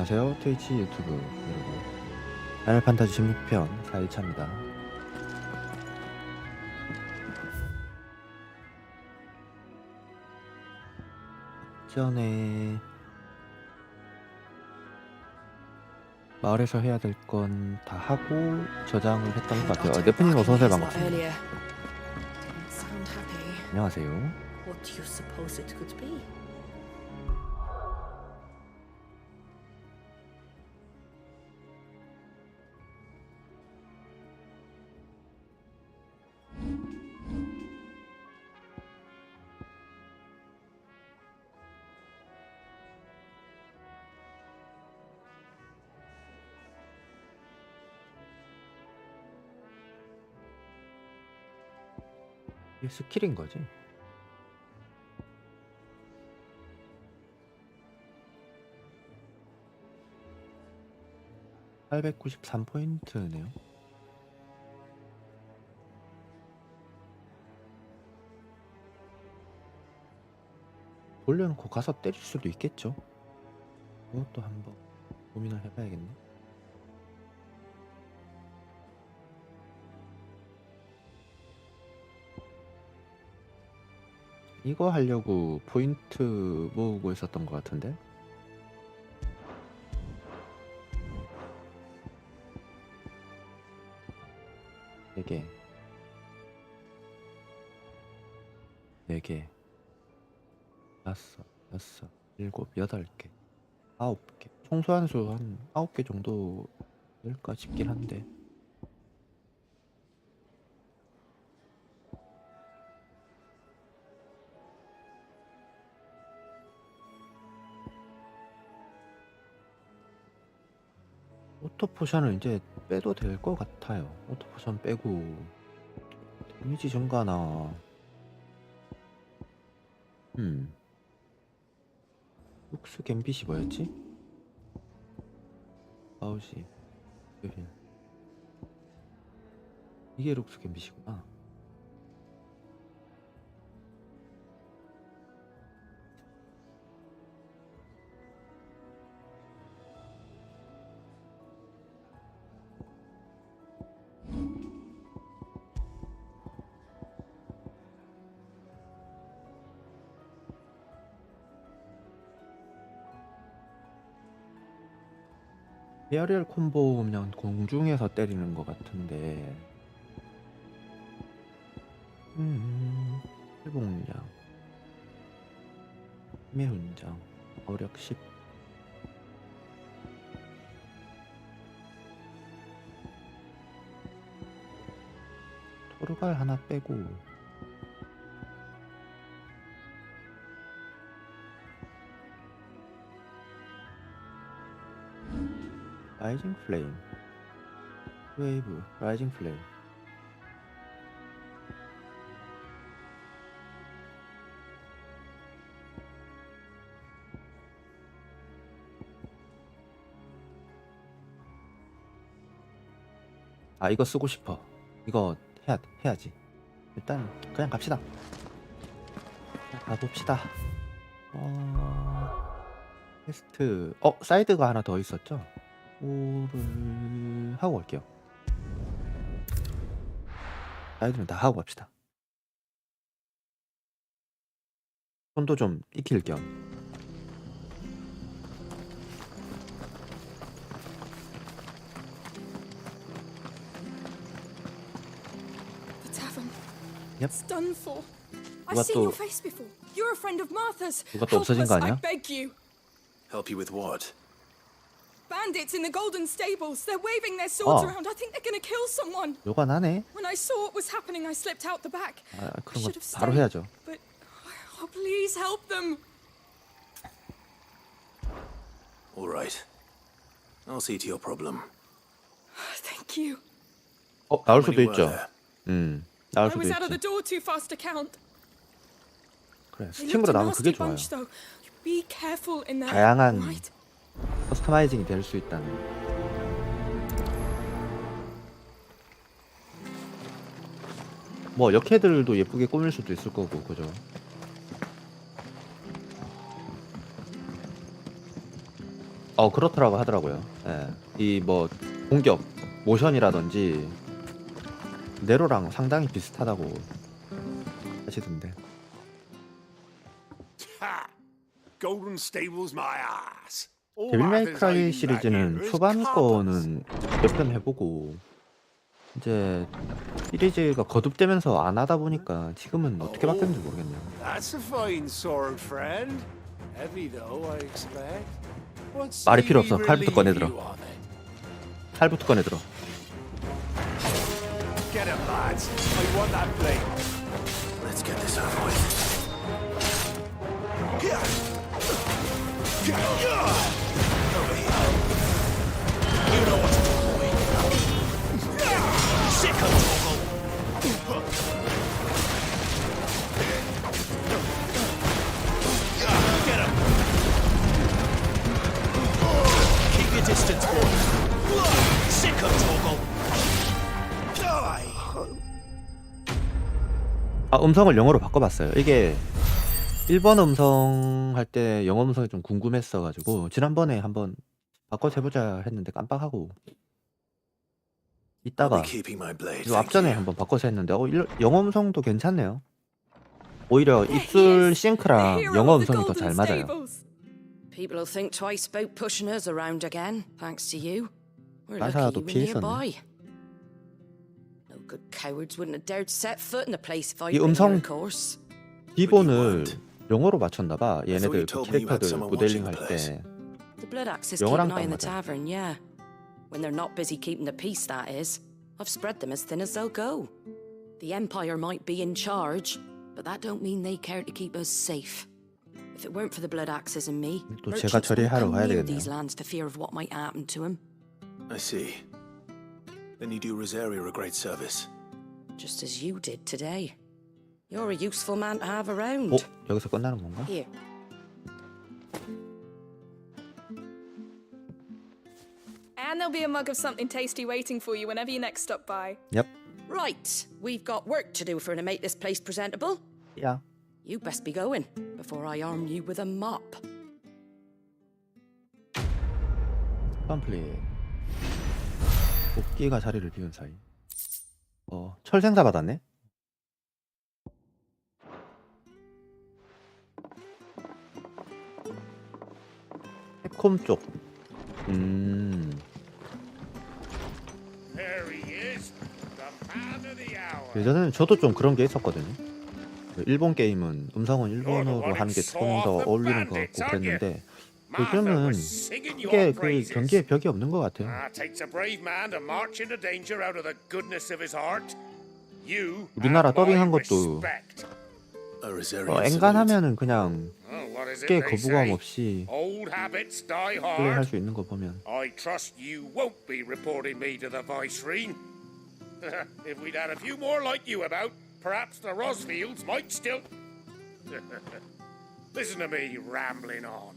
안녕하세요. 트위치 유튜브 여러분. 파이널 판타지 16편 4일차입니다. 전에 마을에서 해야 될 건 다 하고 저장을 했던 것 같아요. 네프님 어서오세요. 반갑습니다. 안녕하세요. 이게 스킬인 거지? (893포인트네요) 돌려놓고 가서 때릴 수도 있겠죠. 그것도 한번 고민을 해봐야겠네. 이거 하려고 포인트 모으고 있었던 것 같은데. 네개 4개 5, 6, 7, 8개 9개 총소한 수 한 9개 정도 될까 싶긴 한데. 오토 포션을 이제 빼도 될 것 같아요. 오토 포션 빼고 데미지 증가나 룩스 갬빗이 뭐였지? 아우시 그릴 이게 룩스 갬빗이구나. 에어리얼 콤보 그냥 공중에서 때리는 것 같은데. 일봉량 힘의 훈장 어력 10 토르발 하나 빼고 라이징 플레임 웨이브 라이징 플레임 이거 쓰고 싶어. 이거 해야지. 일단 그냥 갑시다. 가봅시다. 퀘스트 사이드가 하나 더 있었죠? 오를 하고 갈게요. 사이드는 다 하고 갑시다. 손도 좀 익힐 겸. Yep. It's done for. What I've seen your the- face before. You're a friend of Martha's. 누가 또 Help 없어진 us, 거 I 아니야? beg you. Help you with what? Bandits in the golden stables. They're waving their swords Oh. around. I think they're gonna kill someone. 요가 나네. When I saw what was happening, I slipped out the back. I 그런 거 should have 바로 stayed. 해야죠. But please help them. All right. I'll see to your problem. Thank you. 나올 How 수도 many were 있죠. there? 나올 I 수도 was out of the 있지. door too fast to count. 그래, They 스팀으로 looked a 나오면 그게 nasty 좋아요. bunch, though. Be careful in there. 다양한 Right? 커스터마이징이 될 수 있다는. 뭐 역해들도 예쁘게 꾸밀 수도 있을 거고, 그죠? 그렇더라고 하더라고요. 예. 이 뭐 공격 모션이라든지 네로랑 상당히 비슷하다고 하시던데. Ha! Golden Stable's my ass. All 데빌 that 메이 is 크라이 hiding back 시리즈는 here is 초반 coppers. 거는 몇 편 해보고 이제 시리즈가 거듭되면서 안 하다 보니까 지금은 어떻게 바뀌었는지 모르겠네요. That's a fine sword, friend. Heavy though, I expect. What 말이 say 필요 we 없어. 칼부터 relieve 꺼내들어. you of it? 칼부터 꺼내들어. Get him, lads. I want that blade. Let's get this over with. Keep your distance, boy. Sick of Toggle. 음성을 영어로 바꿔봤어요. 이게 일본 음성 할 때 영어 음성이 좀 궁금했어가지고 지난번에 한번 바꿔서 해보자 했는데 깜빡하고 I'll be 이따가 keeping my blade. 요 Thank 앞전에 you. 한번 바꿔서 했는데 영어 음성도 괜찮네요. 오히려 There he 입술 is, the 싱크랑 hero 영어 of the 음성이 더 Golden 잘 맞아요. Stables. People will think twice about pushing us around again, thanks to you. We're 맞아도 lucky you were 피했었네. nearby. No good cowards wouldn't have dared set foot in the place if I'd 이 been here, 음성 of course. 기본을 영어로 맞췄나봐. I thought you 얘네들 그 told me you had 캐릭터들 someone 모델링 watching the 할 place. 때 The Blood Axes keep 영어랑 an eye on the 딱 맞아. tavern, yeah. When they're not busy keeping the peace, that is. I've spread them as thin as they'll go. The Empire might be in charge, but that don't mean they care to keep us safe. If it weren't for the Blood Axes and me, 또 제가 merchants wouldn't 처리하러 come 가야 near 되겠네요. these lands for fear of what might happen to them. I see. Then you do Rosaria a great service. Just as you did today. You're a useful man to have around. 여기서 끝나는 건가? Here. And there'll be a mug of something tasty waiting for you whenever you next stop by. Yep. Right, we've got work to do for to make this place presentable. 야. You best be going before I arm you with a mop. 컴플릿. 도끼가 자리를 비운 사이. 철생사 받았네. 캡콤 쪽. There he is, the man of the hour. 예전에는 저도 좀 그런 게 있었거든요. 일본 게임은 음성은 일본어로 하는 게 조금 더 어울리는 것 같고 그랬는데 요즘은 이게 그 경기에 벽이 없는 것 같아요. Takes a brave man to march into danger out of the goodness of his heart. You 우리나라 have my 더빙한 것도 respect. A Rosarian 엔간하면은 그냥 Oh, what is it 쉽게 they 거부감 say? 없이 Old habits die 플레이할 hard. 수 있는 거 보면 I trust you won't be reporting me to the Viceroy. If we'd had a few more like you about, perhaps the Rosfields might still. Listen to me rambling on.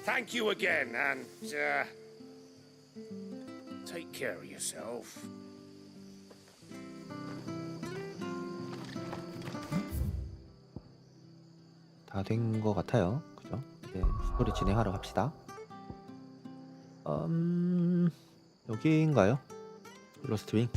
Thank you again, and take care of yourself. 다 된 것 같아요. 그죠? 이제 스토리 진행하러 갑시다. 여기인가요? 로스트 윙.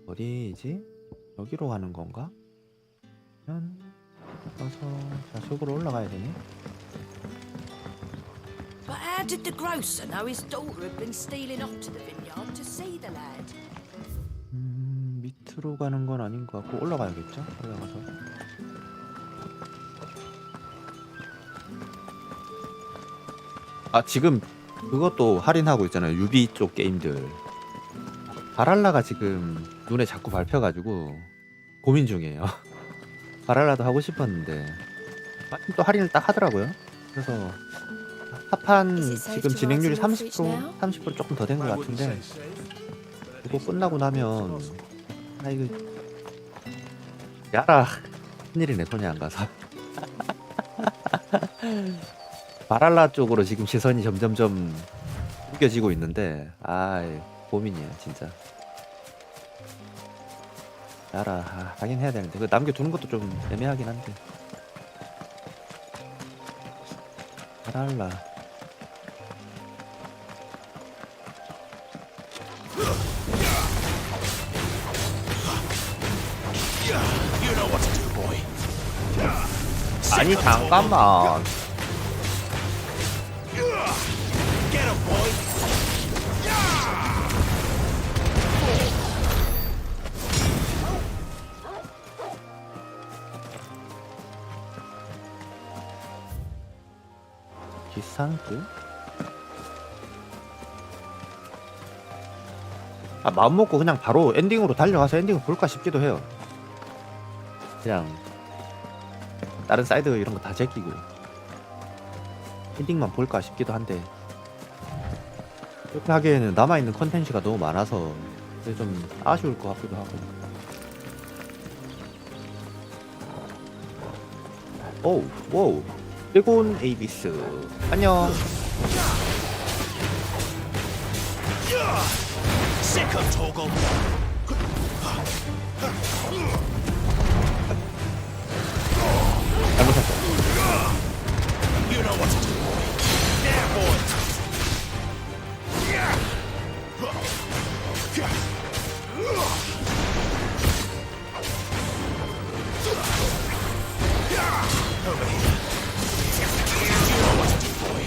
어디지? 여기로 가는 건가? 가서 좌측으로 올라가야 되네. But how did the grocer know his daughter had been stealing off to the vineyard to see the lad? 밑으로 가는 건 아닌 것 같고 올라가야겠죠? 올라가서 지금 그것도 할인하고 있잖아요. 유비 쪽 게임들. 바랄라가 지금 눈에 자꾸 밟혀가지고 고민 중이에요. 바랄라도 하고 싶었는데 마침 또 할인을 딱 하더라고요. 그래서 합판 지금 진행률이 30% 조금 더 된 것 같은데 그거 끝나고 나면 이거 야라 큰일이네. 손이 안 가서. 바랄라 쪽으로 지금 시선이 점점점 옮겨지고 있는데 고민이야 진짜. 나라 하긴 해야 되는데 그 남겨두는 것도 좀 애매하긴 한데. 바랄라 You know what to do, boy. 아니 잠깐만. Get him, boy. 기상급? 마음 먹고 그냥 바로 엔딩으로 달려가서 엔딩을 볼까 싶기도 해요. 그냥 다른 사이드 이런 거 다 제끼고 엔딩만 볼까 싶기도 한데 그렇게 하기에는 남아있는 컨텐츠가 너무 많아서 좀 아쉬울 것 같기도 하고. 오우 일본 에이비스 안녕. Sick of Toggle. 잘못했어. You know what to do, boy. Yeah, boy. Over here. You know what to do, boy.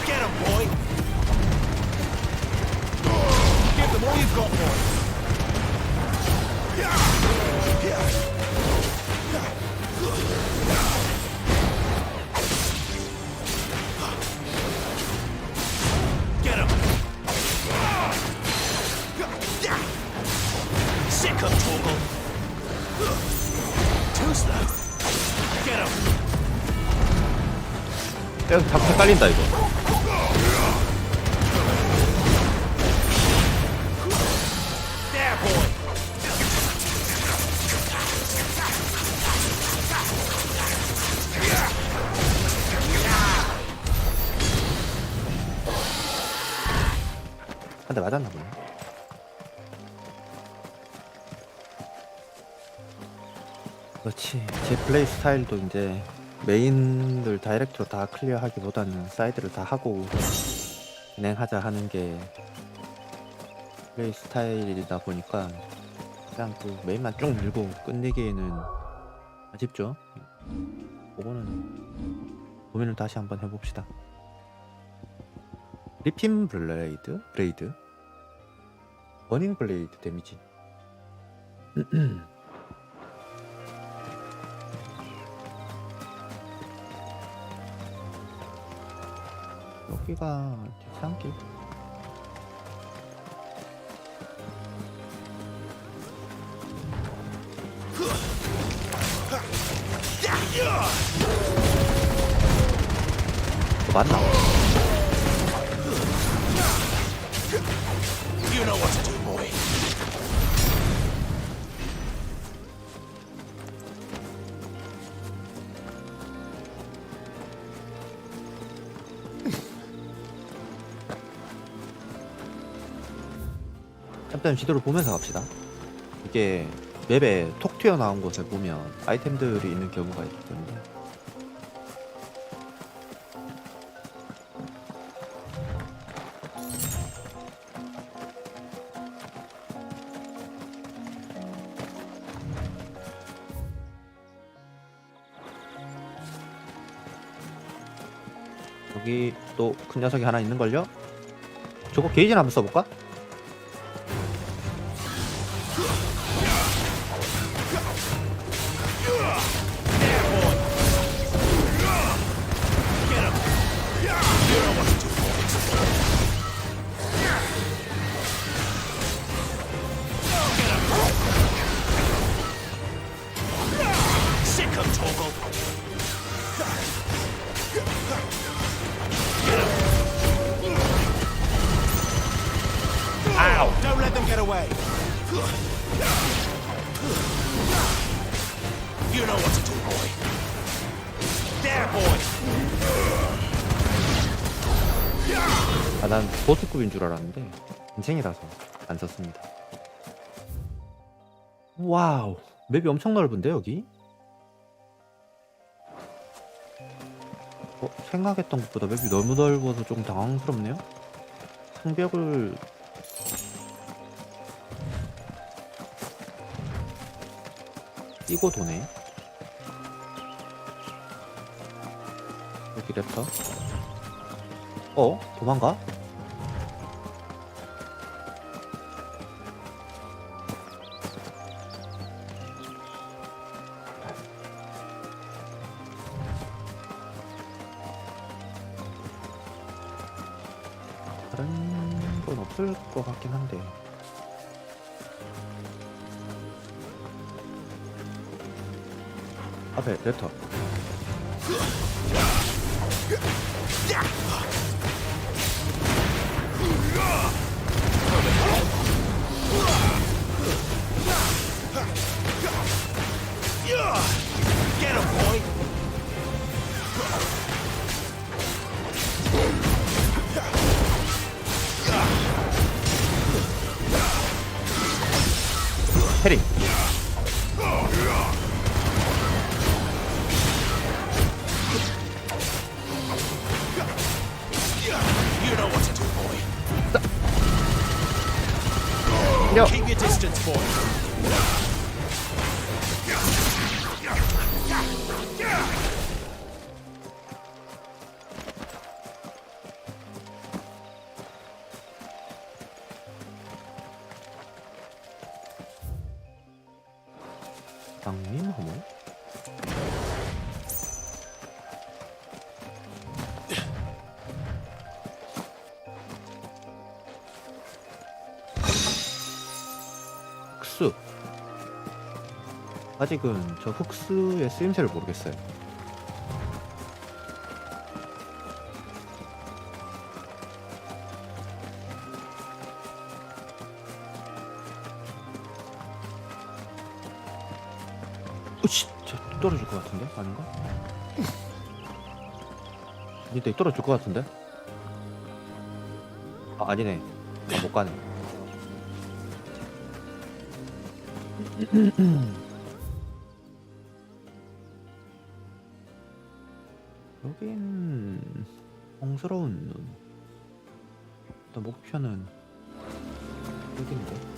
Get him, boy. Give them all you've got, boy. Get him. Sick of Toggle. Too slow. Get him. 자꾸 헷갈린다 이거. There, boy. 한 대 맞았나 보네. 그렇지. 제 플레이 스타일도 이제 메인들 다이렉트로 다 클리어하기보다는 사이드를 다 하고 진행하자 하는 게 플레이 스타일이다 보니까 그냥 그 메인만 쭉 밀고 끝내기에는 아쉽죠. 그거는 고민을 다시 한번 해봅시다. 리핀 브레이드 버닝 블레이드 데미지. 여기가 뒷산길. 맞나? You know what to do, boy. 일단 지도를 보면서 갑시다. 이게 맵에 톡 튀어나온 곳에 보면 아이템들이 있는 경우가 있기 때문에 여기 또 큰 녀석이 하나 있는걸요? 저거 게이지나 한번 써볼까? Sick of Toggle. Ow! Don't let them get away. You know what to do, boy. There, boy. 아, 난 보스급인 줄 알았는데 인생이라서 안 썼습니다. 와우, 맵이 엄청 넓은데 여기? 생각했던 것보다 맵이 너무 넓어서 조금 당황스럽네요. 성벽을 끼고 도네. 여기 랩터. 도망가? 다른 건 없을 것 같긴 한데. 앞에 랩터. Get him, boy. 헤링. You know what to do, boy. 야. Keep your distance, boy. 장님 허무? 흑수. 아직은 저 흑수의 쓰임새를 모르겠어요. 오씨, 저 떨어질 것 같은데? 아닌가? 아니다, 떨어질 것 같은데? 아, 아니네. 아, 못 가네. 여긴 홍스러운 눈. 일단 목표는 여긴데.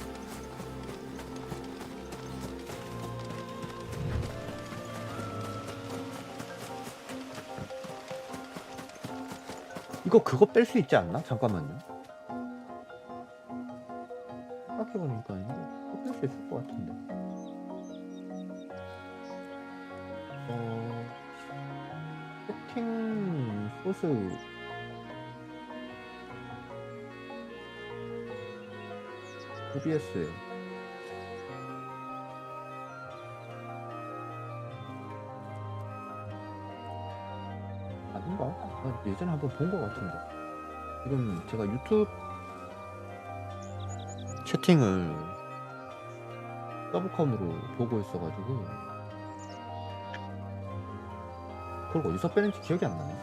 이거 그거 뺄 수 있지 않나? 잠깐만요. 생각해보니까 이거 뺄 수 있을 것 같은데. 세팅 소스 OBS에 아닌가? 아, 예전에 한번 본 것 같은데. 지금 제가 유튜브 채팅을 서브컴으로 보고 있어가지고 그걸 어디서 빼는지 기억이 안 나네.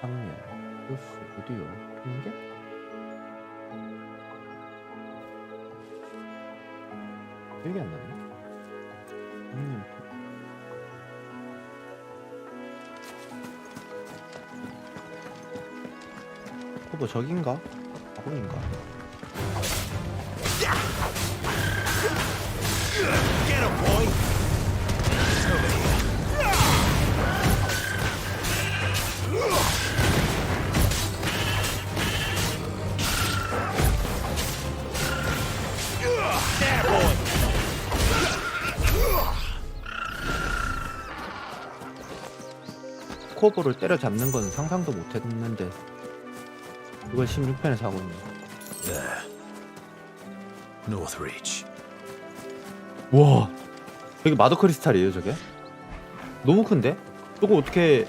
장면, 소스, 오디오, 공개? 기억이 안 나네. 장면, 뭐 저긴가? 가공인가? Get him, boy. There, boy. 코보를 때려잡는 건 상상도 못했는데 이걸 16편에서 하고 있네. There. North Reach. 와, 여기 마더 크리스탈이에요 저게? 너무 큰데? 저거 어떻게?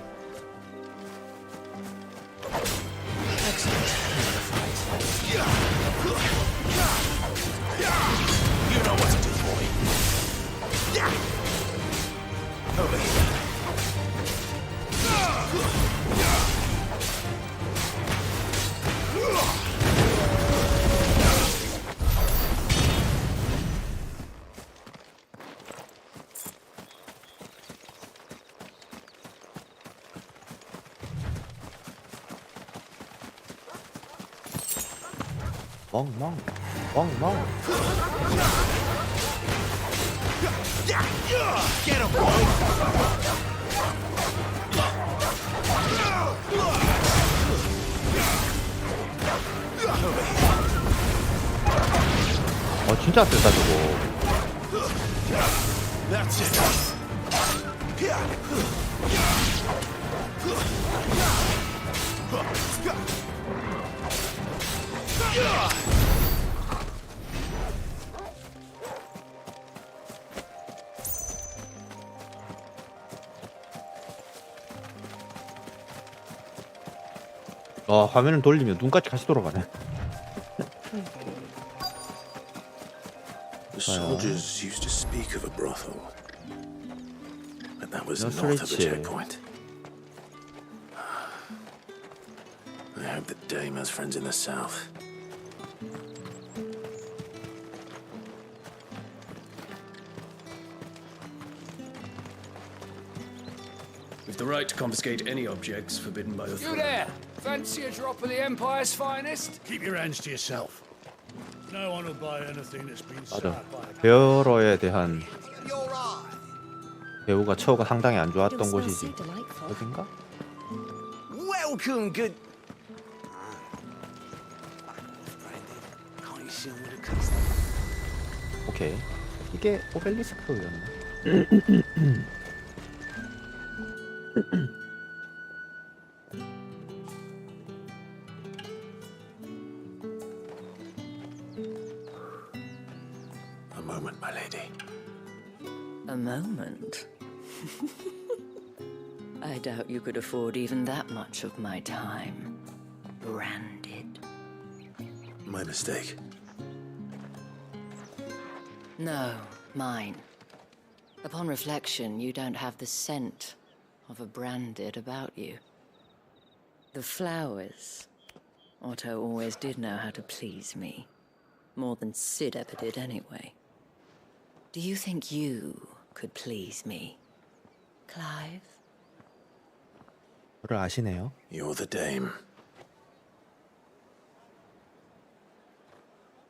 You know what to do, boy. 멍멍 멍멍. Get him, boy! 진짜 세다 저거. That's it. 화면을 돌리면 눈까지 같이 돌아가네. The soldiers used to speak of a brothel, but that was No north of the switch. checkpoint. I hope that Dame has friends in the south. We've the right to confiscate any objects forbidden by You authority. there! Fancy a drop of the Empire's finest? Keep your hands to yourself. No one will buy anything that's been 맞아. served by a 베어러에 대한 배우가 처우가 상당히 안 좋았던 곳이지. 어딘가? Welcome, good. 오케이. 이게 오벨리스크였나? A moment, my lady. A moment? I doubt you could afford even that much of my time. Branded. My mistake. No, mine. Upon reflection, you don't have the scent of a branded about you. The flowers. Otto always did know how to please me. More than Sid ever did anyway. Do you think you could please me, Clive? 저를 아시네요. You're the Dame.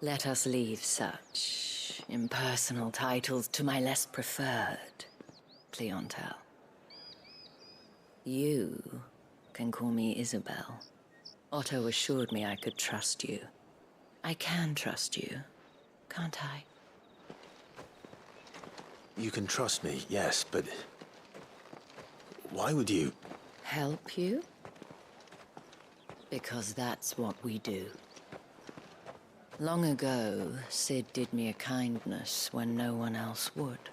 Let us leave such impersonal titles to my less preferred clientele. You can call me Isabel. Otto assured me I could trust you. I can trust you, can't I? You can trust me, yes, but why would you? Help you? Because that's what we do. Long ago, Sid did me a kindness when no one else would.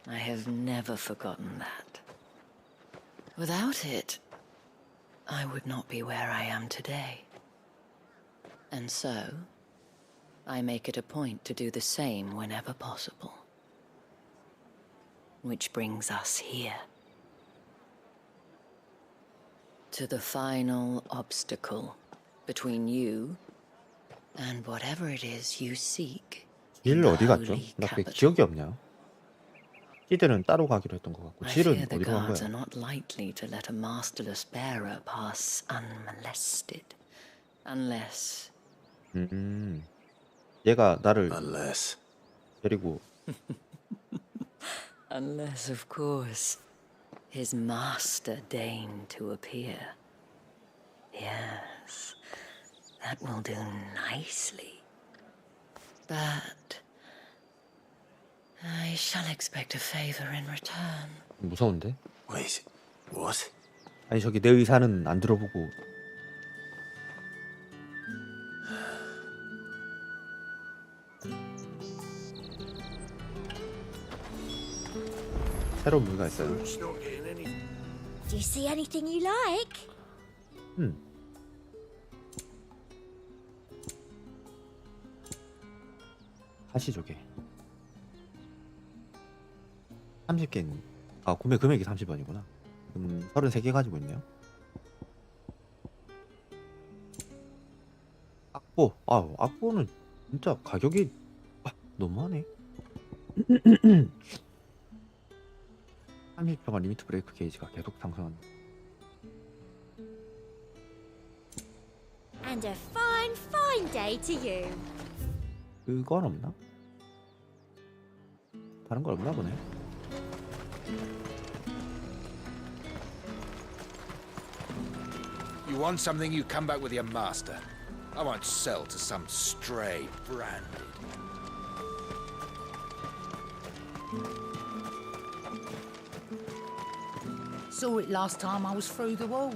I have never forgotten that. Without it, I would not be where I am today. And so, I make it a point to do the same whenever possible. Which brings us here. To the final obstacle between you and whatever it is you seek. 질 in the 어디 갔죠? holy 나 그게 capital. 기억이 없냐? 찌들은 따로 가기로 했던 것 같고 I 질은 fear the 어디로 간 guards are 거야? not likely to let a masterless bearer pass unmolested. Unless 얘가 나를 Unless. 데리고 Unless, of course, his master deigned to appear. Yes, that will do nicely. But I shall expect a favor in return. 무서운데? Wait, what? 아니 저기 내 의사는 안 들어보고 새로운 무기가 있어요. Do you see anything you like? 가시조개 30개 구매 금액이 30원이구나. 33개 가지고 있네요. 악보 악보는 진짜 가격이 너무하네. 30평간 리미트 브레이크 게이지가 계속 상승한다. And a fine, fine day to you. 그건 없나? 다른 거 없나 보네. You want something, you come back with your master. I won't sell to some stray branded. Saw it last time I was through the wall.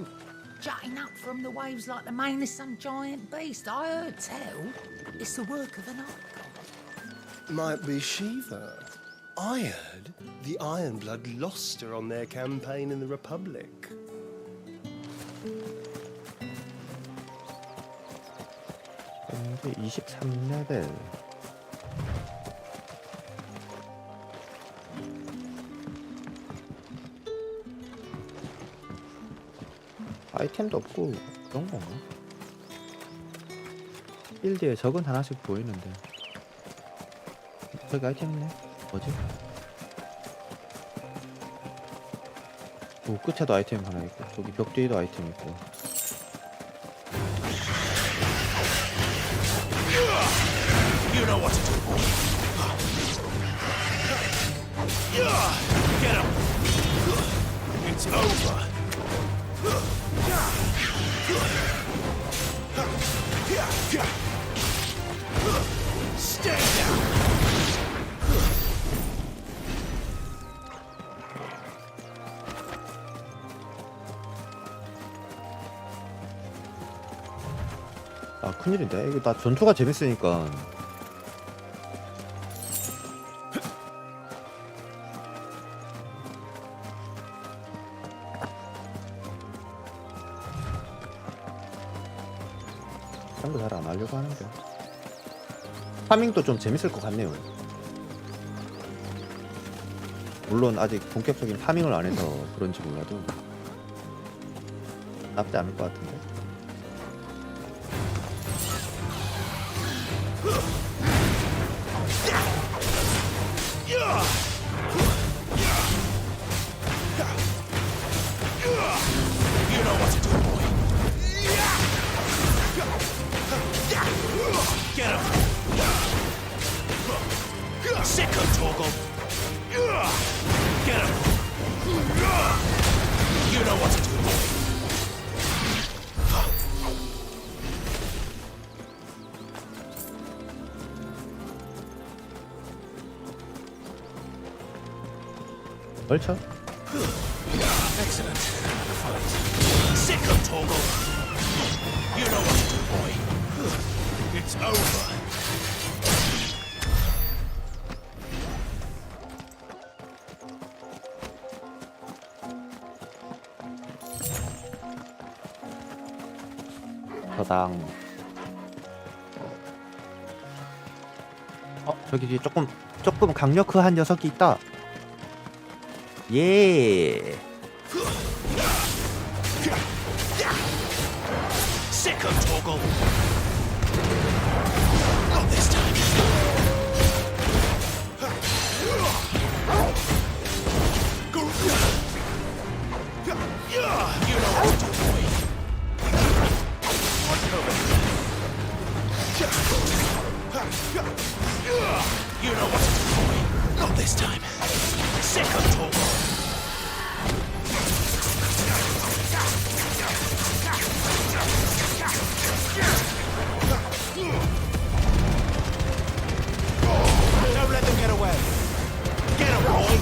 Jutting up from the waves like the mane of some giant beast. I heard tell it's the work of an art. Might be Shiva. I heard the Ironblood lost her on their campaign in the Republic. 현재 23레벨. 아이템도 없고 그런 건가? 필드에 적은 하나씩 보이는데 저기 아이템 있네? 뭐지? 오, 끝에도 아이템 하나 있고 저기 벽 뒤에도 아이템 있고. You know what to do. Get him. It's over. Stay down. 아 큰일인데 이거 나 전투가 재밌으니까 딴 거 잘 안 하려고 하는데 파밍도 좀 재밌을 것 같네요. 물론 아직 본격적인 파밍을 안 해서 그런지 몰라도 나쁘지 않을 것 같은데. You know what to do, boy. Get him. Sick of Torgal. Get him. You know what to do, boy. 벌쳐? Excellent. Sick of Torgal. You know what to do, boy. It's over. 저당. 저기 뒤에 조금 강력한 녀석이 있다. 예. Sick of Torgal. Not this time. You know what to do, boy. You know what to do, boy. Not this time. Sick of Torgal. Don't let them get away. Get him, boy.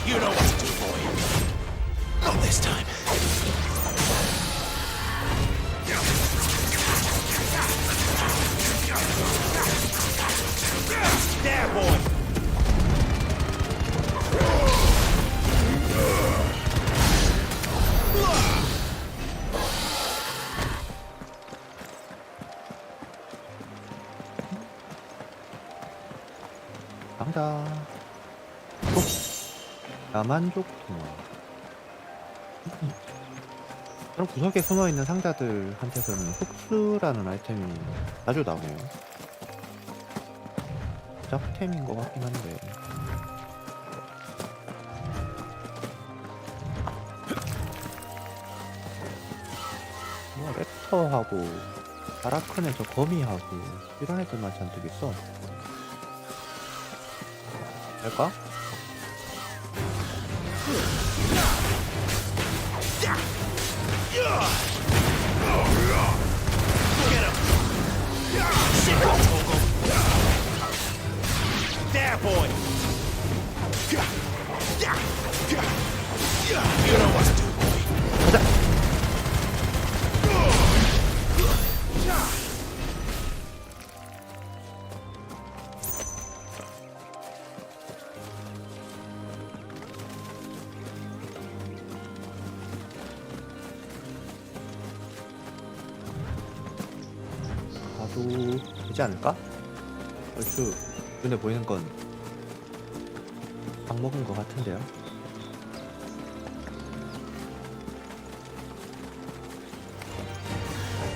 You know what to do, boy. Not this time. There, boy. 강자. 야만족 통화. 그런 구석에 숨어있는 상자들한테서는 흡수라는 아이템이 자주 나오네요. 짝템인 것 같긴 한데. 뭐 랩터하고 바라크는 저 거미하고 이런 애들만 잔뜩 있어. 될까? There, boy. You know what to do, boy. 가자. 가도 되지 않을까? 얼추 눈에 보이는 건 밥 먹은 것 같은데요.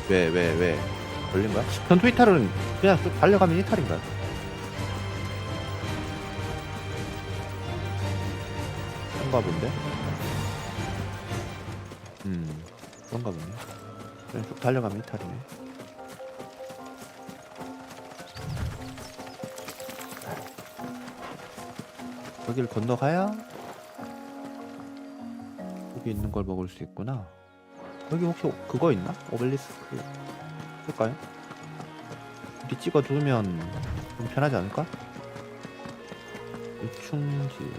왜 걸린 거야? 전투 이탈은 그냥 쭉 달려가면 이탈인가요? 그런가 본데? 그런가 보네. 그냥 쭉 달려가면 이탈이네. 여길 건너가야 여기 있는 걸 먹을 수 있구나. 여기 혹시 그거 있나? 오벨리스크 쓸까요? 어디 찍어 두면 좀 편하지 않을까? 충지.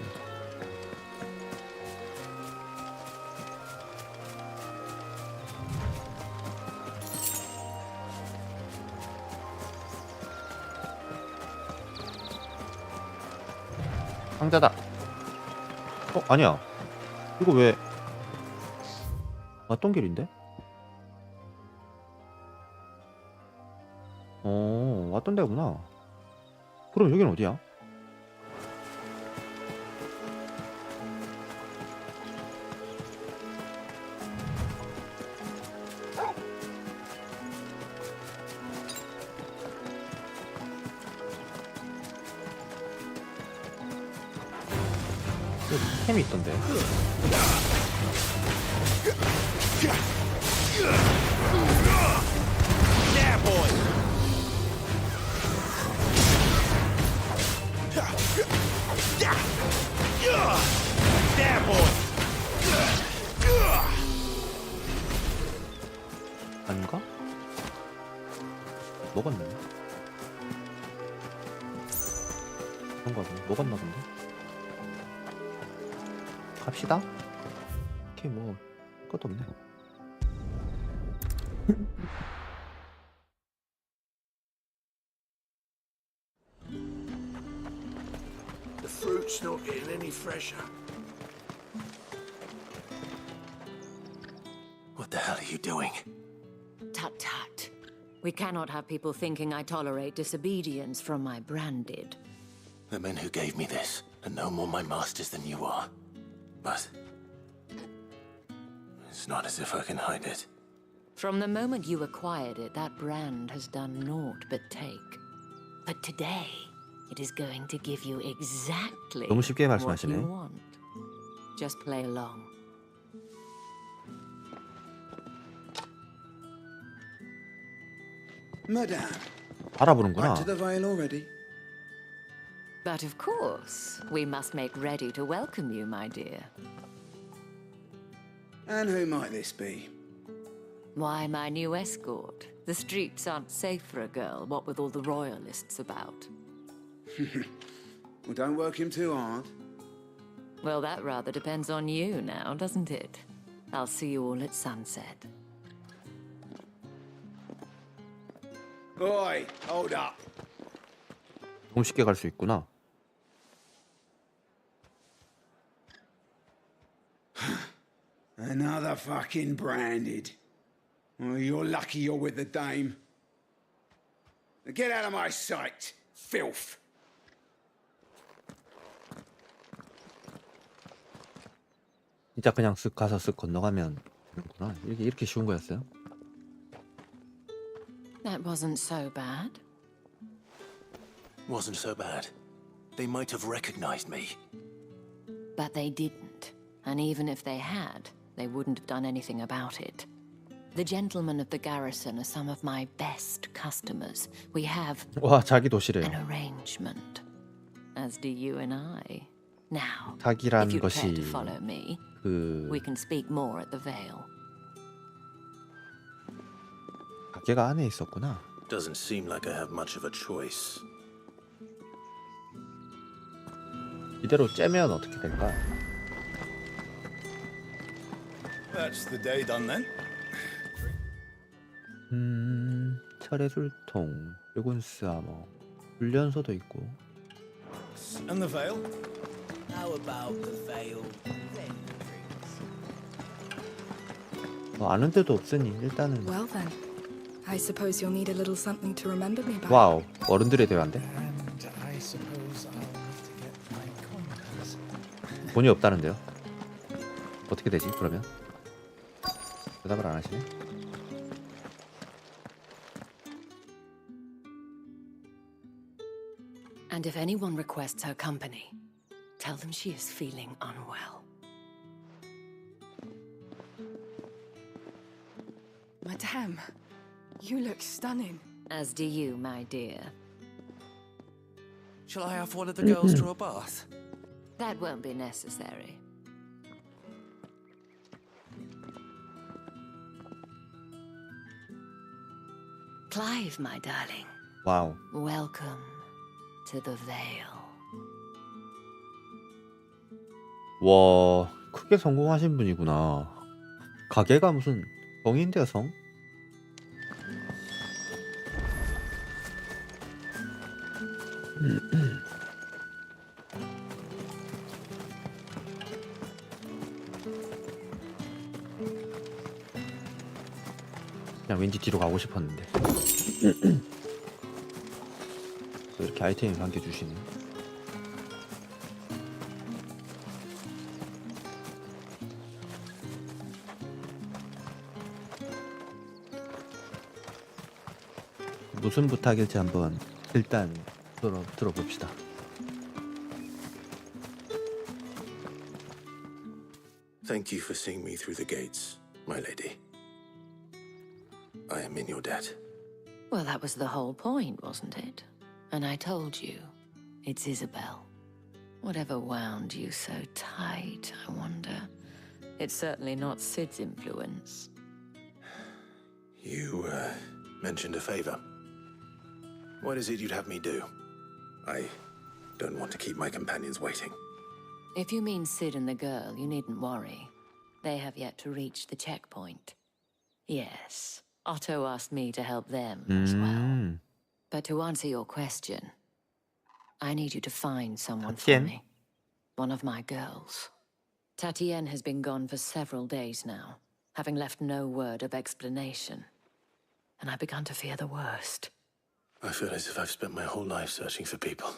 상자다. 아니야. 이거 왜 왔던 길인데? 왔던 데구나. 그럼 여긴 어디야? 여기 템이 있던데. There, boy. There, boy. 아닌가? 먹었네. 그런가 보네. 먹었나 본데. 갑시다. 오케이, 뭐 것도 없네. The fruit's not getting any fresher. What the hell are you doing? Tut tut. We cannot have people thinking I tolerate disobedience from my branded. The men who gave me this are no more my masters than you are. But it's not as if I can hide it. From the moment you acquired it, that brand has done naught but take. But today, it is going to give you exactly 너무 쉽게 what 말씀하시네. you want. Just play along. Madame, 알아보는구나. back to the Vale already? But of course, we must make ready to welcome you, my dear. And who might this be? Why, my new escort. The streets aren't safe for a girl, what with all the royalists about. Well, don't work him too hard. Well, that rather depends on you now, doesn't it? I'll see you all at sunset. Oi, hold up. 너무 쉽게 갈 수 있구나. Another fucking branded. Well, you're lucky you're with the dame. Now get out of my sight, filth. 진짜 그냥 쓱 가서 쓱 건너가면 되는구나. 아, 이렇게 쉬운 거였어요? That wasn't so bad. Wasn't so bad. They might have recognized me. But they didn't. And even if they had, they wouldn't have done anything about it. The gentlemen of the garrison are some of my best customers. We have 와, 자기 도시래요. an arrangement, as do you and I. Now, 자기란 if you're prepared 것이 to follow me, 그 we can speak more at the Vale. 가게가 안에 있었구나. Doesn't seem like I have much of a choice. 이대로 째면 어떻게 될까? That's the day done then. 철의 술통, 요군스 아머, 훈련소도 있고. And the Vale? How about the Vale? 아는 데도 없으니 일단은. Well then, I suppose you'll need a little something to remember me by. 와우, 어른들의 대화인데? And I suppose I'll need to get my compass. 돈이 없다는데요? 어떻게 되지 그러면? 대답을 안 하시네? And if anyone requests her company, tell them she is feeling unwell. Madame, you look stunning. As do you, my dear. Shall I have one of the girls draw a bath? That won't be necessary. Clive, my darling. 와우. Welcome to the Vale. 와, 크게 성공하신 분이구나. 가게가 무슨 성인데요, 성? 그냥 왠지 뒤로 가고 싶었는데. 또 이렇게 아이템을 남겨주시네. 무슨 부탁일지 한번 일단 들어봅시다. Thank you for seeing me through the gates, my lady. I am in your debt. Well, that was the whole point, wasn't it? And I told you, it's Isabel. Whatever wound you so tight, I wonder. It's certainly not Sid's influence. You, mentioned a favor. What is it you'd have me do? I don't want to keep my companions waiting. If you mean Sid and the girl, you needn't worry. They have yet to reach the checkpoint. Yes, Otto asked me to help them as well. But to answer your question, I need you to find someone for me. One of my girls. Tatienne has been gone for several days now, having left no word of explanation. And I've begun to fear the worst. I feel as if I've spent my whole life searching for people.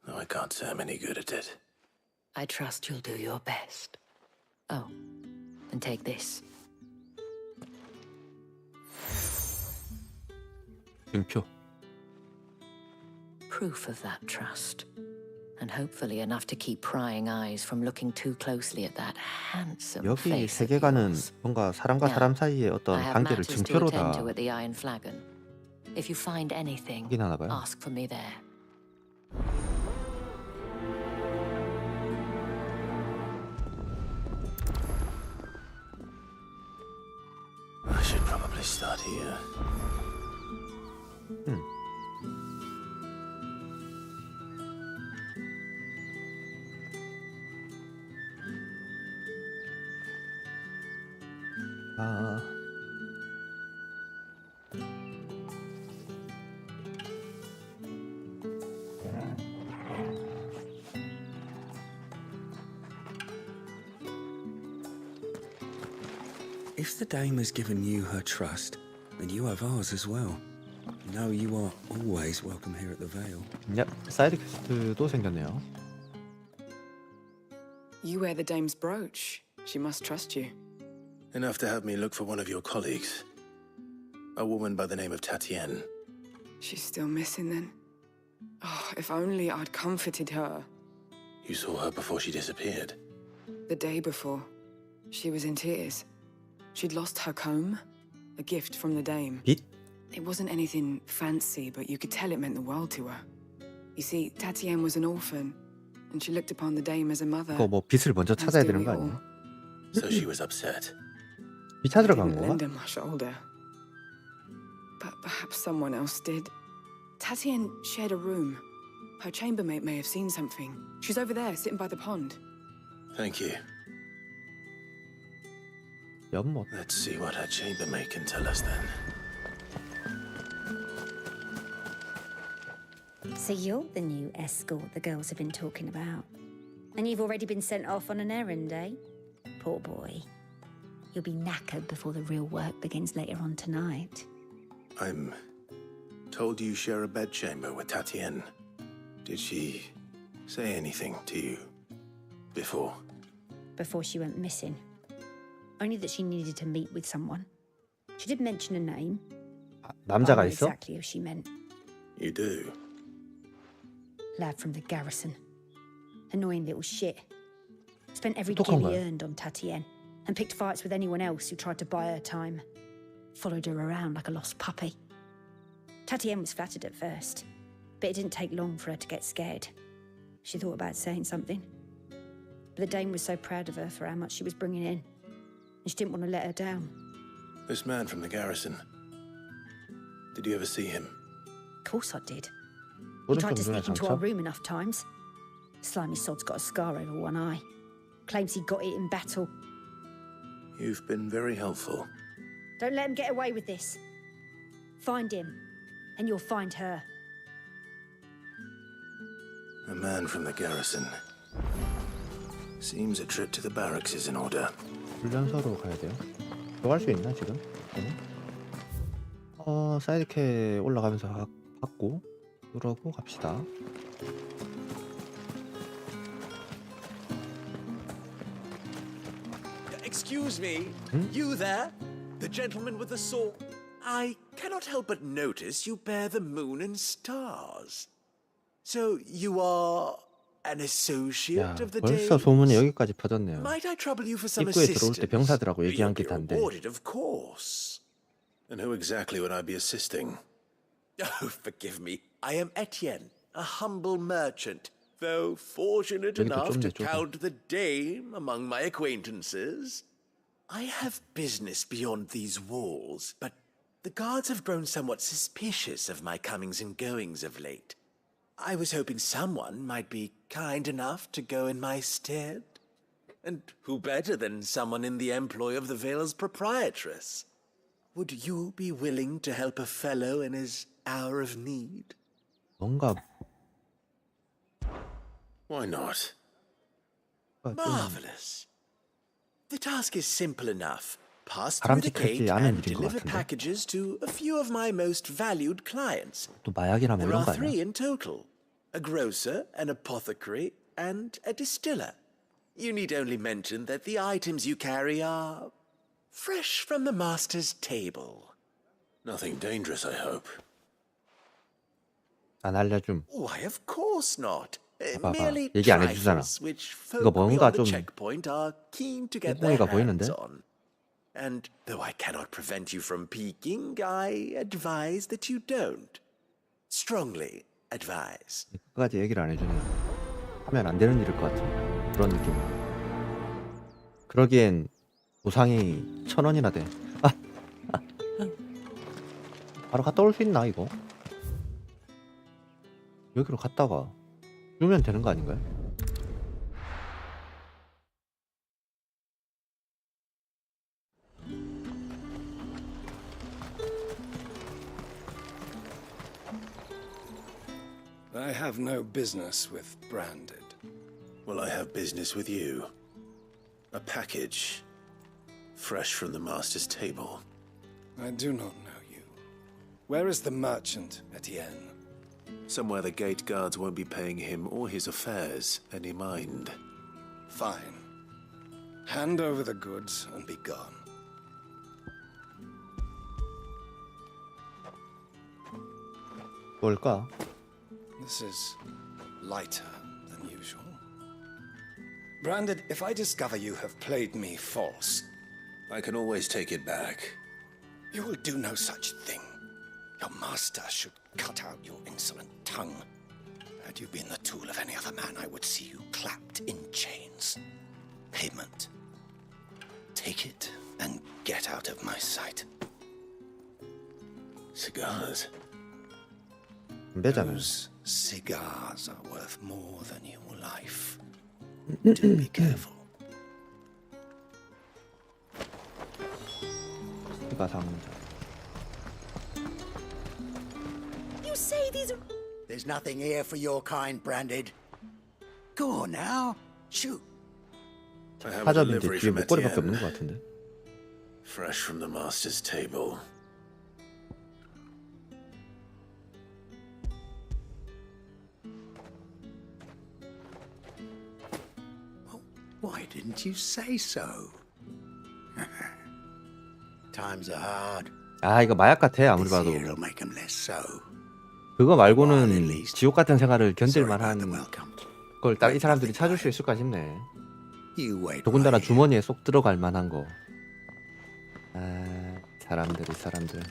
Though I can't say I'm any good at it. I trust you'll do your best. Oh, and take this. 증표. Proof of that trust. And hopefully enough to keep prying eyes from looking too closely at that handsome 여기 face of 세계관은 yours. 뭔가 사람과 사람 사이의 어떤 I have 관계를 matters to 증표로 attend 다 to at the Iron Flagon. If you find anything, 확인하나 봐요. ask for me there. I should probably start here. 아. If the dame has given you her trust, then you have ours as well. You know you are always welcome here at the Vale. 야, 사이드 퀘스트도 생겼네요. You wear the dame's brooch. She must trust you. Enough to have me look for one of your colleagues. A woman by the name of Tatienne. She's still missing then. Oh, if only I'd comforted her. You saw her before she disappeared. The day before, she was in tears. She'd lost her comb, a gift from the dame. 빛? It wasn't anything fancy, but you could tell it meant the world to her. You see, Tatienne was an orphan, and she looked upon the dame as a mother. 그거 뭐 빛을 먼저 찾아야 되는 거 아니야? So she was upset. 빛 찾으러 간 Didn't 건가? lend her much older. But perhaps someone else did. Tatienne shared a room. Her chambermaid may have seen something. She's over there, sitting by the pond. Thank you. 연못. Let's see what her chambermaid can tell us then. So you're the new escort the girls have been talking about. And you've already been sent off on an errand, eh? Poor boy. You'll be knackered before the real work begins later on tonight. I'm told you share a bedchamber with Tatienne. Did she say anything to you before? Before she went missing. Only that she needed to meet with someone. She did mention a name. 남자가 I know 있어? exactly who she meant. You do? Lad from the garrison. Annoying little shit. Spent every 똑똑한 guinea 거야. earned on Tatienne and picked fights with anyone else who tried to buy her time. Followed her around like a lost puppy. Tatienne was flattered at first, but it didn't take long for her to get scared. She thought about saying something. But the dame was so proud of her for how much she was bringing in, and she didn't want to let her down. This man from the garrison. Did you ever see him? Of course I did. He tried to 오른쪽 눈에 sneak into our 상처? room enough times. Slimy sod's got a scar over one eye. Claims he got it in battle. You've been very helpful. Don't let him get away with this. Find him, and you'll find her. A man from the garrison. Seems a trip to the barracks is in order. 훈련소로 가야 돼요. 들어갈 수 있나 지금? 사이드캐 올라가면서 받고 그러고 갑시다. Excuse me, you there? The gentleman with the sword? I cannot help but notice you bear the moon and stars. So you are an associate 야, of the 벌써 day? 소문이 여기까지 퍼졌네요. Might I trouble you for some 입구에 들어올 assistance? 때 병사들하고 You'll 얘기한 be 기타인데. rewarded, of course. And who exactly would I be assisting? Oh, forgive me. I am Etienne, a humble merchant, though fortunate 여기도 enough to 좁네, 좁아. count the dame among my acquaintances. I have business beyond these walls, but the guards have grown somewhat suspicious of my comings and goings of late. I was hoping someone might be kind enough to go in my stead. And who better than someone in the employ of the Vale's proprietress? Would you be willing to help a fellow in his hour of need? 뭔가 Why not? Marvelous. The task is simple enough. Pass through the 바람직하지 gate 않은 and 일인 것 deliver 같은데. packages to a few of my most valued clients. 또 마약이나 뭐 There 이런 are 거 3 아니야? in total. A grocer, an apothecary, and a distiller. You need only mention that the items you carry are fresh from the master's table. Nothing dangerous, I hope. 안 알려줌. Why, of course not. 봐봐, Merely 얘기 안 해주잖아. trifles which 이거 folk 뭔가 beyond the 좀 checkpoint are keen to get their 뽕뽕이가 보이는데? hands on. And though I cannot prevent you from peeking, I advise that you don't. Strongly advise. 끝까지 얘기를 안 해주네. 하면 안 되는 일일 것 같은 그런 느낌. 그러기엔 보상이 1,000원이나 돼. 바로 갔다 올 수 있나 이거? 여기로 갔다가 주면 되는 거 아닌가요? I have no business with Branded. Well, I have business with you. A package. Fresh from the master's table. I do not know you. Where is the merchant, Etienne? Somewhere the gate guards won't be paying him or his affairs any mind. Fine. Hand over the goods and be gone. 뭘까? This is lighter than usual. Branded, if I discover you have played me false, I can always take it back. you will do no such thing. Your master should cut out your insolent tongue. Had you been the tool of any other man, I would see you clapped in chains. Payment. Take it and get out of my sight. Cigars. 담배잖아요. Those cigars are worth more than your life. Do be careful. 시가 상자. You say these are... There's nothing here for your kind, Branded. Go on now. Shoot. I have a 사접인데 delivery 뒤에 from 목걸이밖에 Etienne. 없는 것 같은데. Fresh from the master's table. Why didn't you say so? Times are hard. 아 이거 마약 같아 아무리 봐도. It'll make 'em less so. 그거 말고는 지옥 같은 생활을 견딜 만한 걸 딱 이 사람들이 찾을 수 있을까 싶네. You wait. 더군다나 주머니에 쏙 들어갈 만한 거. 아 사람들.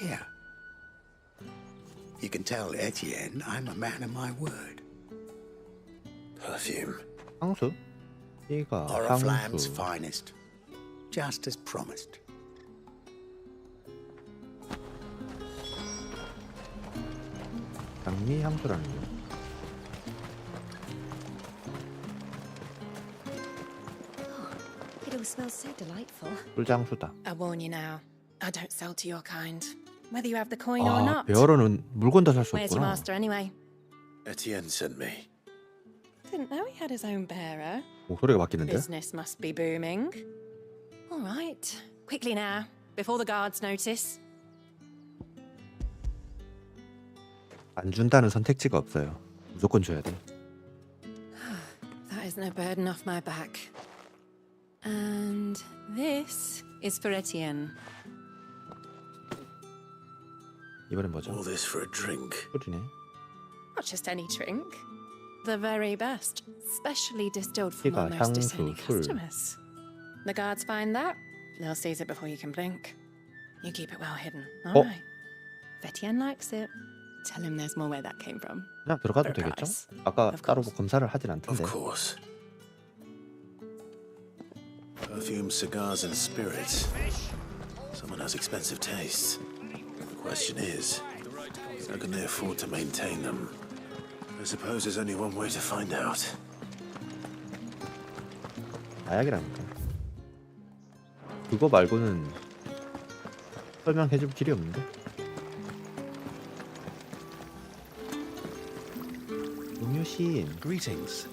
Here. You can tell Etienne I'm a man of my word. Perfume. 향수? 이가 Oriflamme's 향수. finest. Just as promised. 장미 향수라는 거. It all smells so delightful. 꿀장수다. I warn you now, I don't sell to your kind. Whether you have the coin or 아 not. 베어러는 물건도 살 수 Where's your 없구나. master anyway? Etienne sent me. Didn't know he had his own bearer. 목소리가 바뀌는데? Business must be booming. All right, quickly now, before the guards notice. 안 준다는 선택지가 없어요. 무조건 줘야 돼. That is no burden off my back. And this is for Etienne. 이번엔 뭐죠? All this for a drink. 꿀이네. Not just any drink. The very best, specially distilled from our 피가, most 향수, discerning 술. customers. The guards find that, they'll seize it before you can blink. You keep it well hidden, all right? If Etienne likes it, tell him there's more where that came from. 그냥 들어가도 For a 되겠죠? price. 아까 따로 뭐 검사를 하진 않던데. Of course. Perfume, cigars, and spirits. Someone has expensive tastes. The question is, how can they afford to maintain them? I suppose there's only one way to find out. 마약이라니까. 그거 말고는 설명해줄 길이 없는데. 음유시인. Greetings.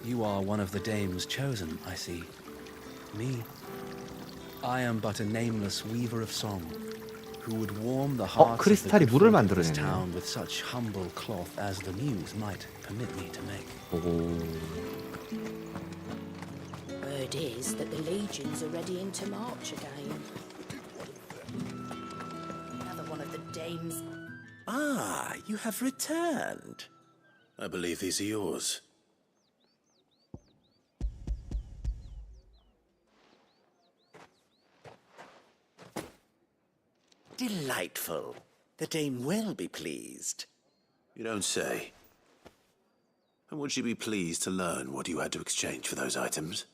You are one of the dames chosen, I see. Me. I am but a nameless weaver of song, who would warm the hearts of the 크리스탈이 good 물을 folk of this 만들어내네요. town with such humble cloth as the muse might permit me to make. 오. Word is that the legions are ready into march again. Another one of the dames. Ah, you have returned. I believe these are yours. Delightful. The dame will be pleased. You don't say. And would she be pleased to learn what you had to exchange for those items?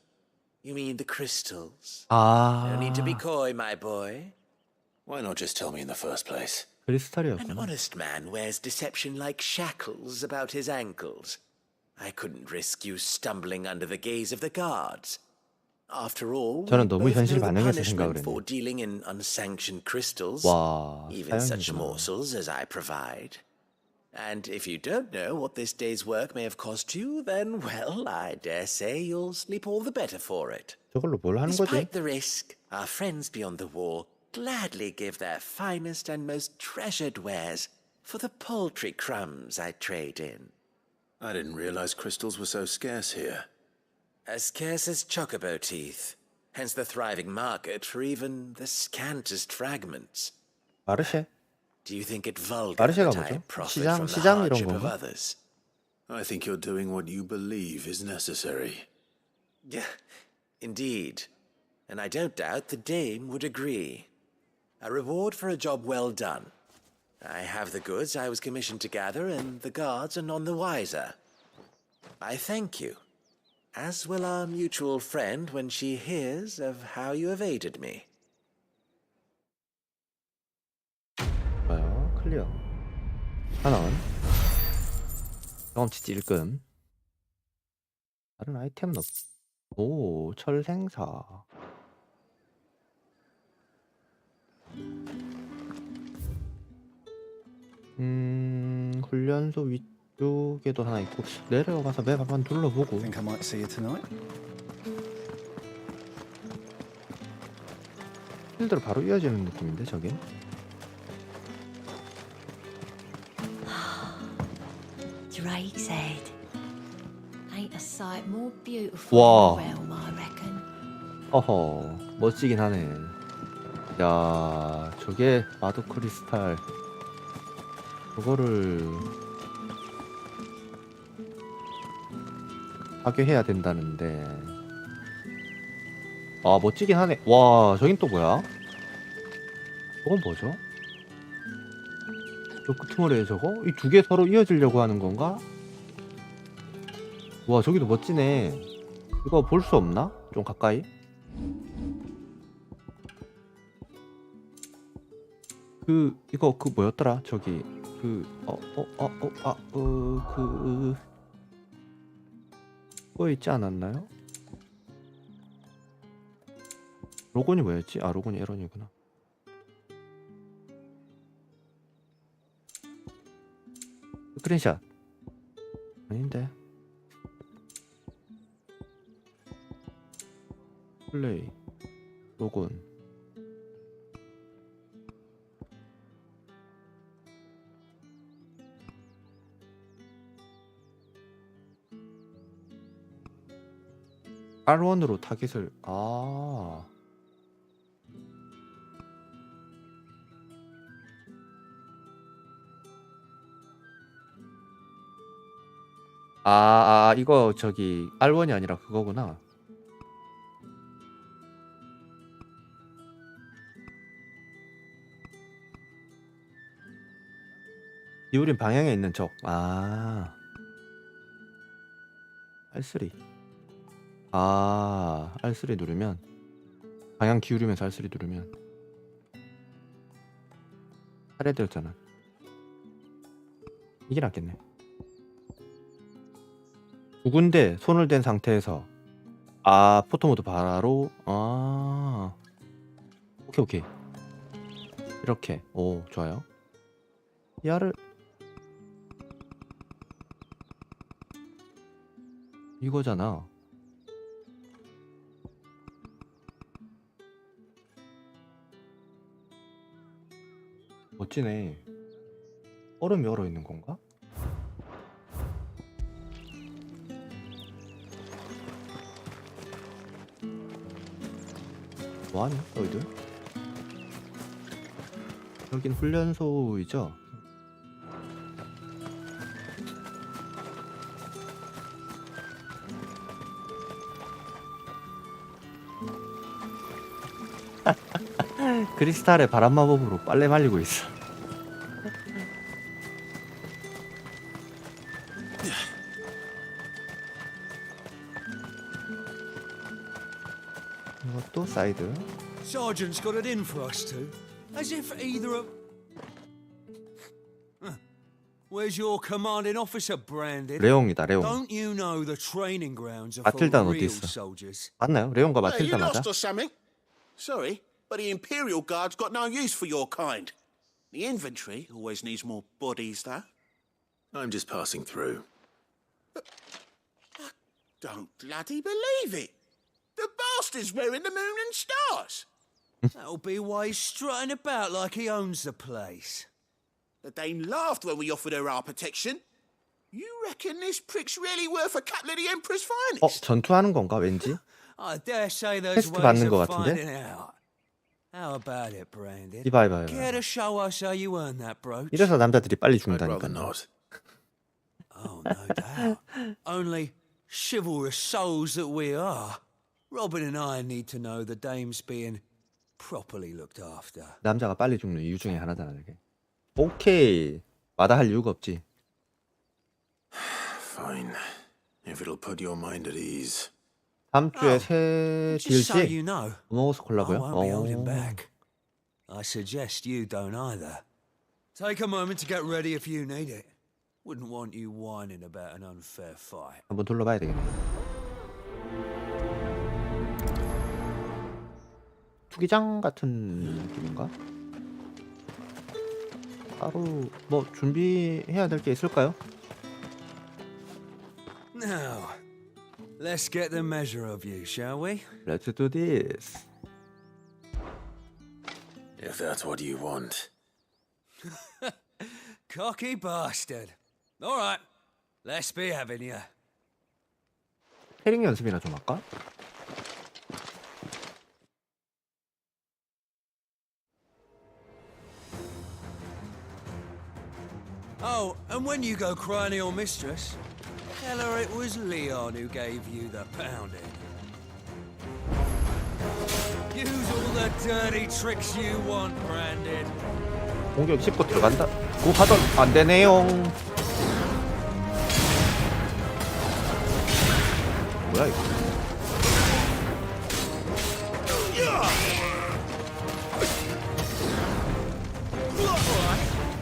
You mean the crystals? 아. No need to be coy, my boy. Why not just tell me in the first place? An 크리스탈이었구나. honest man wears deception like shackles about his ankles. I couldn't risk you stumbling under the gaze of the guards. After all, 저는 we 너무 both 현실 know the 반영해서 생각을 punishment 했네. for dealing in unsanctioned crystals, 와, even such 사연이구나. morsels as I provide. And if you don't know what this day's work may have cost you, then, well, I dare say you'll sleep all the better for it. 저걸로 뭘 하는 거지? Despite the risk, our friends beyond the wall gladly give their finest and most treasured wares for the paltry crumbs I trade in. I didn't realize crystals were so scarce here. As scarce as chocobo teeth. Hence the thriving market for even the scantest fragments. 마르쉐? Do you think it vulgar 마르쉐가 that I 뭐죠? profit 시장, from the 시장 이런 hardship of 건가? others? I think you're doing what you believe is necessary. Yeah, indeed. And I don't doubt the dame would agree. A reward for a job well done. I have the goods I was commissioned to gather, and the guards are none the wiser. I thank you, as will our mutual friend when she hears of how you have aided me. 좋아요. 클리어. 하나원. 경험치 찔끔. 다른 아이템은 없. 오, 철생사. 훈련소 위쪽에도 하나 있고 내려가서 맵 한번 둘러보고. Think I might see you tonight? 필드로 바로 이어지는 느낌인데 저긴. Drake's Head. Ain't a sight more beautiful 와. in the realm, I reckon. 어허, 멋지긴 하네. 야, 저게 마도 크리스탈. 그거를 파괴해야 된다는데. 아, 멋지긴 하네. 와, 저긴 또 뭐야? 저건 뭐죠? 저 끄트머리에 저거? 이 두 개 서로 이어지려고 하는 건가? 와, 저기도 멋지네. 이거 볼 수 없나? 좀 가까이? 이거 뭐였더라? 저기 그거 있지 않았나요? 로곤이 뭐였지? 아, 로곤이 에런이구나. 스크린샷 아닌데. 플레이 로곤. R1으로 타깃을 이거 저기 R1이 아니라 그거구나. 기울인 방향에 있는 적. R3. R3 누르면 방향 기울이면서 R3 누르면 차례되었잖아. 이게 낫겠네. 두 군데 손을 댄 상태에서 포토모드 바로 오케이 이렇게. 오, 좋아요. 야를 이거잖아. 멋지네. 얼음이 얼어 있는 건가? 뭐하냐 너희들? 여긴 훈련소이죠? 크리스탈의 바람 마법으로 빨래 말리고 있어. 이것도 사이드. Sergeant's got it in for us two, as if either of. Where's your commanding officer, Brandon? 레옹이다, 레옹. Don't you know the training grounds are for 마틸다는 어디 real 있어? soldiers? 맞나요? 레옹과 Hey, 마틸다 you 맞아? lost or something? Sorry, but the Imperial Guard's got no use for your kind. The infantry always needs more bodies, though. I'm just passing through. But I don't bloody believe it. The bastard's wearing the moon and stars. That'll be why he's strutting about like he owns the place. The dame laughed when we offered her our protection. You reckon this prick's really worth a couple of the Emperor's finest? 전투하는 건가 왠지? I dare say those 퀘스트 ways 받는 of 것 같은데? finding out. How about it, Brandon? 이봐, 이봐, 이봐. Care to show us how you earned that brooch? 이래서 남자들이 빨리 I'd rather 죽는다니까요. not. Oh, no doubt. Only chivalrous souls that we are. Robin and I need to know the dame's being properly looked after. 남자가 빨리 죽는 이유 중에 하나잖아, 이게. 오케이. 마다할 이유가 없지. Fine. If it'll put your mind at ease. 다음 주에 새 Just so DLC you know, 어머거스 I 콜라보요? won't be holding back. I suggest you don't either. Take a moment to get ready if you need it. Wouldn't want you whining about an unfair fight. 한번 둘러봐야 되겠네. 투기장 같은 느낌인가? 따로 뭐 준비해야 될 게 있을까요? Now, let's get the measure of you, shall we? Let's do this. If that's what you want. Cocky bastard. All right, let's be having you. 캐릭 연습이나 좀 할까? Oh, and when you go crying to your mistress, tell her it was Leon who gave you the pounding. Use all the dirty tricks you want, Brandon. 공격 씹고 들어간다. 고 하던 안 되네요. 뭐야 이거?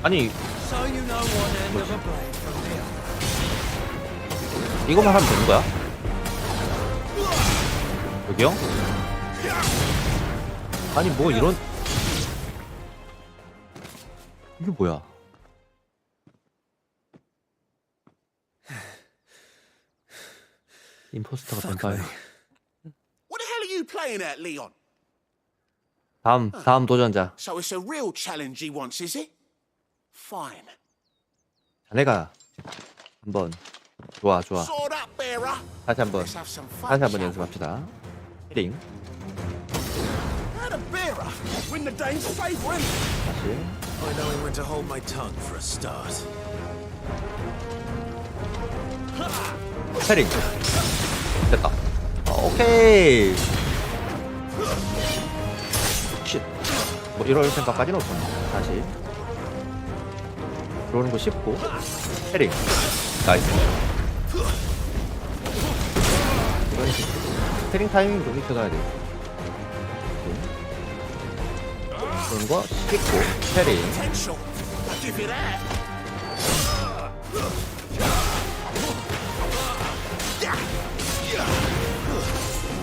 아니 So you know one end of a blade from the other. 이거만 하면 되는 거야? 여기요? 아니 뭐 이런 이게 뭐야? 임포스터가 뱀파이어. What the hell are you playing at, Leon? 다음 도전자. So it's a real challenge he wants, is it? Fine. 자네가 한번 좋아. Sword up, bearer. 다시 한번 Let's have some fun. 연습합시다. 헤딩. How the bearer win the dame's favour, innit? 다시. I know when to hold my tongue for a start. 헤딩. 됐다. 오케이. 쉿. 뭐 이럴 생각까지는 없었네. 다시. 들어오는 거 쉽고. 헤딩. 나이스. 이런 식으로. 헤딩 타이밍 좀 익혀놔야 돼. 그런 거 쉽고. 헤딩. Potential. I'll give you that.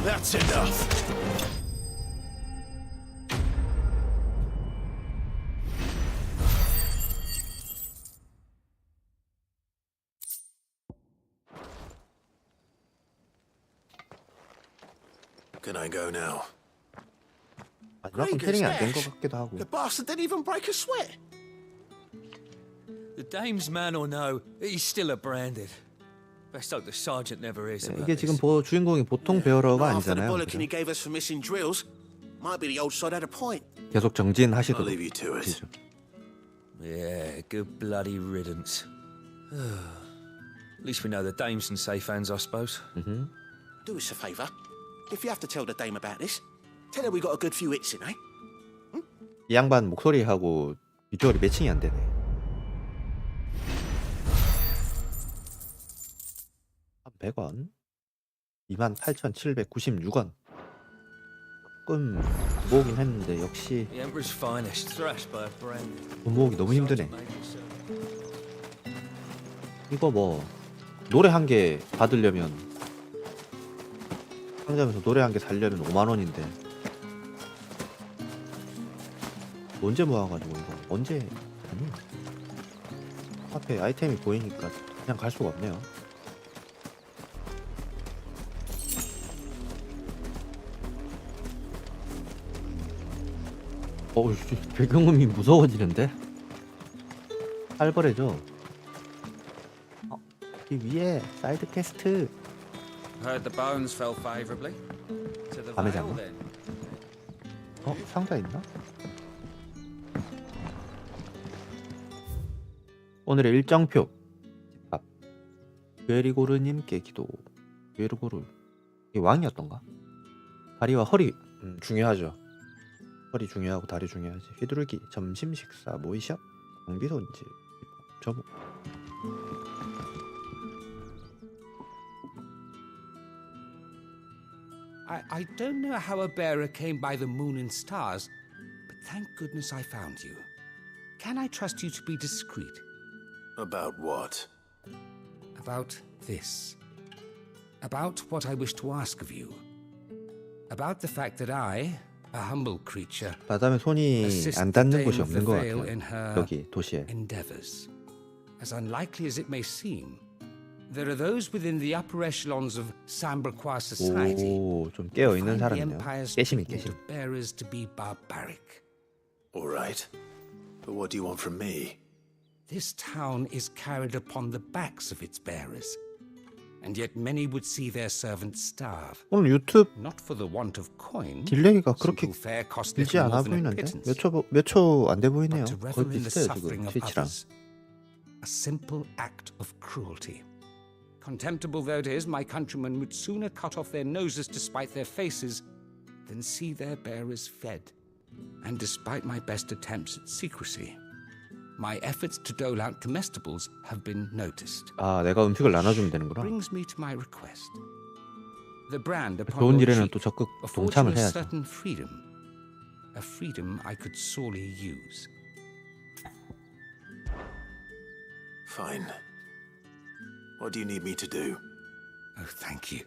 That's enough. Can I go now? 마지막은 패링이 안 된 것 같기도 하고. The bastard didn't even break a sweat. The dame's man or no, he's still a Branded. Best hope the sergeant never is. about 이게 지금 this. 주인공이 보통 베어러가 After the 아니잖아요. bulletin he 그죠? gave us for missing drills, might be the old sod had a point. 계속 I'll 정진하시도록. leave you to it. 하시죠. Yeah, good bloody riddance. At least we know the dame's in safe hands, I suppose. Do us a favour. If you have to tell the dame about this, tell her we got a good few hits in, eh? 이 양반 목소리하고 비주얼이 매칭이 안 되네. 한 100원. 28,796원. 조금 모으긴 했는데 역시 The Emperor's finest, thrashed by a Branded. 돈 모으기 너무 힘드네. 이거 뭐 노래 한 개 받으려면 상점에서 노래 한 개 살려면 5만 원인데 언제 모아가지고 이거 언제 아니 앞에 아이템이 보이니까 그냥 갈 수가 없네요. 배경음이 무서워지는데? 살벌해져. 이 위에 사이드 퀘스트. Heard the bones fell favourably. 밤에 잡나? 상자 있나? 오늘의 일정표. 집밥. 베리고르님께 기도. 베리고르. 이 왕이었던가? 다리와 허리 중요하죠. 허리 중요하고 다리 중요하지. 휘두르기. 점심 식사. 모이샵. 장비 손질. 저거. I don't know how a bearer came by the moon and stars, but thank goodness I found you. Can I trust you to be discreet? About what? About this. About what I wish to ask of you. About the fact that I, a humble creature, 바다에 손이 assist 안 the 닿는 Dame 곳이 of the 없는 것 Vale 같아요. in her 여기 도시에. endeavors. As unlikely as it may seem, there are those within the upper echelons of Samberquois society 오, 좀 깨어 있는 who find the 사람이네요. Empire's 깨심이 treatment 깨심. of bearers to be barbaric. All right. But what do you want from me? This town is carried upon the backs of its bearers, and yet many would see their servants starve. 오늘 유튜브 Not for the want of coin. 딜레이가 그렇게 simple fare cost 길지 little 않아 more than a 보이는데? pittance. 몇 초 안 돼 보이네요. But to 거의 revel in the 비슷해요 suffering 지금 of 트위치랑. others. A simple act of cruelty. Contemptible though it is, my countrymen would sooner cut off their noses to spite their faces than see their bearers fed. And despite my best attempts at secrecy, my efforts to dole out comestibles have been noticed. 아, 내가 음식을 나눠주면 되는구나. Brings me to my request. The brand upon 좋은 your 일에는 cheek 또 적극 affords you 동참을 a 해야죠. certain freedom. A freedom I could sorely use. Fine. What do you need me to do? Oh, thank you.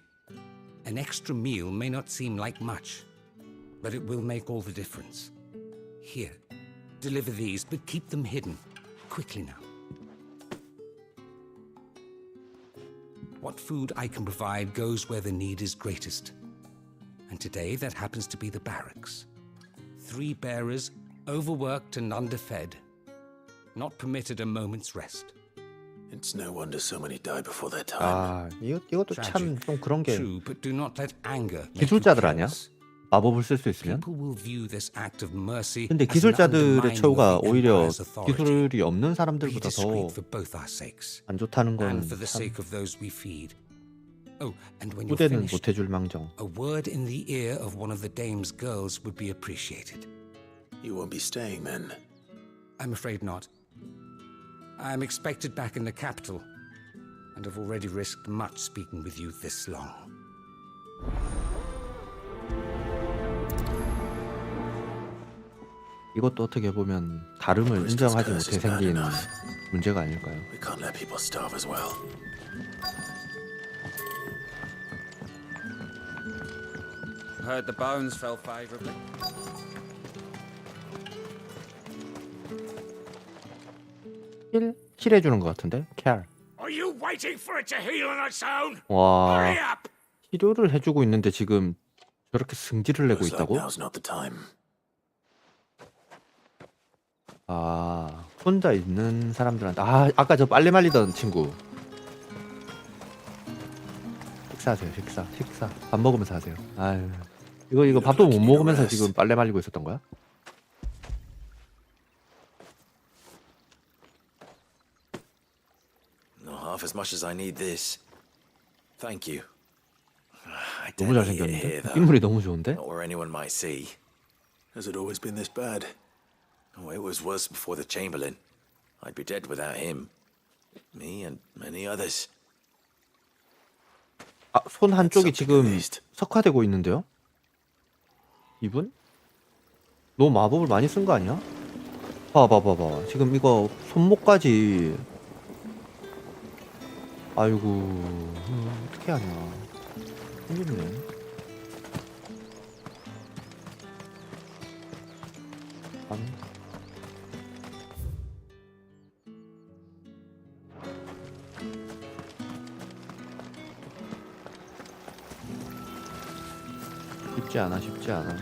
An extra meal may not seem like much, but it will make all the difference. Here, deliver these, but keep them hidden. Quickly now. What food I can provide goes where the need is greatest. And today that happens to be the barracks. 3 bearers, overworked and underfed, not permitted a moment's rest. It's no wonder so many die before their time. 아, 이것도 참 좀 그런 게 True, but do not let anger make you 기술자들 아니야? careless. 마법을 쓸 수 있으면? People will view this act of mercy 근데 as an 기술자들의 undermining 처우가 of the 오히려 Empire's authority. 기술이 없는 Be 사람들보다 discreet 더 for both our sakes, 안 좋다는 건 and for the 참 sake of those we feed. Oh, and when you're 후대는 finished, 못해줄 망정. a word in the ear of one of the dame's girls would be appreciated. You won't be staying then? I'm afraid not. I'm expected back in the capital, and have already risked much speaking with you this long. 이것도 어떻게 보면 다름을 인정하지 못해 생긴 문제가 아닐까요? We can't let people starve as well. Heard the bones fell favorably. 힐해주는 것 같은데? care. Are you waiting for it to heal on its own? 와, Hurry up! 치료를 해주고 있는데 지금 저렇게 승질을 내고 Looks like 있다고? now's not the time. 아, 혼자 있는 사람들한테. 아, 아까 저 빨래 말리던 친구. 식사하세요, 식사. 밥 먹으면서 하세요. 아유, 이거 밥도 못 먹으면서 지금 빨래 말리고 있었던 거야? Not half as much as I need this. Thank you. I 너무 don't need it 잘생겼는데? here, though. 인물이 너무 좋은데? Not where anyone might see. Has it always been this bad? Oh, it was worse before the Chamberlain. I'd be dead without him. Me and many others. 아, 손 한쪽이 지금 석화되고 있는데요? 이분? 너무 마법을 많이 쓴 거 아니야? 봐봐. 지금 이거 손목까지. 아이고, 어떻게 하냐. 힘드네. 쉽지 않아.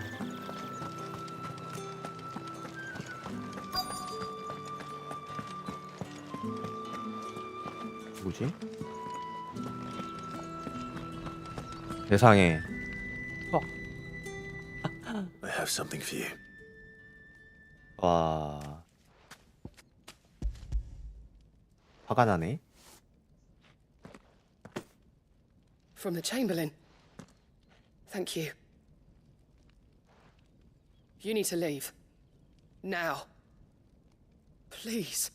뭐지? 세상에. have something for you. 와. 화가 나네. From the Chamberlain. Thank you. You need to leave. Now. Please.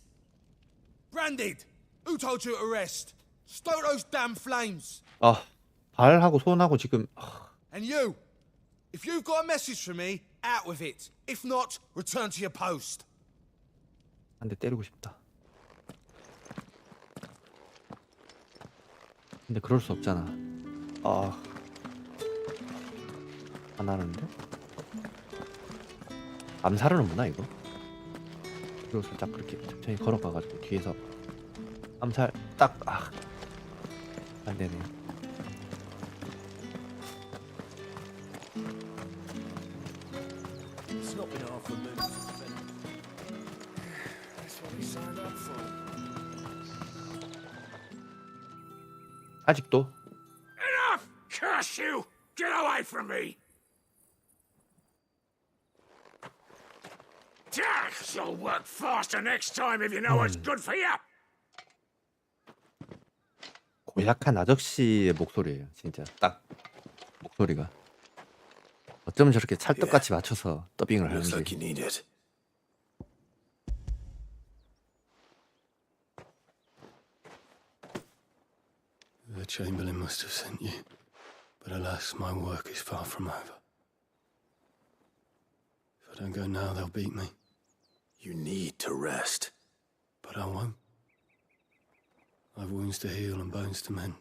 Branded! Who told you to rest? Stoke those damn flames! 아, 발하고 손하고 지금 And you! If you've got a message for me, out with it. If not, return to your post. 한 대 때리고 싶다. 근데 그럴 수 없잖아. 아, 안 하는데? 암살하는구나 이거. 그리고 살짝 그렇게 천천히 걸어가가지고 뒤에서 암살 딱 안 되네. It's not been half a minute. That's what we signed up for. 아직도 Enough! Curse you! Get away from me! You'll work faster next time if you know what's good for you! 고약한 아저씨의 목소리예요. 진짜 딱 목소리가. 어쩌면 저렇게 찰떡같이 맞춰서 더빙을 Looks 하는지. like you need it. The Chamberlain must have sent you, but alas, my work is far from over. If I don't go now, they'll beat me. You need to rest. But I won't. I've wounds to heal and bones to mend.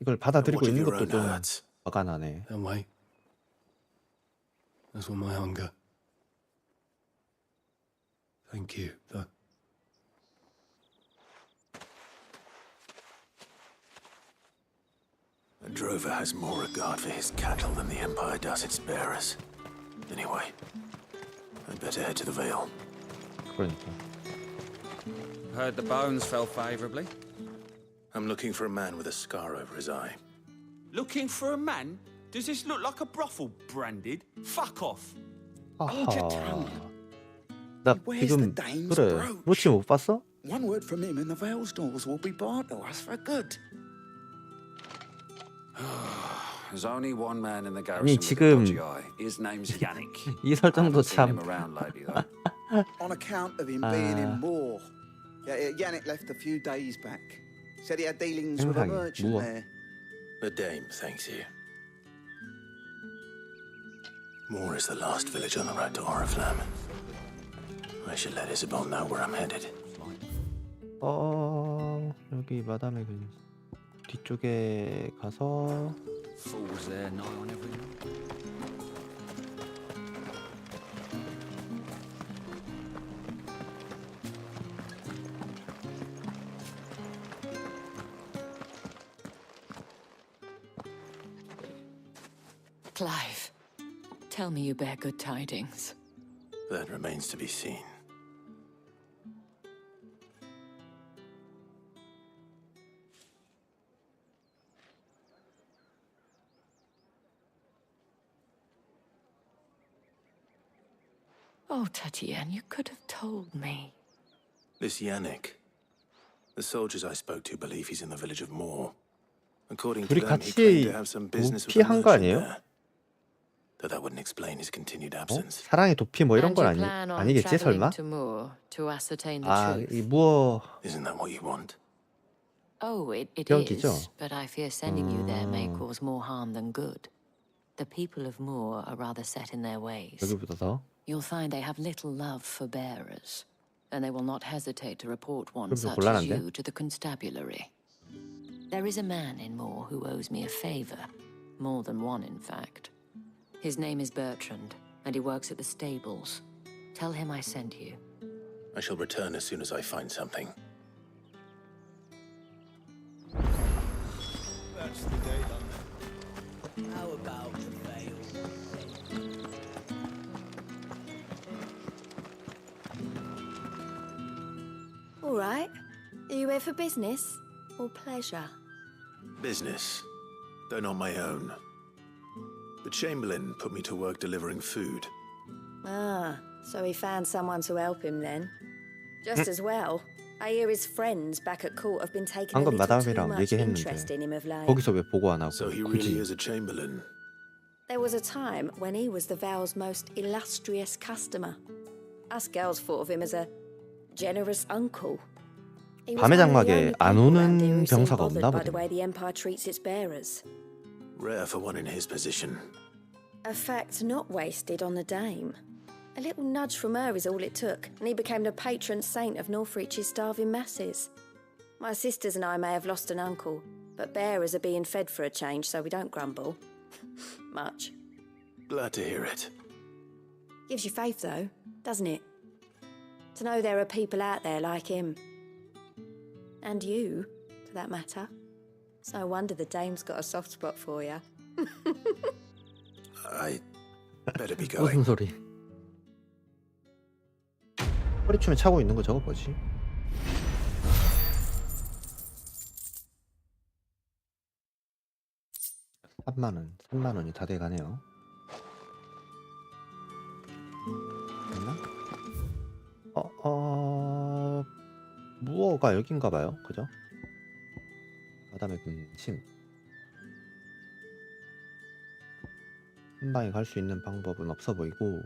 이걸 받아들이고 What of 있는 your 것도 own 좀 hurts? 화가 나네. Then wait. That's what my hunger. Thank you, though. A drover has more regard for his cattle than the Empire does its bearers. Anyway, I'd better head to the Vale. 그러니까. Heard the bones fell favourably. I'm looking for a man with a scar over his eye. Looking for a man? Does this look like a brothel, Branded? Fuck off. 아하. 나 지금 그래. 로치 못 봤어? One word from him and the Vale's doors will be barred to us for good. There's only one man in the garrison 아니 with a 지금 dodgy eye. His name's Yannick. 이 설정도 Seen him 참. around lately, though. On account of him being in Moor. Yeah, Yannick left a few days back. Said he had dealings with a 행상이 merchant 무엇? there. The dame thanks you. Moor is the last village on the road to Oriflamme. I should let Isabel know where I'm headed. 여기 마담의 그 뒤쪽에 가서 Fools there, nigh on every night. Clive, tell me you bear good tidings. That remains to be seen. Oh, Tatienne, you could have told me. This Yannick. The soldiers I spoke to believe he's in the village of Moor. According to 둘이 them, he claimed 같이 to have some business with a 도피한 거 merchant 아니에요? there. Though that wouldn't explain his continued absence. 사랑의 도피 뭐 이런 And 건 you 아니 plan on 아니겠지 travelling 설마? to Moor to ascertain the 아, truth? 이 무어 Isn't that what you want? Oh, it 기억이죠? is, but I fear sending you there may cause more harm than good. The people of Moor are rather set in their ways. 여기보다 더. You'll find they have little love for bearers, and they will not hesitate to report one 그럼 좀 such as 곤란한데? you to the constabulary. There is a man in Moor who owes me a favor, more than one, in fact. His name is Bertrand, and he works at the stables. Tell him I sent you. I shall return as soon as I find something. That's the day done. How about the Vale? All right. Are you here for business or pleasure? Business, though not my own. The Chamberlain put me to work delivering food. Ah, so he found someone to help him then. Just as well. I hear his friends back at court have been taking a 방금 little too 마담이랑 much interest 얘기했는데 in him of late. 거기서 왜 보고 안 하고 So he really 굳이 is a Chamberlain. There was a time when he was the Vale's most illustrious customer. Us girls thought of him as a generous uncle. He was 밤의 one of the 장막에 only 안 people around here 오는 who seemed 병사가 bothered 없나 by the 보네. way the Empire treats its bearers. Rare for one in his position. A fact not wasted on the dame. A little nudge from her is all it took, and he became the patron saint of Northreach's starving masses. My sisters and I may have lost an uncle, but bearers are being fed for a change, so we don't grumble. Much. Glad to hear it. Gives you faith, though, doesn't it? To know there are people out there like him. And you, for that matter. It's no wonder the dame's got a soft spot for you. I better be going. 무슨 소리? 허리춤에 차고 있는 거 저거 뭐지? $3만 원이 다 돼가네요. 됐나? 무어가 여긴가봐요. 그죠? 바다의 근심. 한 방에 갈 수 있는 방법은 없어 보이고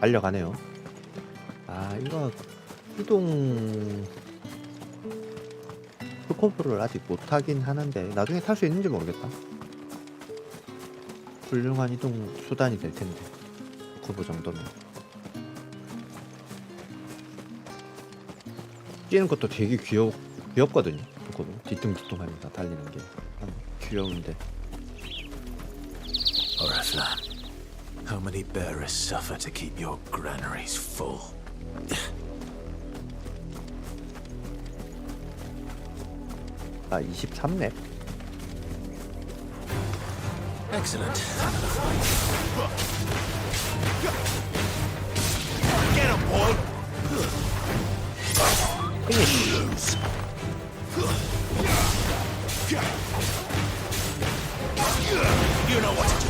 달려가네요. 아, 이거 이동 스코프를 아직 못하긴 하는데 나중에 탈 수 있는지 모르겠다. 훌륭한 이동 수단이 될 텐데 스코프 정도면. 뛰는 것도 되게 귀엽거든요. 스코프 뒤뚱뒤뚱하면서 달리는 게 귀여운데. Oriflamme, how many bearers suffer to keep your granaries full? 아, 23렙. Excellent. Get him, boy. Finish. You know what to do.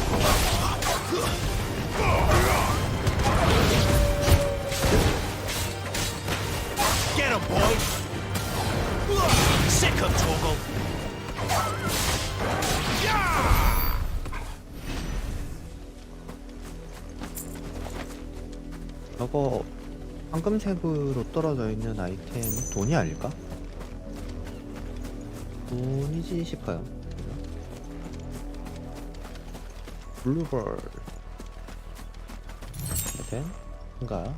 Get him, boy. Sick of Toggle. 저거 황금색으로 떨어져 있는 아이템이 돈이 아닐까? 돈이지 싶어요. 블루벌 아이템 뭔가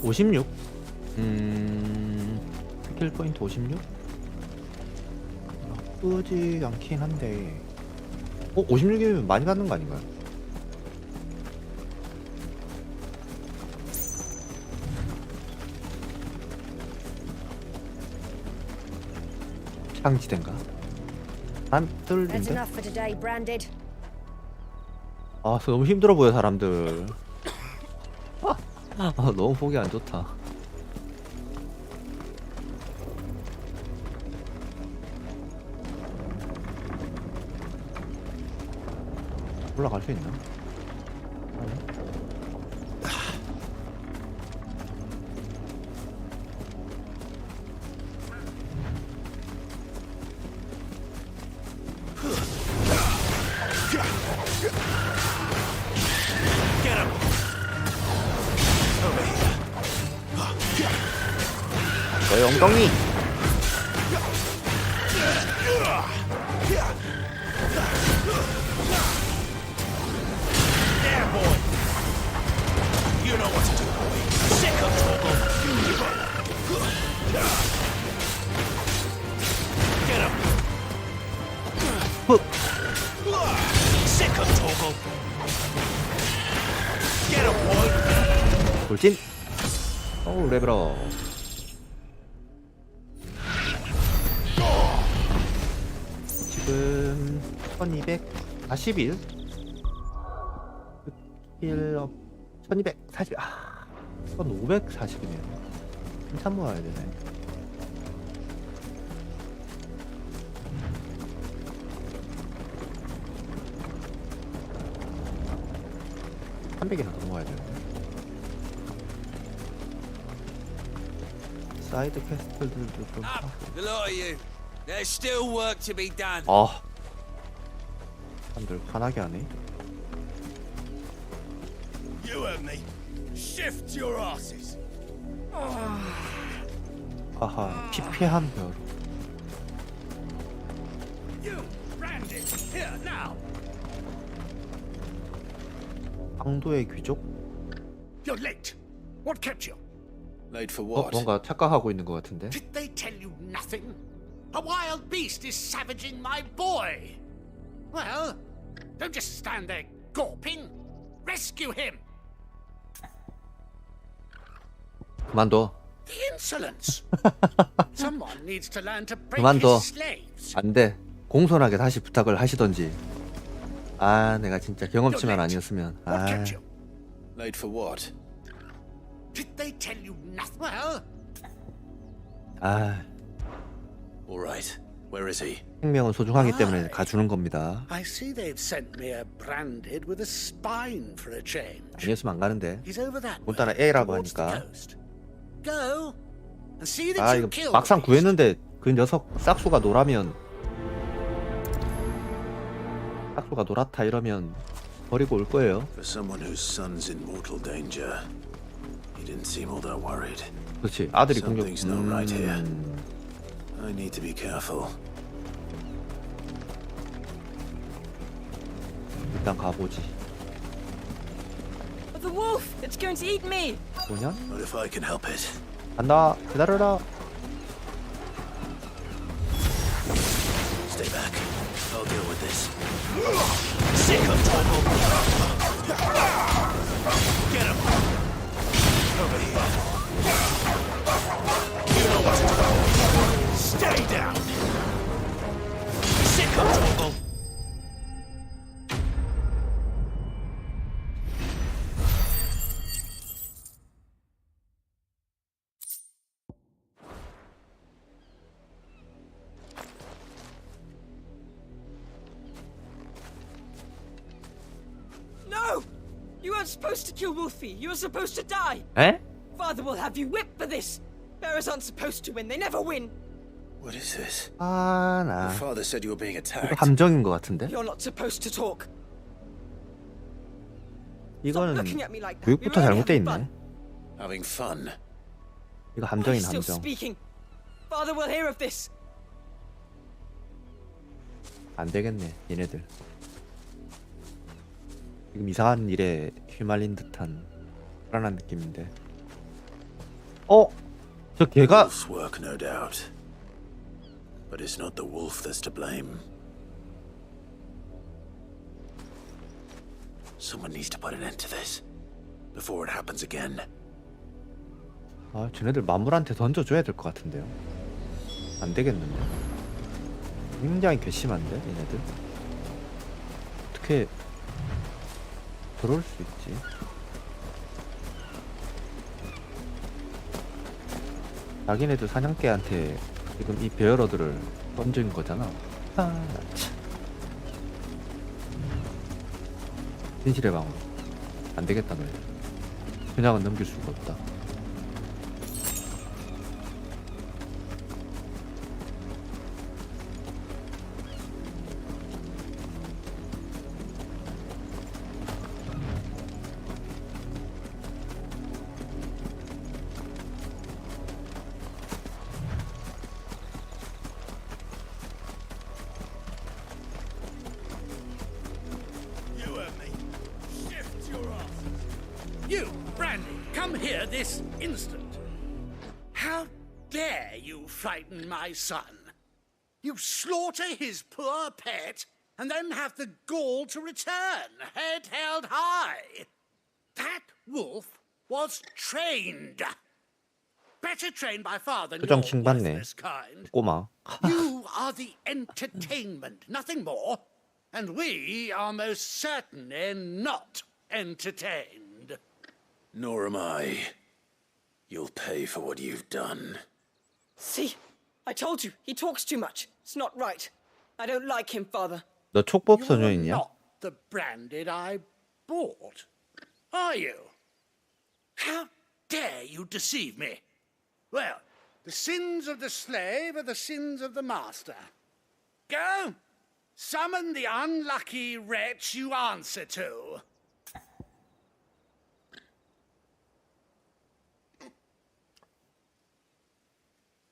(56) 스킬 포인트 56? 나쁘지 않긴 한데 56이면 많이 받는 거 아닌가요? 창지된가? 안 That's 뚫린데? enough for today, Branded. 아, 너무 힘들어 보여 사람들. 너무 보기 안 좋다. 올라갈 수 있나? 아니. 너의 엉덩이! There, boy. You know what to do, boy. Sick of Toggle. 돌진. 오 레벨업. 지금 1241 스킬업 1240. 1540이네요. 한참 모아야 되네. 더 모아야 되네. 사이드 퀘스트들도 좀. The lot of you. There's still work to be done. 사람들 편하게 하네. You heard me. Shift your asses. 아하, 피폐한 별. You, Brandon, here now. 황도의 귀족? You're late. What kept you? Late for what? 뭔가 착각하고 있는 것 같은데. Did they tell you nothing? A wild beast is savaging my boy. Well, don't just stand there gawping. Rescue him. 그만둬. The insolence. Someone needs to learn to break 그만둬. his slaves. 안 돼. 공손하게 다시 부탁을 하시던지. 아, 내가 진짜 경험치만 아니었으면. 아. Late for what? Did they tell you nothing? Well, 아. All right. Where is he? 생명은 소중하기 때문에 가주는 겁니다. I see they've sent me a branded with a spine for a change. 아니었으면 안 가는데. He's over that way, 오늘따라 A라고 towards the 하니까. coast. Go and see that 아, you 이거 kill 막상 the beast. 구했는데 그 녀석 싹수가 노라면, 싹수가 노랗다 이러면 버리고 올 거예요. For someone whose son's in mortal danger, he didn't seem all that worried. 그렇지. 아들이 공격. Something's not right here. I need to be careful. 일단 가보지. The wolf! It's going to eat me! 뭐냐? What if I can help it? 간다. 기다려라. Stay back. I'll deal with this. Sick of trouble. Get him. Over here. You know what to do. Stay down. Sick of trouble. No! You weren't supposed to kill Wolfie. You were supposed to die. 에? Father will have you whipped for this. Bearers aren't supposed to win. They never win. What is this? 아, 나. Your father said you were being 이거 attacked. 함정인 것 같은데? You're not supposed to talk. 이거는 looking at me like that. 교육부터 We were 잘못돼 having 있네. Having fun. 이거 Why 함정인 still 함정. speaking? Father will hear of this. 안 되겠네, 얘네들. 지금 이상한 일에 휘말린 듯한 불안한 느낌인데. 저 개가 Wolf's work, no doubt. But it's not the wolf that's to blame. Someone needs to put an end to this before it happens again. 아, 쟤네들 마물한테 던져줘야 될 것 같은데요. 안 되겠는데. 굉장히 괘씸한데, 얘네들. 어떻게 그럴 수 있지? 자기네들 사냥개한테 지금 이 베어러들을 던진 거잖아. 아, 나 참. 진실의 방울. 안 되겠다, 너희. 그냥은 넘길 수가 없다. You heard me. Shift your ass. You, Brandy, come here this instant. How dare you frighten my son? You slaughter his poor pet and then have the gall to return, head held high. That wolf was trained. Better trained by far than 표정 your 킹받네. worthless kind. 꼬마. You are the entertainment, nothing more. And we are most certainly not entertained. Nor am I. You'll pay for what you've done. See? I told you, he talks too much. It's not right. I don't like him, Father. 너 촉법 소녀이냐? Not the branded I bought, are you? How dare you deceive me? Well, the sins of the slave are the sins of the master. Go, summon the unlucky wretch you answer to.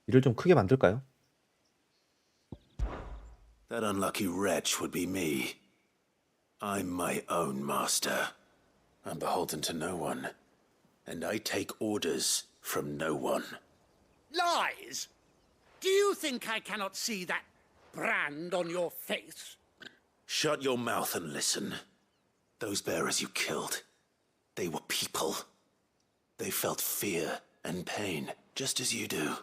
일을 좀 크게 만들까요? That unlucky wretch would be me. I'm my own master. I'm beholden to no one. And I take orders from no one. Lies! Do you think I cannot see that brand on your face? Shut your mouth and listen. Those bearers you killed, they were people. They felt fear and pain, just as you do.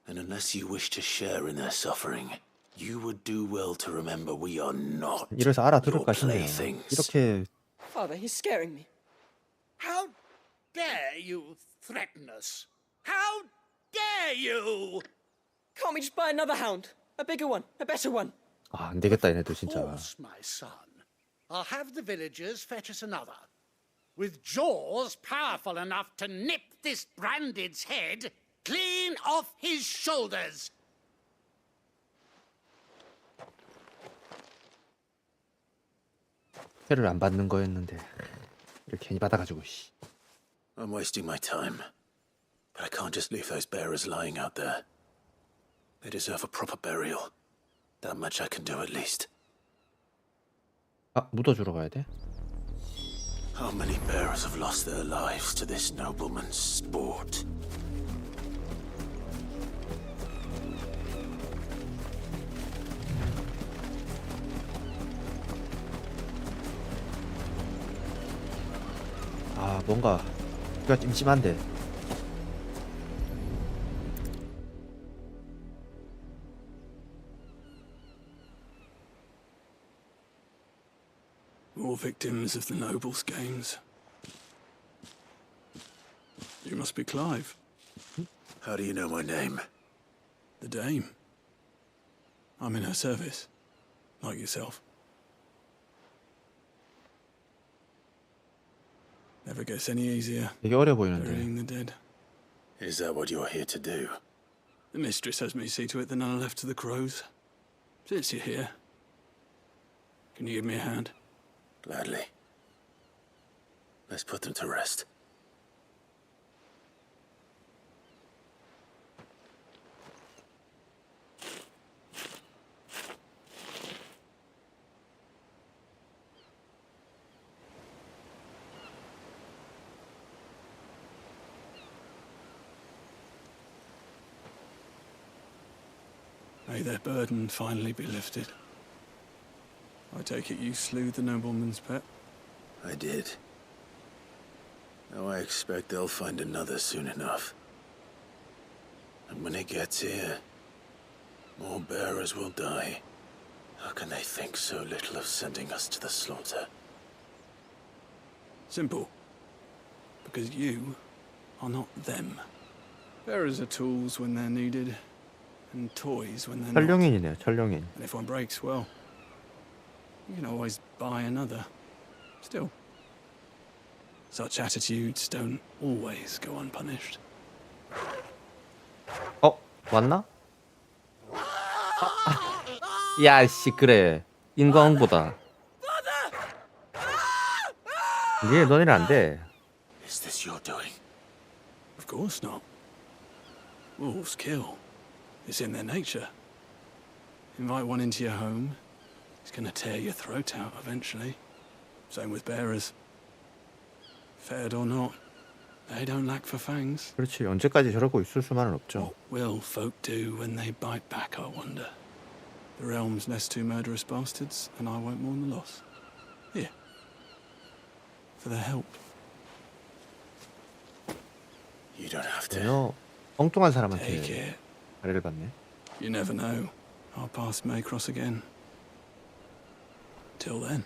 And unless you wish to share in their suffering, you would do well to remember we are not 이래서 your 알아들을까 싶네요. playthings. 이렇게 Father, he's scaring me. How dare you threaten us? How dare you? Can't we just buy another hound? A bigger one, a better one. 아, 안 되겠다 얘네들 진짜. Course, my son. I'll have the villagers fetch us another. With jaws powerful enough to nip this branded's head clean off his shoulders. 회를 안 받는 거였는데 이렇게 괜히 받아가지고 씨. I'm wasting my time. But I can't just leave those bearers lying out there. They deserve a proper burial. That much I can do at least. 아, 묻어주러 가야 돼? How many bearers have lost their lives to this nobleman's sport? 아, 뭔가 이거 찜찜한데. More victims of the nobles' games. You must be Clive. How do you know my name? The Dame. I'm in her service, like yourself. Never gets any easier. 되게 어려 보이는데. Burying the dead. Is that what you're here to do? The mistress has me see to it that none are left to the crows. Since you're here, can you give me a hand? Gladly. Let's put them to rest. May their burden finally be lifted. I take it you slew the nobleman's pet? I did. Now I expect they'll find another soon enough. And when it gets here, more bearers will die. How can they think so little of sending us to the slaughter? Simple. Because you are not them. Bearers are tools when they're needed, and toys when they're not. 철룡인이네요, 철룡인. And if one breaks, well, you can always buy another. Still, such attitudes don't always go unpunished. 어? 왔나? 야, 씨, 그래. 인과응보다. 이게 너네는 안 돼. Is this your doing? Of course not. Wolves kill. It's in their nature. Invite one into your home, he's gonna tear your throat out eventually. Same with bearers. Fed or not, they don't lack for fangs. 그렇지, 언제까지 저러고 있을 수만은 없죠. What will folk do when they bite back, I wonder? The realm's nest two murderous bastards, and I won't mourn the loss. Here. For their help. 전혀 엉뚱한 사람한테 아래를 받네. You never know. Our paths may cross again. Till then.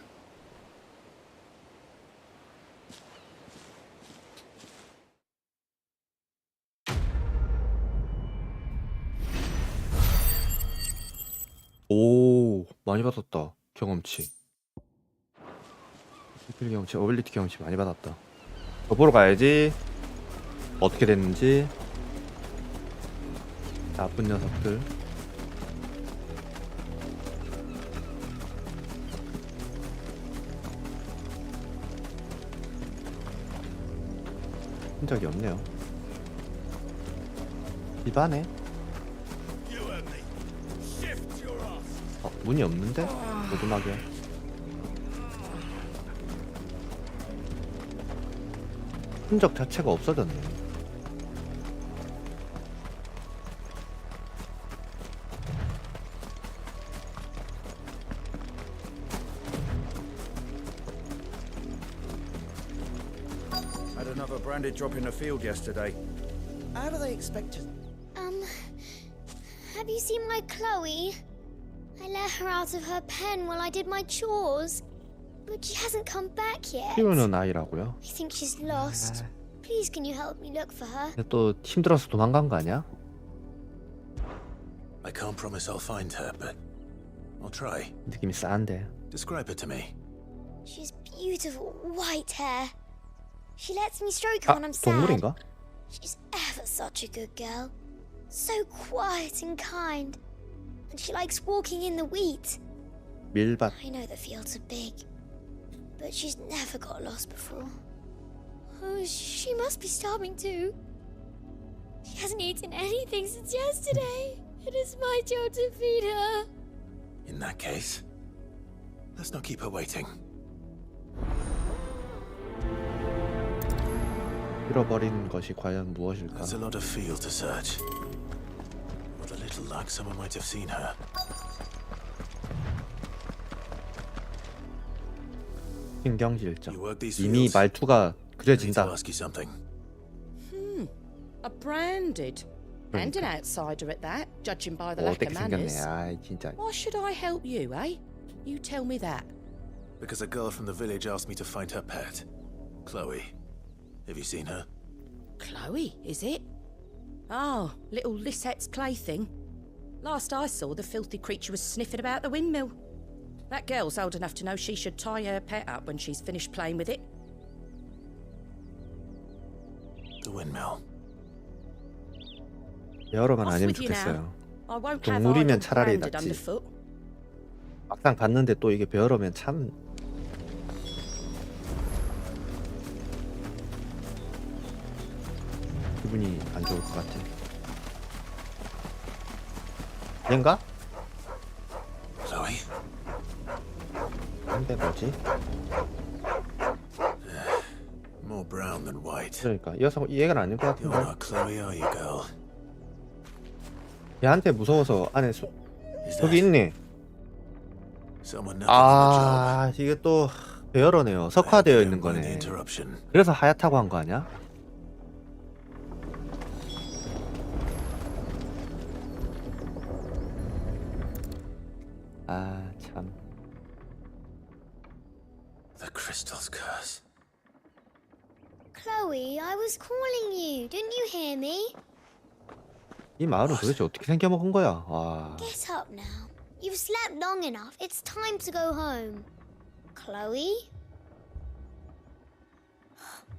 오, 많이 받았다. 경험치. 스킬 경험치, 어빌리티 경험치 많이 받았다. 더 보러 가야지. 어떻게 됐는지. 나쁜 녀석들. 흔적이 없네요. 집안에 문이 없는데? 오두막이야. 흔적 자체가 없어졌네. Had another branded drop in the field yesterday. How do they expect to... Have you seen my Chloe? I let her out of her pen while I did my chores. But she hasn't come back yet. 키우는 아이라고요? I think she's lost. Please can you help me look for her? 또 힘들어서 도망간 거 아니야? I can't promise I'll find her, but I'll try. 느낌이 싸한데. Describe her to me. She's beautiful white hair. She lets me stroke her when I'm sad. 동물인가? She's ever such a good girl. So quiet and kind. And she likes walking in the wheat. 밀밭. I know the fields are big, but she's never got lost before. Oh, she must be starving too. She hasn't eaten anything since yesterday. It is my job to feed her. In that case, let's not keep her waiting. 잃어버린 것이 과연 무엇일까? There's a lot of field to search. With a little luck, someone might have seen her. 신경질적. 이미 말투가 그려진다. A branded. And an outsider at that, judging by the lack 어떻게 of 생겼네. manners. 아, 진짜. Why should I help you, eh? You tell me that. Because a girl from the village asked me to find her pet, Chloe. Have you seen her? Chloe, is it? Oh, little Lisette's plaything. Last I saw, the filthy creature was sniffing about the windmill. That girl's old enough to know she should tie her pet up when she's finished playing with it. The windmill. 여러만 Off 아니면 with you now. 좋겠어요. I won't have 동물이면 idle 차라리 branded 낫지. underfoot. 막상 봤는데 또 이게 배어러면 참 기분이 안 좋을 것 같아. 얘인가? Chloe? 근데 뭐지? More brown than white. 그러니까 얘가 아닐 것 You're 같은데. not Chloe, are you, girl? 얘한테 무서워서 안에 저기 있네. Someone knocking 아, 이게 또 배열어네요. 석화되어 있는 거네. interruption. 그래서 하얗다고 한 거 아니야? 아, 참. The crystal's curse. Chloe, I was calling you. Didn't you hear me? 이 마을은 도대체 어떻게 생겨먹은 거야? 와. Get up now. You've slept long enough. It's time to go home. Chloe?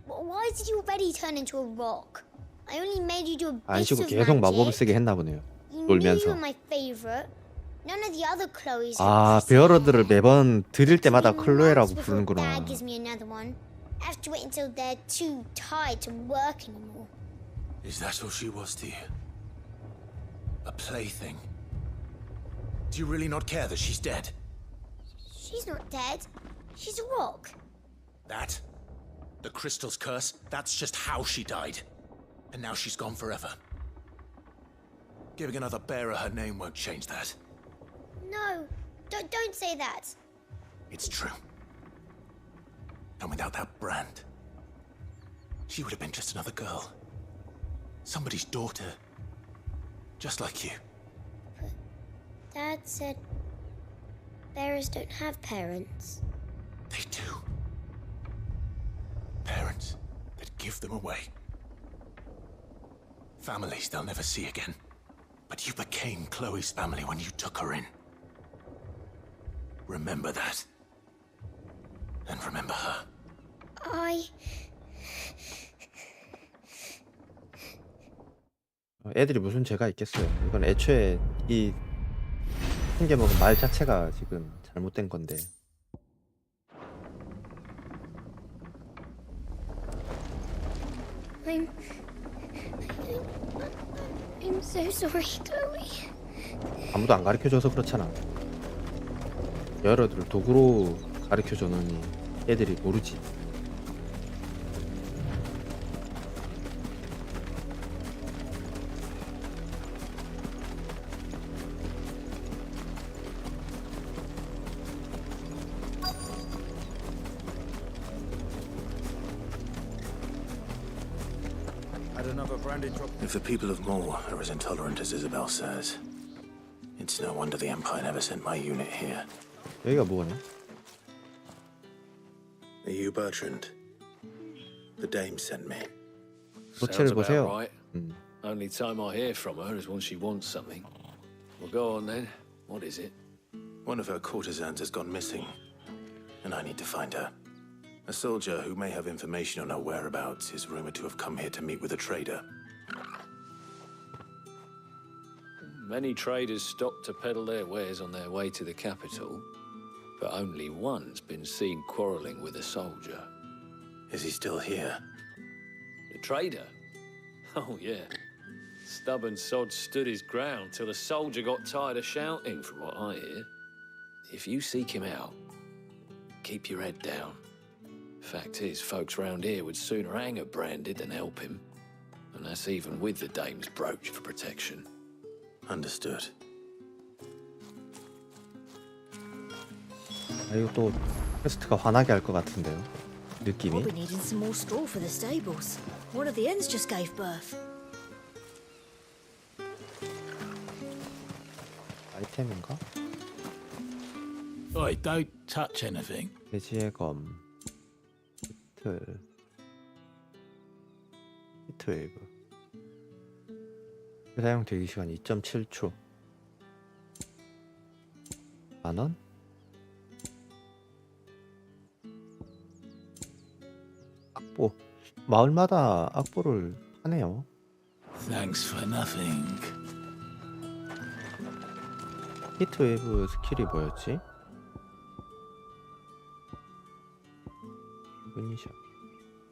Why did you already turn into a rock? I only made you do a 안 bit 쉬고 of 계속 마법을 magic. 쓰게 했나 보네요. You knew you 놀면서. were my favorite. None of the other Chloes had 아, pretty hair. 베어러들을 매번 드릴 때마다 Months 클로에라고 before 부르는구나. Dad gives me another one. I have to wait until they're too tired to work anymore. Is that all she was to you? A plaything? Do you really not care that she's dead? She's not dead. She's a rock. That? The crystal's curse? That's just how she died. And now she's gone forever. Giving another bearer her name won't change that. No, don't say that. It's true. And without that brand, she would have been just another girl. Somebody's daughter. Just like you. Dad said bearers don't have parents. They do. Parents that give them away. Families they'll never see again. But you became Chloe's family when you took her in. Remember that. And remember her. 애들이 무슨 죄가 있겠어요. 이건 애초에 이 생겨먹은 말 자체가 지금 잘못된 건데. I'm so sorry, Chloe. 아무도 안 가르쳐줘서 그렇잖아. 여러들 도구로 가르쳐줘놓으니 애들이 모르지. If the people of Moor are as intolerant as Isabel says, it's no wonder the Empire never sent my unit here. 여기가 뭐냐? Are you Bertrand? The dame sent me. 노체를 보세요. Right. Only time I hear from her is when she wants something. Well, go on then. What is it? One of her courtesans has gone missing, and I need to find her. A soldier who may have information on her whereabouts is rumored to have come here to meet with a trader. Many traders stop to peddle their wares on their way to the capital, but only one's been seen quarrelling with a soldier. Is he still here? The trader? Oh, yeah. Stubborn sod stood his ground till the soldier got tired of shouting, from what I hear. If you seek him out, keep your head down. Fact is, folks round here would sooner hang a branded than help him. And that's even with the dame's brooch for protection. Understood. 아, 이거 또 퀘스트가 화나게 할 것 같은데요. 느낌이. We'll be needing some more straw for the stables. One of the hens just gave birth. 아이템인가? Oi, don't touch anything. 돼지의 검. 히트웨이브. 사용 대기 시간 2.7초. 만원? 악보. 마을마다 악보를 하네요. Thanks for nothing. 히트웨이브 스킬이 뭐였지? 이니셜.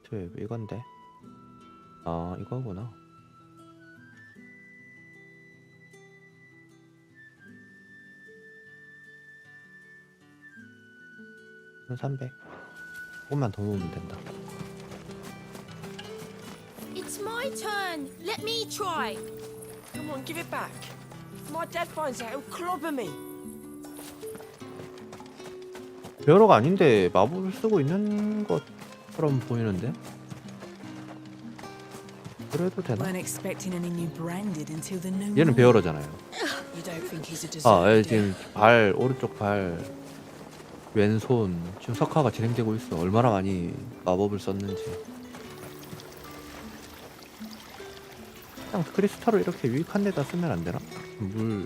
히트웨이브 이건데. 아, 이거구나. 300. 조금만 더 모으면 된다. It's my turn. Let me try. Come on, give it back. If my dad finds out, he'll clobber me. 배우러가 아닌데 마법을 쓰고 있는 것처럼 보이는데? 그래도 되나? Weren't expecting any new branded until the new. 얘는 배우러잖아요. You don't think he's a 아, deserter? 지금 발, 오른쪽 발, 왼손 지금 석화가 진행되고 있어. 얼마나 많이 마법을 썼는지. 그냥 크리스탈로 이렇게 유익한 데다 쓰면 안 되나? 물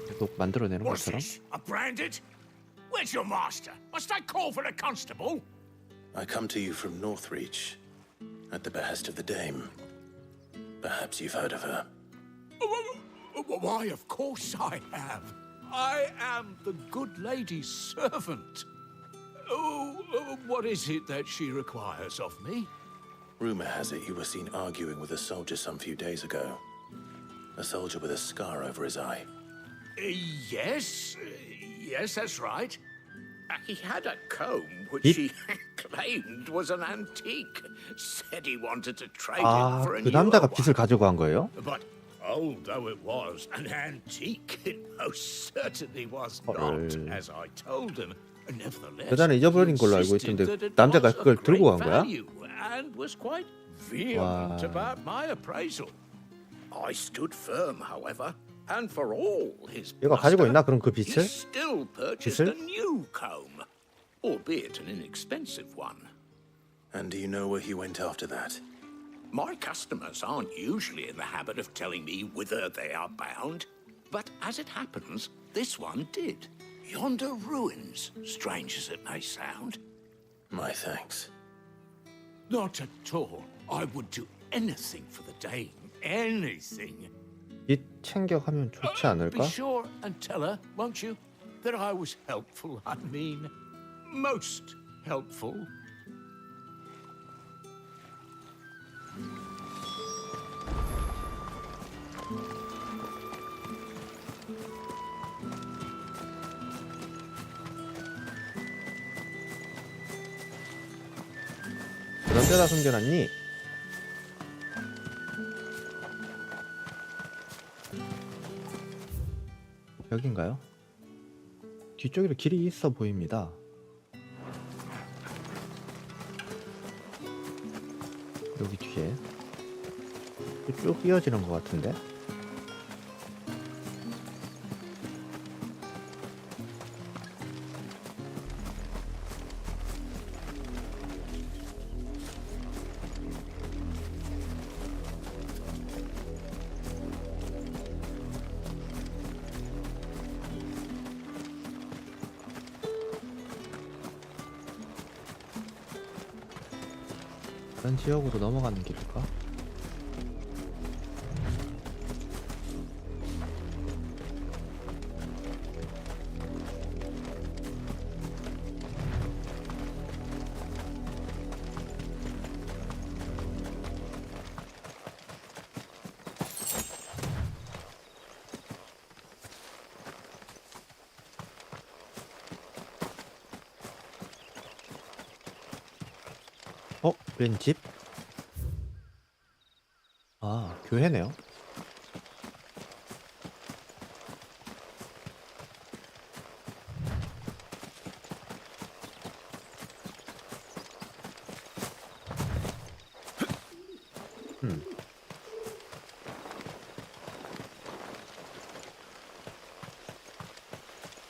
계속 만들어내는 What's 것처럼. this? A branded? Where's your master? Must I call for a constable? I come to you from Northreach, at the behest of the dame. Perhaps you've heard of her. Why, of course I have. I am the good lady's servant. Oh, what is it that she requires of me? Rumor has it you were seen arguing with a soldier some few days ago. A soldier with a scar over his eye. Yes, that's right. He had a comb which He- he claimed was an antique. Said he wanted to trade 아, it for a 그 newer 남자가 one. 빚을 가지고 간 거예요? But old though it was, an antique it most certainly was not, 헐. as I told him. Nevertheless, 여자는 잊어버린 he 걸로 알고 insisted 있던데 that it 남자가 was 그걸 of 들고 간 great 거야? value and was quite vehement Wow. about my appraisal. I stood firm, however, and for all his 얘가 가지고 bluster, 있나 그럼 그 he 빛을? still purchased a 빛을? new comb, albeit an inexpensive one. And do you know where he went after that? My customers aren't usually in the habit of telling me whither they are bound, but as it happens, this one did. Yonder ruins, strange as it may sound. My thanks. Not at all. I would do anything for the Dame. Anything. 빛 챙겨가면 좋지 Be 않을까? sure and tell her, won't you, that I was helpful, I mean. Most helpful. 그런 데다 숨겨놨니? 여긴가요? 뒤쪽에도 길이 있어 보입니다. 여기 뒤에 쭉 이어지는 것 같은데? 다른 지역으로 넘어가는 길일까? 웬 집? 아, 교회네요.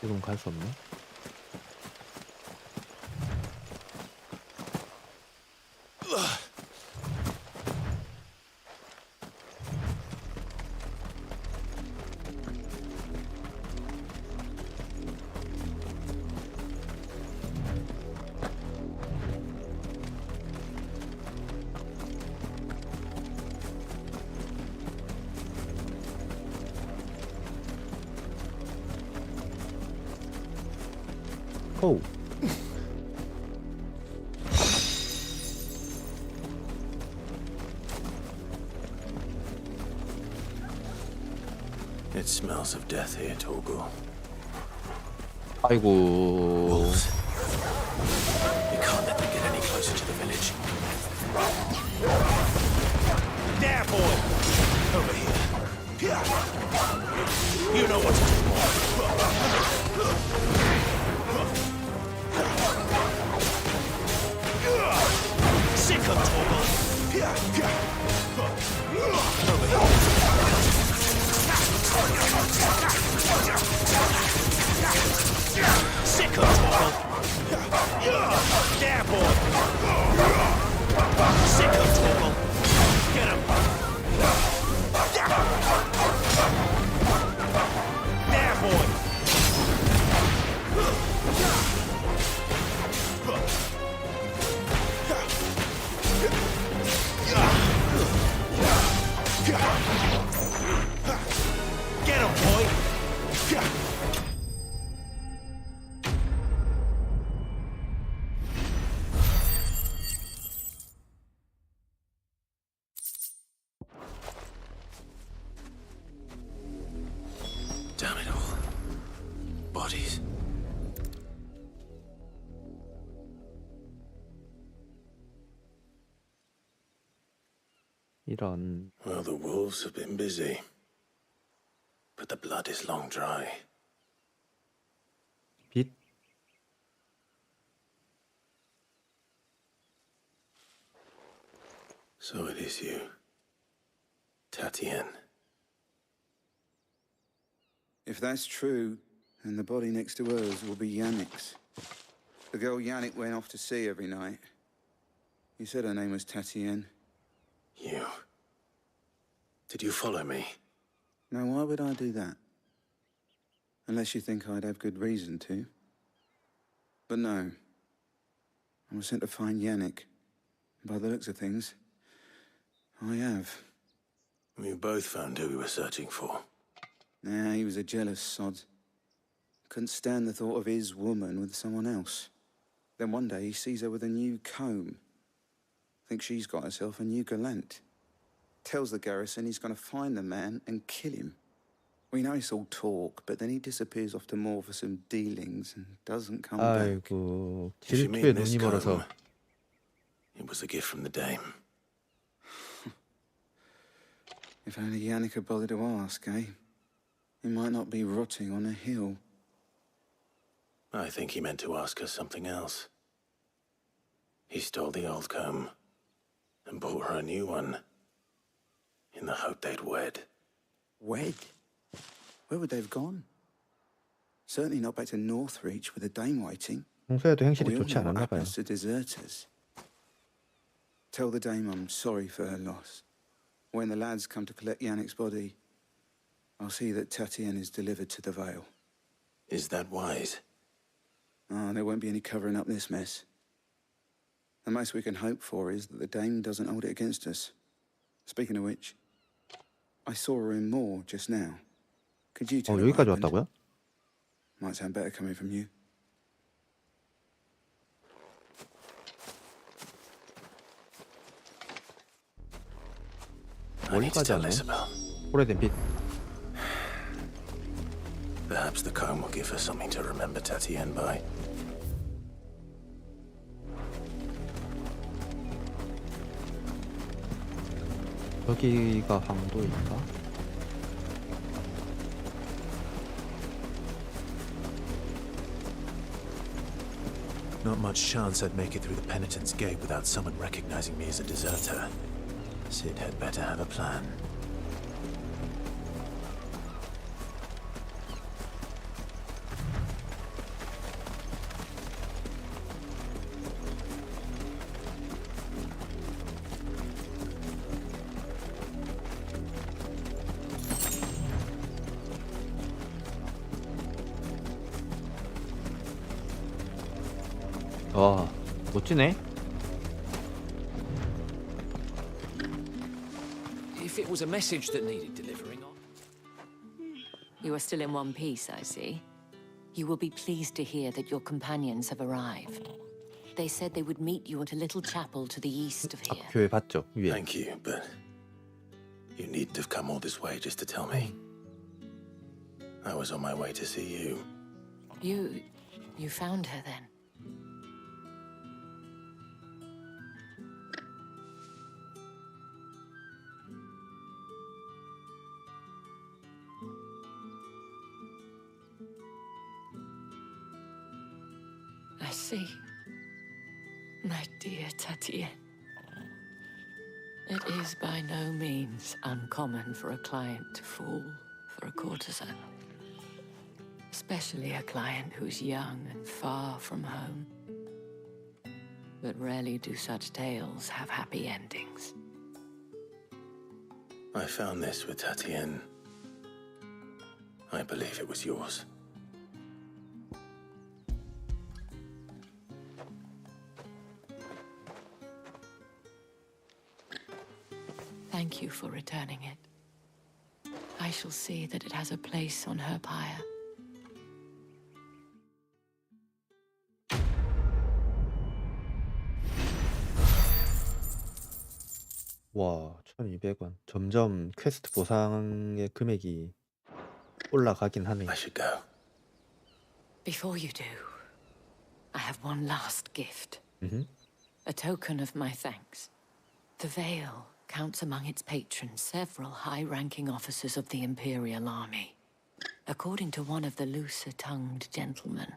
지금 갈 수 없네. 오. It smells of death here, Torgal. 아이고. You can't let them get any closer to the village. There, boy! Over here. You know what to do, boy. Sick of Torgal. Over here. Sick of Torgal. There, boy. Sick of Torgal. Get him. There, boy. Get him, boy. Damn it all. Bodies. 이런. Well, the wolves have been busy. But the blood is long dry. 빛. So it is you, Tatien. If that's true, then the body next to hers will be Yannick's. The girl Yannick went off to see every night. You said her name was Tatien. You... Did you follow me? Now, why would I do that? Unless you think I'd have good reason to. But no. I was sent to find Yannick. By the looks of things, I have. We both found who we were searching for. Nah, he was a jealous sod. Couldn't stand the thought of his woman with someone else. Then one day he sees her with a new comb. Thinks she's got herself a new gallant. Tells the garrison he's going to find the man and kill him. We know it's all talk, but then he disappears off to more for some dealings and doesn't come back. 아이고, If you 질투에 mean this 눈이 멀어서. comb, it was a gift from the dame. If only Yannick had bothered to ask, eh? He might not be rotting on a hill. I think he meant to ask her something else. He stole the old comb and bought her a new one in the hope they'd wed. Wed? Where would they have gone? Certainly not back to Northreach with a dame waiting. 평소에도 행실이 We all 좋지 know what 않았나 봐요. happens to deserters. Tell the dame I'm sorry for her loss. When the lads come to collect Yannick's body, I'll see that Tatien is delivered to the Vale. Is that wise? Ah, there won't be any covering up this mess. The most we can hope for is that the dame doesn't hold it against us. Speaking of which, I saw her in Moor just now. Could you tell her what 여기까지 happened? 왔다고요? Might sound better coming from you. I need to 멀리까지 tell 왔네. Isabel. 오래된 빛. Perhaps the comb will give her something to remember Tatien by. 여기가 황도인가? Not much chance I'd make it through the penitent's gate without someone recognizing me as a deserter. Sid had better have a plan. 와, 멋지네. If it was a message that needed delivering on. You are still in one piece, I see. You will be pleased to hear that your companions have arrived. They said they would meet you at a little chapel to the east of here. 교회 봤죠, 위에. Thank you, but you needn't have come all this way just to tell me. I was on my way to see you. You found her then? I see. My dear Tatien. It is by no means uncommon for a client to fall for a courtesan. Especially a client who's young and far from home. But rarely do such tales have happy endings. I found this with Tatien. I believe it was yours. Thank you for returning it. I shall see that it has a place on her pyre. 와, 1200원. 점점 퀘스트 보상의 금액이 올라가긴 하네. I should go. Before you do, I have one last gift. A token of my thanks. The Vale counts among its patrons several high-ranking officers of the Imperial Army. According to one of the looser-tongued gentlemen,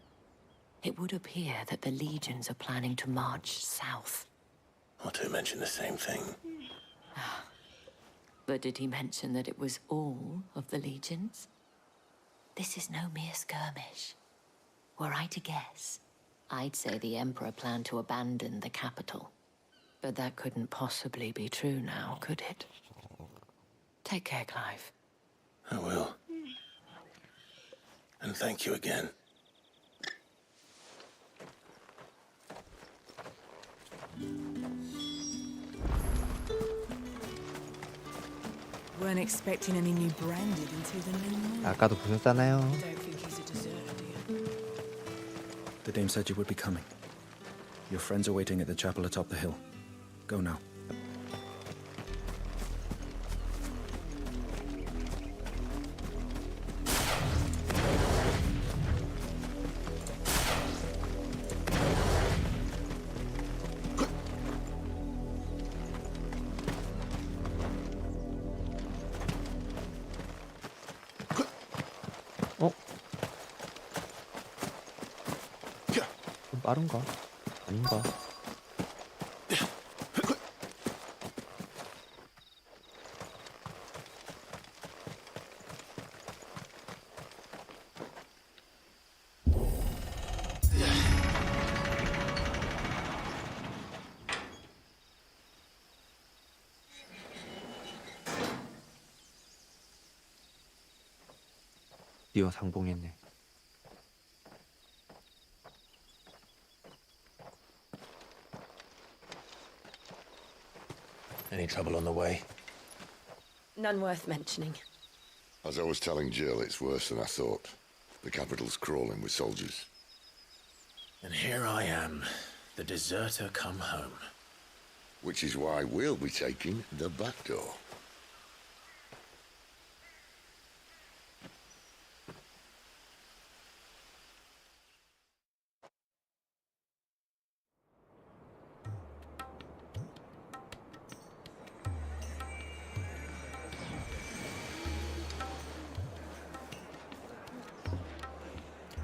it would appear that the legions are planning to march south. Or to mention the same thing. But did he mention that it was all of the legions? This is no mere skirmish. Were I to guess, I'd say the Emperor planned to abandon the capital. But that couldn't possibly be true now, could it? Take care, Clive. I will. And thank you again. Weren't expecting any new branded until the new moon. 아까도 보셨잖아요. Don't think he's a deserter, do you? The dame said you would be coming. Your friends are waiting at the chapel atop the hill. Go now. 좀 빠른가? 아닌가? 드디어 상봉했네. Any trouble on the way? None worth mentioning. As I was telling Jill, it's worse than I thought. The capital's crawling with soldiers. And here I am, the deserter come home. Which is why we'll be taking the back door.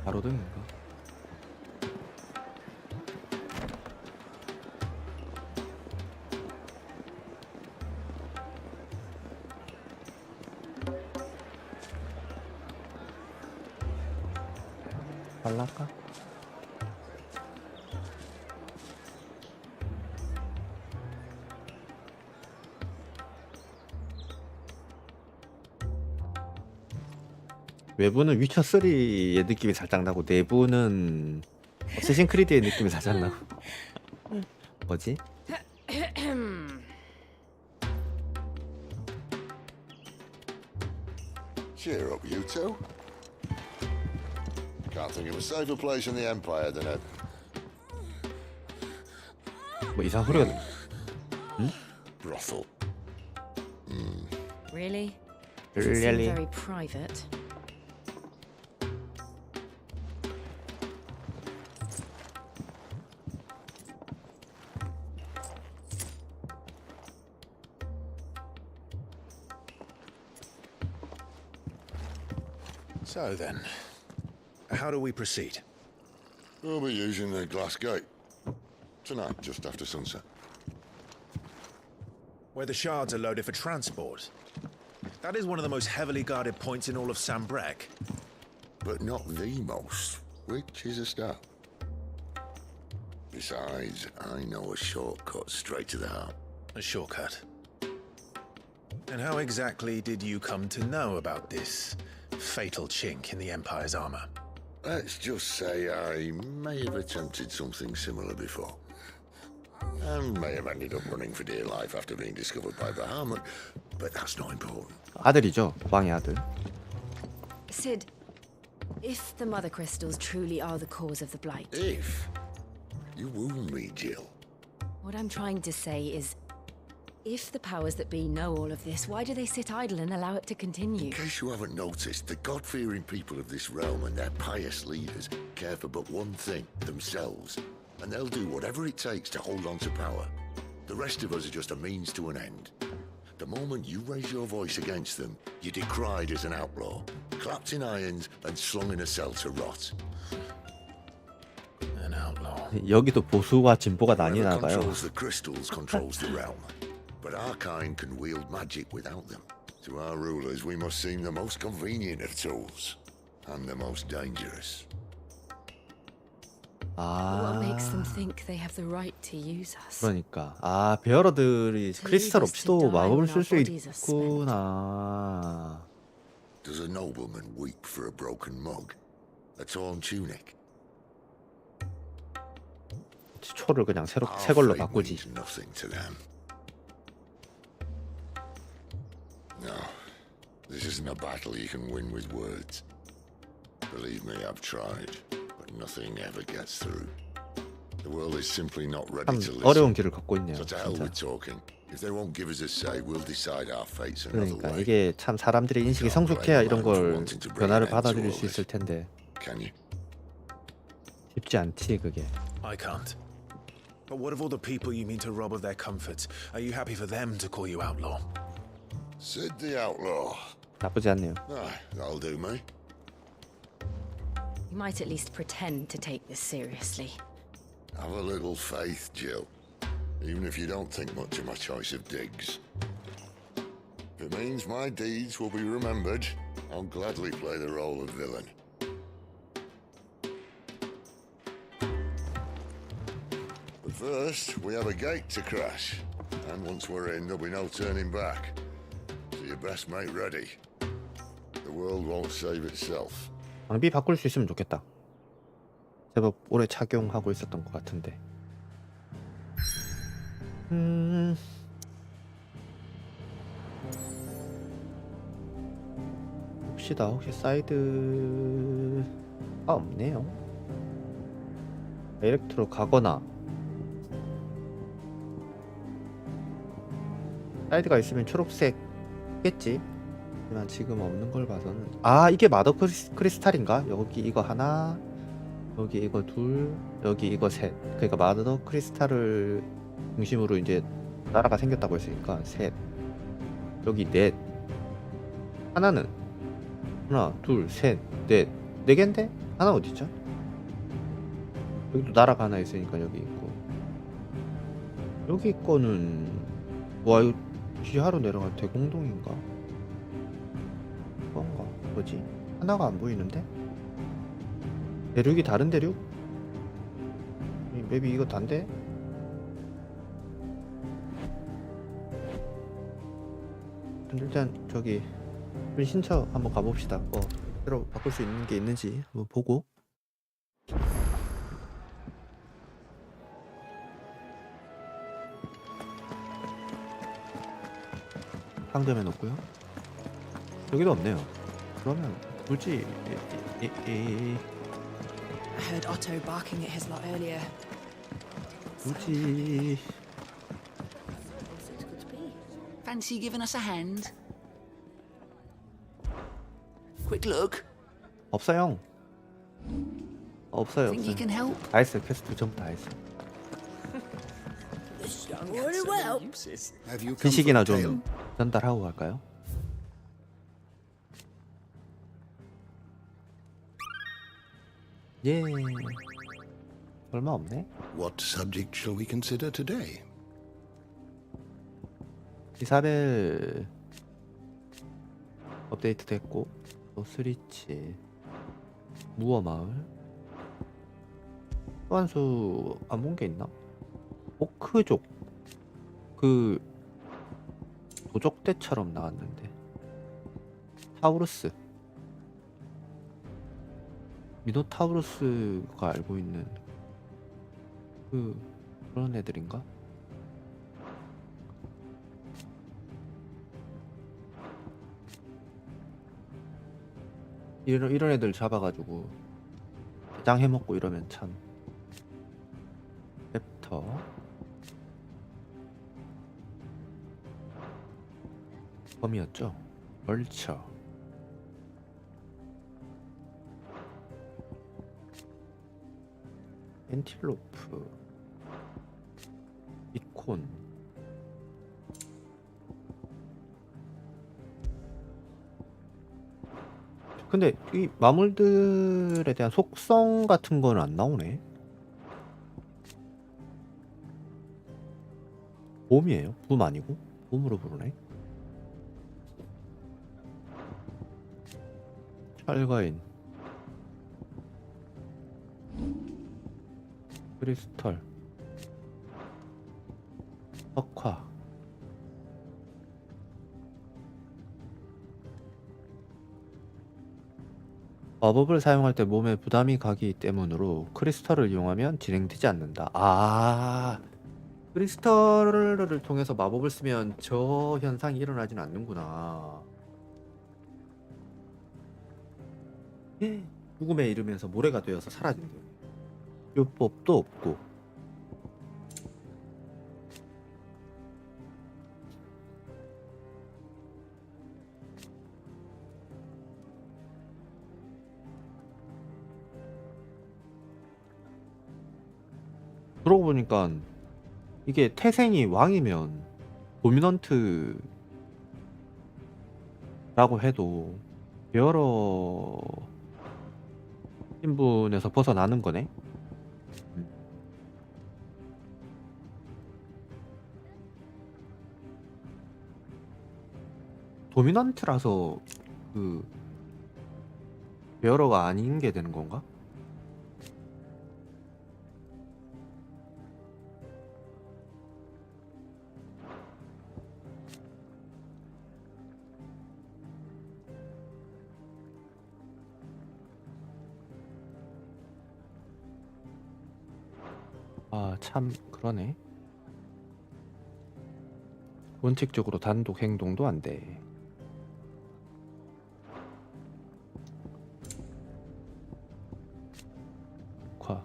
가로등인가? 발랄까? 외부는 위쳐 3의 느낌이 살짝 나고 내부는 어쌔신 크리드의 느낌이 살짝 나고. 뭐지? Cheer up, you two. Can't think of a safer place in the Empire than a... 뭐 이상 소리가 나. 응? brothel. Really? Really? Doesn't seem very private. So then, how do we proceed? We'll be using the glass gate. Tonight, just after sunset. Where the shards are loaded for transport. That is one of the most heavily guarded points in all of Sambrek. But not the most, which is a start. Besides, I know a shortcut straight to the heart. A shortcut. And how exactly did you come to know about this fatal chink in the Empire's armor? Let's just say I may have attempted something similar before. And may have ended up running for dear life after being discovered by Bahamut, but that's not important. 아들이죠, 왕의 아들. Sid, if the mother crystals truly are the cause of the blight... If? You wound me, Jill. What I'm trying to say is, if the powers that be know all of this, why do they sit idle and allow it to continue? In case you haven't noticed, the God-fearing people of this realm and their pious leaders care for but one thing, themselves. And they'll do whatever it takes to hold on to power. The rest of us are just a means to an end. The moment you raise your voice against them, you're decried as an outlaw, clapped in irons and slung in a cell to rot. An outlaw. 여기도 보수와 진보가 Whoever 나뉘나 봐요. controls the crystals controls the realm. but our kind can wield magic without them. To our rulers, we must seem the most convenient of tools, and the most dangerous. What makes them 아, think they have the right to use us? 그러니까 베어러들이 크리스탈 없이도 마법을 쓸 수 있구나. Does a nobleman weep for a broken mug? A torn tunic? 초를 그냥 새 Our 걸로 fate 바꾸지. means nothing to them. No, this isn't a battle you can win with words. Believe me, I've tried, but nothing ever gets through. The world is simply not ready 참 to 어려운 listen. 길을 걷고 있네요. So to hell 진짜. with talking. If they won't give us a say, we'll decide our fates another 그러니까 way. 이게 참 사람들의 인식이 성숙해야 이런 걸 변화를 받아들일 수 있을 텐데 Can you? 쉽지 않지 그게. I can't. But what of all the people you mean to rob of their comforts? Are you happy for them to call you outlaw? Sid the outlaw. 나쁘지 않네요. Aye, that'll do me. You might at least pretend to take this seriously. Have a little faith, Jill. Even if you don't think much of my choice of digs. If it means my deeds will be remembered, I'll gladly play the role of villain. But first, we have a gate to crash. And once we're in, there'll be no turning back. So you best make ready. The world won't save itself. 장비 바꿀 수 있으면 좋겠다. 제법 오래 착용하고 있었던 것 같은데. 봅시다. 혹시 사이드 없네요. 다이렉트로 가거나 사이드가 있으면 초록색겠지. 하지만 지금 없는 걸 봐서는 이게 마더 크리스탈인가? 여기 이거 하나, 여기 이거 둘, 여기 이거 셋. 그러니까 마더 크리스탈을 중심으로 이제 나라가 생겼다고 했으니까 셋, 여기 넷, 하나는 하나, 둘, 셋, 넷, 네 개인데 하나 어디 있죠? 여기도 나라가 하나 있으니까 여기 있고, 여기 거는 와 이거 지하로 내려갈 대공동인가? 뭔가 뭐지? 하나가 안 보이는데? 대륙이 다른 대륙? 이 맵이 이거 단데? 일단 저기 신처 한번 가봅시다. 새로 바꿀 수 있는 게 있는지 한번 보고. 상점에 놓고요. 여기도 없네요. 그러면 굳이 I heard Otto barking at his lot earlier. 굳이 Fancy giving us a hand? Quick look. 없어요. 없어요. Think you can help? 다 했어요. 퀘스트 전부 다 했어요. Very well. Have you come 지식이나 for a tale? 좀 전달하고 갈까요? 예. 얼마 없네. What subject shall we consider today? 이사벨 업데이트 됐고, 또 스리치, 무어마을, 또 한 수 안 본 게 있나? 오크족, 그 도적대처럼 나왔는데, 타우루스, 미노타우루스가 알고 있는 그런 애들인가? 이런 애들 잡아가지고 대장 해먹고 이러면 참. 랩터, 범이었죠. 벌처, 엔틸로프, 이콘, 근데 이 마물들에 대한 속성 같은 건 안 나오네. 봄이에요. 붐 아니고. 봄으로 부르네. 철거인, 크리스털, 석화. 마법을 사용할 때 몸에 부담이 가기 때문으로 크리스털을 이용하면 진행되지 않는다. 아, 크리스털을 통해서 마법을 쓰면 저 현상이 일어나진 않는구나. 죽음에 이르면서 모래가 되어서 사라진대. 요법도 없고. 그러고 보니까 이게 태생이 왕이면 도미넌트라고 해도 여러 신분에서 벗어나는 거네. 도미넌트라서 그 베어러가 아닌 게 되는 건가? 아, 참 그러네. 원칙적으로 단독 행동도 안 돼. 과.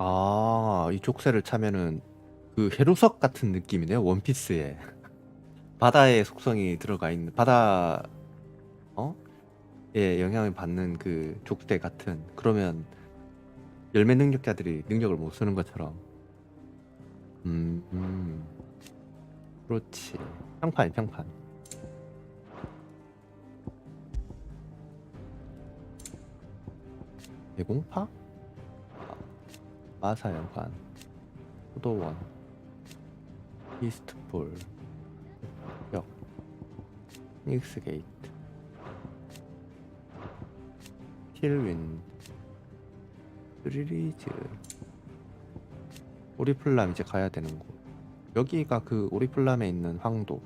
아, 이 족쇄를 차면은 그 해루석 같은 느낌이네요. 원피스에 바다의 속성이 들어가 있는 바다 에 영향을 받는 그 족쇄 같은. 그러면 열매 능력자들이 능력을 못 쓰는 것처럼. 그렇지. 평판. 대공파? 마사연관, 포도원, 이스트폴, 역, 닉스게이트, 힐윈, 스리리즈. 오리플람 이제 가야 되는 곳. 여기가 그 오리플람에 있는 황도.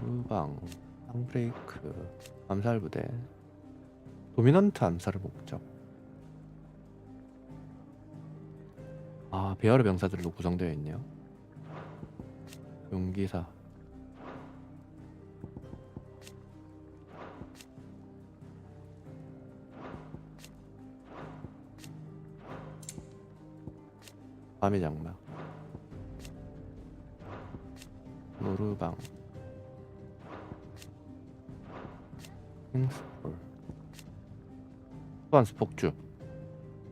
루방, 쌍브레이크, 암살부대, 도미넌트 암살을 목적. 아, 베어르 병사들로 구성되어 있네요. 용기사, 밤의 장막, 노르방, 킹스폴, 소환수 폭주,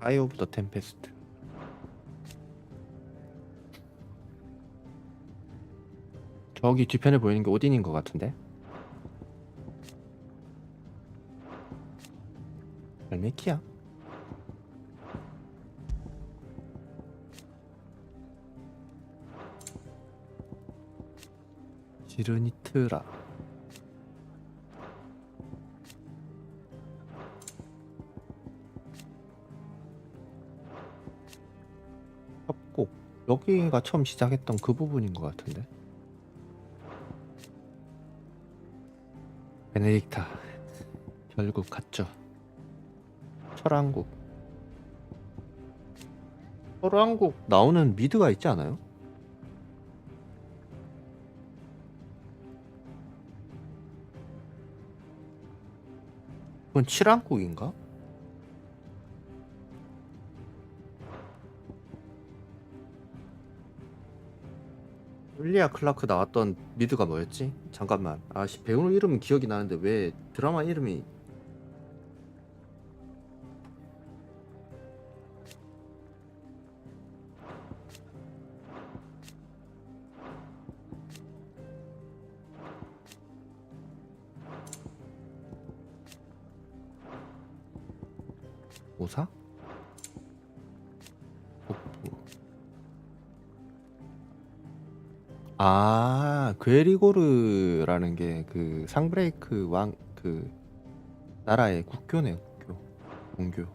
아이 오브 더 템페스트. 저기 뒤편에 보이는 게 오딘인 것 같은데? 멜메키야? 지르니트라, 협곡. 여기가 처음 시작했던 그 부분인 것 같은데? 베네딕타 결국 갔죠. 철왕국. 철왕국 나오는 미드가 있지 않아요? 그건 칠왕국인가? 릴리아 클라크 나왔던 미드가 뭐였지? 잠깐만. 아씨, 배우 이름은 기억이 나는데 왜 드라마 이름이 오사? 아, 괴리고르라는 게 그 상브레이크 왕 그 나라의 국교네, 국교. 공교.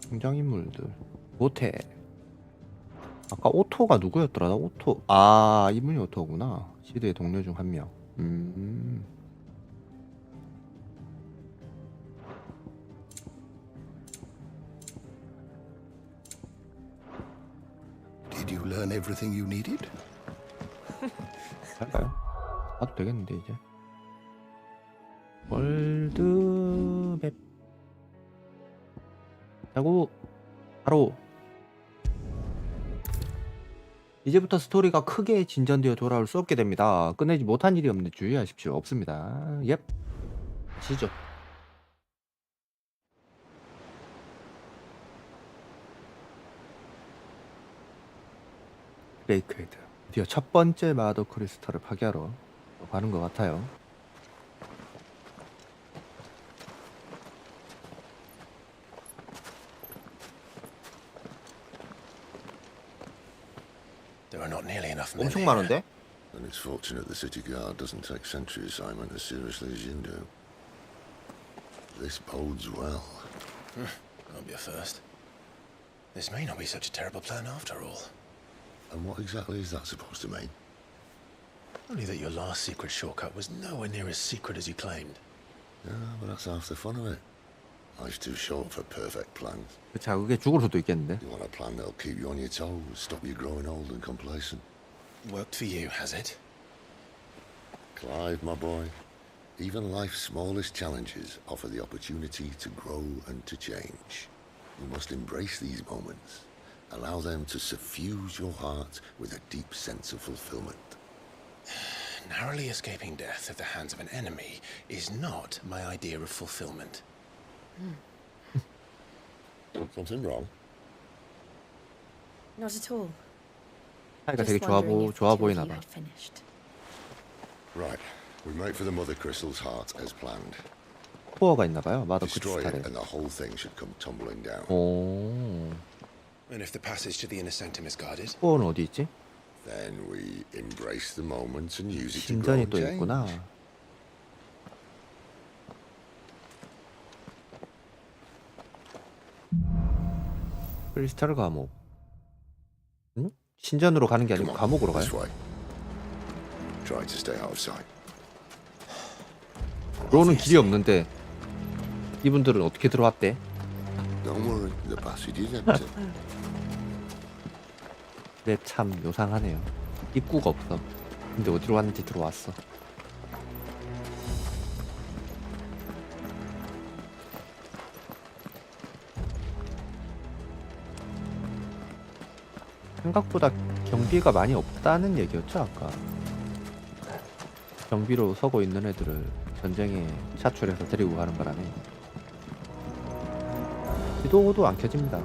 등장인물들. 모태. 아까 오토가 누구였더라? 나 오토. 아, 이분이 오토구나. 시대의 동료 중 한 명. Did you learn everything you needed? 할까요? 봐도 되겠는데 이제. 월드맵. 자고 바로 이제부터 스토리가 크게 진전되어 돌아올 수 없게 됩니다. 끝내지 못한 일이 없는 주의하십시오. 없습니다. 옙. 시죠. 브레이크헤드. 드디어 첫 번째 마더 크리스탈을 파괴하러 가는 것 같아요. There are not nearly enough men 엄청 here. 많은데? And it's fortunate the city guard doesn't take sentry assignment as seriously as you do. This bodes well. That'll be a first. This may not be such a terrible plan after all. And what exactly is that supposed to mean? Only that your last secret shortcut was nowhere near as secret as you claimed. Yeah, but that's half the fun of it. Life's too short for perfect plans. 그 자극에 죽을 수도 있겠는데. You want a plan that'll keep you on your toes, stop you growing old and complacent. Worked for you, has it? Clive, my boy, even life's smallest challenges offer the opportunity to grow and to change. You must embrace these moments. Allow them to suffuse your heart with a deep sense of fulfillment. Narrowly escaping death at the hands of an enemy is not my idea of fulfillment. Something wrong? Not at all. 사이가 되게 좋아 보이나 봐. Right, we make for the Mother Crystal's heart as planned. 코어가 있나 봐요. 마더 Destroy 크리스탈에. it and the whole thing should come tumbling down. 오. And if the passage to the inner sanctum is guarded? 코어는 어디 있지? Then we embrace the moment and use it to grow 신전이 and 또 change. 있구나. 크리스탈 감옥. 응? 신전으로 가는 게 아니고 감옥으로 가요? This way. Try to stay out of sight. 들어오는 길이 없는데 이분들은 어떻게 들어왔대? Don't worry, the passage is empty. 네, 참 요상하네요. 입구가 없어. 근데 어디로 갔는지 들어왔어. 생각보다 경비가 많이 없다는 얘기였죠, 아까. 경비로 서고 있는 애들을 전쟁에 차출해서 데리고 가는 바람에 기도도 안 켜집니다.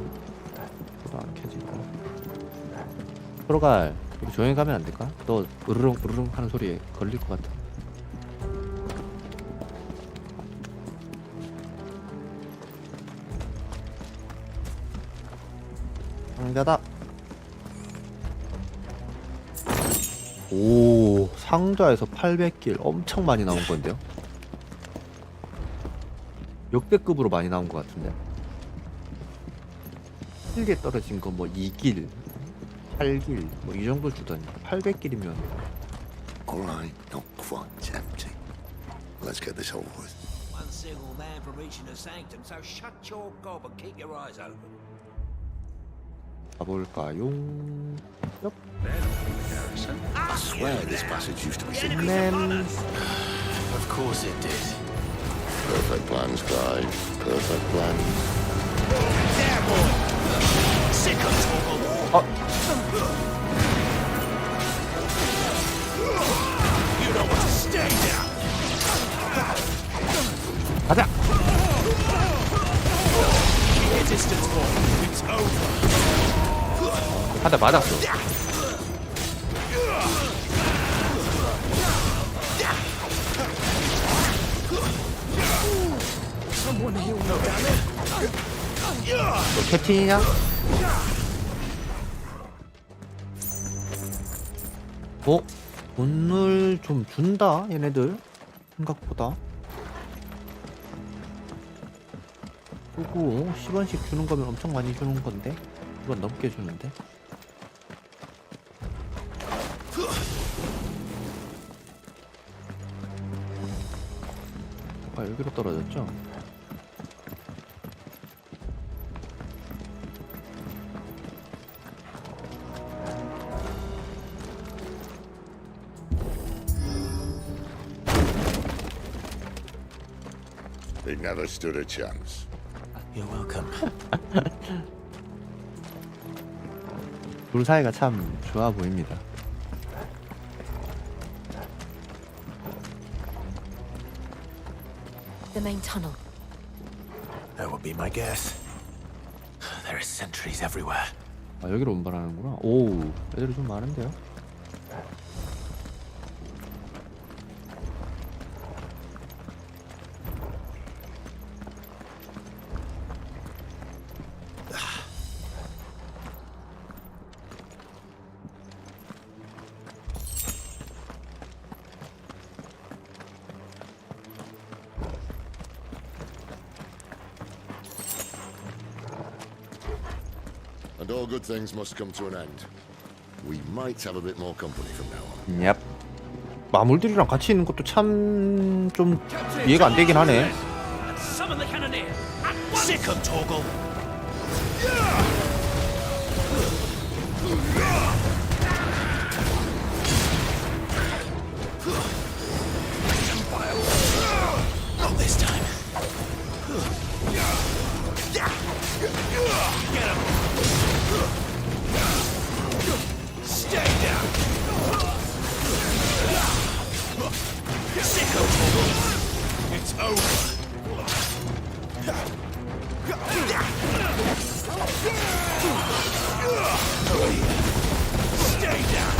기도도 안 켜지고. 프로갈, 우리 조용히 가면 안 될까? 너 으르릉 으르릉 하는 소리에 걸릴 것 같아. 상자다. 오, 상자에서 800길 엄청 많이 나온 건데요. 역대급으로 많이 나온 것 같은데. 7개 떨어진 거 뭐 2길, 8길 뭐 이 정도 주더니 800길이면. Alright, not quite empty. Let's get this over with. One single man from reaching the sanctum, so shut your gob and keep your eyes open. 가볼까요? 엽. I swear this passage used to be secret. Of course it did. Perfect plans, Clive. Perfect plans. 가자. 한 대 맞았어. 너 캡틴이냐? 돈을 좀 준다 얘네들 생각보다. 그리고 10원씩 주는 거면 엄청 많이 주는 건데 10원 넘게 주는데. 아까 여기로 떨어졌죠? They never stood a chance. You're welcome. 둘 사이가 참 좋아 보입니다. The main tunnel. That would be my guess. There are sentries everywhere. 아 여기로 운반하는구나. 오 애들이 좀 많은데요. And all good things must come to an end. We might have a bit more company from now on. 얍. 마물들이랑 같이 있는 것도 참 좀 이해가 안 되긴 하네. Summon the cannoneer. Sick of Torgal. Not this time. Get him. Stay down. Sick of Torgal. It's over. Stay down.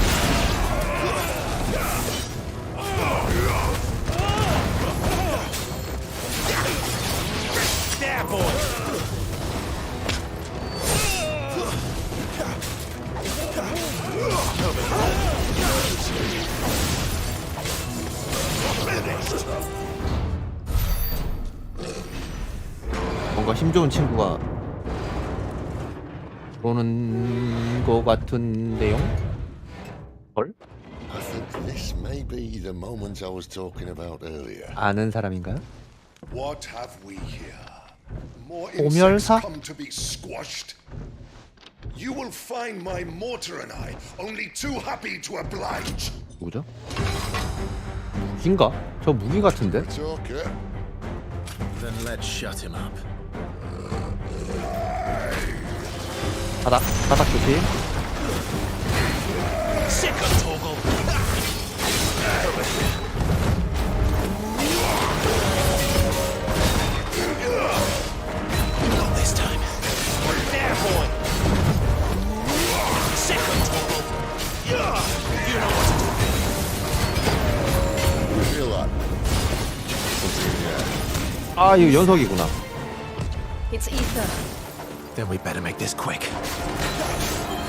There, boy. 뭔가 힘 좋은 친구가 오는 거 같은데요? 헐? I think this may be the moment I was talking about earlier. 아는 사람인가요? What have we here? More 오멸사? insects come to be squashed. You will find my mortar and I only too happy to oblige. 누구죠? 무기인가? 저 무기 같은데? It's okay. Then let's shut him up. 바닥 조심. Sick of Torgal. Not this time. There, boy. Sick of Torgal. You know what to do. You feel that? 아 이거 연석이구나. It's ether. Then we better make this quick.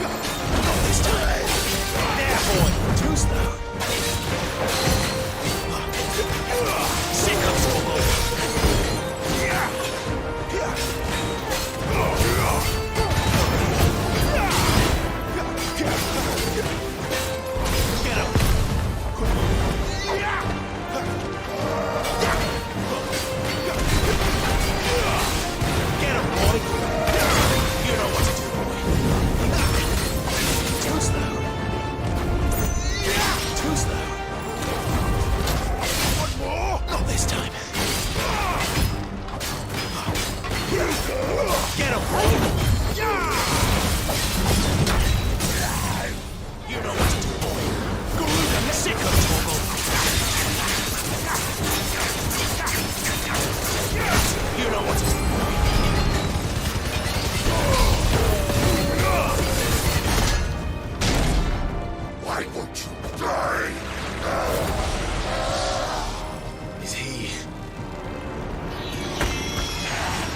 Not this time. There, boy. Too slow. Sick of Torgal. Get him. Get him, boy. You know what to do, boy.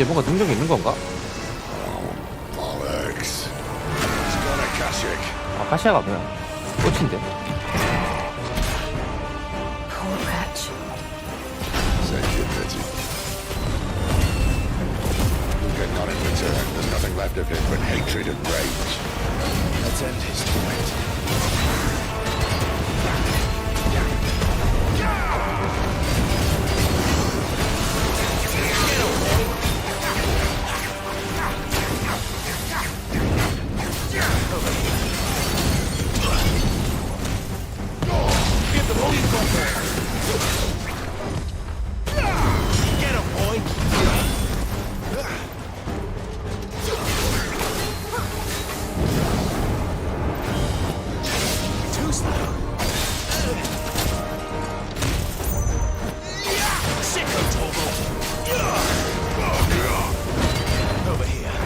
얘 뭔가 능력이 있는 건가? Bollocks. He's got a Kashyyyk. 아, 카시아가 뭐야? 꽃인데? Poor wretch. Sentient pity. You'll get none in return. There's nothing left of him but hatred and rage. Let's end his torment. Get him, boy! Too slow. Sicko Torgal! Over here.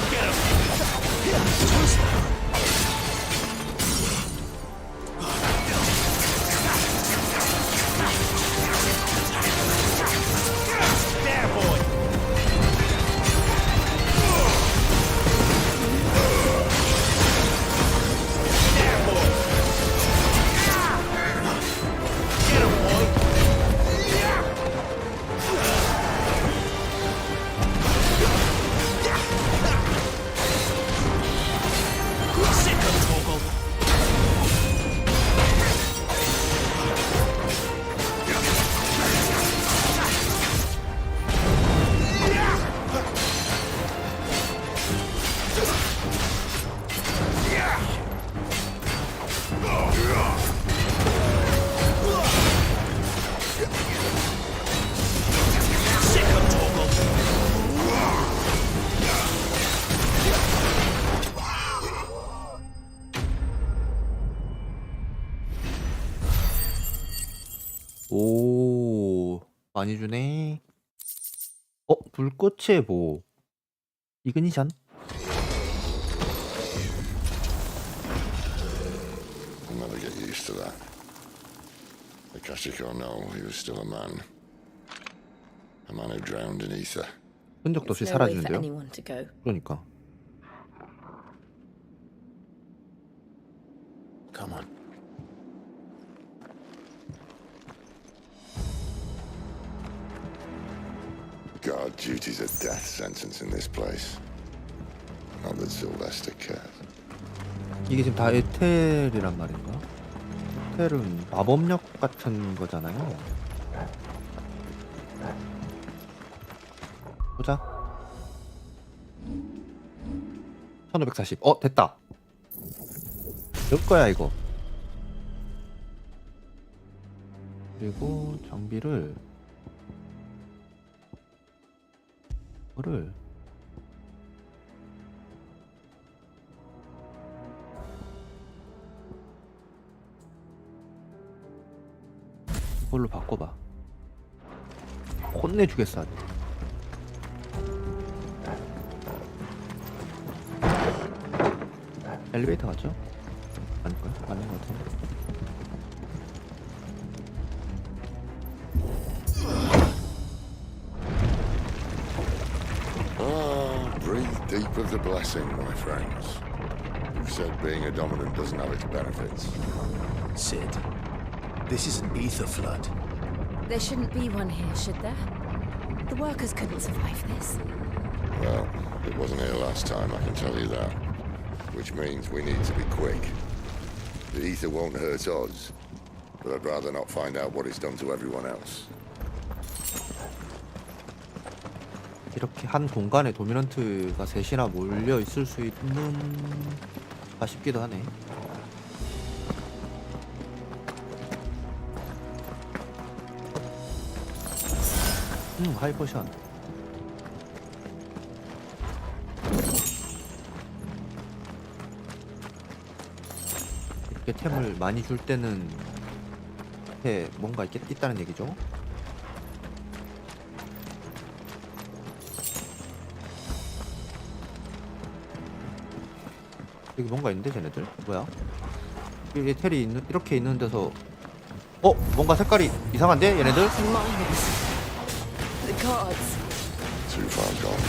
Get him! Too slow. There, boy! There, boy! Get him, boy! Sicko Torgal! Sicko Torgal! 오, 많이 주네. 불꽃의 보. 이그니션. I'll never get used to that. The Kashyyyk or no, he was still a man. A man who drowned in ether. 흔적도 없이 There's no way for 사라지는데요. anyone to go. 그러니까. Come on. Guard duty's a death sentence in this place. Not that Sylvester cared. 이게 지금 다 에텔이란 말인가? 에텔은 마법력 같은 거잖아요. 보자. 1540. 됐다. 몇 거야 이거? 그리고 장비를 이거를 이걸로 바꿔봐. 혼내주겠어 아주. 엘리베이터 가죠? 아닐까요? 아닌 것 같은데. Breathe deep of the blessing, my friends. You've said being a dominant doesn't have its benefits. Sid, this is an ether flood. There shouldn't be one here, should there? The workers couldn't survive this. Well, it wasn't here last time, I can tell you that. Which means we need to be quick. The ether won't hurt us, but I'd rather not find out what it's done to everyone else. 이렇게 한 공간에 도미넌트가 셋이나 몰려 있을 수 있는가 싶기도 하네. 하이포션. 이렇게 템을 많이 줄 때는 앞에 뭔가 있다는 얘기죠. 여기 뭔가 있는데 쟤네들? 뭐야? 여기 텔이 이렇게 있는 데서 뭔가 색깔이 이상한데 얘네들? Miners. The gods. Too far gone.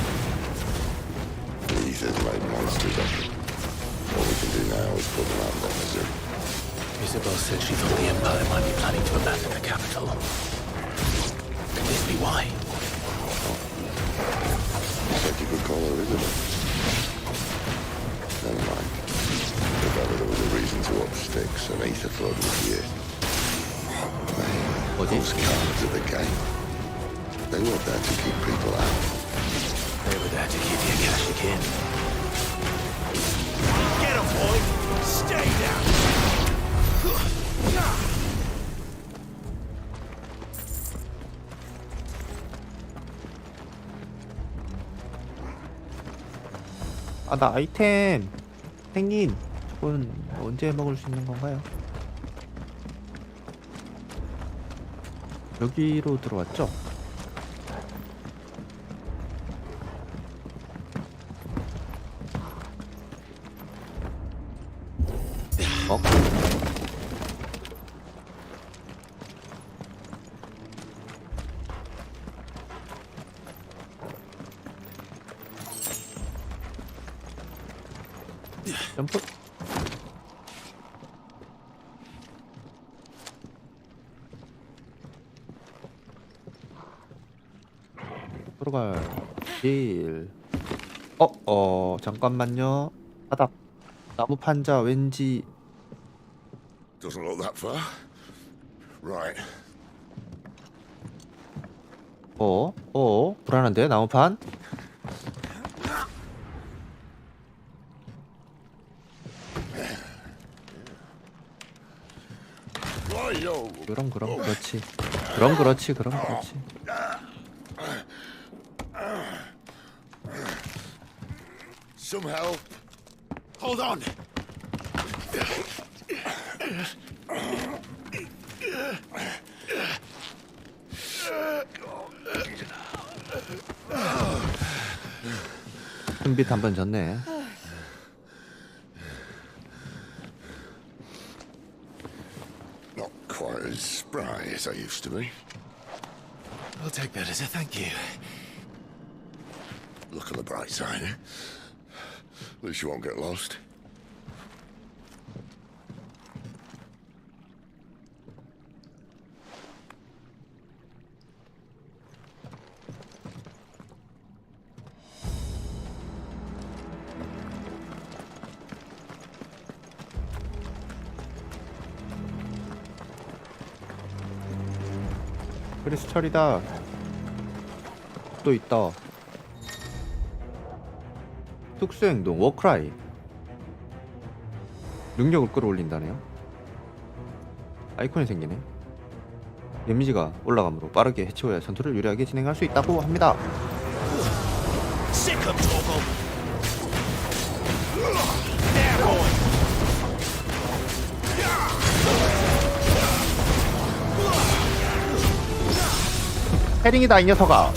The ether's made monsters of them. All we can do now is put them out of their misery. Isabel said she thought the Empire might be planning to abandon the capital. Could this be why? You said you could call her Isabel. Never mind. If ever there was a reason to up sticks, an ether flood was here. Those cards are the game. They weren't there to keep people out. They were there to keep the Akashic in. Get him, boy! Stay down! 나 아이템 생긴 저건 언제 먹을 수 있는 건가요? 여기로 들어왔죠? 점프. 들어갈 길. 잠깐만요. 바닥. 나무 판자 왠지. Doesn't look that far. Right. 불안한데 나무판? 그럼 그렇지. 그럼 그렇지. Some help. Hold on. 흠빛 한 번 졌네. Not quite as spry as I used to be. I'll take that as a thank you. Look on the bright side, eh? At least you won't get lost. 크리스철이다. 또 있다. 특수행동 워크라이. 능력을 끌어올린다네요. 아이콘이 생기네. 데미지가 올라가므로 빠르게 해치워야 전투를 유리하게 진행할 수 있다고 합니다. Sick of Torgal! There, boy! 헤링이다 이 녀석아.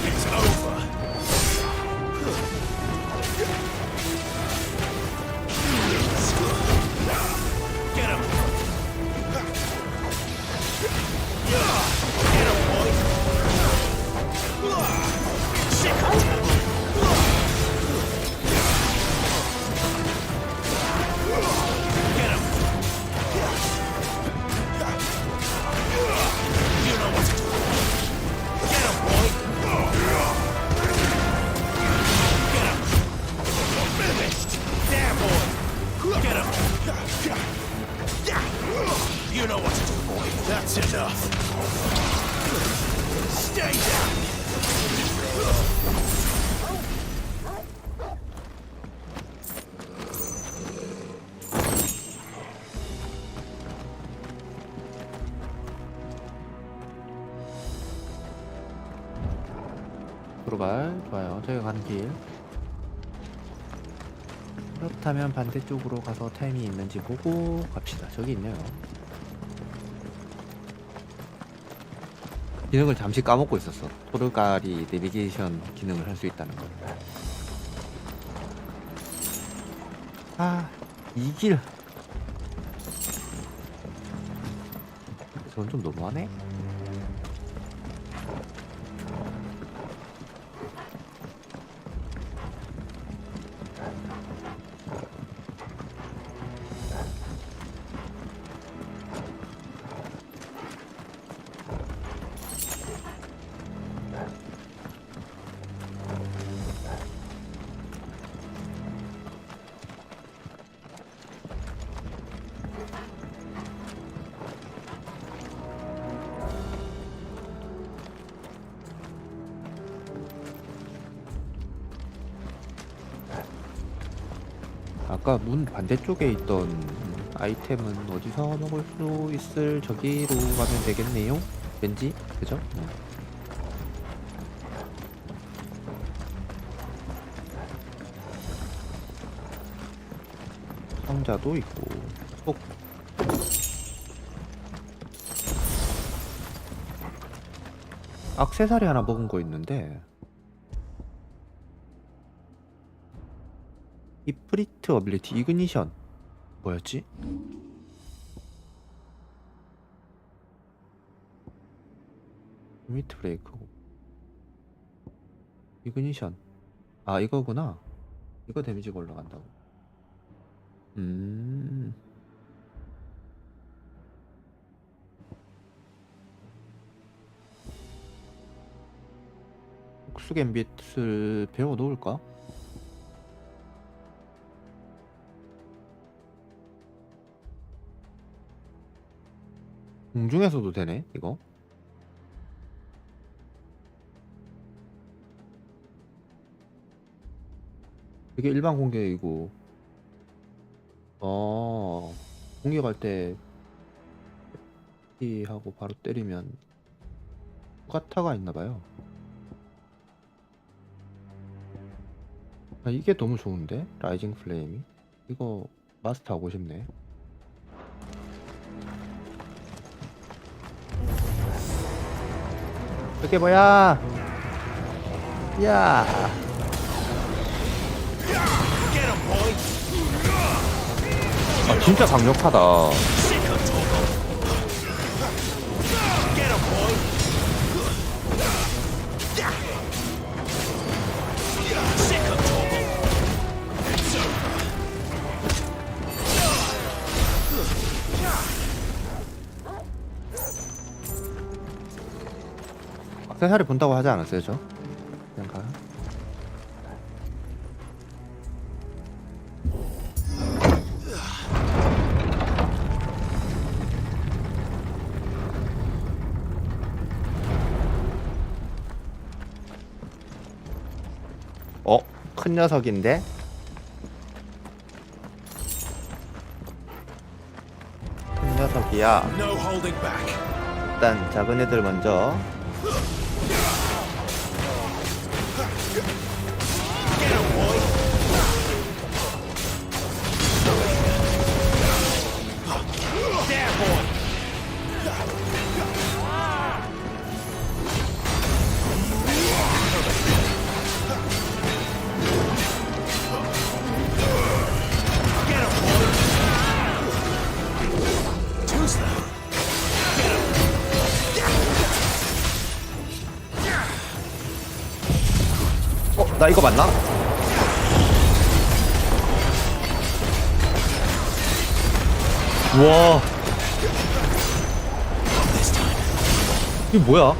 It's over! Get him! Get him, boy! Sick of Torgal! Get him! You know what to do. Get him, boy. Get him. Finished. There, boy. Get him. You know what to do, boy. That's enough. Stay down. 도로발 좋아요. 저희가 가는 길. 그렇다면 반대쪽으로 가서 템이 있는지 보고 갑시다. 저기 있네요. 기능을 잠시 까먹고 있었어. 토르가리 내비게이션 기능을 할 수 있다는 걸. 이길. 저건 좀 너무하네. 아까 문 반대쪽에 있던 아이템은 어디서 먹을 수 있을 저기로 가면 되겠네요. 왠지 그죠? 상자도 있고. 꼭 액세서리 하나 먹은 거 있는데. 이프리트 어빌리티 이그니션 뭐였지? 리미트 브레이크고 이그니션. 아 이거구나. 이거 데미지가 올라간다고. 흑수 갬빗을 배워 놓을까? 공중에서도 되네 이거. 이게 일반 공격이고 공격할 때 이 하고 바로 때리면 후가타가 있나봐요. 아, 이게 너무 좋은데? 라이징 플레임이? 이거 마스터하고 싶네. 이게 뭐야? 야. 아 진짜 강력하다. 액세서리 본다고 하지 않았어요 저? 그냥 가. 큰 녀석인데? 큰 녀석이야. 일단 작은 애들 먼저. 나 이거 맞나? 우와 이게 뭐야?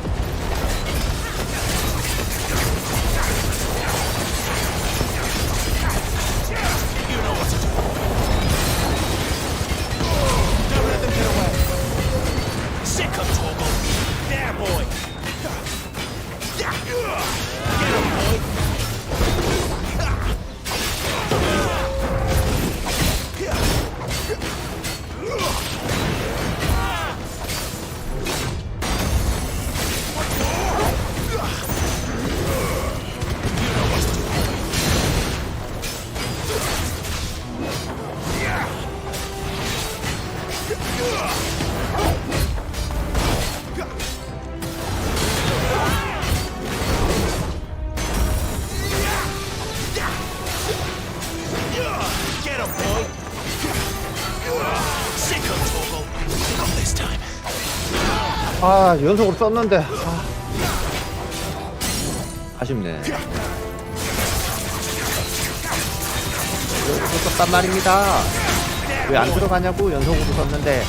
아, 연속으로 썼는데. 아쉽네. 연속으로 썼단 말입니다. 왜 안 들어가냐고, 연속으로 썼는데.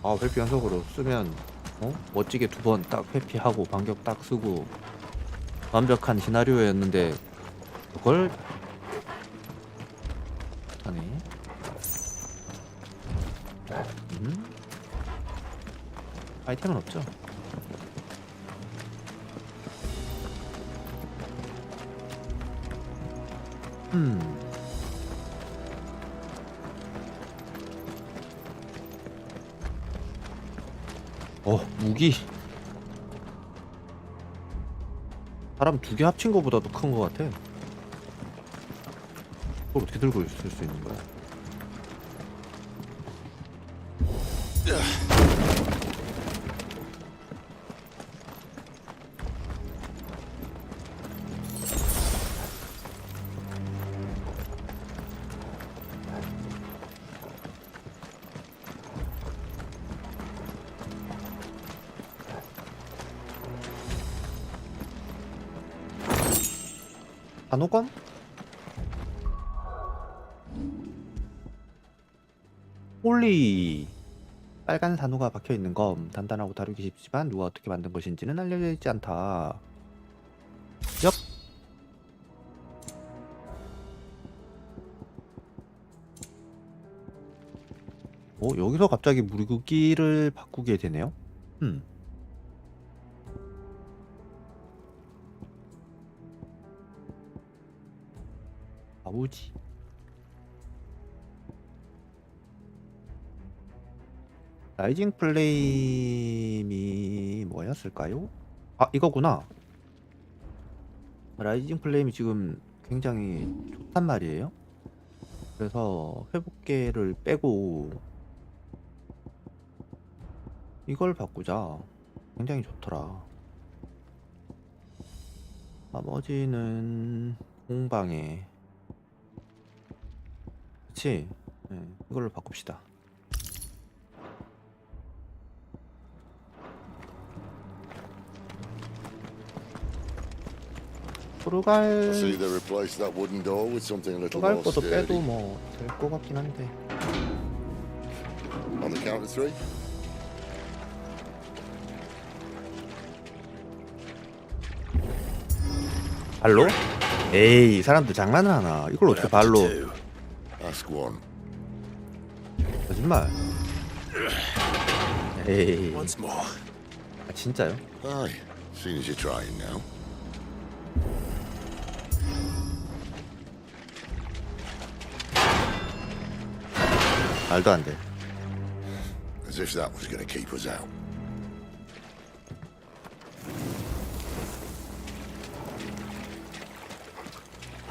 아, 회피 연속으로 쓰면 멋지게 2번 딱 회피하고 반격 딱 쓰고 완벽한 시나리오였는데 그걸 하네. 아이템은 없죠. 무기. 사람 2개 합친 거보다도 큰 거 같아. 그걸 어떻게 들고 있을 수 있는 거야? 단호검? 홀리. 빨간 산호가 박혀있는 검. 단단하고 다루기 쉽지만 누가 어떻게 만든 것인지는 알려져 있지 않다. 엽. 여기서 갑자기 무기를 바꾸게 되네요. 바보지. 라이징 플레임이 뭐였을까요? 아, 이거구나. 라이징 플레임이 지금 굉장히 좋단 말이에요. 그래서 회복계를 빼고 이걸 바꾸자. 굉장히 좋더라. 나머지는 공방에. 그치? 네, 이걸로 바꿉시다. I see they replaced that wooden door with something a little 들어갈 more 것도 sturdy. 빼도 뭐 될 것 같긴 한데. On the count of 3. 발로? 에이, 사람들 장난을 하나. 이걸 어떻게 발로? Ask one. 거짓말. 에이. Once more. 아, 진짜요? Aye, seeing as you're trying now. 말도 안 돼. As if that was going to keep us out.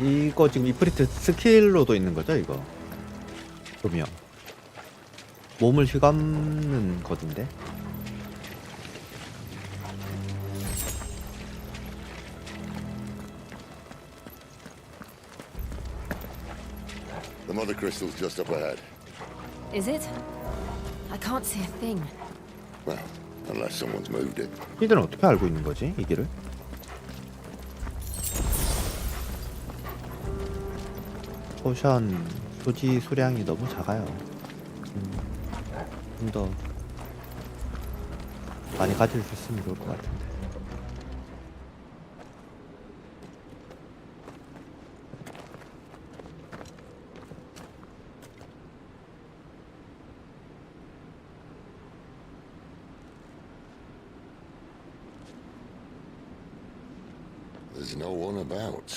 이거 지금 이프리트 스킬로도 있는 거죠, 이거? 조명. 몸을 휘감는 거던데? The mother crystal's just up ahead. Is it? I can't see a thing. Well, unless someone's moved it. 이들은 어떻게 알고 있는 거지, 이 길을? 포션 소지 수량이 너무 작아요. 좀 더 많이 가질 수 있으면 좋을 것 같은데. There's no one about.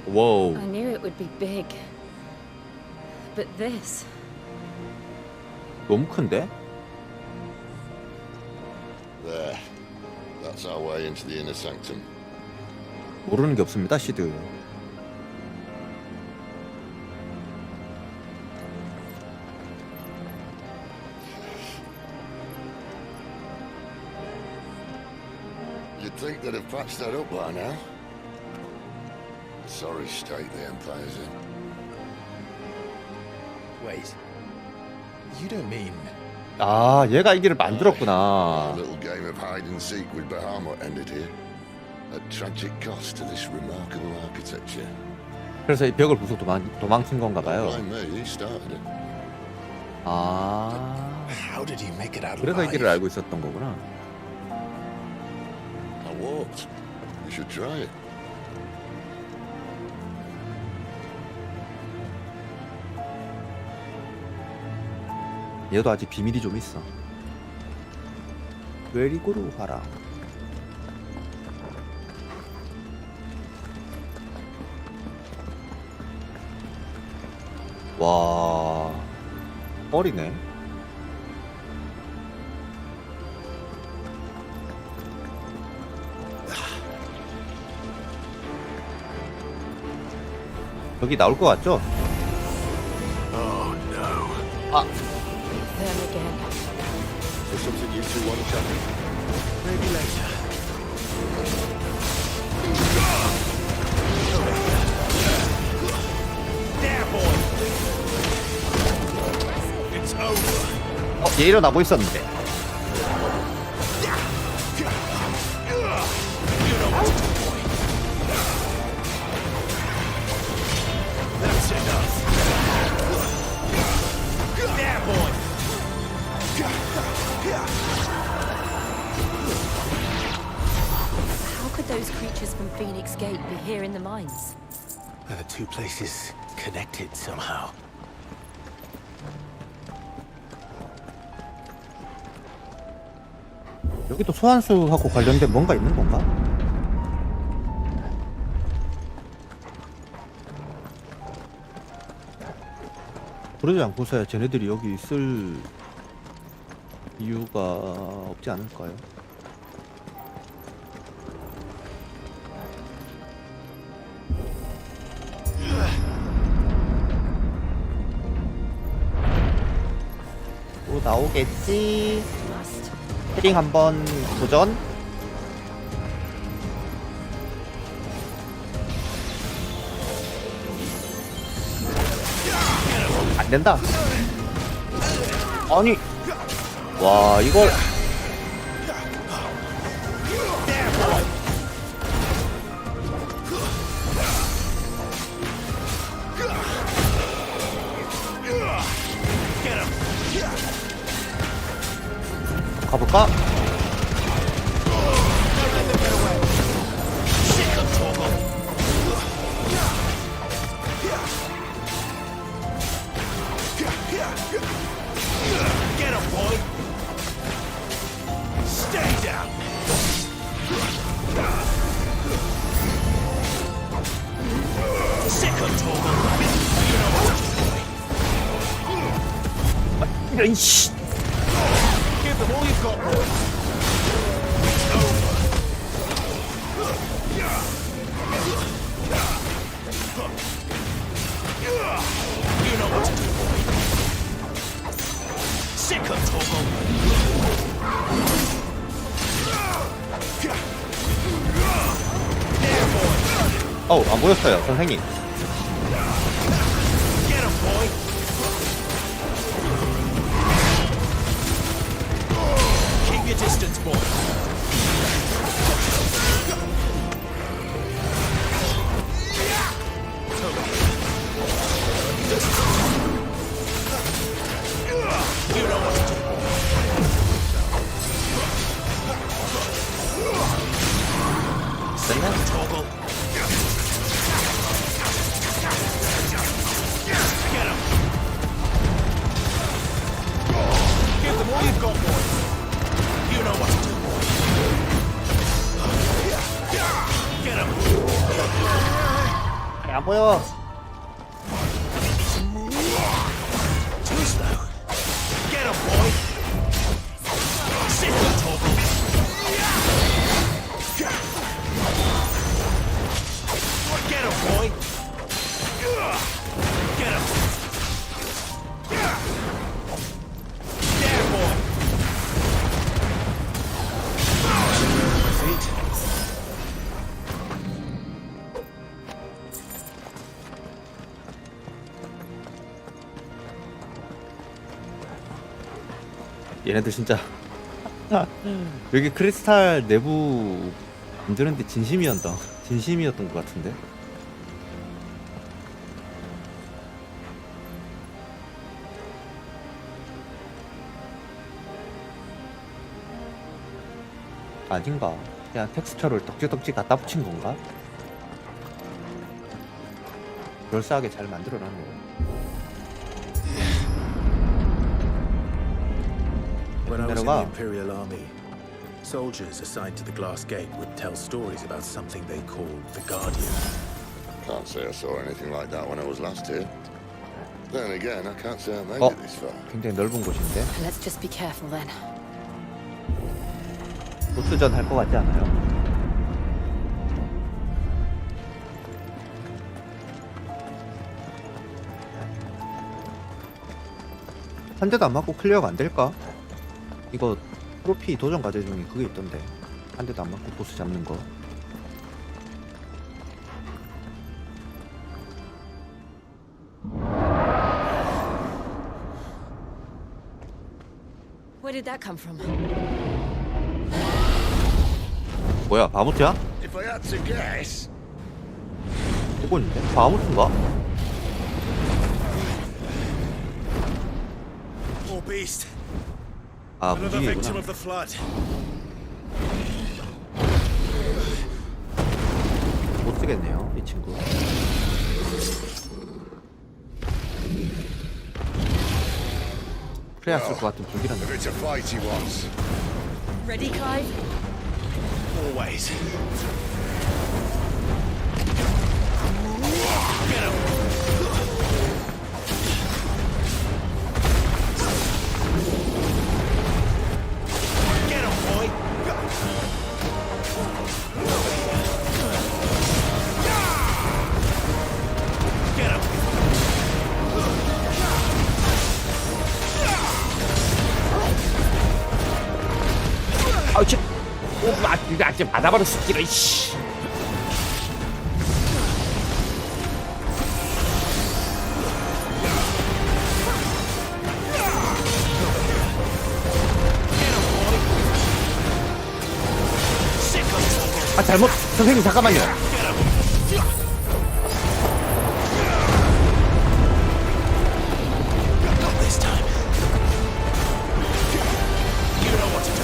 Whoa. I knew it would be big. But this. 너무 큰데? There. That's our way into the inner sanctum. 모르는 게 없습니다, 시드. You'd think they'd have patched that up by now. Sorry state the Empire's in. Wait. You don't mean... 아, 얘가 이 길을 Our 만들었구나. little game of hide and seek with Bahamut ended here. At tragic cost to this remarkable architecture. 그래서 이 벽을 부수고 도망친 건가 봐요. Blame me, he started it. 아, How did he make it out 그래서 이 alive? 길을 알고 있었던 거구나. I walked. You should try it. 얘도 아직 비밀이 좀 있어. 웨리고로 가라. 와, 어리네. 여기 나올 것 같죠? Oh no. 아, Them again. So something you two want to chat? Maybe later. There, boy. It's over. 얘 일어나고 있었는데. You know what to do, boy. That's enough. There, boy. How could those creatures from Phoenix Gate be here in the mines? Are the two places connected somehow? 여기도 소환수하고 관련된 뭔가 있는 건가? 그러지 않고서야 쟤네들이 여기 있을 이유가 없지 않을까요? 또 나오겠지. 헤딩 한번 도전. 안 된다. 아니, 와 이걸. 가볼까? Get him, boy. Stay down. Sick of Torgal. You know what to do, boy. 이런 씨. Give them all you've got, boy. It's over. You know what to do, boy. Sick of Torgal. There, boy. 어우, 안 보였어요, 선생님. Get him, boy. Keep your distance, boy. You know what to do, boy. 됐나? Torgal. Get him. Give them all you've got, boy. You know what to do, boy. Get him. 안 보여. Too slow. Get him, boy. Sit with Torgal. Get him, boy. Get him. There, boy. Feet. 얘네들 진짜 여기 크리스탈 내부 만드는데 진심이었던 것 같은데. 아닌가? 그냥 텍스처를 덕지덕지 갖다 붙인 건가? 그럴싸하게 잘 만들어놨네요. When I was in the 내려가. Imperial Army, soldiers assigned to the Glass Gate would tell stories about something they called the Guardian. Can't say I saw anything like that when I was last here. Then again, I can't say I made 어, it this far. 굉장히 넓은 곳인데 Let's just be careful then. 보스전 할 것 같지 않아요? 한 대도 안 맞고 클리어가 안 될까? 이거 트로피 도전 과제 중에 그게 있던데 한 대도 안 맞고 보스 잡는 거. Where did that come from? 뭐야, 바무트야? If I had to guess, 이건데? 바무트인가? More beast. 아, Another victim 무지개구나. of the flood. 못 쓰겠네요, 이 친구. 그래야 쓸 것 같은 불길한 if it's a fight he wants. Ready, Clive? Always. Get him, boy. Get him. 아우, 쟤. 이거 아직 받아버렸어, 끼를, 씨. 아, 잘못. 선생님, 잠깐만요. Not this time. You know what to do.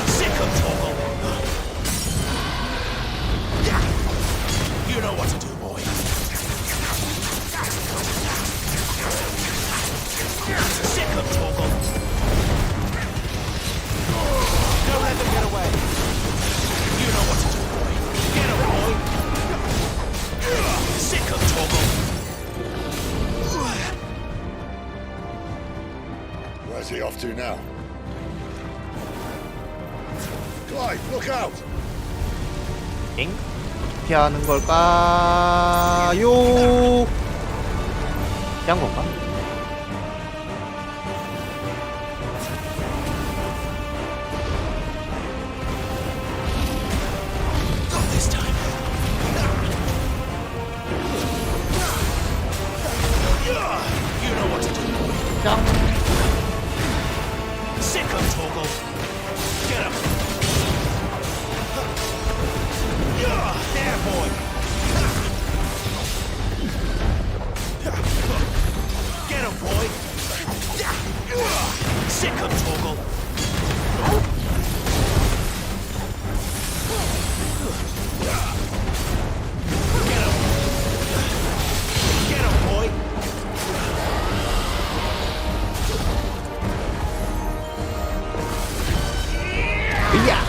Sick of Torgal. You know what to do, boy. Sick of Torgal. Don't let them get away. You know what to do, boy. Get him, boy. Sick of Torgal. Where's he off to now? Clive, look out! 엥? 피하는 걸까요? 피한 건가? Not this time. You know what to do, boy. Sick of Torgal. Get him. There, boy. Get him, boy. Sick of Torgal. Get him. Get him, boy. 야!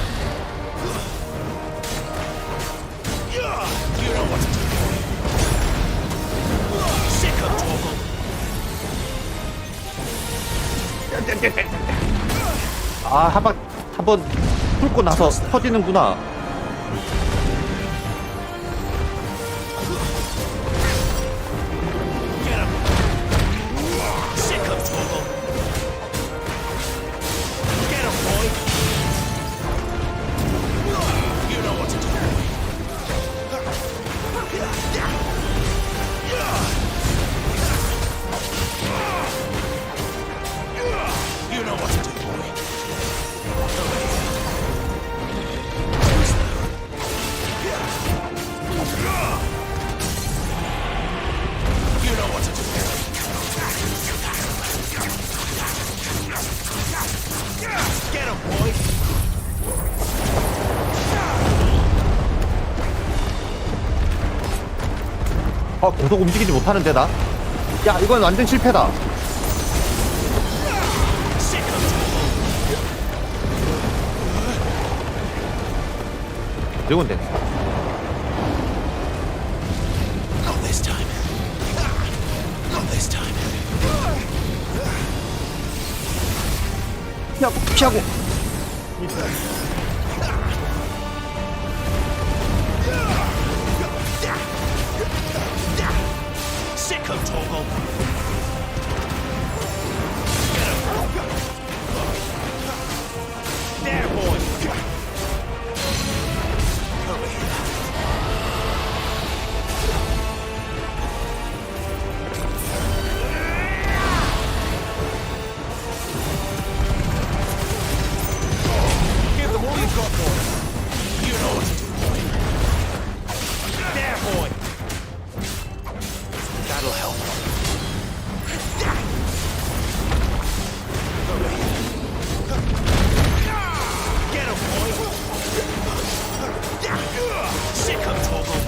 You know what to do, boy. Sick of Torgal. 아, 한번 훑고 나서 터지는구나. Get him. Sick of Torgal. 계속 움직이지 못하는데 나? 야 이건 완전 실패다. 드래곤 댄스. Not this time. Not this time. 피하고. Sicko toggle. There, boy. Over here. Give them all you've got, boy. You know what to do, boy. There, boy. That'll help. Over here. Get him, boy. Sick him, Toggle.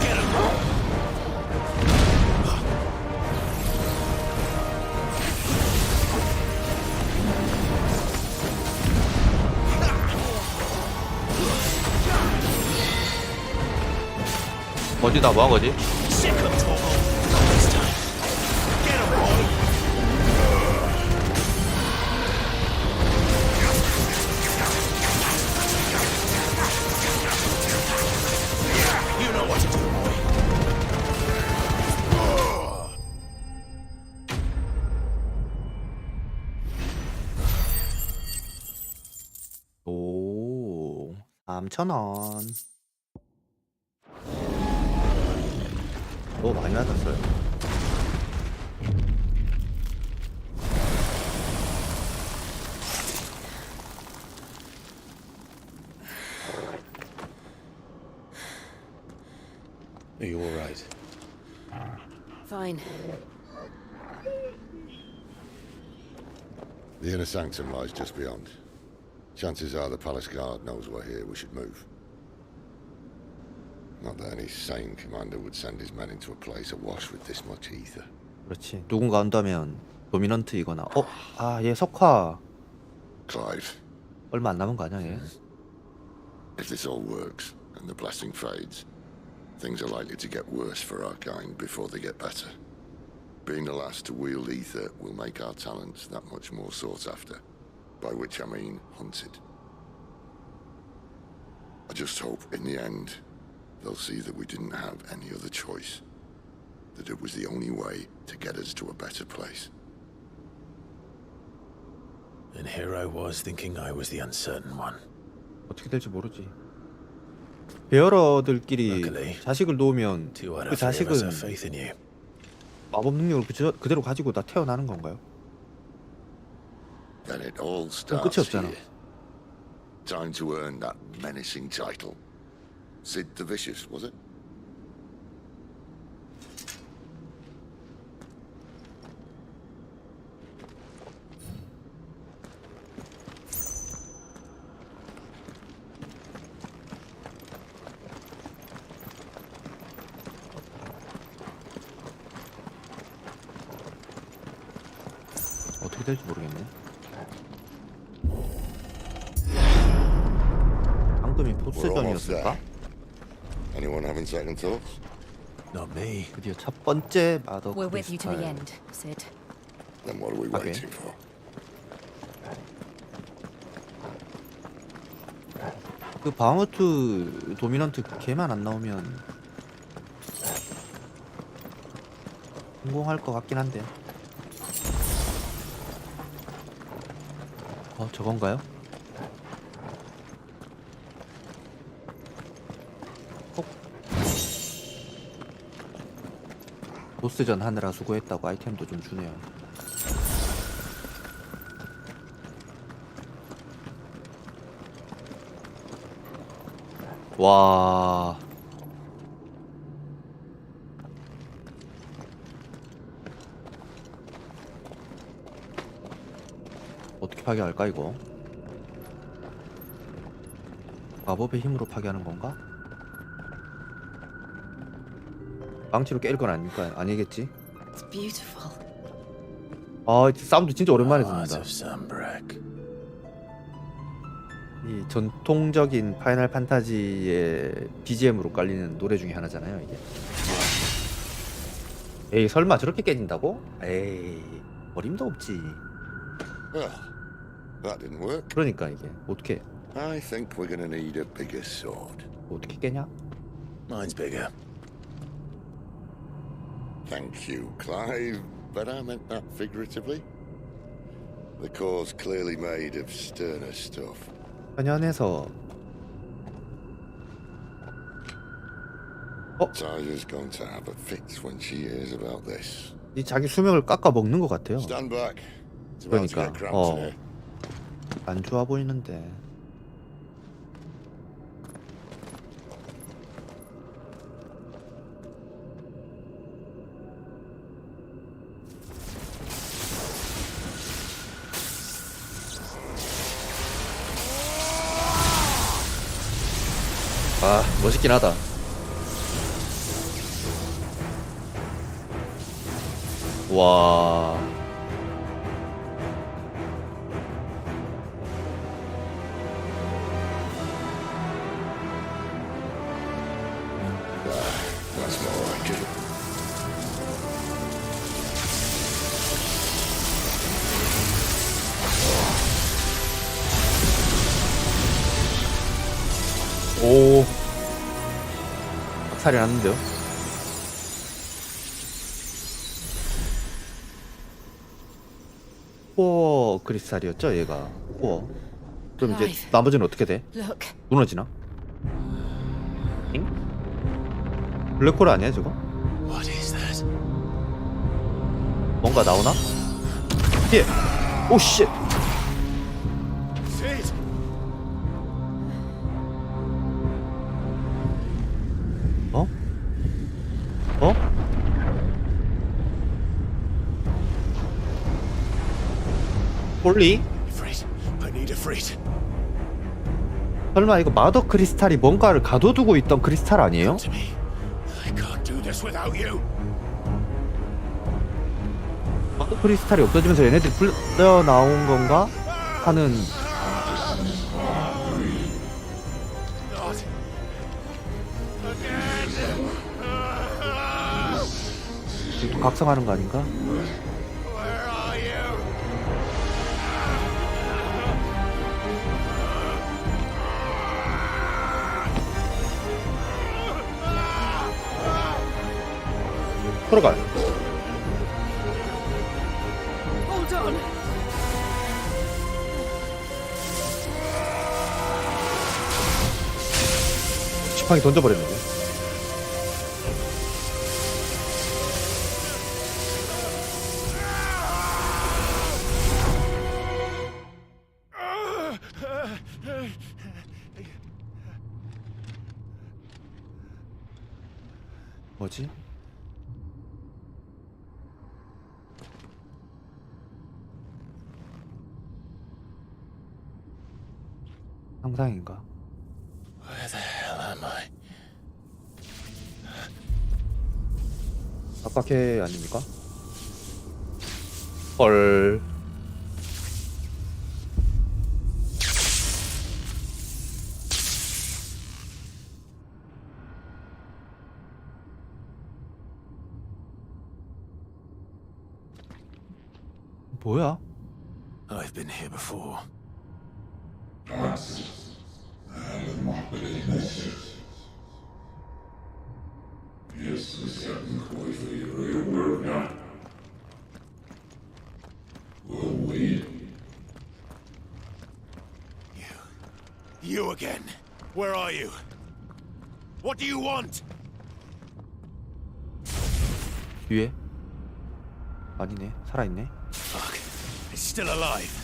Get him. 어디다 뭐한 거지? Sick him, Toggle. Not this time. Get him, boy. You know what to do, boy. 오, 3,000원. 너무 많이 맞았어요. Are you all right? Fine. The inner sanctum lies just beyond. Chances are the palace guard knows we're here. We should move. Not that any sane commander would send his men into a place awash with this much ether. 그렇지. 누군가 온다면 도미넌트이거나. 얘 석화 Clive, 얼마 안 남은 거 아니야 얘? if this all works and the blessing fades, things are likely to get worse for our kind before they get better. Being the last to wield ether will make our talents that much more sought after, by which I mean hunted. I just hope in the end they'll see that we didn't have any other choice, that it was the only way to get us to a better place. And here I was thinking I was the uncertain one. 어떻게 될지 모르지. 베어러들끼리 자식을 놓으면 Two out 그 of three of us 자식은 have faith in you. 마법 능력을 그대로 가지고 다 태어나는 건가요? Then it all 그럼 끝이 starts 없잖아. here. Time to earn that menacing title. Sid the Vicious, was it? 어떻게 될지 모르겠네. 방금이 보스전이었을까? Anyone having second thoughts? Not me. 드디어 첫 번째 마더 We're with you to the 크리스탈. end, Sid. Then what are we Okay. waiting for? 그 바우트 도미넌트 걔만 안 나오면 성공할 것 같긴 한데. 저건가요? 보스전 하느라 수고했다고 아이템도 좀 주네요. 와. 어떻게 파괴할까 이거? 마법의 힘으로 파괴하는 건가? 망치로 깰 건 아닐까? 아니겠지? It's beautiful. 아, 사운드 진짜 오랜만에 Heart 듣는다. of Sunbreak. 이 전통적인 파이널 판타지의 BGM으로 깔리는 노래 중에 하나잖아요, 이게. 에이, 설마 저렇게 깨진다고? 에이, 어림도 없지. Well, that didn't work. 그러니까 이게 어떻게 I think we're gonna need a bigger sword. 어떻게 깨냐? Mine's bigger. Thank you, Clive, but I meant that figuratively. The core's clearly made of sterner stuff. 현현에서 Tyler's going to have a fit when she hears about this. 이 자기 수명을 깎아 먹는 것 같아요. Stand back. It's about to 그러니까 get cramped in here. 안 좋아 보이는데. 아, 멋있긴 하다. 와. That's more like it. 오. 박살이 났는데요? 코어 크리스탈이었죠, 얘가. 코어. 그럼 이제 Clive. 나머지는 어떻게 돼? Look. 무너지나? 잉? 블랙홀 아니야, 저거? What is that? 뭔가 나오나? 피해! 오, 쉣! Sid! 어? 어? 홀리? Frit. I need a Frit. 설마 이거 마더 크리스탈이 뭔가를 가둬두고 있던 크리스탈 아니에요? I can't do this without you. 마더 크리스탈이 없어지면서 얘네들이 풀려 나온 건가? 하는 Not again. 또 각성하는 거 아닌가? Where are you? 들어가. Hold on. 지팡이 던져버렸는데. 뭐지? 상상인가? Where the hell am I? 아까 걔 아닙니까? 헐. 뭐야? I've been here before. You again. Where are you? What do you want? 뒤에? 아니네. 살아있네. Fuck. It's still alive.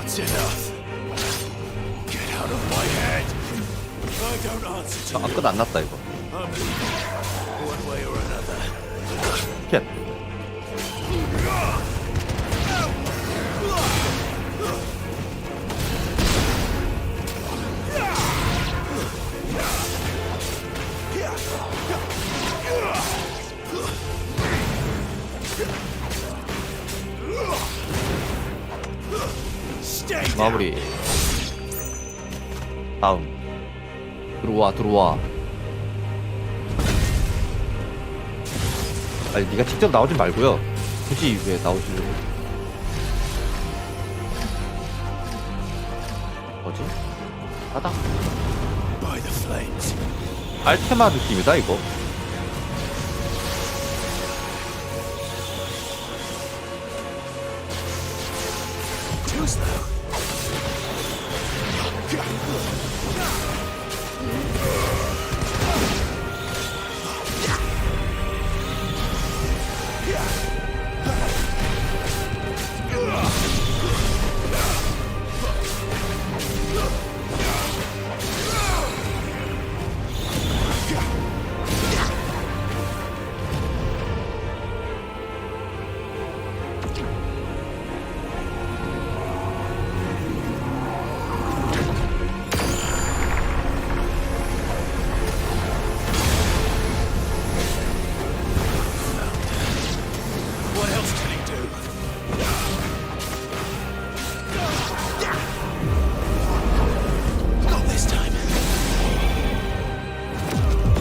That's enough. Get out of my head. I don't answer to you. 끝 안 났다 이거. I'm leaving. One way or another. 캣. 마무리. 다음. 들어와. 아니 네가 직접 나오지 말고요. 굳이 왜 나오시려고? 뭐지? 바닥. By the flames. 알테마 느낌이다 이거. Too slow. What else can he do? Not this time.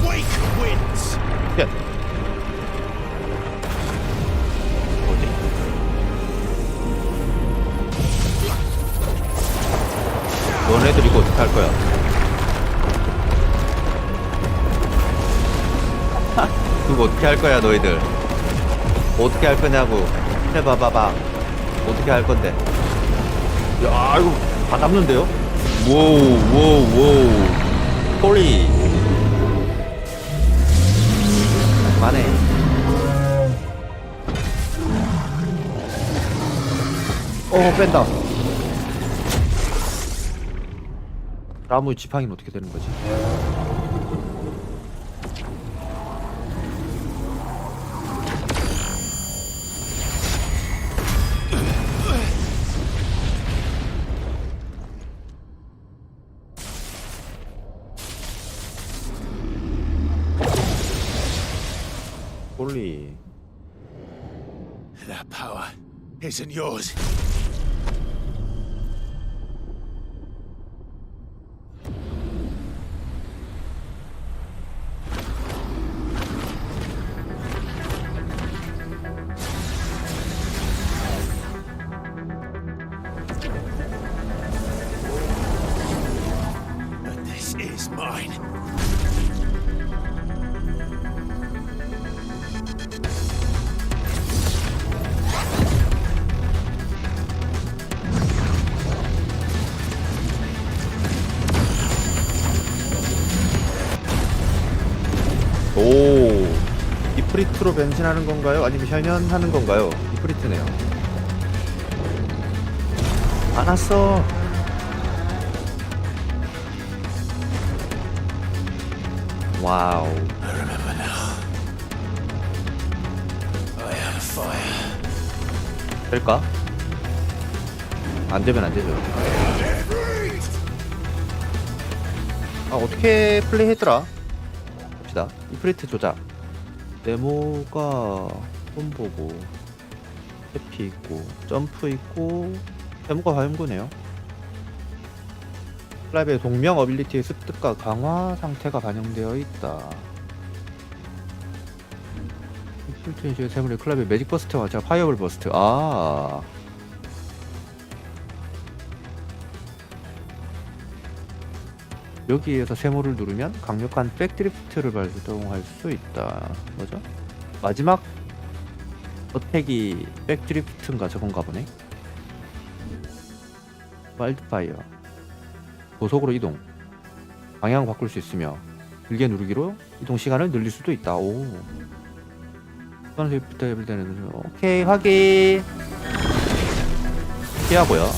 Wake wins. 야. 뭐지? 너네들 이거 어떻게 할 거야? 그거 어떻게 할 거야 너희들? 어떻게 할 거냐고 해봐봐봐. 어떻게 할 건데? 야 이거 다 잡는데요? 워우 홀리. 그만해. 뺀다. 라무의 지팡이는 어떻게 되는 거지? 홀리. That power isn't yours. But this is mine. 오, 이프리트로 변신하는 건가요? 아니면 현현하는 건가요? 이프리트네요. 안 왔어. 와우. I remember now. I have fire. 될까? 안 되면 안 되죠. 아, 어떻게 플레이했더라? 봅시다. 이프리트 조작. 네모가 손보고, 해피 있고, 점프 있고, 네모가 화염구네요. 클라이브의 동명 어빌리티의 습득과 강화 상태가 반영되어 있다. 이프리트의 세물의 클라이브의 매직 버스트와 같이 파이어볼 버스트. 아. 여기에서 세모를 누르면 강력한 백드리프트를 발동할 수 있다. 뭐죠? 마지막 어택이 백드리프트인가 저건가 보네. 와일드파이어. 고속으로 이동. 방향 바꿀 수 있으며 길게 누르기로 이동 시간을 늘릴 수도 있다. 오. 스위프트 해볼 때는 오케이 확인. 피하고요.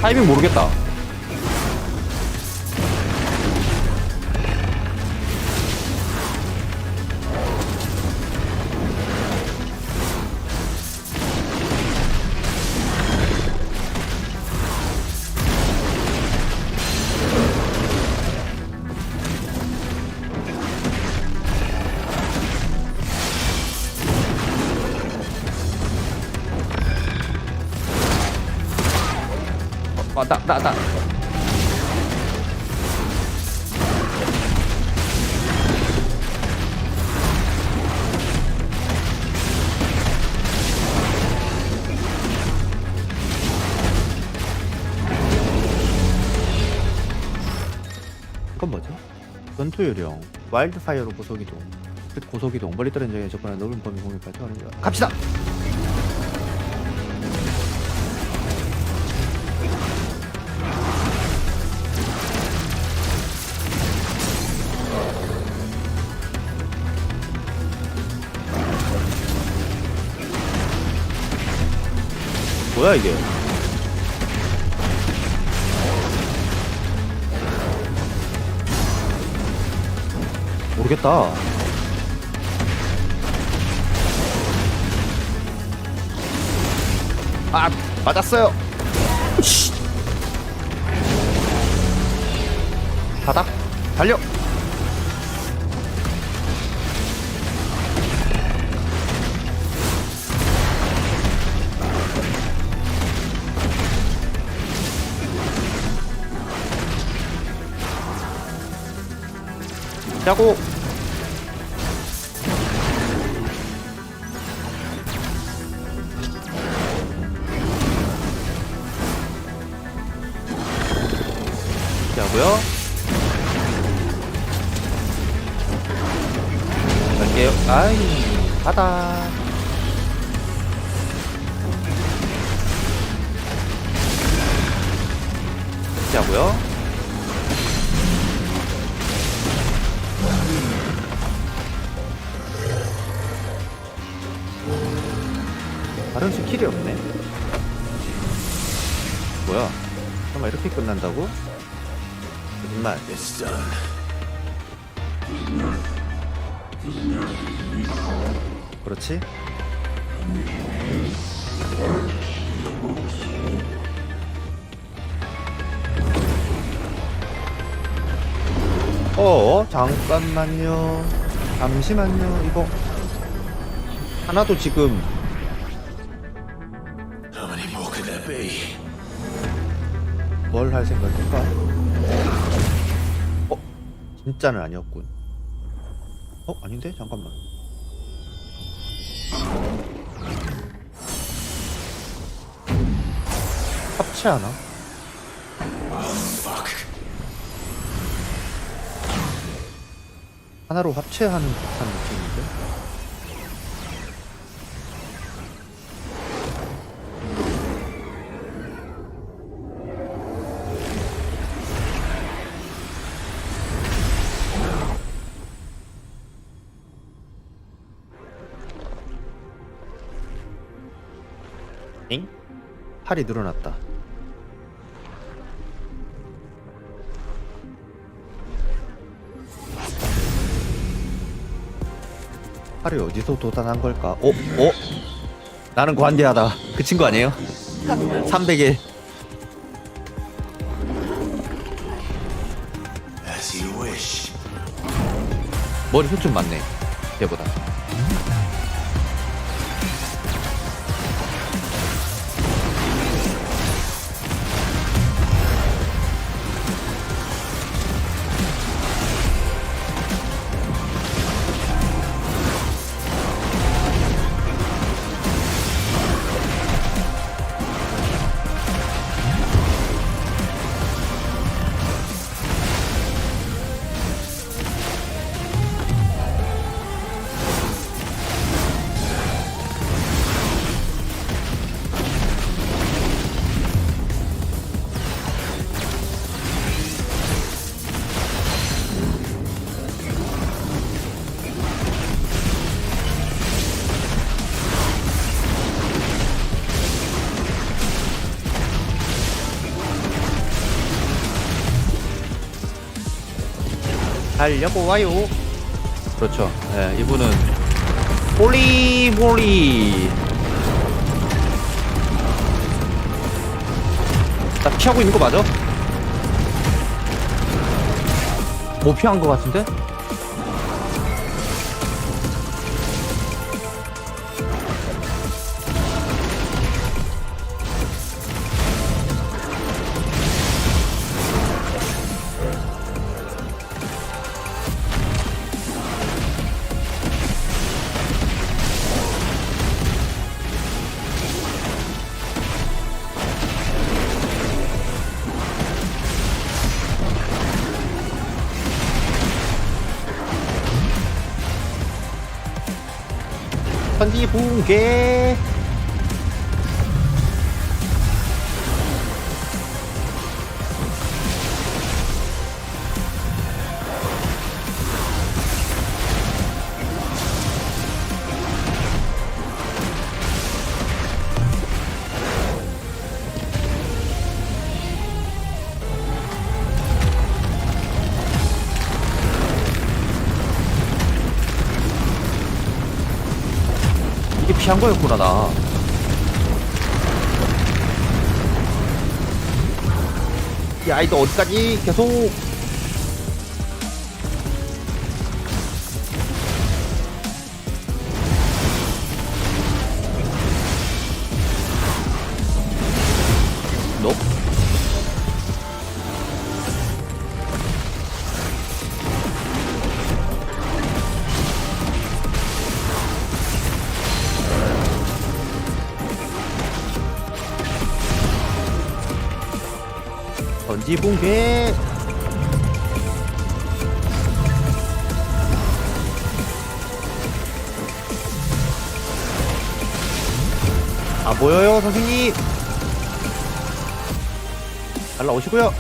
타이밍 모르겠다. 나. 이건 뭐죠? 전투 요령, 와일드 파이어로 고속이동, 고속이동, 멀리 떨어진 적에 접근한 넓은 범위 공격까지 하는 거. 갑시다. 뭐야 이게? 모르겠다. 아, 맞았어요. 바닥 달려. 자고. 자고요. 갈게요. 아이, 바다. 자고요. 다른 스킬이 없네. 뭐야? 잠깐만, 이렇게 끝난다고? 거짓말. 그렇지? 잠깐만요. 잠시만요. 이거 하나도 지금 뭘 할 생각일까? 진짜는 아니었군. 아닌데? 잠깐만. 합체하나? 하나로 합체하는 듯한 느낌인데? 엥? 팔이 늘어났다. 팔이 어디서 돋아난 걸까? 나는 관대하다. 그 친구 아니에요? 300일. 머리 숱 좀 많네. 걔보다. 달려보아요. 그렇죠. 네, 이분은 홀리몰리. 나 피하고 있는 거 맞아? 못 피한 거 같은데? 선지 붕괴. 이게 피한 거였구나, 나. 야, 이거 어디까지 계속. 너? 전지 붕괴. 안 보여요, 선생님. 날라오시고요.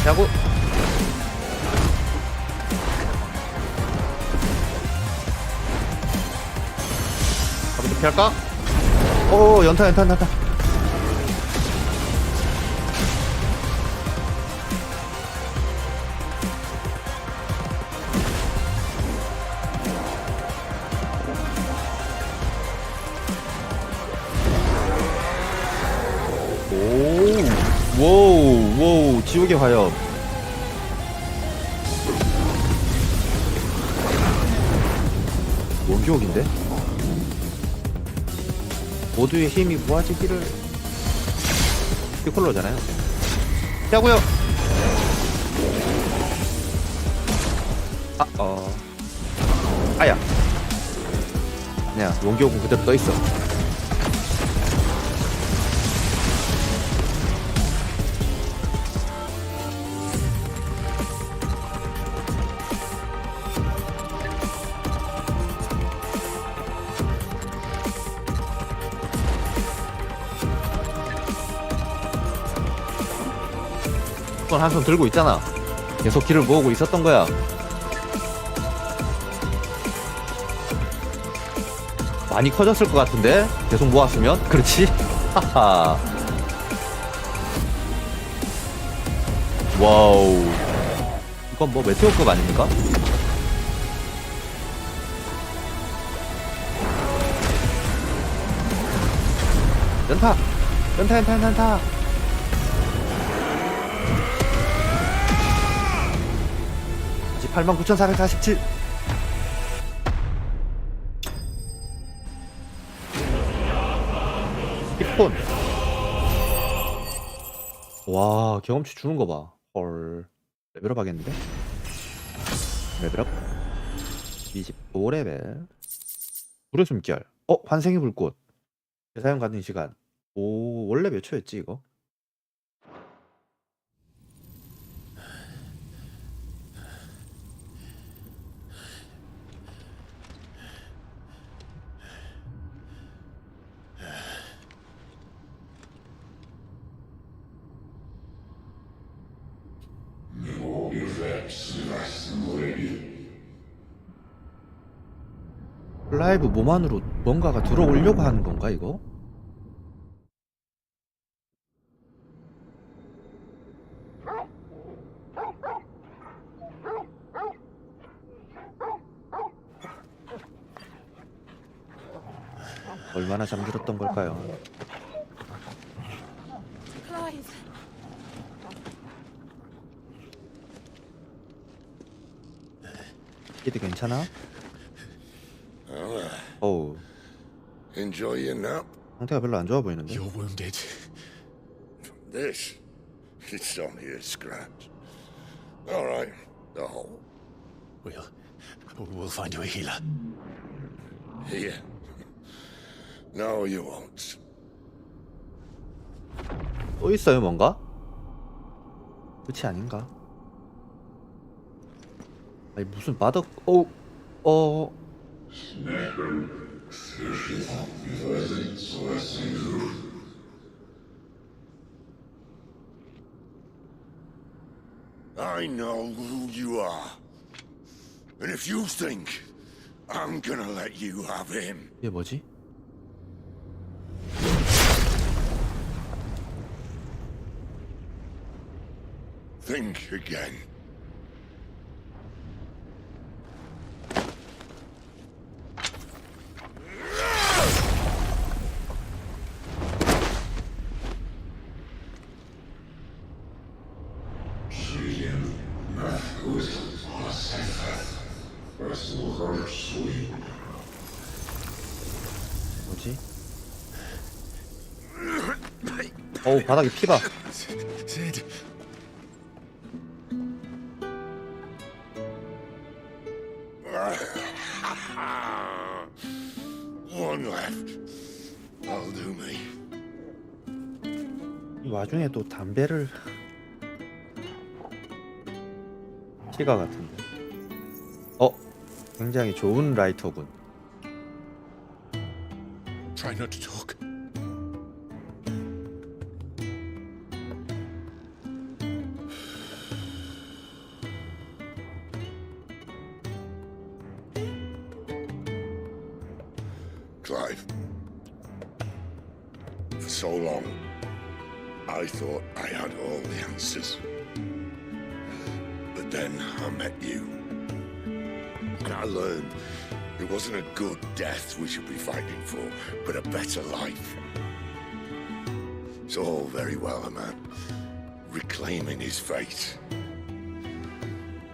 자고. 피할까? 오, 연타. 오, 워우, 지옥의 화염. 원기옥인데? 모두의 힘이 모아지기를. 피콜로잖아요. 피하고요. 아야. 그냥 원기옥은 그대로 떠있어. 손 한 손 들고 있잖아. 계속 길을 모으고 있었던 거야. 많이 커졌을 것 같은데? 계속 모았으면? 그렇지? 하하. 와우. 이건 뭐 메테오급 아닙니까? 연타! 연타! 89,447. 힙폰. 와, 경험치 주는 거 봐. 헐. 레벨업 하겠는데? 레벨업. 25레벨. 불의 숨결. 환생의 불꽃. 재사용 가능 시간. 오, 원래 몇 초였지, 이거? 클라이브 몸 안으로 뭔가가 들어오려고 하는 건가 이거? 얼마나 잠들었던 걸까요? Clive. 키드 괜찮아? 어우, Enjoy your nap? 상태가 별로 안 좋아 보이는데? You're wounded. This? It's only a scratch. All right, the hole. We'll find you a healer. Here. No, you won't. 또 있어요 뭔가? 끝이 아닌가? 아니 무슨 바닥 I know who you are. And if you think I'm gonna let you have him. 이게 뭐지? Think again. 뭐지? 어우 바닥에 피가. Sid. One left. That'll do me. 이 와중에 또 담배를 시가 같은데. 굉장히 좋은 라이터군. Try not to talk. Clive. For so long, I thought I had all the answers. But then I met you. And I learned it wasn't a good death we should be fighting for, but a better life. It's all very well, a man reclaiming his fate.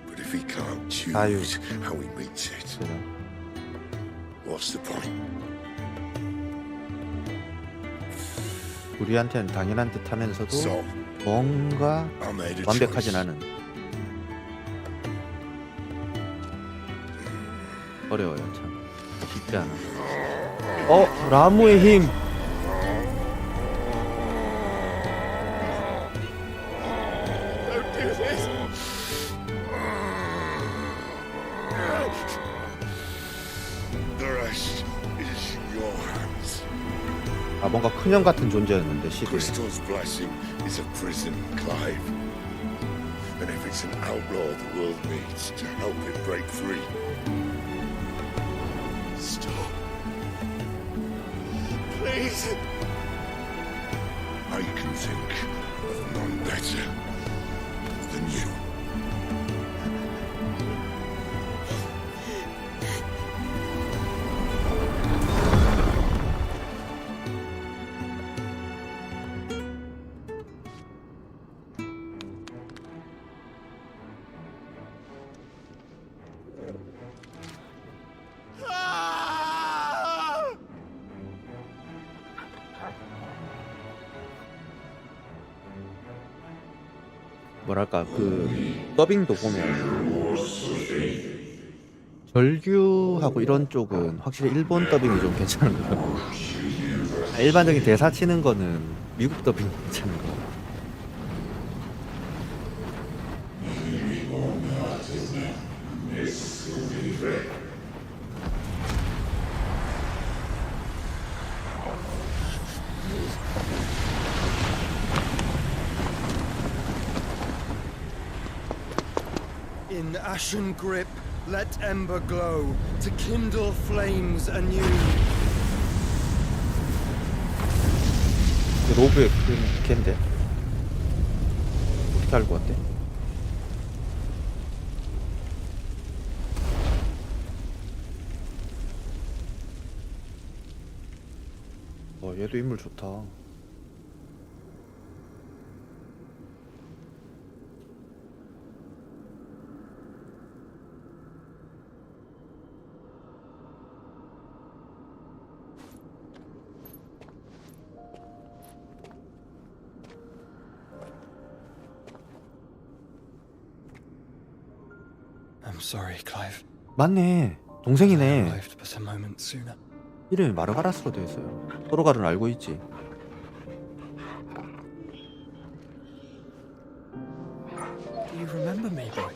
But if he can't choose how he meets it, what's the point? 우리한테는 당연한 듯 하면서도 뭔가 완벽하진 않은. 어려워요 참. 쉽지 않아. 라무의 힘. Don't do this. The rest is in your hands. 아 뭔가 큰형 같은 존재였는데 시드. Crystal's blessing is a prison, Clive. And if it's an outlaw the world needs to help it break free. Stop. Please. I can think of none better than you. 뭐랄까 그 더빙도 보면 절규하고 이런 쪽은 확실히 일본 더빙이 좀 괜찮은 것 같고 일반적인 대사 치는 거는 미국 더빙이 괜찮은 것 같고. In ashen grip, Let ember glow to kindle flames anew. 로브의 걔인데 어떻게 알고 왔대? 얘도 인물 좋다. I'm sorry, Clive. 맞네. 동생이네. Arrived but a moment sooner. 이름이 마르가라스로 되어 있어요. 서로가는 알고 있지. Do you remember me, boy?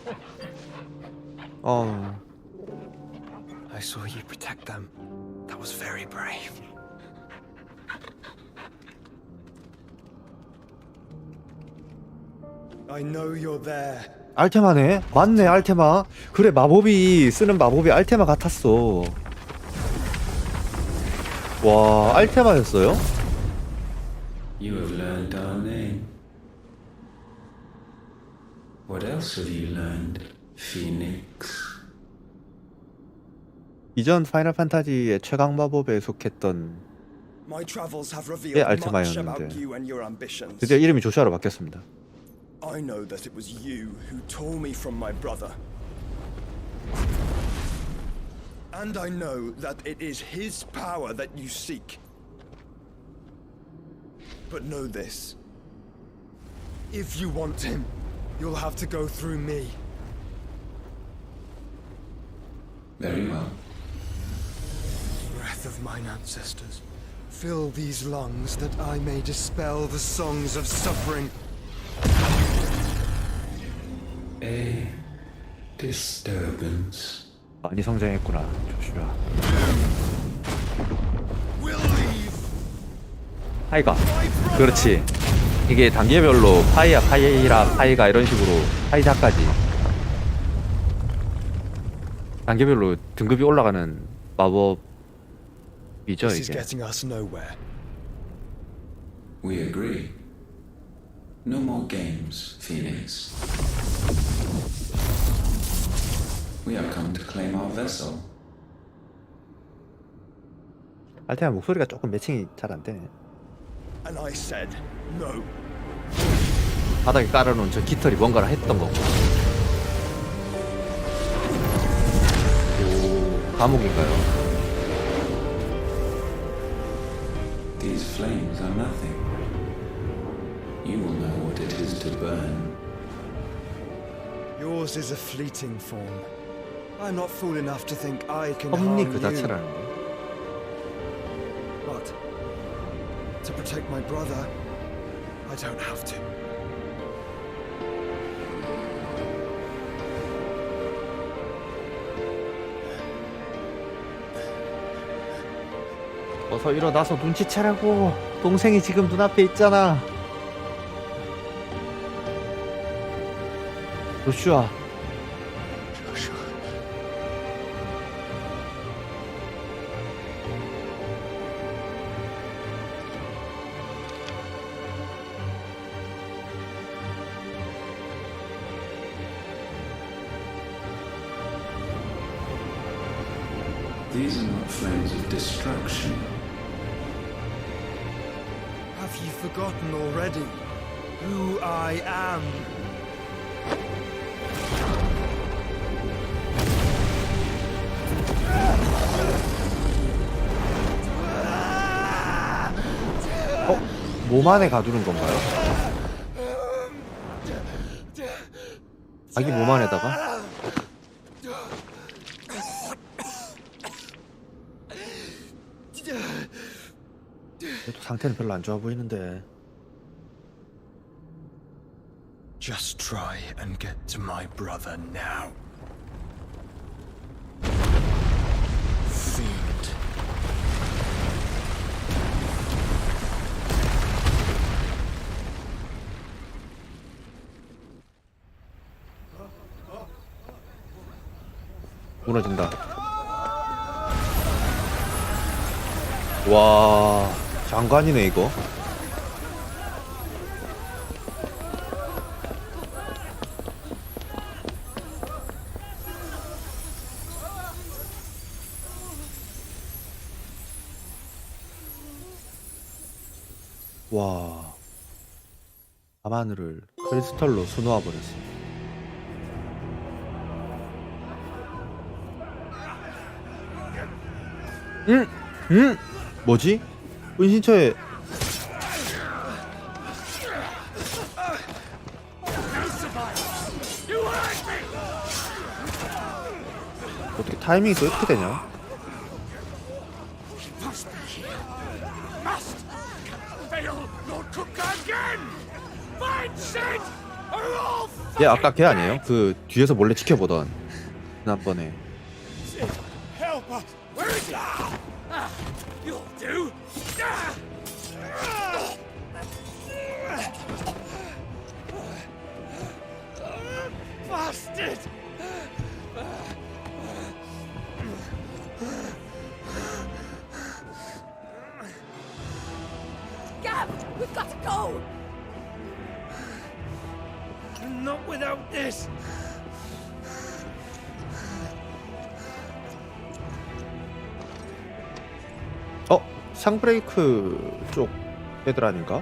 I saw you protect them. That was very brave. I know you're there. 알테마네. 맞네, 알테마. 그래, 마법이 쓰는 마법이 알테마 같았어. 와, 알테마였어요? You have learned our name. What else have you learned, Phoenix? 이전 파이널 판타지의 최강 마법에 속했던 My travels have 게 revealed much 알테마였는데 about you and your ambitions. 드디어 이름이 조슈아로 바뀌었습니다. I know that it was you who tore me from my brother. And I know that it is his power that you seek. But know this. If you want him, you'll have to go through me. Very well. Breath of mine ancestors, fill these lungs that I may dispel the songs of suffering. A disturbance. 많이 성장했구나, 조슈아. 파이가. 그렇지. 이게 단계별로 파이야, 파이라, 파이가 이런 식으로 파이자까지 단계별로 등급이 올라가는 마법이죠, This is 이게. getting us nowhere. We agree. No more games, Phoenix. We have come to claim our vessel. 알테마 목소리가 조금 매칭이 잘 안 되네. And I said no. 바닥에 깔아놓은 저 깃털이 뭔가를 했던 거고. 오, 감옥인가요? These flames are nothing. You will know what it is to burn. Yours is a fleeting form. I'm not fool enough to think I can 섭리 harm 그 you. 자체라는데. But to protect my brother, I don't have to. 어서 일어나서 눈치채라고. 동생이 지금 눈앞에 있잖아. 조슈아. These are not flames of destruction. Have you forgotten already who I am? 몸 안에 가두는 건가요? 자기 몸 안에다가? 그래도 상태는 별로 안 좋아 보이는데. Just try and get to my brother now. Fiend. 무너진다. 와, 장관이네 이거. 와, 밤하늘을 크리스털로 수놓아 버렸어. 뭐지? 은신처에 어떻게 타이밍이 또 이렇게 되냐? 얘 아까 걔 아니에요? 그 뒤에서 몰래 지켜보던 지난번에. Help us! Where is he? You'll do. Bastard! Gab, we've got to go! Not without this. 샹브레이크 쪽 애들 아닌가?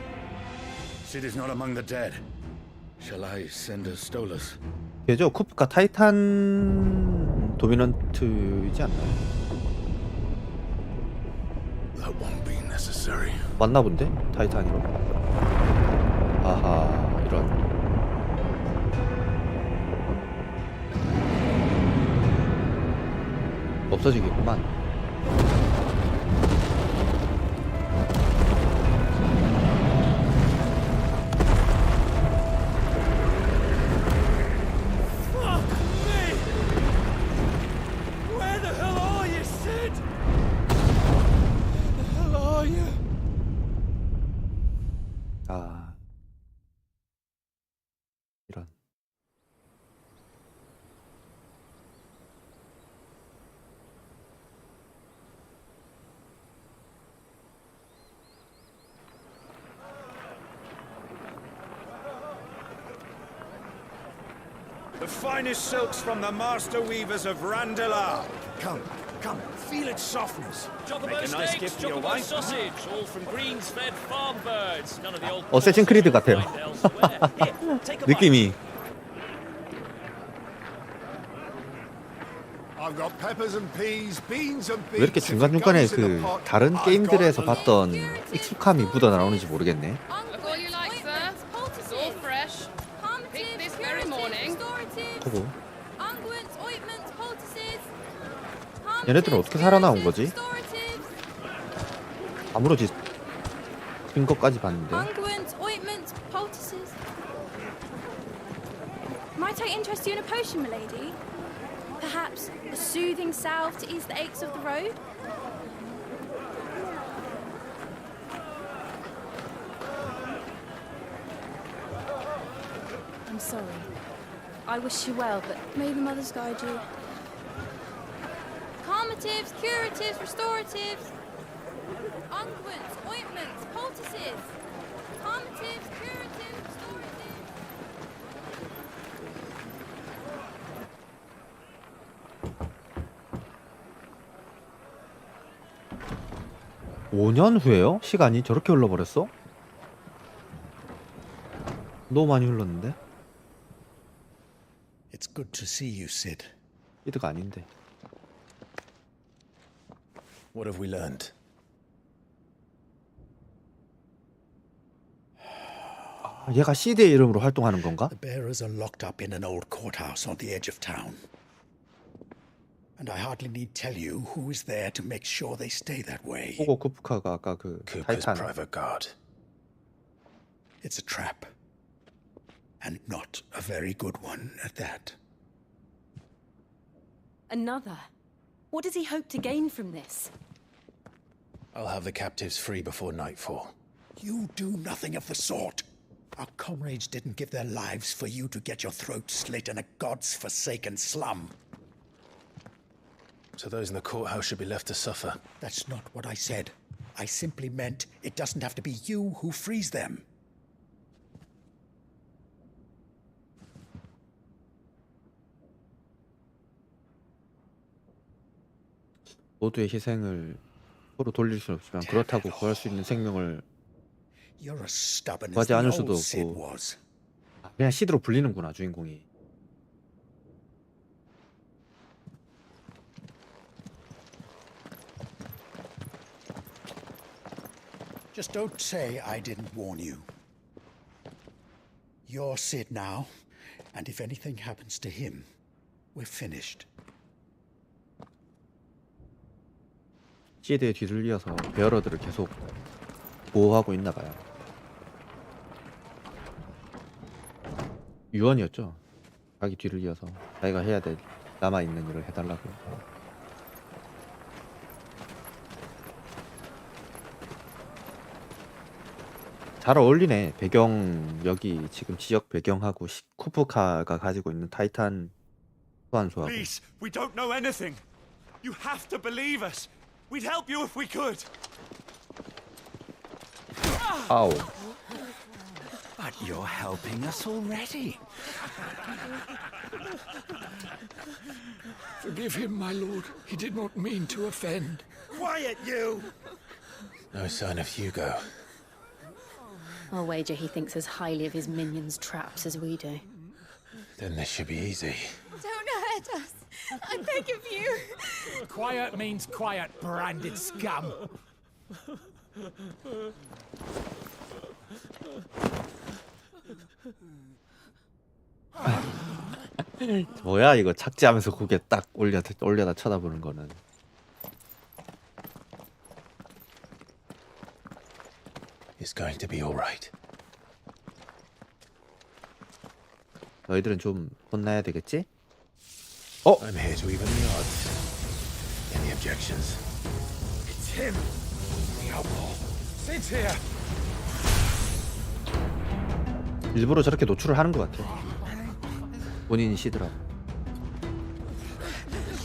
City's not among the dead. Shall I send a Stolas? 걔죠? 쿠프카 타이탄 도미넌트이지 않나요? That won't be necessary. 맞나 본데? 타이탄이로. 아하, 이런. 없어지겠구만. 아, 이런. The finest silks from the master weavers of Randalar. Come, feel its softness. Chocobo Make a nice steaks, gift for your chocobo wife. sausage, all from greens-fed farm birds. None of the old 어쌔신 크리드 같아요. 느낌이. I've got peppers and peas, beans and 왜 이렇게 beets. 중간중간에 그 다른 게임들에서 봤던 익숙함이 묻어 나오는지 모르겠네. Look all you like, sir. It's all fresh. Picked this very morning. 보고. 얘네들은 어떻게 살아나온 거지? 아무렇지 된 것까지 봤는데. Unguents, ointments, poultices. Might I interest you in a potion, milady? Perhaps a soothing salve to ease the aches of the road? I'm sorry. I wish you well, but may the mothers guide you. Calmatives, curatives, restoratives. Unguents, ointments, poultices. Calmatives, curatives, restoratives. 5년 후에요? 시간이 저렇게 흘러버렸어? 너무 많이 흘렀는데? It's good to see you, Sid. 이드가 아닌데. What have we learned? 아, 얘가 시드의 이름으로 활동하는 건가? The bearers are locked up in an old courthouse on the edge of town. And I hardly need tell you who is there to make sure they stay that way. 호고 쿠프카가 아까 그 Cooper's 타이탄. private guard. It's a trap. And not a very good one at that. Another? What does he hope to gain from this? I'll have the captives free before nightfall. You do nothing of the sort. Our comrades didn't give their lives for you to get your throat slit in a god's forsaken slum. So those in the courthouse should be left to suffer. That's not what I said. I simply meant it doesn't have to be you who frees them. 모두의 희생을 서로 돌릴 수는 없지만 그렇다고 구할 수 있는 생명을 You're as stubborn as 구하지 the 않을 old 수도 Sid 없고. was. 그냥 시드로 불리는구나 주인공이. Just don't say I didn't warn you. You're Sid now, and if anything happens to him, we're finished. 시드에 뒤들려서 베어러들을 계속 보호하고 있나 봐요. 유언이었죠. 자기 뒤를 이어서 자기가 해야 될 남아있는 일을 해달라고. 잘 어울리네. 배경 여기 지금 지역 배경하고 쿠프카가 가지고 있는 타이탄 소환수하고. Please, we don't know anything. You have to believe us. We'd help you if we could. 아우. But you're helping us already. Forgive him, my lord. He did not mean to offend. Quiet, you! No sign of Hugo. I'll wager he thinks as highly of his minions' traps as we do. Then this should be easy. Don't hurt us. I beg of you. Quiet means quiet, branded scum. 뭐야 이거 착지하면서 고개 딱 올려다 쳐다보는 거는. It's going to be all right. 너희들은 좀 혼나야 되겠지? I'm here to even the odds. Any objections? It's him. The outlaw. Sid's here. 일부러 저렇게 노출을 하는 것 같아. 본인이 시드라고.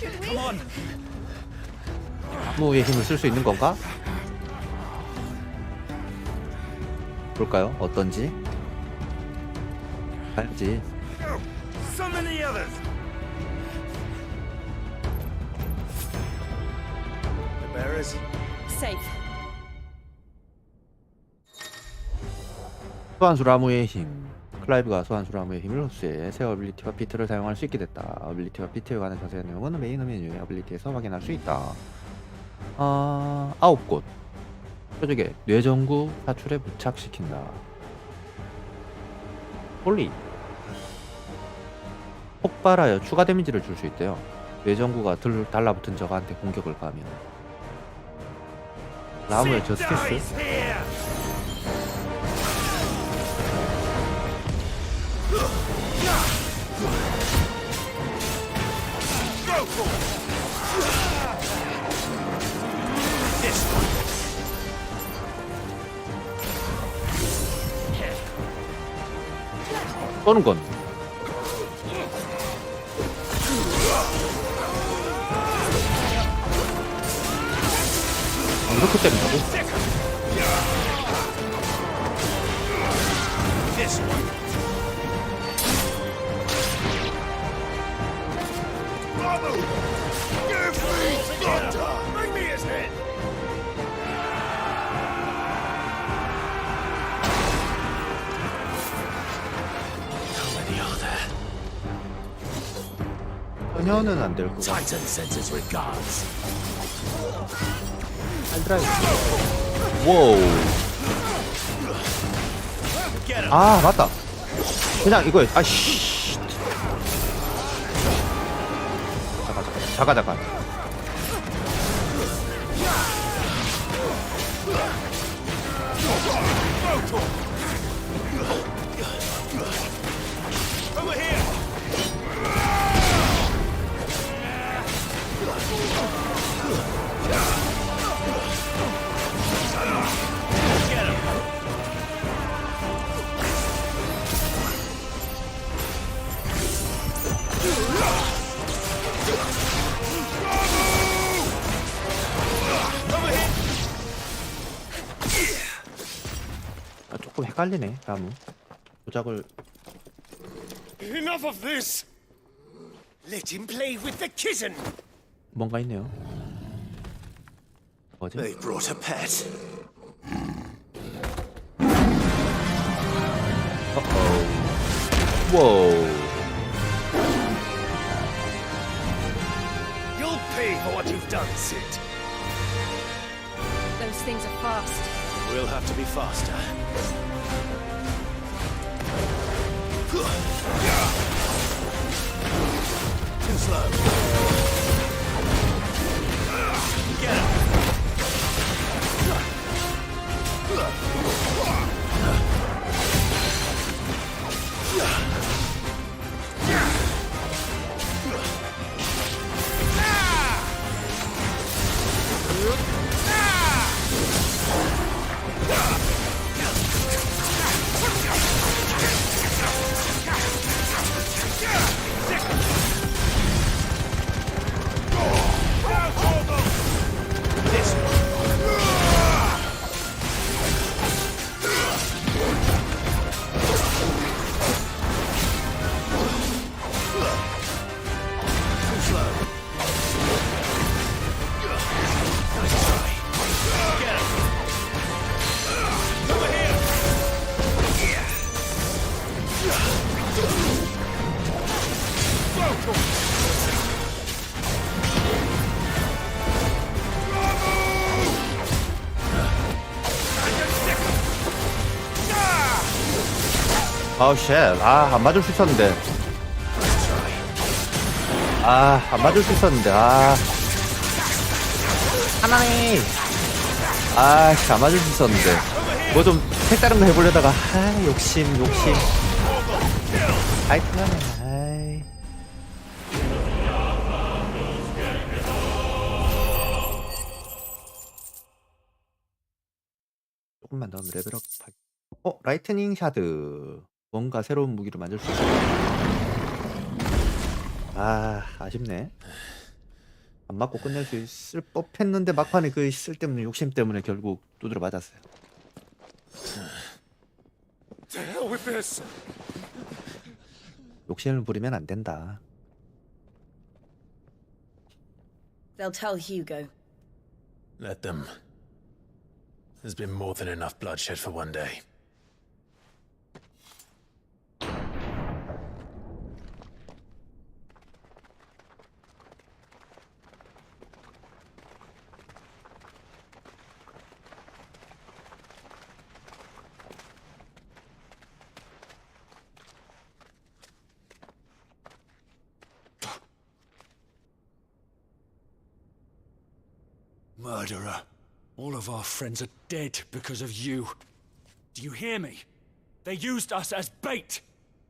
Come on. 무의 힘을 쓸 수 있는 건가? 볼까요? 어떤지? 알지. Summon the others. The bearers? Safe. 소환수 라무의 힘. 클라이브가 소환수 라무의 힘을 흡수해 새 어빌리티와 비트를 사용할 수 있게 됐다. 어빌리티와 비트에 관한 자세한 내용은 메인 메뉴의 어빌리티에서 확인할 수 있다. 9곳. 표적에 뇌전구 사출에 부착시킨다. 홀리. 폭발하여 추가 데미지를 줄 수 있대요. 뇌전구가 달라붙은 적한테 공격을 가하면. 라무의 저스티스. 쏘는 건 이렇게 때린다고? Bring me his head. 전혀는 안 될 거고. Titan sends his regards. 알드라이브. 와우. 아 맞다. 그냥 이거에 아씨. 잠깐. Over here. Get him. 헷갈리네. 나무 조작을. Enough of this! Let him play with the kitten! 뭔가 있네요. 뭐지? They brought a pet. Whoa. You'll pay for what you've done, Sid. Those things are fast. We'll have to be faster. Too slow. Get up. 아우 쉣. 아, 안 맞을 수 있었는데. 아, 안 맞을 수 있었는데. 아. 하나네. 아, 안 맞을 수 있었는데. 뭐 좀 색다른 거 해보려다가 아, 욕심. 아이트하네. 아이. 조금만 더 하면 레벨업. 라이트닝 샤드. 뭔가 새로운 무기를 만들 수 있어. 아, 아쉽네. 안 맞고 끝낼 수 있을 법했는데 막판에 그 쓸데없는 욕심 때문에 결국 두드려 맞았어요. To hell with this! 욕심을 부리면 안 된다. They'll tell Hugo. Let them. There's been more than enough bloodshed for one day. Murderer. All of our friends are dead because of you. Do you hear me? They used us as bait.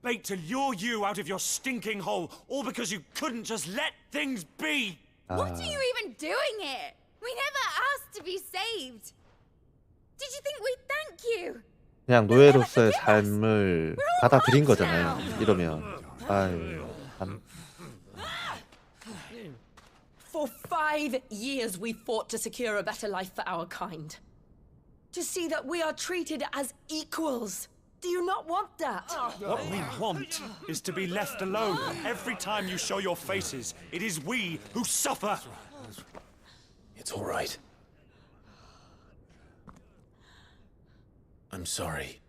Bait to lure you out of your stinking hole, all because you couldn't just let things be. What are you even doing here? We never asked to be saved. Did you think we'd thank you? 그냥 노예로서의 삶을 받아들인 거잖아요. 이러면 아유, 참. For 5 years we fought to secure a better life for our kind. To see that we are treated as equals. Do you not want that? What we want is to be left alone. Every time you show your faces, it is we who suffer. It's all right. I'm sorry.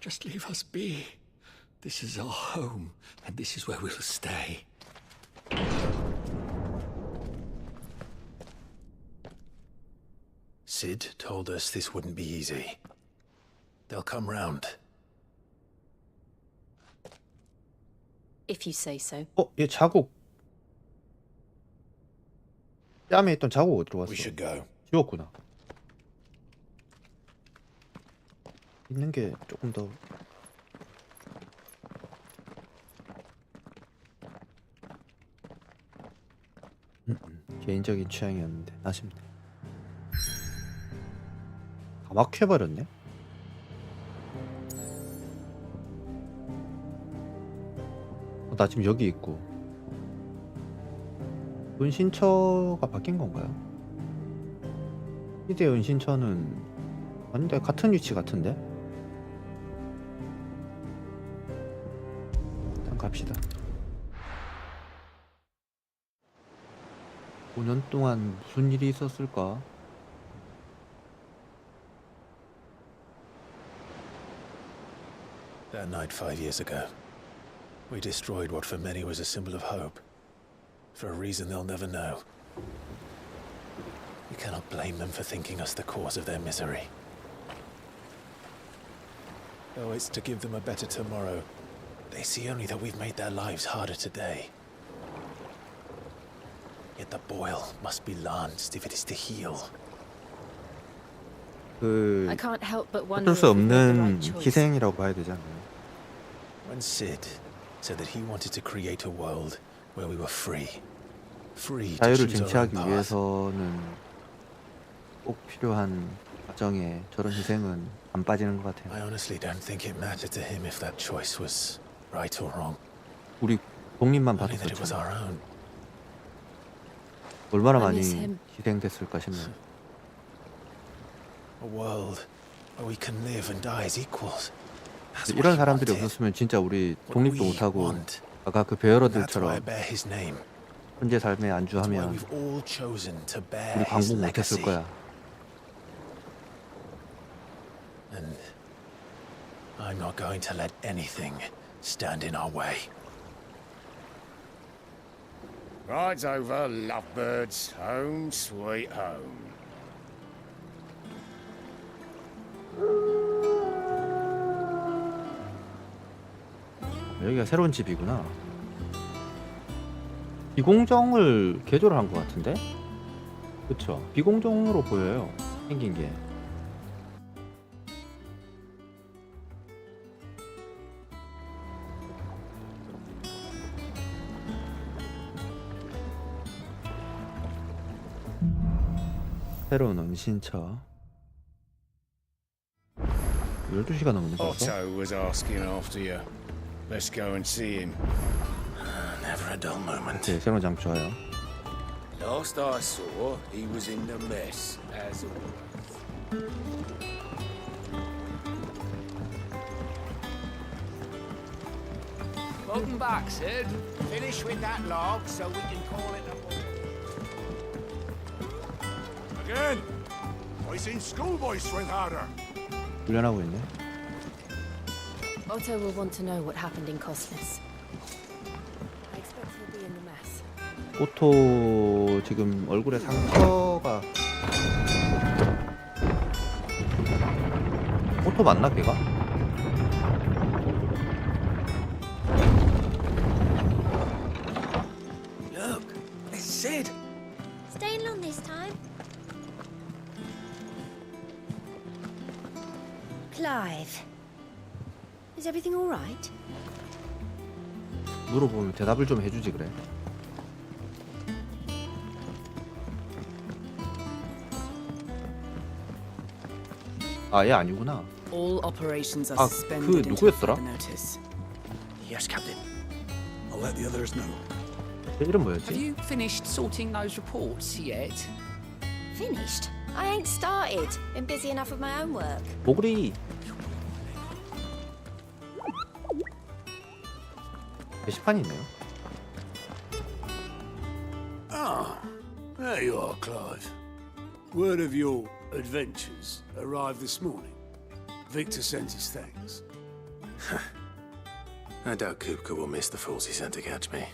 Just leave us be. This is our home, and this is where we'll stay. Sid told us this wouldn't be easy. They'll come round. If you say so. 얘 자국. 뺨에 있던 자국 어디로 갔어? We should go. 지웠구나. 있는 게 조금 더 개인적인 취향이었는데 아쉽네. 다 막혀버렸네. 나 지금 여기 있고. 은신처가 바뀐 건가요? 희대 은신처는 아닌데 같은 위치 같은데? 일단 갑시다. 5년 동안 무슨 일이 있었을까? That night 5 years ago, we destroyed what for many was a symbol of hope. For a reason they'll never know. You cannot blame them for thinking us the cause of their misery. Though it's to give them a better tomorrow, they see only that we've made their lives harder today. Yet the boil must be lanced if it is to heal. 그 I can't help but wonder 어쩔 수 if we made the 없는 right choice. 희생이라고 봐야 되지 않나요? When Sid said that he wanted to create a world where we were free to 자유를 choose our own 쟁취하기 path, 위해서는 꼭 필요한 과정에 저런 희생은 안 빠지는 것 같아요. I honestly don't think it mattered to him if that choice was right or wrong. 우리 독립만 봐도 Only that it was 그렇잖아. our own. 얼마나 I 많이 miss him. 희생됐을까 싶네요. A world where we can live and die as equals. That's what 이런 he 사람들이 wanted. 없었으면 진짜 우리 What 독립도 we 못하고 want. 아까 그 That's why I 배열어들처럼 bear his name. 현재 삶에 That's why 안주하면 we've all chosen to bear 우리 his 광복 못했을 legacy. 거야. And I'm not going to let anything stand in our way. Rides over, lovebirds, home sweet home. 여기가 새로운 집이구나. 비공정을 개조를 한 것 같은데? 그쵸? 비공정으로 보여요. 생긴 게. 새로운 은신처. 12시가 넘었네 벌써? Otto was asking after you. Let's go and see him. Never a dull moment. 네, 새로운 장 좋아요. Last I saw, he was in the mess, as always. Welcome back, Sid. Finish with that log so we can call it a morning. Again! I seen schoolboys sweat harder. 훈련하고 있네. Otto will want to know what happened in Cosmos. I expect he'll be in the mess. 오토 지금 얼굴에 상처가 오토 맞나 걔가? Look, it's Sid. Staying long this time? Clive, is everything all right? 물어보면 대답을 좀 해주지 그래. 아, 얘 아니구나. All operations are 아, suspended 그 until 누구였더라? further notice. Yes, Captain. I'll let the others know. 걔 이름 Have 뭐였지? you finished sorting those reports yet? Finished? I ain't started. Been busy enough with my own work. 보글이. 게시판이 있네요. Ah, there you are, Clive. Word of your adventures arrived this morning. Victor sends his thanks. I doubt Kupka will miss the fools he sent to catch me.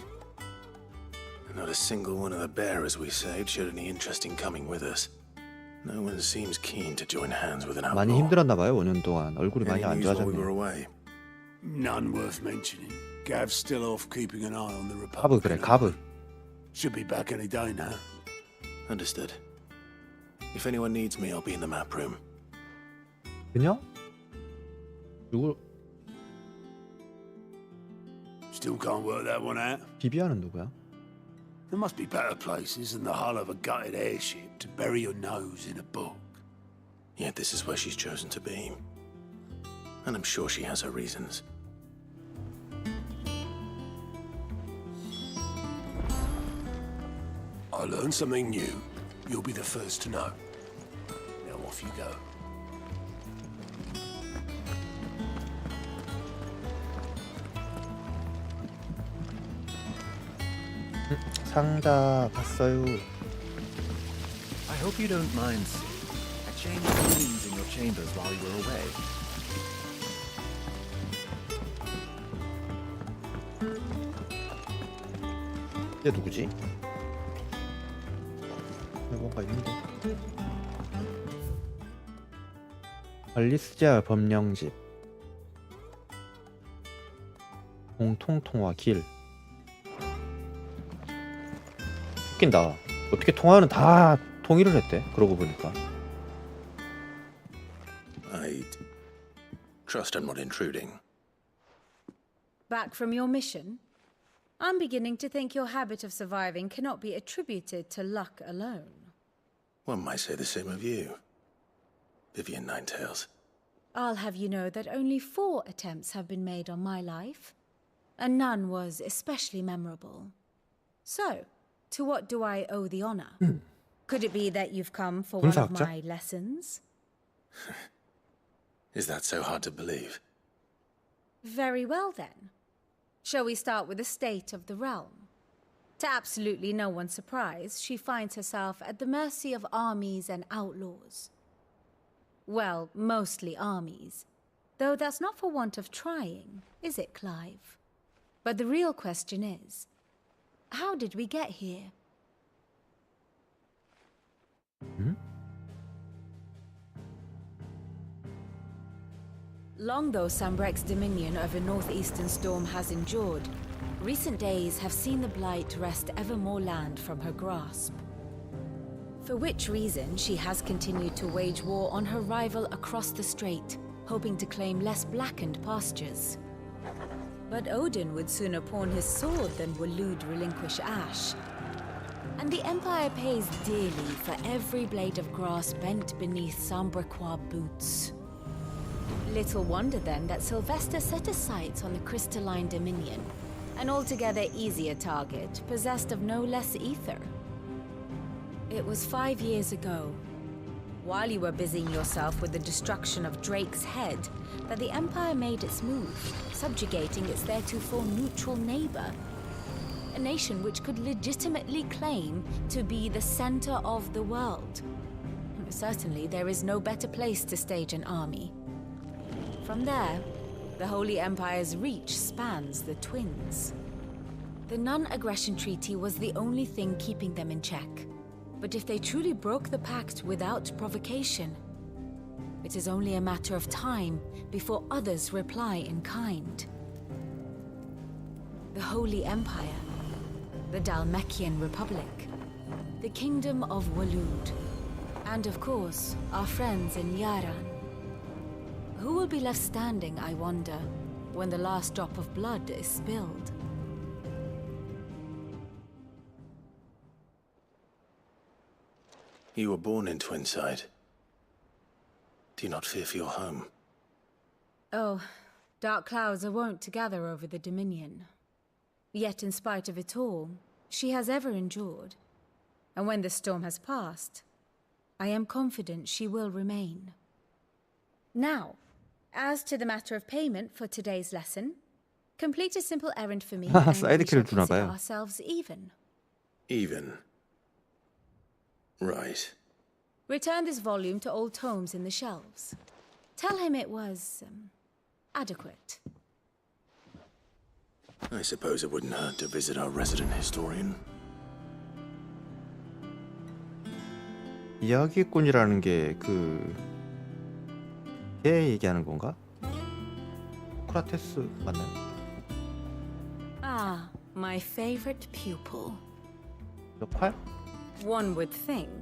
And not a single one of the bearers we saved showed any interest in coming with us. No one seems keen to join hands with an outlaw. 많이 힘들었나 봐요. 5년 동안 얼굴이 많이 Any 안 news while we were 좋아졌네요. away? None worth mentioning. Gav's still off keeping an eye on the 가브 Republic. 그래, 가브. Should be back any day now. Understood. If anyone needs me, I'll be in the map room. 그냥? 누구? Still can't work that one out. 비비아는 누구야? There must be better places than the hull of a gutted airship to bury your nose in a book. Yet this is where she's chosen to be. And I'm sure she has her reasons. I learn something new, you'll be the first to know. Now off you go. 상자 봤어요. I hope you don't mind seeing. I changed the rooms in your chambers while you were away. 얘 누구지? 뭔가 있는데. 알리스자 법령집. 공통통화 길. 웃긴다. 어떻게 통화는 다 통일을 했대? 그러고 보니까. I trust I'm not intruding. Back from your mission? I'm beginning to think your habit of surviving cannot be attributed to luck alone. One might say the same of you, Vivian Ninetails. I'll have you know that only 4 attempts have been made on my life, and none was especially memorable. So, to what do I owe the honor? Could it be that you've come for one of my lessons? Is that so hard to believe? Very well then. Shall we start with the state of the realm? To absolutely no one's surprise, she finds herself at the mercy of armies and outlaws. Well, mostly armies. Though that's not for want of trying, is it, Clive? But the real question is, how did we get here? Long though Sambrek's dominion over northeastern Storm has endured, recent days have seen the Blight wrest ever more land from her grasp. For which reason she has continued to wage war on her rival across the strait, hoping to claim less blackened pastures. But Odin would sooner pawn his sword than Waloed relinquish Ash. And the Empire pays dearly for every blade of grass bent beneath Sambrequois boots. Little wonder then that Sylvester set his sights on the crystalline dominion, an altogether easier target, possessed of no less ether. It was 5 years ago, while you were busying yourself with the destruction of Drake's head, that the Empire made its move, subjugating its theretofore neutral neighbor. A nation which could legitimately claim to be the center of the world. Certainly, there is no better place to stage an army. From there, the Holy Empire's reach spans the Twins. The non-aggression treaty was the only thing keeping them in check. But if they truly broke the pact without provocation, it is only a matter of time before others reply in kind. The Holy Empire, the Dalmekian Republic, the Kingdom of Waloed, and of course, our friends in Yaran. Who will be left standing, I wonder, when the last drop of blood is spilled? You were born in Twinside. Do you not fear for your home? Oh, dark clouds are wont to gather over the Dominion. Yet in spite of it all, she has ever endured. And when the storm has passed, I am confident she will remain. Now, as to the matter of payment for today's lesson, complete a simple errand for me and we shall consider ourselves even. Even? Right. Return this volume to old tomes in the shelves. Tell him it was, adequate. I suppose it wouldn't hurt to visit our resident historian. 이야기꾼이라는 게 걔 얘기하는 건가? 소크라테스 맞나요? Ah, my favorite pupil. 역할? One would think.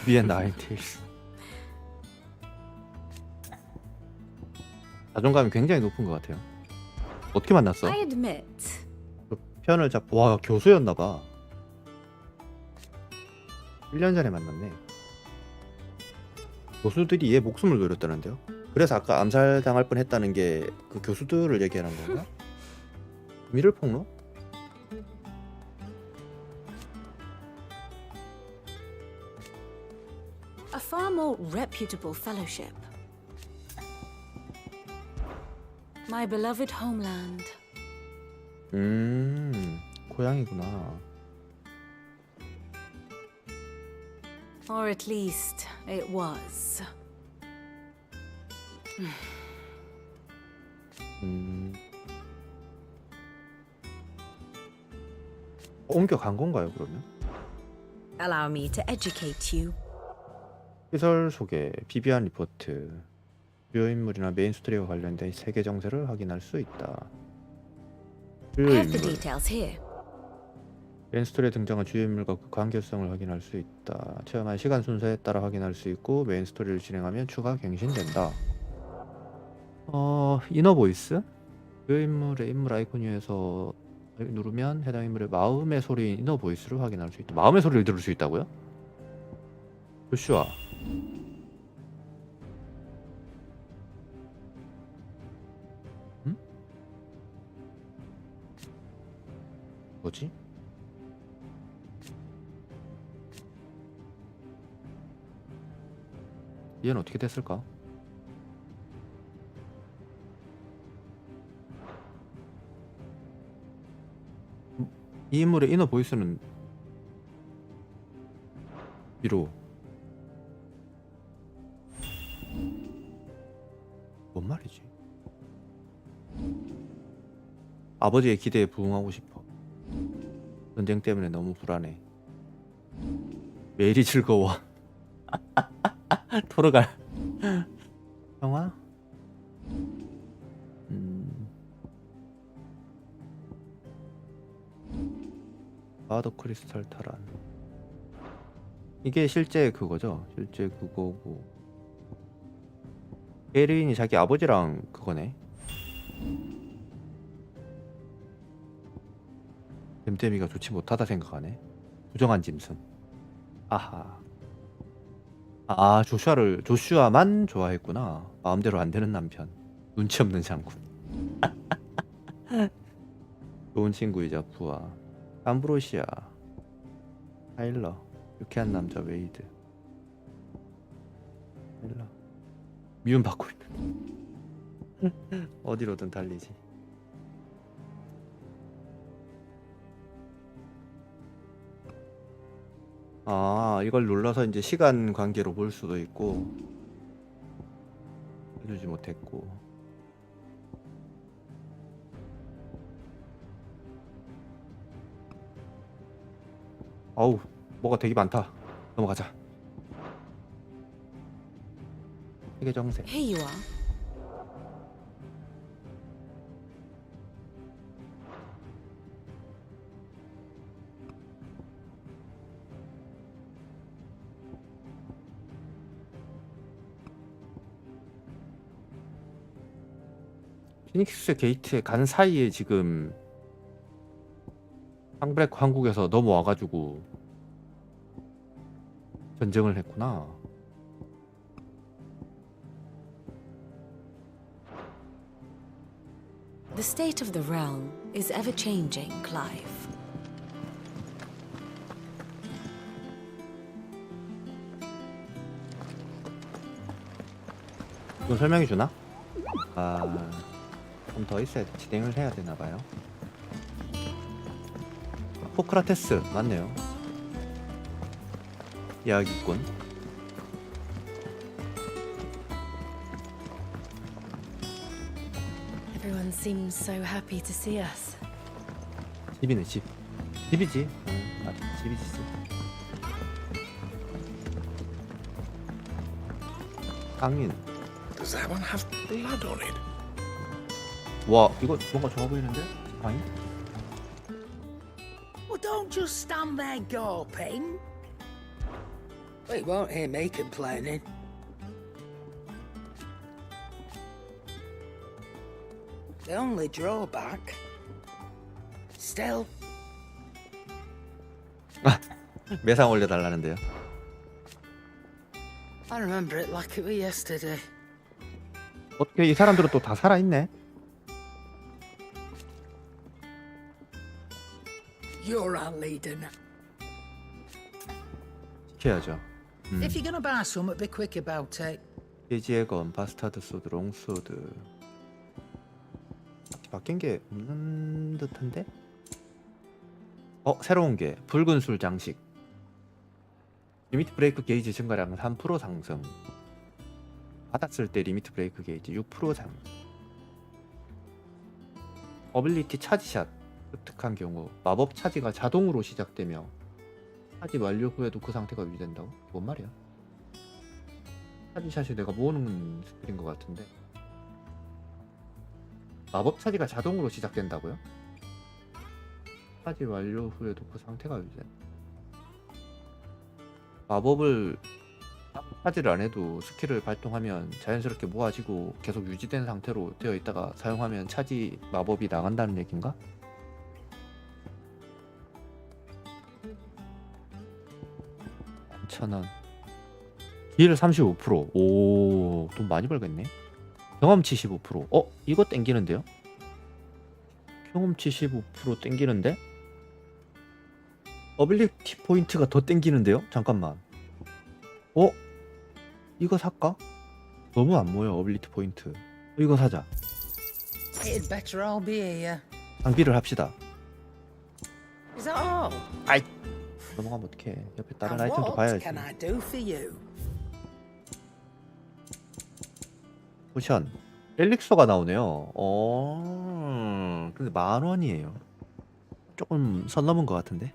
비비안 나인테일스. 자존감이 굉장히 높은 것 같아요. 어떻게 만났어? I admit. 그 편을 잡고 와 교수였나봐. 1년 전에 만났네. 교수들이 얘 목숨을 노렸다는데요. 그래서 아까 암살 당할 뻔했다는 게 그 교수들을 얘기하는 건가? 미를 폭로? A far more reputable fellowship. My beloved homeland. 고향이구나. Or at least it was. 옮겨간 건가요, 그러면? Allow me to educate you. 시설 소개, 비비안 리포트. 주요 인물이나 메인 스토리와 관련된 세계 정세를 확인할 수 있다. 주요 I have the 인물. details here. 메인 스토리에 등장한 주요 인물과 그 관계성을 확인할 수 있다. 체험한 시간 순서에 따라 확인할 수 있고 메인 스토리를 진행하면 추가 갱신된다. 이너 보이스? 주요 인물의 인물 아이콘 위에서 누르면 해당 인물의 마음의 소리인 이너 보이스를 확인할 수 있다. 마음의 소리를 들을 수 있다고요? 조슈아. 뭐지? 얘는 어떻게 됐을까? 이 인물의 이너 보이스는 비로 뭔 말이지? 아버지의 기대에 부응하고 싶어. 전쟁 때문에 너무 불안해. 매일이 즐거워. 토르갈. 영화? 바더 크리스탈 타란. 이게 실제 그거죠? 실제 그거고. 에리인이 자기 아버지랑 그거네. 댐댐이가 좋지 못하다 생각하네. 부정한 짐승. 아하. 조슈아만 좋아했구나. 마음대로 안 되는 남편. 눈치 없는 장군. 좋은 친구이자 부하. 암브로시아. 타일러. 유쾌한 남자 웨이드. 타일러. 미움받고 있는. 어디로든 달리지. 이걸 눌러서 이제 시간 관계로 볼 수도 있고 해주지 못했고. 아우, 뭐가 되게 많다. 넘어가자. 세계 정세. Here you are. 피닉스 게이트에 간 사이에 지금 상브레크 한국에서 넘어와가지고 전쟁을 했구나. The state of the realm is ever changing, Clive. 이건 설명해 주나? 좀 더 있어야 진행을 해야 되나 봐요. 포크라테스 맞네요. 이야기꾼. Everyone seems so happy to see us. 집이네 집. 집이지. 맞아 집이지. 깡인. Does that one have blood on it? 와 이거 뭔가 좋아 보이는데? 아니? Well, don't just stand there gawping. Well, you won't hear me complaining. The only drawback... Still... 매상 올려달라는데요. I remember it like it was yesterday. 어떻게 이 사람들은 또 다 살아있네? You're our leader now. 시켜야죠. If you're gonna buy something, be quick about it. 돼지의 검, 바스타드 소드, 롱소드. 바뀐 게 없는 듯한데? 새로운 게 붉은 술 장식. 리미트 브레이크 게이지 증가량 3% 상승. 받았을 때 리미트 브레이크 게이지 6% 상승. 어빌리티 차지샷. 습득한 경우 마법 차지가 자동으로 시작되며 차지 완료 후에도 그 상태가 유지된다고? 뭔 말이야? 차지샷이 내가 모으는 스킬인 것 같은데 마법 차지가 자동으로 시작된다고요? 차지 완료 후에도 그 상태가 유지된다. 마법을 차지를 안 해도 스킬을 발동하면 자연스럽게 모아지고 계속 유지된 상태로 되어 있다가 사용하면 차지 마법이 나간다는 얘기인가? 1,000원. 딜 35%. 오, 돈 많이 벌겠네. 경험치 15%. 이거 땡기는데요? 경험치 15% 땡기는데? 어빌리티 포인트가 더 땡기는데요? 잠깐만. 이거 살까? 너무 안 모여 어빌리티 포인트. 이거 사자. It'd better all be here. 장비를 합시다. Is that all? 아이, 넘어가면 어떡해. 옆에 다른 And 아이템도 what 봐야지. can I do for you? 포션. 엘릭서가 나오네요. 근데 10,000원이에요. 조금 선 넘은 것 같은데.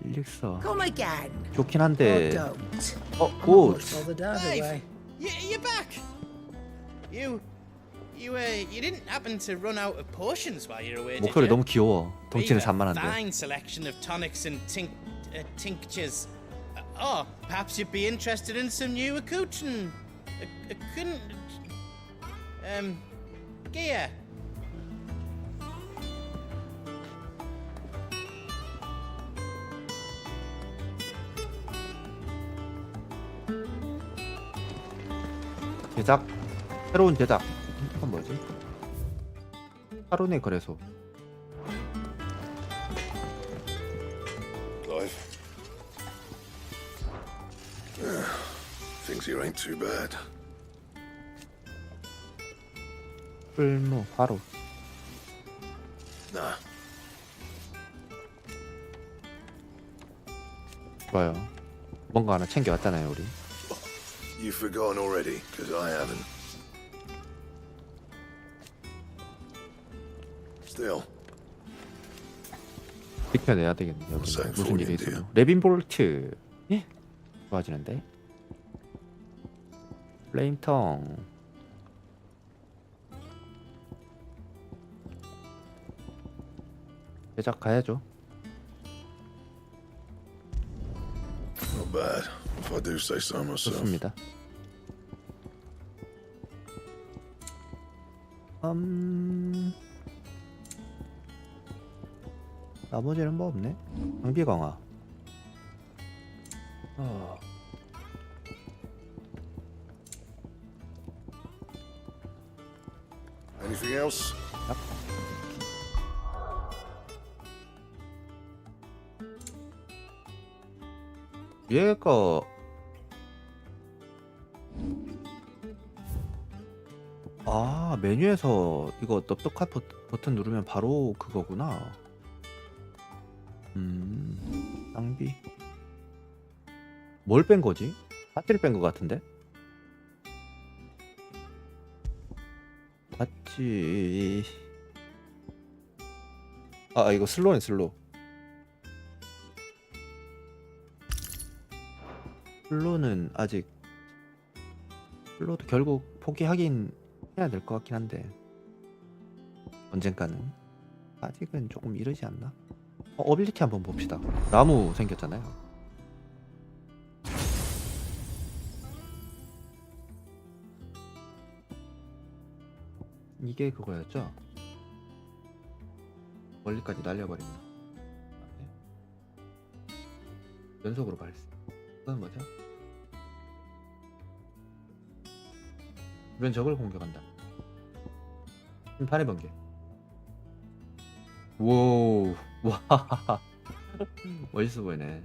엘릭서. Come again. 좋긴 한데. Or don't. 굿. Well, the dad away. You're back. You didn't happen to run out of potions while you're away, did 목소리 you? 너무 귀여워. 덩치는 We've a 산만한데. fine selection of tonics and tinctures. Perhaps you'd be interested in some new accoutrement. Gear. 제작. 새로운 제작. 이건 뭐지? 하론의 거래소. Clive. Things here ain't too bad. 풀무, 화로. Nah. 좋아요. 뭔가 하나 챙겨왔잖아요, 우리. You've forgotten already, because I haven't. Still. 지켜내야 되겠네. 여기 Same 무슨 for 일이 you, 있어도. dear. 레빈 볼트. 예? 좋아지는데. 플레임텅. 제작 가야죠. Not bad, if I do say so myself. 좋습니다. 나머지는 뭐 없네. 장비 강화. Anything else? 얘가 메뉴에서 이거 넙떡한 버튼 누르면 바로 그거구나. 낭비. 뭘 뺀 거지? 배터리 뺀 거 같은데? 맞지. 이거 슬로우네, 슬로우. 슬로우는 아직 슬로우도 결국 포기하긴 해야 될 것 같긴 한데 언젠가는. 아직은 조금 이르지 않나? 어빌리티 한번 봅시다. 나무 생겼잖아요. 이게 그거였죠? 멀리까지 날려버리는 연속으로 발사. 이건 뭐죠? 주변 적을 공격한다. 심판의 번개. 우와. 와. 멋있어 보이네.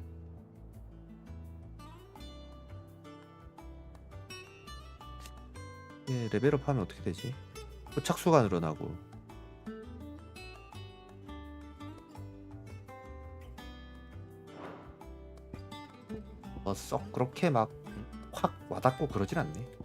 예, 레벨업 하면 어떻게 되지? 착수가 늘어나고. 썩 그렇게 막 확 와닿고 그러진 않네.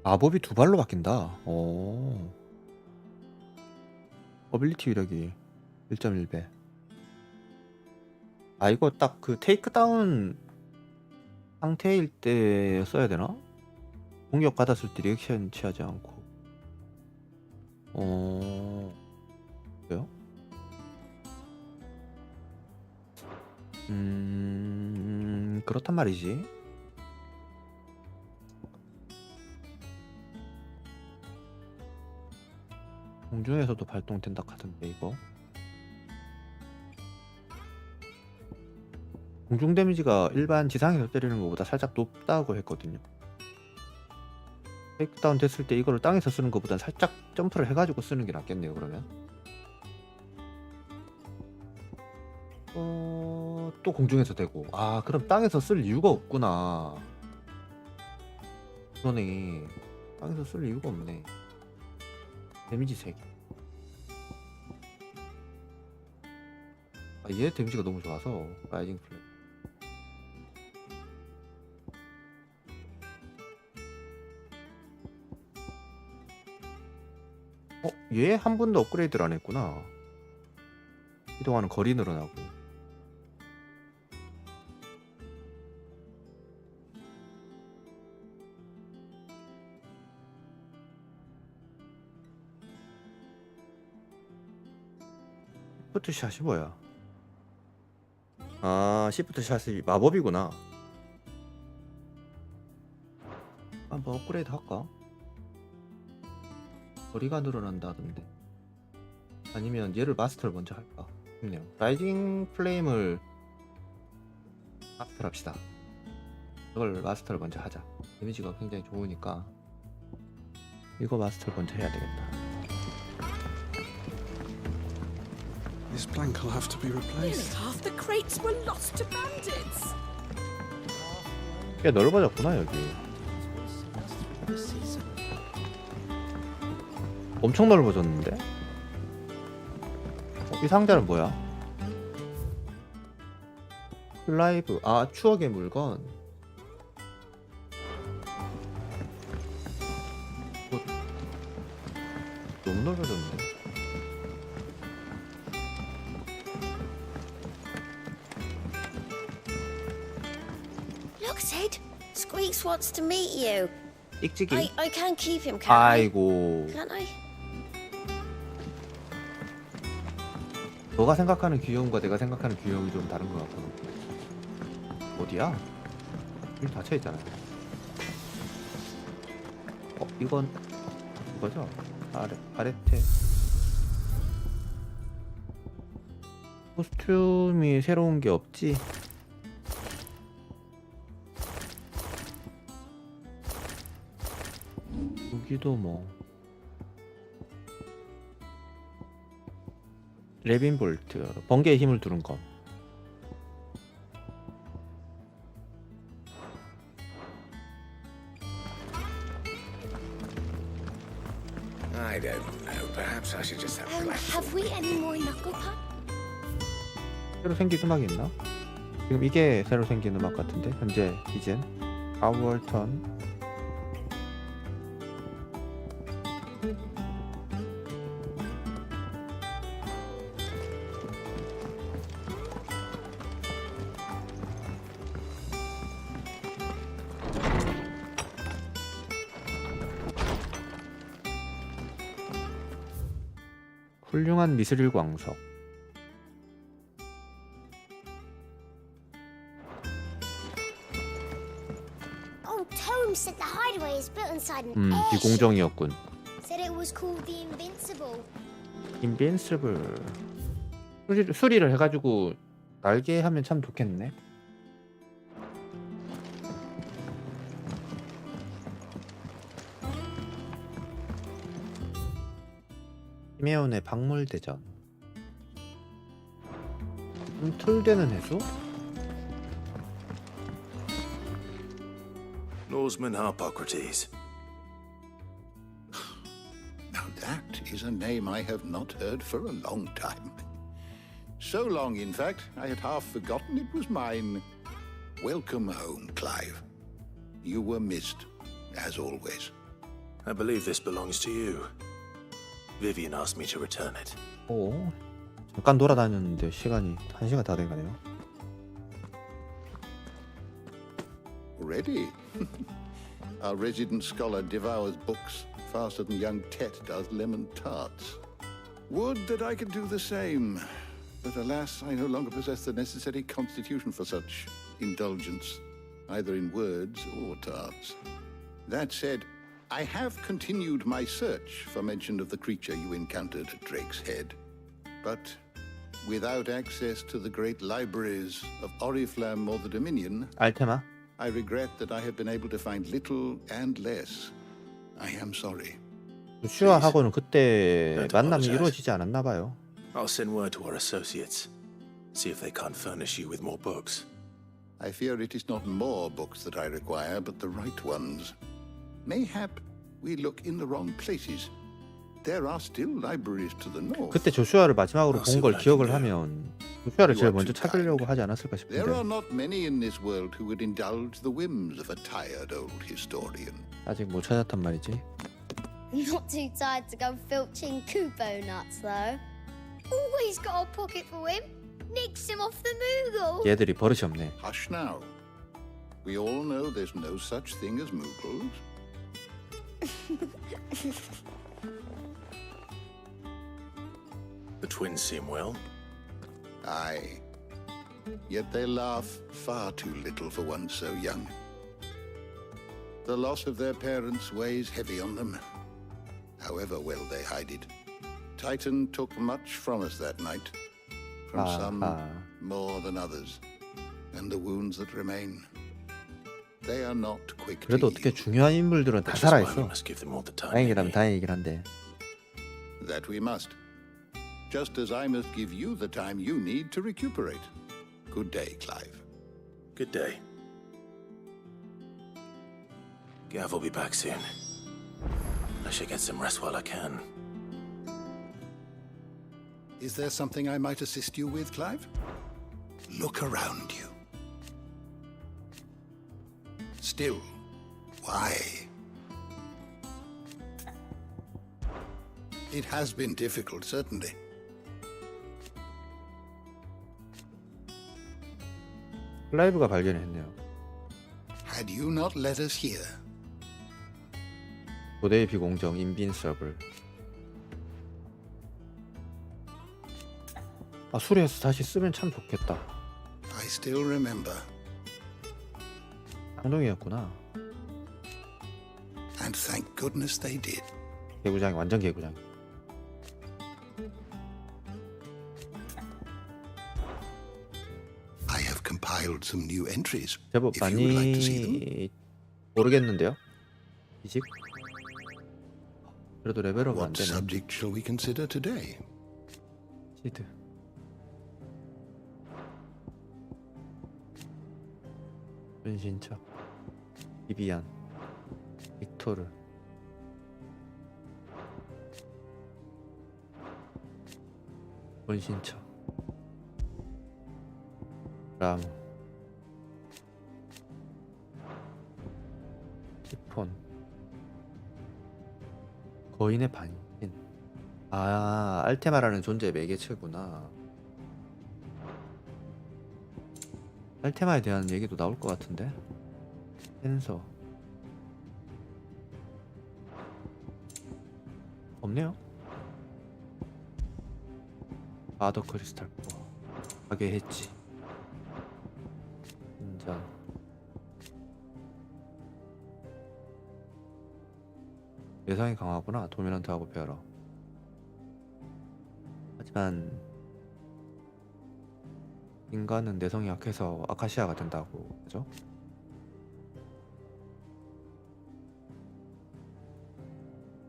마법이 두 발로 바뀐다. 오. 어빌리티 위력이 1.1배. 아, 이거 딱 그 테이크다운 상태일 때 써야 되나? 공격 받았을 때 리액션 취하지 않고. 왜요? 그렇단 말이지. 공중에서도 발동된다 하던데 이거. 공중 데미지가 일반 지상에서 때리는 것보다 살짝 높다고 했거든요. 테이크다운 됐을 때 이거를 땅에서 쓰는 것보다 살짝 점프를 해가지고 쓰는 게 낫겠네요. 그러면 또 공중에서 되고. 아, 그럼 땅에서 쓸 이유가 없구나. 그러네. 땅에서 쓸 이유가 없네. 데미지 3개. 아, 얘 데미지가 너무 좋아서 라이징 플레이. 얘 한 번도 업그레이드를 안 했구나. 이동하는 거리 늘어나고. 시프트 샷이 뭐야? 아, 시프트 샷이 마법이구나. 한번 업그레이드 할까? 거리가 늘어난다던데. 아니면 얘를 마스터를 먼저 할까 싶네요. 라이징 플레임을 마스터를 합시다. 이걸 마스터를 먼저 하자. 데미지가 굉장히 좋으니까 이거 마스터를 먼저 해야 되겠다. This plank will have to be replaced. Nearly half the crates were lost to bandits. 꽤 넓어졌구나 여기. 엄청 넓어졌는데? 이 상자는 뭐야? 클라이브. 아, 추억의 물건. 너무 넓어졌는데? Look, Sid. Squeaks wants to meet you. 찍찍이. I can keep him, can't I? 아이고. Can't I? 너가 생각하는 귀여움과 내가 생각하는 귀여움이 좀 다른 것 같고. 어디야? 길 닫혀있잖아. 이건 이거죠? 아레테. 코스튬이 새로운 게 없지? 여기도 뭐 레빈 볼트, 번개의 힘을 두른 것. I don't know. Perhaps I should just have black. Have we any more knuckle puck? 새로 생긴 음악이 있나? 지금 이게 새로 생긴 음악 같은데 현재 이젠 아월턴. 훌륭한 미스릴 광석. Old Tome said the hideaway is built inside an airship. 비공정이었군. Said it was called the Invincible. 인빈시블. 수리를 해가지고 날개 하면 참 좋겠네. 히메온의 박물대전. 툴되는 해수? Norseman Harpocrates. Now that is a name I have not heard for a long time. So long, in fact, I had half forgotten it was mine. Welcome home, Clive. You were missed, as always. I believe this belongs to you. Vivian asked me to return it. 오, 잠깐 돌아다녔는데 시간이 1시간 다 돼가네요. Already? Our resident scholar devours books faster than young Tet does lemon tarts. Would that I could do the same. But alas, I no longer possess the necessary constitution for such indulgence, either in words or tarts. That said, I have continued my search for mention of the creature you encountered at Drake's Head. But without access to the great libraries of Oriflamme or the Dominion, 알테마? I regret that I have been able to find little and less. I am sorry. 루시아하고는 그때 만남이 이루어지지 않았나 봐요. I'll send word to our associates. See if they can't furnish you with more books. I fear it is not more books that I require, but the right ones. Mayhap we look in the wrong places. There are still libraries to the north. 그때 조슈아를 마지막으로 본 걸 기억을 하면 조슈아를 제일 먼저 찾으려고 하지 않았을까 싶은데. There are not many in this world who would indulge the whims of a tired old historian. 아직 못 찾았단 말이지. Not too tired to go filching Kupo nuts, though. Always got a pocket for him. Nicks him off the Moogle. 얘들이 버릇이 없네. Hush now. We all know there's no such thing as Moogles. The twins seem well. Aye. Yet they laugh far too little for one so young. The loss of their parents weighs heavy on them, however well they hide it. Titan took much from us that night, from some more than others, and the wounds that remain, they are not quick to 그래도 heal. 어떻게 중요한 인물들은 다 살아있어. 다행이라면 다행이긴 한데. That we must. Just as I must give you the time you need to recuperate. Good day, Clive. Good day. Gav will be back soon. I should get some rest while I can. Is there something I might assist you with, Clive? Look around you. Still, why? It has been difficult, certainly. 클라이브가 발견했네요. Had you not let us hear, 고대의 비공정 인빈서블. 아, 수리해서 다시 쓰면 참 좋겠다. I still remember. 쌍둥이였구나. And thank goodness they did. 개구장이 완전 개구장. I have compiled some new entries. 제법 If you would like to see them. 많이 모르겠는데요. 이 집? 그래도 레벨업은 안 What 되네. subject shall we consider today? 시드. 은신처. 비비안. 빅토르. 은신처. 라무. 시폰. 거인의 반인. 아, 알테마라는 존재의 매개체구나. 알테마에 대한 얘기도 나올 것 같은데. 센서. 없네요. 마더 크리스탈 하게 했지. 진짜 예상이 강하구나. 도미넌트하고 베어러. 하지만 인간은 내성이 약해서 아카시아가 된다고 그죠?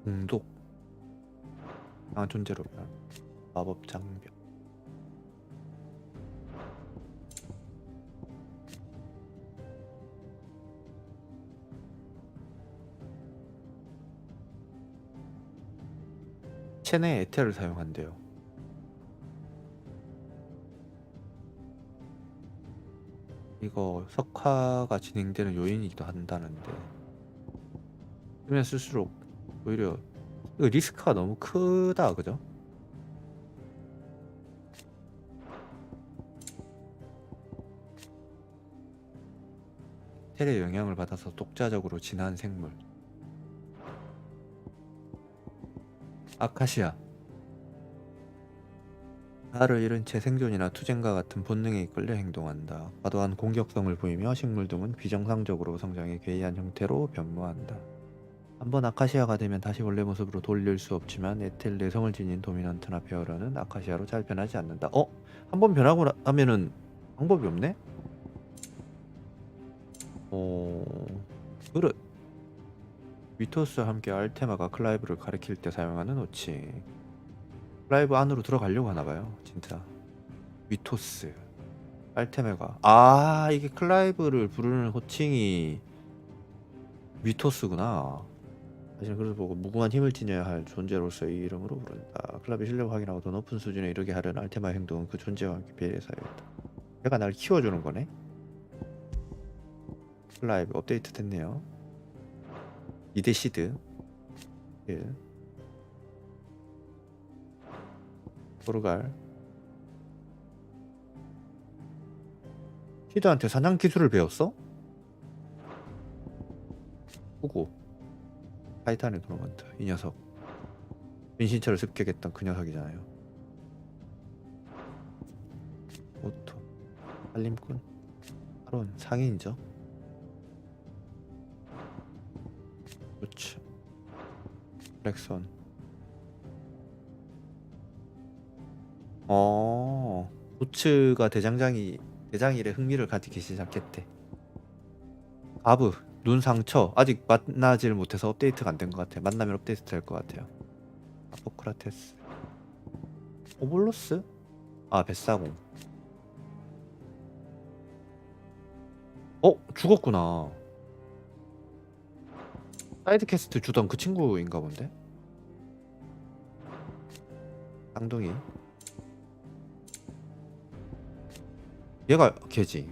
공독 강한 존재로 마법 장벽. 체내 에테를 사용한대요. 이거 석화가 진행되는 요인이기도 한다는데 쓰면 쓸수록 오히려 이거 리스크가 너무 크다 그죠? 텔의 영향을 받아서 독자적으로 진화한 생물 아카시아. 알을 잃은 채 생존이나 투쟁과 같은 본능에 이끌려 행동한다. 과도한 공격성을 보이며 식물 등은 비정상적으로 성장해 괴이한 형태로 변모한다. 한번 아카시아가 되면 다시 원래 모습으로 돌릴 수 없지만 에텔 내성을 지닌 도미넌트나 베어러는 아카시아로 잘 변하지 않는다. 한번 변하고 나면은 방법이 없네? 그래. 위토스와 함께 알테마가 클라이브를 가리킬 때 사용하는 호칭. 클라이브 안으로 들어가려고 하나봐요 진짜. 위토스 알테마가 이게 클라이브를 부르는 호칭이 위토스구나. 사실 그래서 보고 무궁한 힘을 지녀야 할 존재로서의 이름으로 부른다. 클라이브의 실력을 확인하고 더 높은 수준에 이르게 하려는 알테마의 행동은 그 존재와 함께 배려해서야겠다. 얘가 날 키워주는 거네. 클라이브 업데이트 됐네요. 2대 시드 1 포르갈. 시드한테 사냥 기술을 배웠어? 후고 타이탄의 도너먼트. 이 녀석 민신처를 습격했던 그 녀석이잖아요. 오토 살림꾼 아론 상인이죠. 부츠 블랙선. 부츠가 대장일에 흥미를 가지기 시작했대. 가브 눈 상처 아직 만나질 못해서 업데이트가 안 된 것 같아. 만나면 업데이트 될 것 같아요. 아포크라테스 오볼로스 뱃사공. 죽었구나. 사이드 캐스트 주던 그 친구인가 본데. 쌍둥이. 얘가 걔지.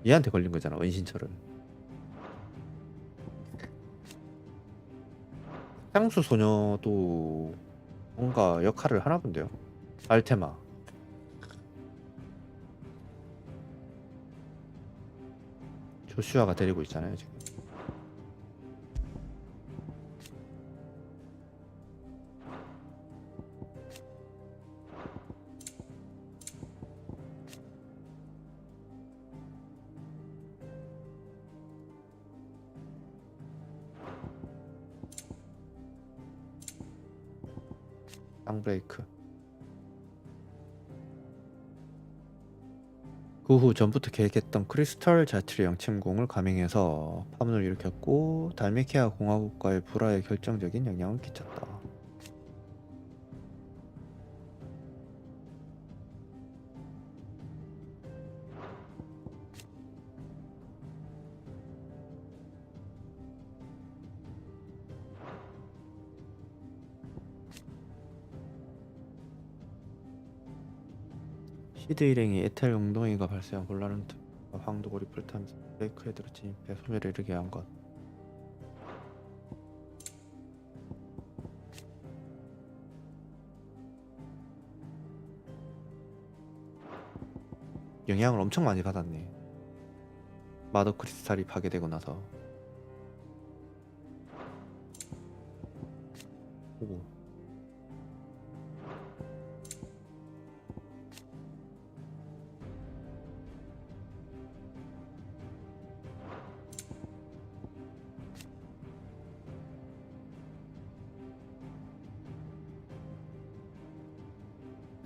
얘한테 걸린 거잖아 은신처를. 향수 소녀도 뭔가 역할을 하나 본데요. 알테마. 조슈아가 데리고 있잖아요 지금. 쌍브레이크. 그 후 전부터 계획했던 크리스탈 자치령 침공을 감행해서 파문을 일으켰고 달메키아 공화국과의 불화에 결정적인 영향을 끼쳤다. 시드 일행이 에텔 웅덩이가 발생한 곤란한 황도 고리풀 타면서 브레이크 헤드로 진입해 소멸에 이르게 한 것. 영향을 엄청 많이 받았네. 마더 크리스탈이 파괴되고 나서. 오.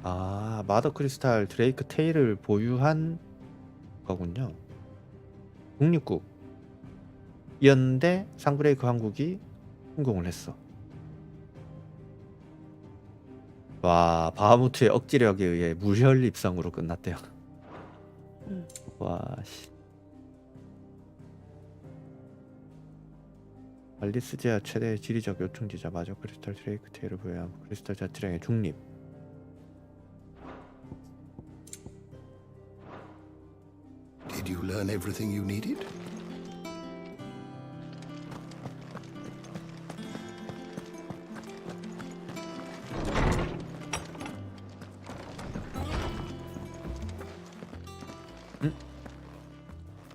아, 마더 크리스탈 드레이크 테일을 보유한 거군요. 국립국이었는데 상브레이크 왕국이 침공을 했어. 와, 바하무트의 억지력에 의해 무혈 입성으로 끝났대요. 와, 씨. 알리스제아 최대의 지리적 요충지자 마저 크리스탈 드레이크 테일을 보유한 크리스탈 자치령의 중립. Did you learn everything you needed?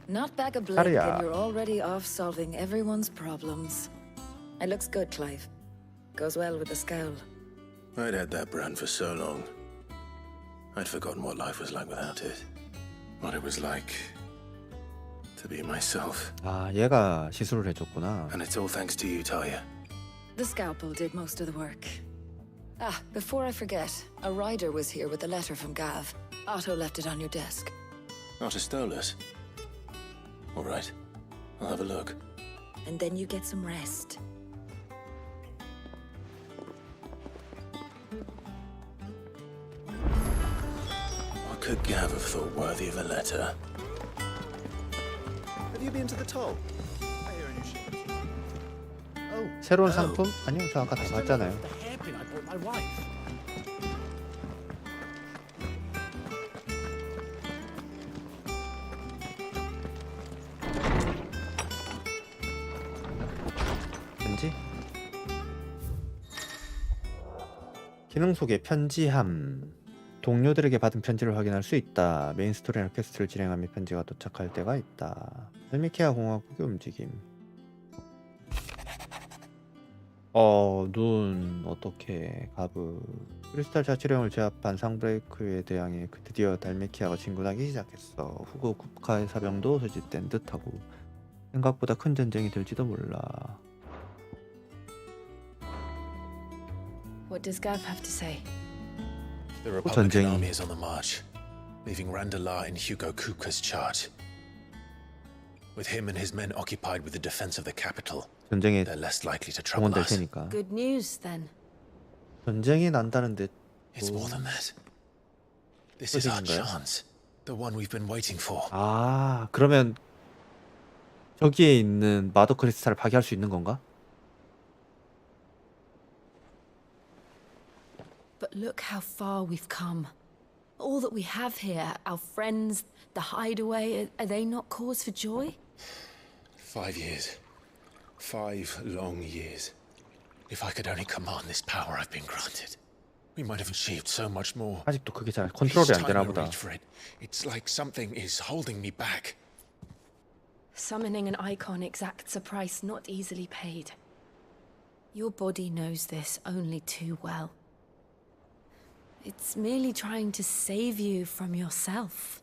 Not back a blink Aria. and you're already off solving everyone's problems. It looks good, Clive. Goes well with the scowl. I'd had that brand for so long. I'd forgotten what life was like without it. What it was like to be myself. 아, 얘가 시술을 해줬구나. And it's all thanks to you, Talia. The scalpel did most of the work. Ah, before I forget, a rider was here with a letter from Gav. Otto left it on your desk. Not a stolus. All right, I'll have a look. And then you get some rest. What could Gav have thought worthy of a letter? Have you been to the toll? I hear a new ship. Oh. 새로운 상품? 아니요, 저 아까 다 봤잖아요. The hairpin I bought my wife. 편지? 기능 소개 편지함. 동료들에게 받은 편지를 확인할 수 있다. 메인 스토리나 퀘스트를 진행하며 편지가 도착할 때가 있다. 헬미키아 공화국의 움직임. 눈 어떻게 가브 크리스탈 자치령을 제압한 상브레이크에 대항해 드디어 달메키아가 진군하기 시작했어. 후고 국가의 사병도 소집된 듯하고 생각보다 큰 전쟁이 될지도 몰라. What does Gav have to say? The Republican army is on the march, leaving Randalar in Hugo Kuka's charge. With him and his men occupied with the defense of the capital, 전쟁에 they're less likely to trouble 동원될 us. 테니까. Good news, then. 전쟁이 난다는데 It's more than that. This is our chance, the one we've been waiting for. 아, 그러면 저기에 있는 마더 크리스탈을 파괴할 수 있는 건가? But look how far we've come. All that we have here, our friends, the hideaway, are they not cause for joy? 5 years. 5 long years. If I could only command this power I've been granted, we might have achieved so much more. 아직도 그게 잘 컨트롤이 안 되나 보다. It's like something is holding me back. Summoning an icon exacts a price not easily paid. Your body knows this only too well. It's merely trying to save you from yourself.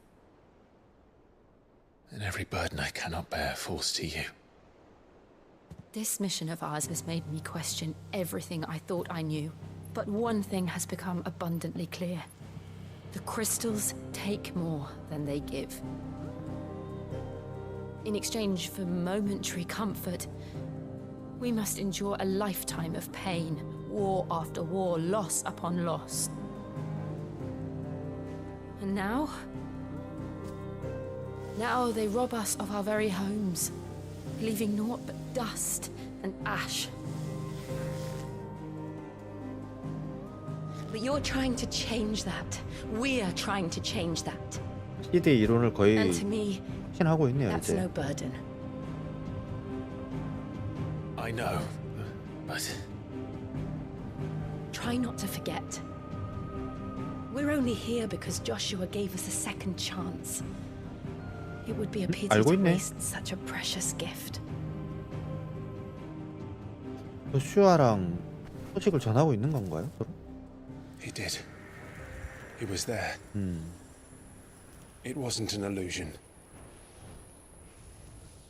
And every burden I cannot bear falls to you. This mission of ours has made me question everything I thought I knew. But one thing has become abundantly clear. The crystals take more than they give. In exchange for momentary comfort, we must endure a lifetime of pain, war after war, loss upon loss. And now they rob us of our very homes, leaving naught but dust and ash. But you're trying to change that. We're trying to change that. 시대 이론을 거의 And to me, 확신하고 있네요, that's 이제. no burden. I know, but Try not to forget. We're only here because Joshua gave us a second chance. It would be a pity 알고 to 있네. waste such a precious gift. 조슈아랑 소식을 전하고 있는 건가요? 서로? He did. He was there. It wasn't an illusion.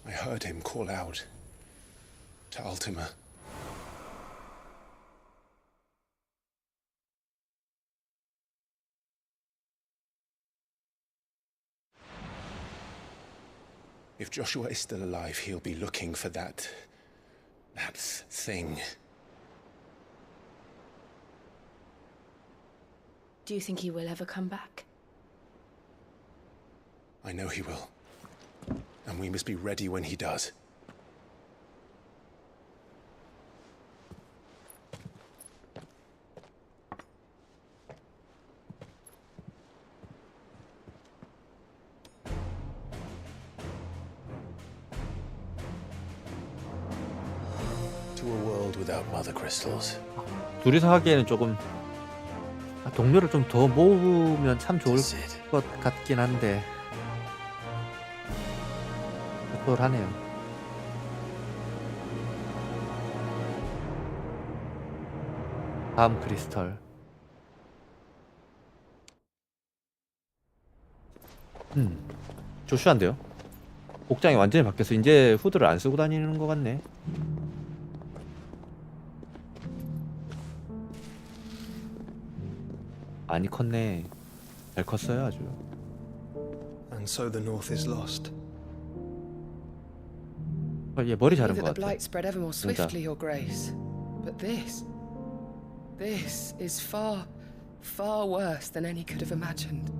I heard him call out to Ultima. If Joshua is still alive, he'll be looking for that thing. Do you think he will ever come back? I know he will. And we must be ready when he does. To a world without mother crystals. 둘이서 하기에는 조금 동료를 좀 더 모으면 참 좋을 것 같긴 한데 쏠쏠하네요. 다음 크리스털. 조슈아인데요. 복장이 완전히 바뀌어서 이제 후드를 안 쓰고 다니는 것 같네. 많이 컸네. 잘 컸어요 아주. And so the North is lost. 얘 머리 자른 That 것 the 같아. blight spread ever more swiftly, Your Grace. But this is far, far worse than any could have imagined.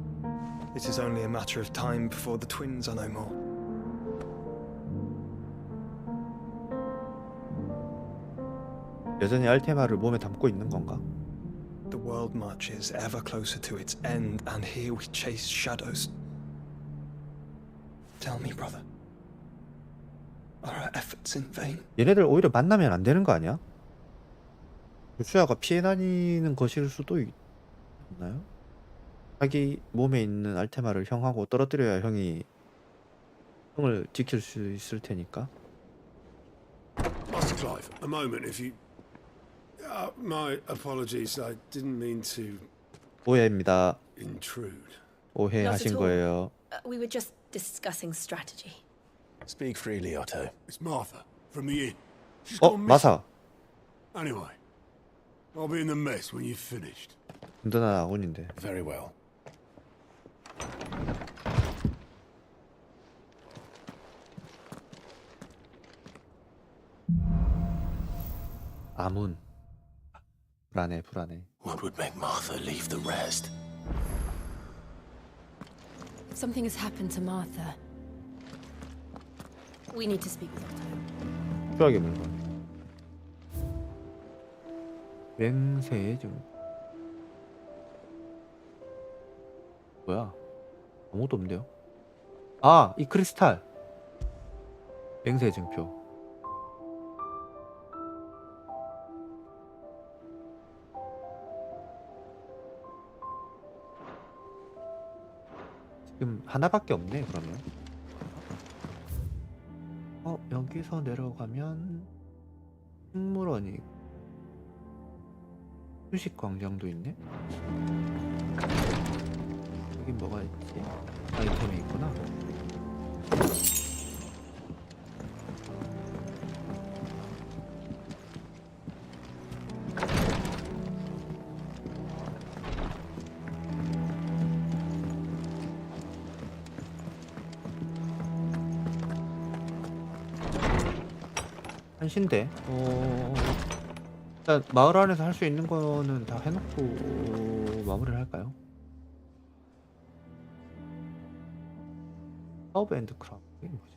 It is only a matter of time before the twins are no more. 여전히 알테마를 몸에 담고 있는 건가? The world marches ever closer to its end, and here we chase shadows. Tell me, brother, are our efforts in vain? 얘네들 오히려 만나면 안 되는 거 아니야? 조슈아가 피해 다니는 것일 수도 있나요? 자기 몸에 있는 알테마를 형하고 떨어뜨려야 형이 형을 지킬 수 있을 테니까. Master Clive, a moment, if you. My apologies. I didn't mean to 오해입니다. intrude. 오해하신 거예요. We were just discussing strategy. Speak freely, Otto. It's Martha from the inn. She's 어, gone 마사. missing. Anyway, I'll be in the mess when you've finished. 든든한 아군인데. Very well. 아문. 불안해, 불안해. What would make Martha leave the rest? Something has happened to Martha. We need to speak with Otto. 추억의 물건. 맹세의 좀. 뭐야? 아무것도 없는데요? 아, 이 크리스탈. 맹세의 증표. 지금 하나밖에 없네. 그러면 여기서 내려가면 식물원이 휴식 광장도 있네. 여기 뭐가 있지? 아이템이 있구나. 한신데 일단 마을 안에서 할 수 있는 거는 다 해놓고 마무리를 할까요? 하우브 앤드 크랍 이게 뭐지?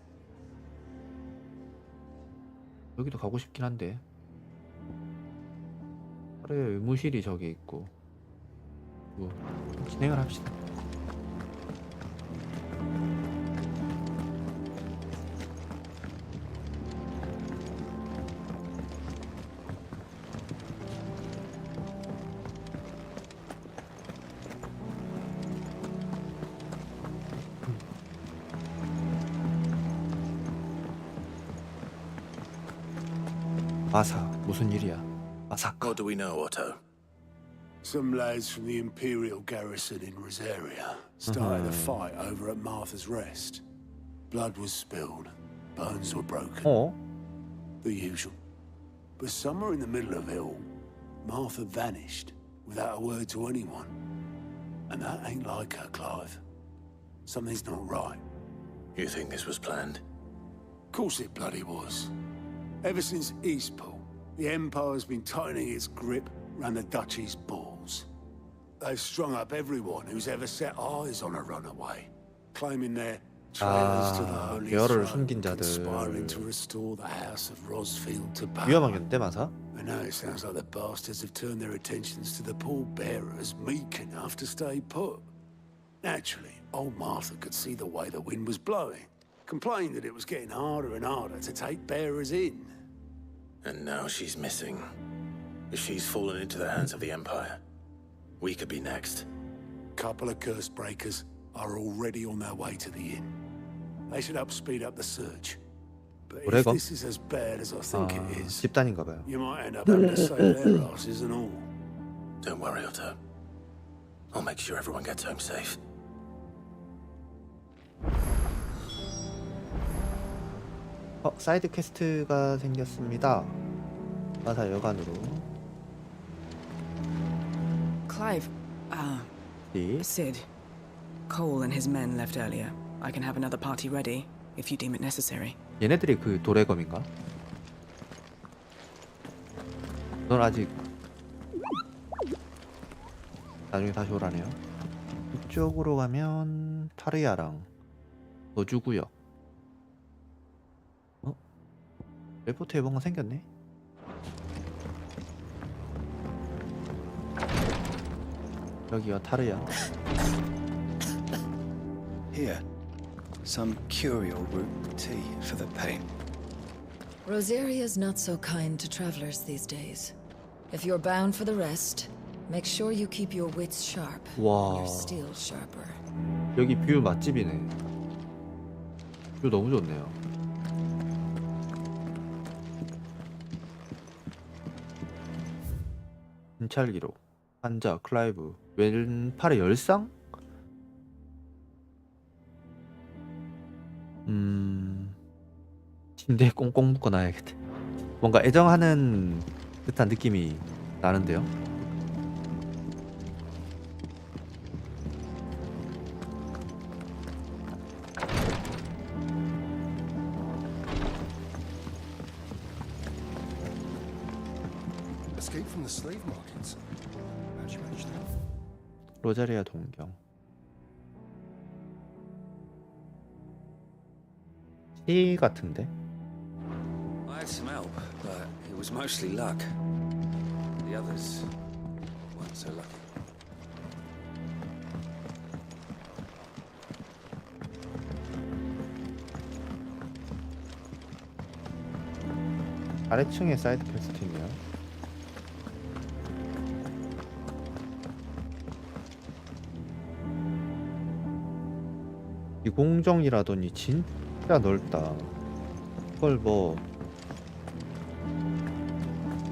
여기도 가고 싶긴 한데 하루에 의무실이 저기 있고 진행을 합시다. 마사 무슨 일이야? 마사카. What do we know, Otto? Some lads from the Imperial garrison in Rosaria started a fight over at Martha's Rest. Blood was spilled, bones were broken. 어? The usual. But somewhere in the middle of it all, Martha vanished without a word to anyone. And that ain't like her, Clive. Something's not right. You think this was planned? Course it bloody was. Ever since Eastpool, the Empire's been tightening its grip round the Duchy's balls. They've strung up everyone who's ever set eyes on a runaway, claiming they're traitors to the Holy 계열을 Throne, 숨긴 conspiring to 자들. restore the House of Rosfield to power. 위험하겠는데 마사? And now it sounds like the bastards have turned their attentions to the pallbearers meek enough to stay put. Naturally, old Martha could see the way the wind was blowing, complained that it was getting harder and harder to take bearers in. And now she's missing. She's fallen into the hands of the Empire. We could be next. Couple of curse breakers are already on their way to the inn. They should help speed up the search. But if 오레건? this is as bad as I think it is, 집단인가 봐요. you might end up having to save their asses and all. Don't worry, Otto. I'll make sure everyone gets home safe. 사이드 퀘스트가 생겼습니다. 마사 여관으로. Clive, 네. Sid. Cole and his men left earlier. I can have another party ready, if you deem it necessary. 얘네들이 그 도래검인가? 넌 아직 나중에 다시 오라네요. 이쪽으로 가면 타르야랑 거주구역. 레포트에 뭔가 생겼네. 여기요 타르야. Here, some curial root tea for the pain. Rosaria's not so kind to travelers these days. If you're bound for the rest, make sure you keep your wits sharp and 와. your steel sharper. 여기 뷰 맛집이네. 뷰 너무 좋네요. 진찰 기록. 환자 클라이브. 왼팔에 열상? 침대에 꽁꽁 묶어놔야겠다. 뭔가 애정하는 듯한 느낌이 나는데요. Escape from the slave markets. How'd you manage that? 로자리아 동경. 시 같은데? I had some help, but it was mostly luck. The others weren't so lucky. 아래층에 사이드 퀘스트네요. 이 공정이라더니 진짜 넓다. 그걸 뭐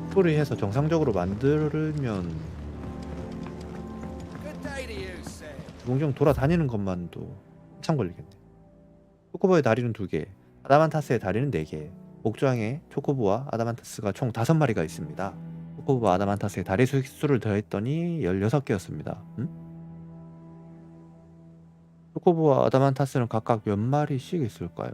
스토리해서 정상적으로 만들면 공정 돌아다니는 것만도 한참 걸리겠네. 초코보의 다리는 2개, 아다만타스의 다리는 4개. 목장에 초코보와 아다만타스가 총 5마리가 있습니다. 초코보와 아다만타스의 다리 수를 더했더니 16개였습니다. 초코보와 아다만타스는 각각 몇 마리씩 있을까요?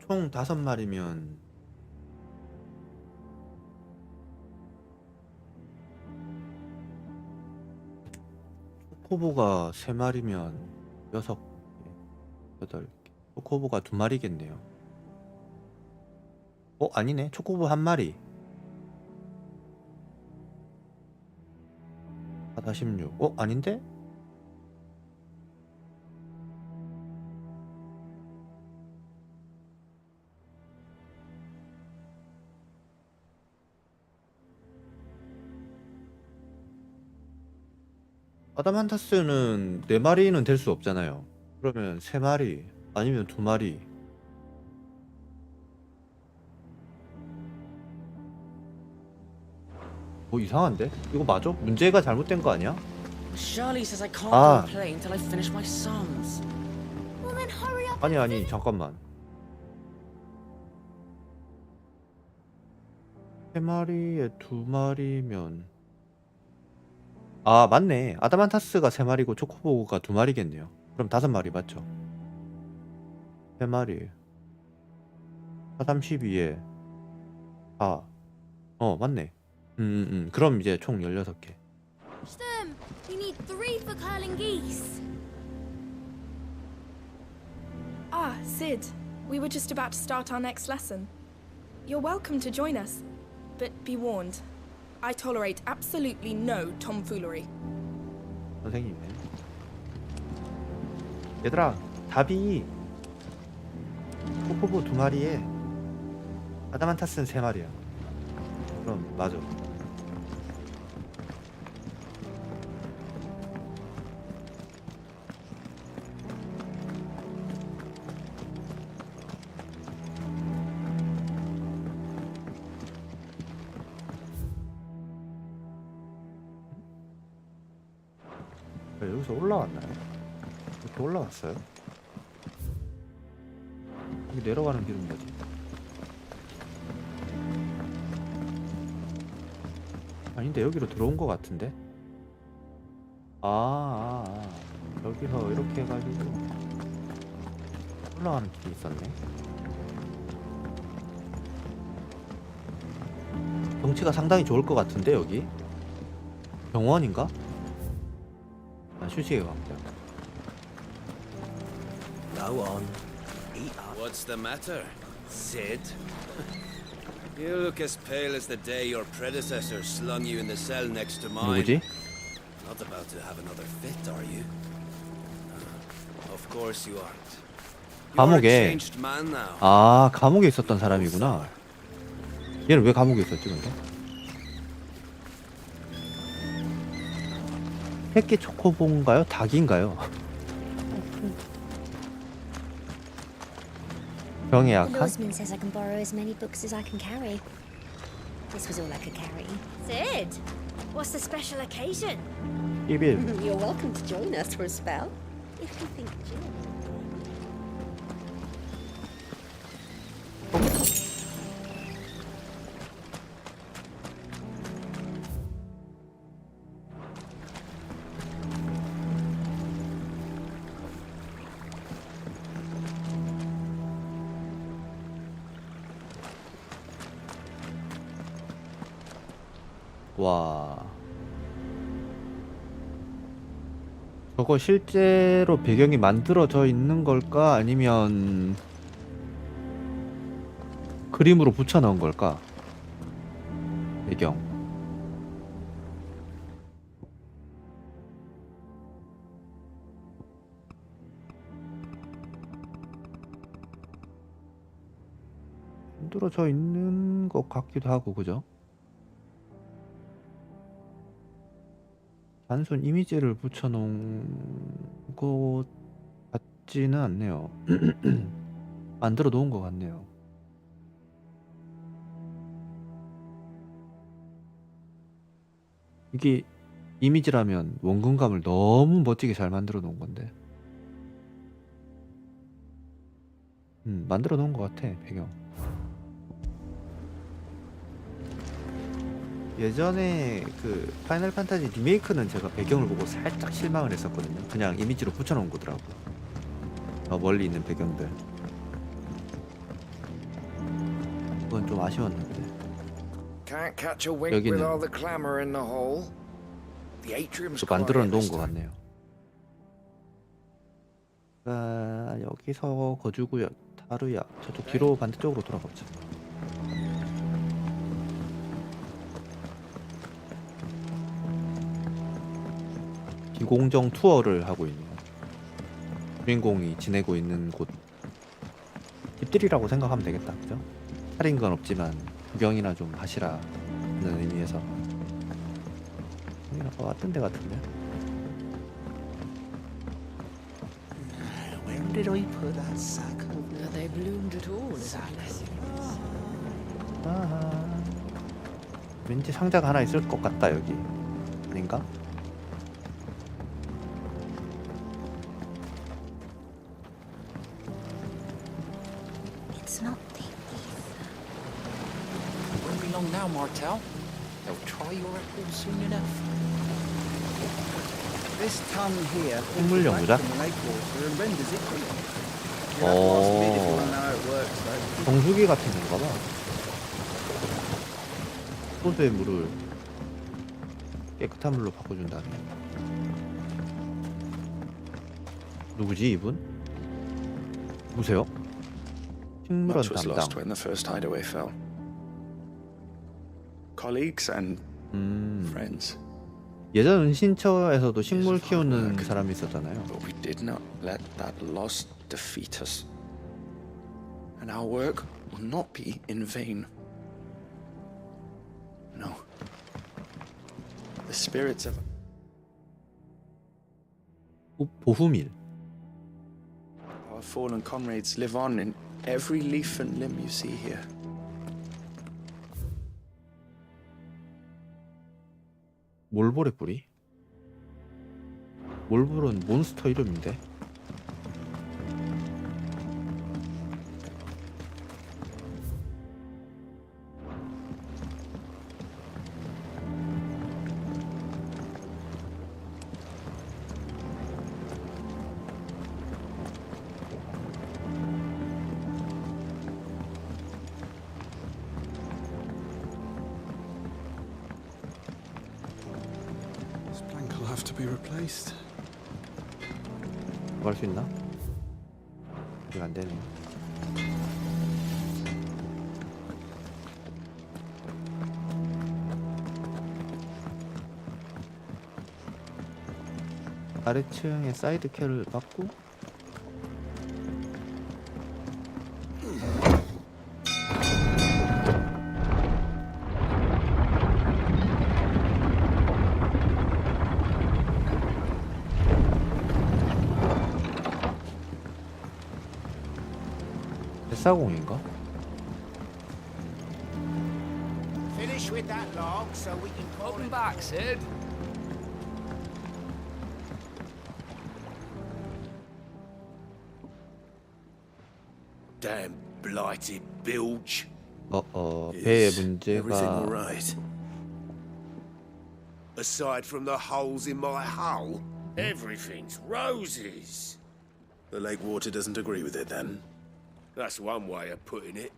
총 5마리면 초코보가 3마리면 6개, 8개. 초코보가 2마리겠네요. 아니네. 초코보 1마리. 16. 아닌데? 아다만타스는 4마리는 될 수 없잖아요. 그러면 3마리 아니면 2마리. 뭐 이상한데? 이거 맞아? 문제가 잘못된 거 아니야? Shirley says I can't Ah. go and play until I finish my sums. Well, then hurry up. 아니 잠깐만. 3마리에 2마리면 아 맞네. 아다만타스가 3마리고 초코보가 2마리겠네요. 그럼 5마리 맞죠? 3마리 4, 32에 4. 맞네. 그럼 이제 총 16개. Them. We need 3 for curling geese. Ah, Sid. We were just about to start our next lesson. You're welcome to join us, but be warned. I tolerate absolutely no tomfoolery. 선생님네. 얘들아, 답이 초코보 2마리에 아다만타스는 3마리야. 그럼 맞아. 여기서 올라왔나요? 이렇게 올라왔어요? 여기 내려가는 길은 뭐지? 아닌데 여기로 들어온 것 같은데? 여기서 이렇게 해가지고 올라가는 길이 있었네. 경치가 상당히 좋을 것 같은데 여기? 병원인가? 휴식에 갈게요. Go on. Eat up. What's the matter, Sid? You look as pale as the day your predecessor slung you in the cell next to mine. 누구지? Not about to have another fit, are you? Of course you aren't. You're a 감옥에 changed man now. 감옥에 있었던 사람이구나. 얘는 왜 감옥에 있었지 근데? 새끼 초코보인가요? 닭인가요? 병에 The 약한? lawsman says I can borrow as many books as I can carry. This was all I could carry. Sid, what's the special occasion? 1일. You're welcome to join us for a spell, if you think Jill. 와. 저거 실제로 배경이 만들어져 있는 걸까? 아니면 그림으로 붙여넣은 걸까? 배경. 만들어져 있는 것 같기도 하고, 그죠? 단순 이미지를 붙여놓은 것 같지는 않네요. 만들어 놓은 것 같네요. 이게 이미지라면 원근감을 너무 멋지게 잘 만들어 놓은 건데. 만들어 놓은 것 같아, 배경. 예전에 그 파이널 판타지 리메이크는 제가 배경을 보고 살짝 실망을 했었거든요. 그냥 이미지로 붙여놓은 거더라고. 멀리 있는 배경들. 그건 좀 아쉬웠는데. Can't catch a wink 여기는 with all the clamor in the hall. The atrium's 또 만들어 quiet 놓은 this 것 time. 같네요. 여기서 거주구역 타르야. 저쪽 뒤로 반대쪽으로 돌아가보자. 비공정 투어를 하고 있네요. 주인공이 지내고 있는 곳. 집들이라고 생각하면 되겠다. 그죠? 살인 건 없지만 구경이나 좀 하시라는 의미에서. 여기 아까 왔던 데 같은데? did I put that sack of... Are they bloomed at all? 아하. 왠지 상자가 하나 있을 것 같다 여기. 아닌가? It's not the Won't be long now, Martel. They'll try your apple soon enough. This tongue here 식물 연구자? from the lake water and renders it clear. 어. 정수기 같은 건가 봐. 소수의 물을 깨끗한 물로 바꿔준다네. 누구지 이분? 누구세요? 식물원 Much was lost 담당. when the first hideaway fell. Colleagues and friends. 예전 은신처에서도 식물 키우는 사람이 있었잖아요. But we did not let that loss defeat us. And our work will not be in vain. No. The spirits of 보후밀. our fallen comrades live on in every leaf and limb you see here. 몰보레 뿌리? 몰볼은 몬스터 이름인데. This plank will have to be replaced. 뭐 할 수 있나? 이거 안 되네. 아래층에 사이드 캐를 받고 뱃사공인가? Finish with that log so we can call him back, Sid. Damn blighted bilge. 배의 Everything all 문제가 right? Aside from the holes in my hull, everything's roses. The lake water doesn't agree with it then? That's one way of putting it.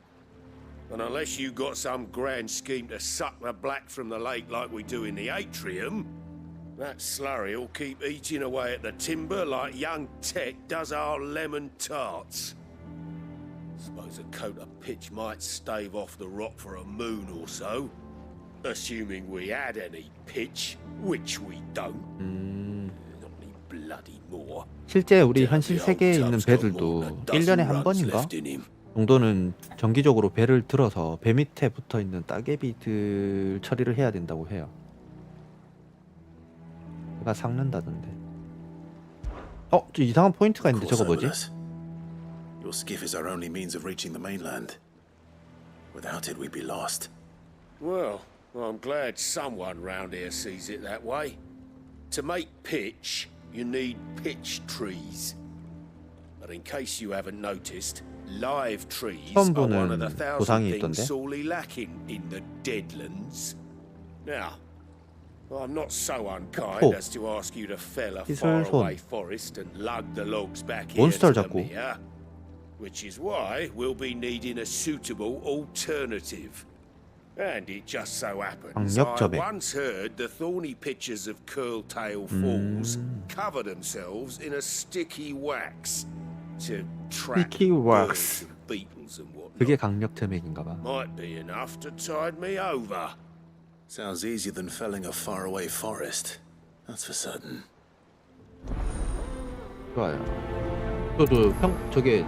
And unless you got some grand scheme to suck the black from the lake like we do in the atrium, that slurry'll keep eating away at the timber like young Tech does our lemon tarts. Suppose a coat of pitch might stave off the rot for a moon or so. Assuming we had any pitch, which we don't. Not any bloody more. 실제 우리 현실 세계에 있는 배들도 1년에 한 번인가 정도는 정기적으로 배를 들어서 배 밑에 붙어 있는 따개비들 처리를 해야 된다고 해요. 배가 삭는다던데. 저 이상한 포인트가 있는데 저거 뭐지? Your skiff is our only means of reaching the mainland. Without it, we'd be lost. Well, I'm glad someone round here sees it that way. To make pitch, you need pitch trees. But in case you haven't noticed, live trees are one of the thousand things sorely lacking in the Deadlands. Now, I'm not so unkind as to ask you to fell a faraway forest and lug the logs back here to the mere, which is why we'll be needing a suitable alternative. And it just so happens I once heard the thorny pitchers of Curltail Falls cover themselves in a sticky wax to trap birds and beetles and whatnot. 그게 강력 점액인가 봐. Might be enough to tide me over. Sounds easier than felling a faraway forest. That's for certain. 좋아요. 저게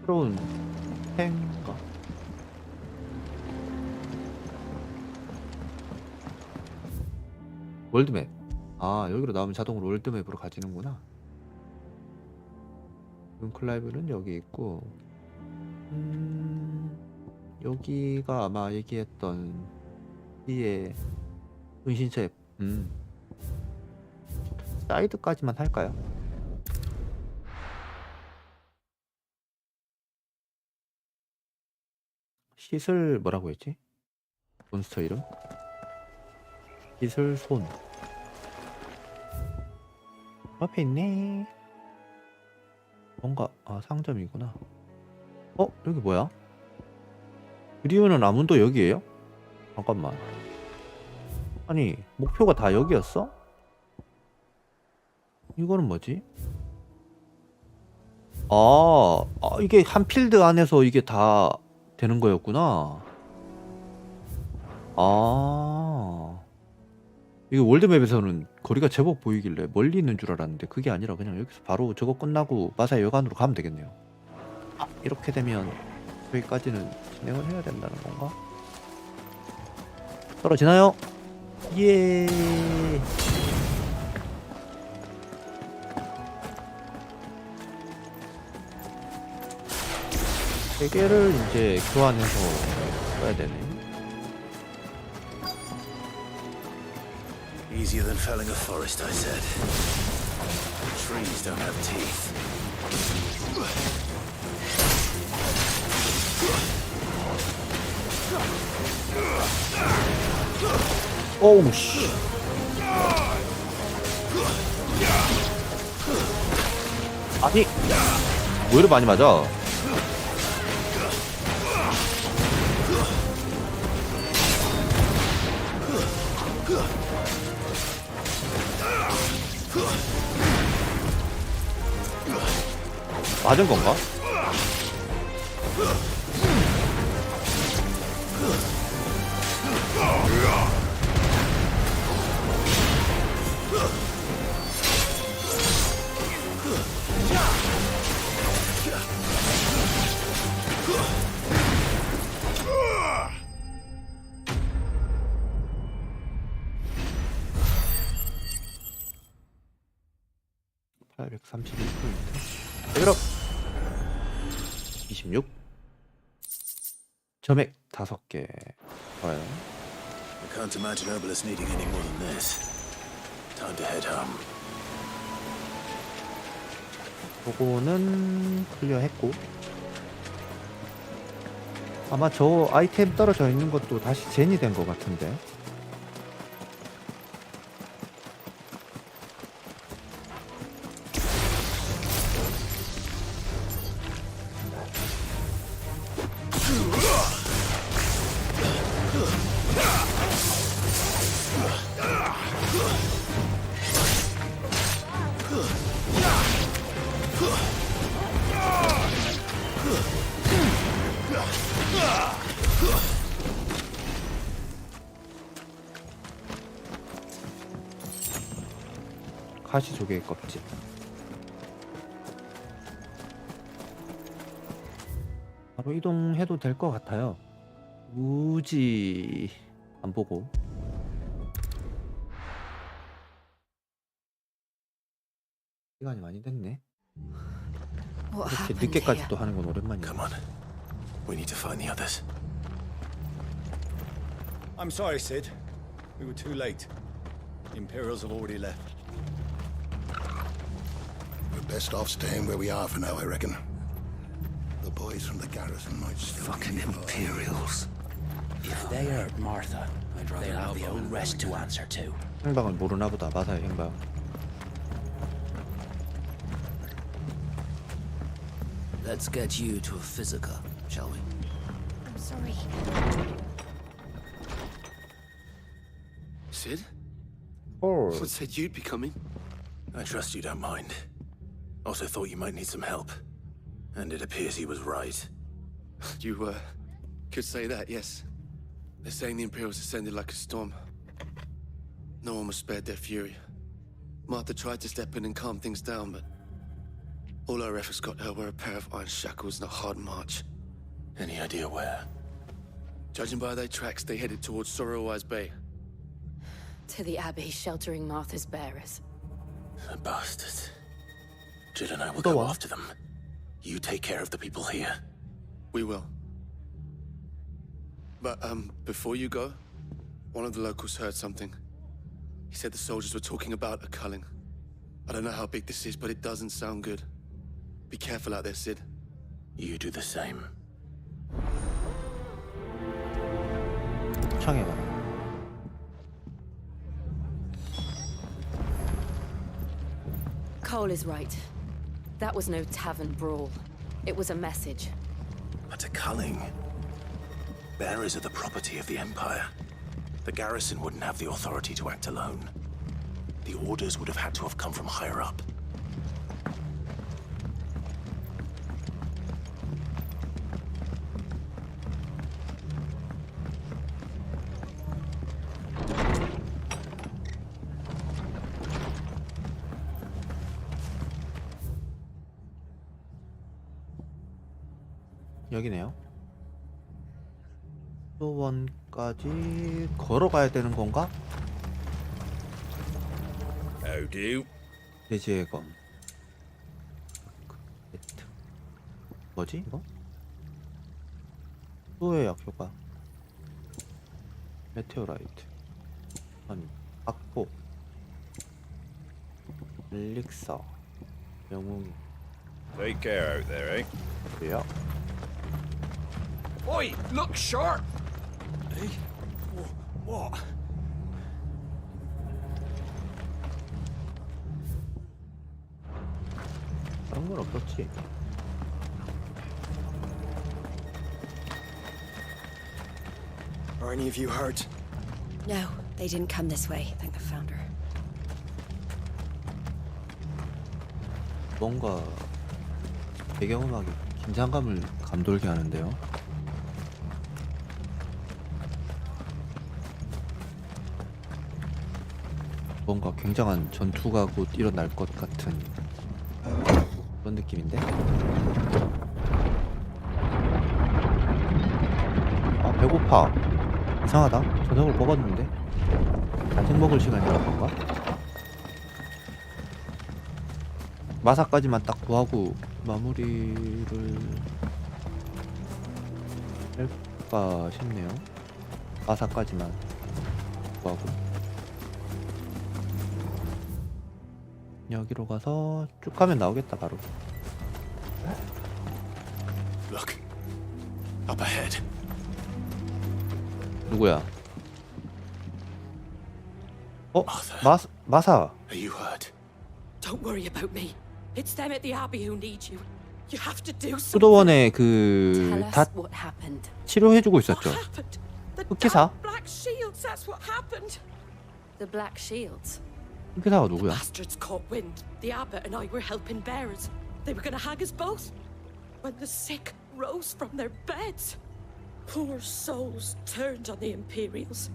새로운 탱인가? 월드맵. 아, 여기로 나오면 자동으로 월드맵으로 가지는구나. 클라이브는 여기 있고, 여기가 아마 얘기했던 이의 은신처에 사이드까지만 할까요? 시슬 뭐라고 했지? 몬스터 이름? 시슬 손. 앞에 있네. 뭔가 상점이구나. 여기 뭐야? 그리우는 아문도 여기에요? 잠깐만. 아니 목표가 다 여기였어? 이거는 뭐지? 이게 한 필드 안에서 이게 다 되는 거였구나. 이게 월드맵에서는 거리가 제법 보이길래 멀리 있는 줄 알았는데 그게 아니라 그냥 여기서 바로 저거 끝나고 마사의 여관으로 가면 되겠네요. 이렇게 되면 여기까지는 진행을 해야 된다는 건가? 떨어지나요? 예. 세 개를 이제 교환해서 써야 되네. Easier than felling a forest, I said. Trees don't have teeth. 오우 씨. 아니 왜 이렇게 많이 맞아? 맞은 건가? 그럼 26 점액 5개. 좋아요. I can't imagine Obelisk needing any more than this. Time to head home. 요거는 클리어했고, 아마 저 아이템 떨어져 있는 것도 다시 젠이 된 것 같은데. 가시조개 껍질. 바로 이동해도 될 것 같아요. 우지 안 보고. 시간이 많이 됐네. 이렇게 늦게까지 또 하는 건 오랜만이야. Come on. We need to find the others. I'm sorry, Sid. We were too late. The Imperials have already left. We're best off staying where we are for now, I reckon. The boys from the garrison might still Fucking be involved. Imperials. If they hurt Martha, they'll have the old rest to answer to. 행방은 모르나 보다. 마사의 행방. Let's get you to a physica, shall we? I'm sorry. Sid? Or What said you'd be coming? I trust you don't mind. Also thought you might need some help. And it appears he was right. You, could say that, yes. They're saying the Imperials ascended like a storm. No one was spared their fury. Martha tried to step in and calm things down, but all our efforts got her were a pair of iron shackles and a hard march. Any idea where? Judging by their tracks, they headed towards Sorrowwise Bay. To the Abbey sheltering Martha's bearers. The bastards. Jill and I will go after them. You take care of the people here. We will. But, before you go, one of the locals heard something. He said the soldiers were talking about a culling. I don't know how big this is, but it doesn't sound good. Be careful out there, Sid. You do the same. 창에 가라. Cole is right. That was no tavern brawl. It was a message. But a culling. Bearers are the property of the Empire. The garrison wouldn't have the authority to act alone. The orders would have had to have come from higher up. 여기네요. 수도원까지 걸어가야 되는 건가? How do? 돼지의 검. 뭐지 이거? 수호의 약효과. 메테오라이트. 아니 악보. 엘릭서. 영웅. Take care out there, eh? 그래요? Oi, look sharp! Eh? What? 다른 건 없었지. Are any of you hurt? No, they didn't come this way, thank the founder. 뭔가 배경음악이 긴장감을 감돌게 하는데요. 뭔가 굉장한 전투가 곧 일어날 것 같은 그런 느낌인데? 아 배고파. 이상하다. 저녁을 먹었는데 간식 먹을 시간이라는 건가? 마사까지만 딱 구하고 마무리를 할까 싶네요. 마사까지만 구하고 여기로 가서 쭉 가면 나오겠다 바로. Look. Up ahead. 누구야? 마사. Are you hurt? Don't worry about me. It's them at the Abbey who need you. You have to do something. 수도원에 Tell 다 us what happened. 치료해주고 있었죠. 흑기사? Black Shields, that's what happened. The Black Shields. 흑기사가 누구야? Bastards caught wind. The abbot and I were helping bearers. They were going to hang us both. When the sick rose from their beds, poor souls turned on the Imperials.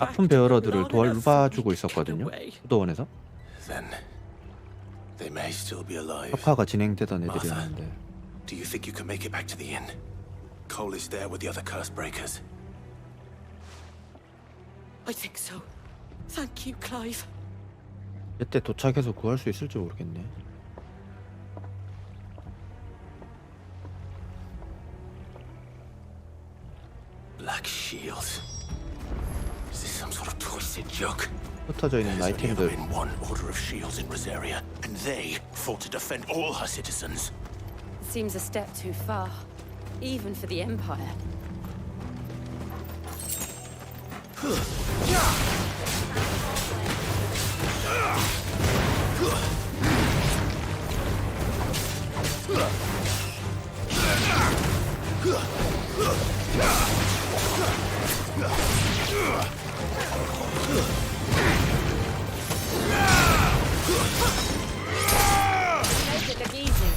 아픈 베어러들을 도와주고 있었거든요. 수도원에서. Then they may still be alive. 협화가 진행되던 애들이었는데. Do you think you can make it back to the inn? Cole is there with the other curse breakers. I think so. Thank you, Clive. 이때 도착해서 구할 수 있을지 모르겠네. Black shields. Is this some sort of twisted joke? 흩어져 있는 There's only ever 아이템들. been one order of shields in Rosaria, and they fought to defend all her citizens. It seems a step too far, even for the Empire. Make it look easy.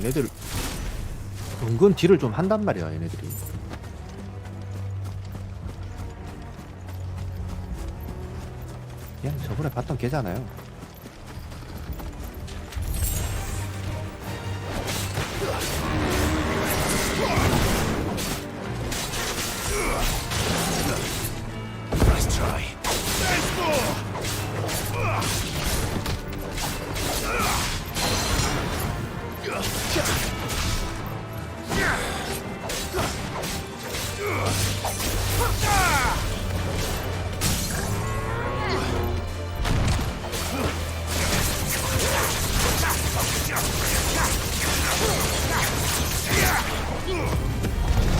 얘네들 은근 딜을 좀 한단 말이야 얘네들이. 그냥 저번에 봤던 걔잖아요. Nice try.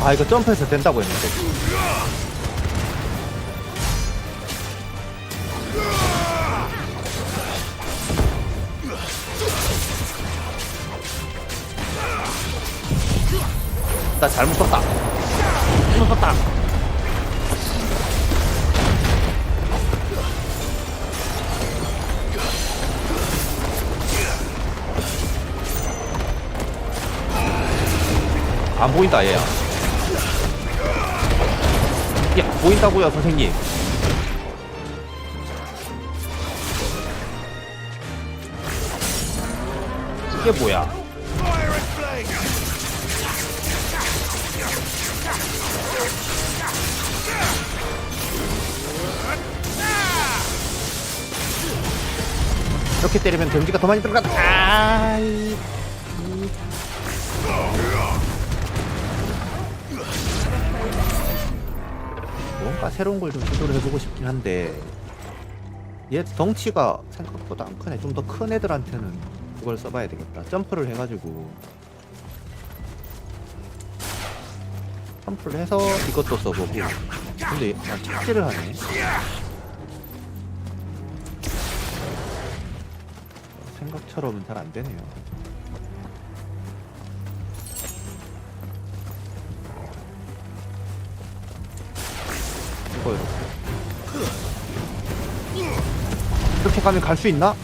아 이거 점프해서 된다고 했는데. 나 잘못 썼다. 잘못 썼다. 안 보인다 얘야. 야 보인다고요 선생님. 이게 뭐야? 이렇게 때리면 데미지가 더 많이 들어간다. 아이. 뭔가 새로운 걸 좀 시도를 해보고 싶긴 한데 얘 덩치가 생각보다 안 크네. 좀 더 큰 애들한테는 그걸 써봐야 되겠다. 점프를 해가지고 점프를 해서 이것도 써보고. 근데 그냥 착지를 하네. 생각처럼은 잘 안 되네요. 이거 이렇게 가면 갈 수 있나?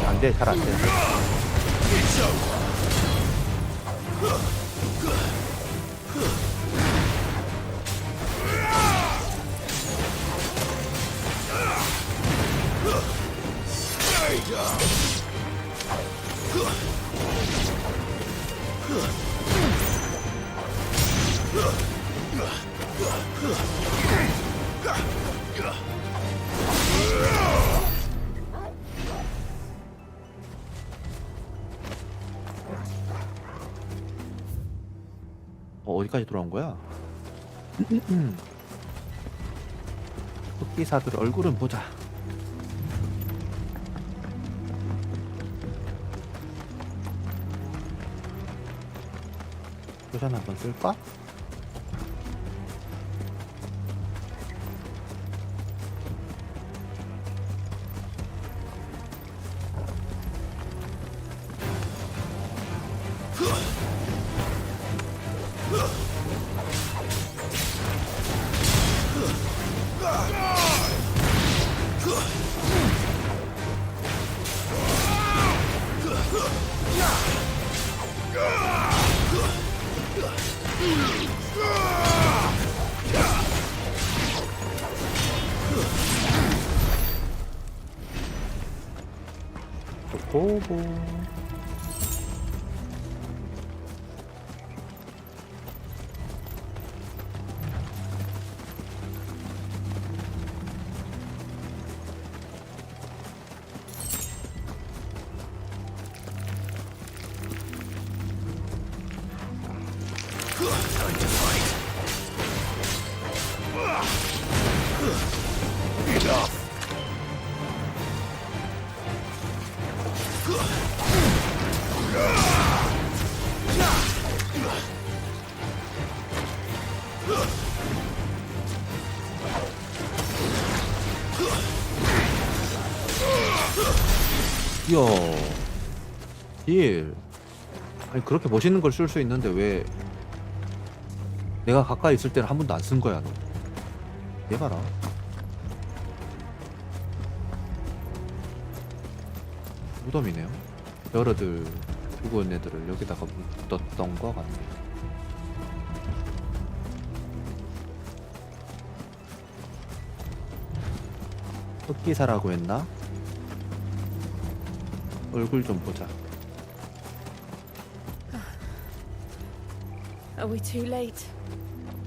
안 돼, 잘 안 돼. 어디까지 돌아온 거야? 흑기사들 얼굴은 보자. 포션 한번 쓸까? 보고 Time to fight. Enough. 이야 딜. 아니 그렇게 멋있는 걸 쓸 수 있는데 왜 내가 가까이 있을 때는 한 번도 안 쓴 거야 너. 얘 봐라. 무덤이네요. 여러들 죽은 애들을 여기다가 묻었던 거 같네. 흑기사라고 했나? 얼굴 좀 보자. Are we too late?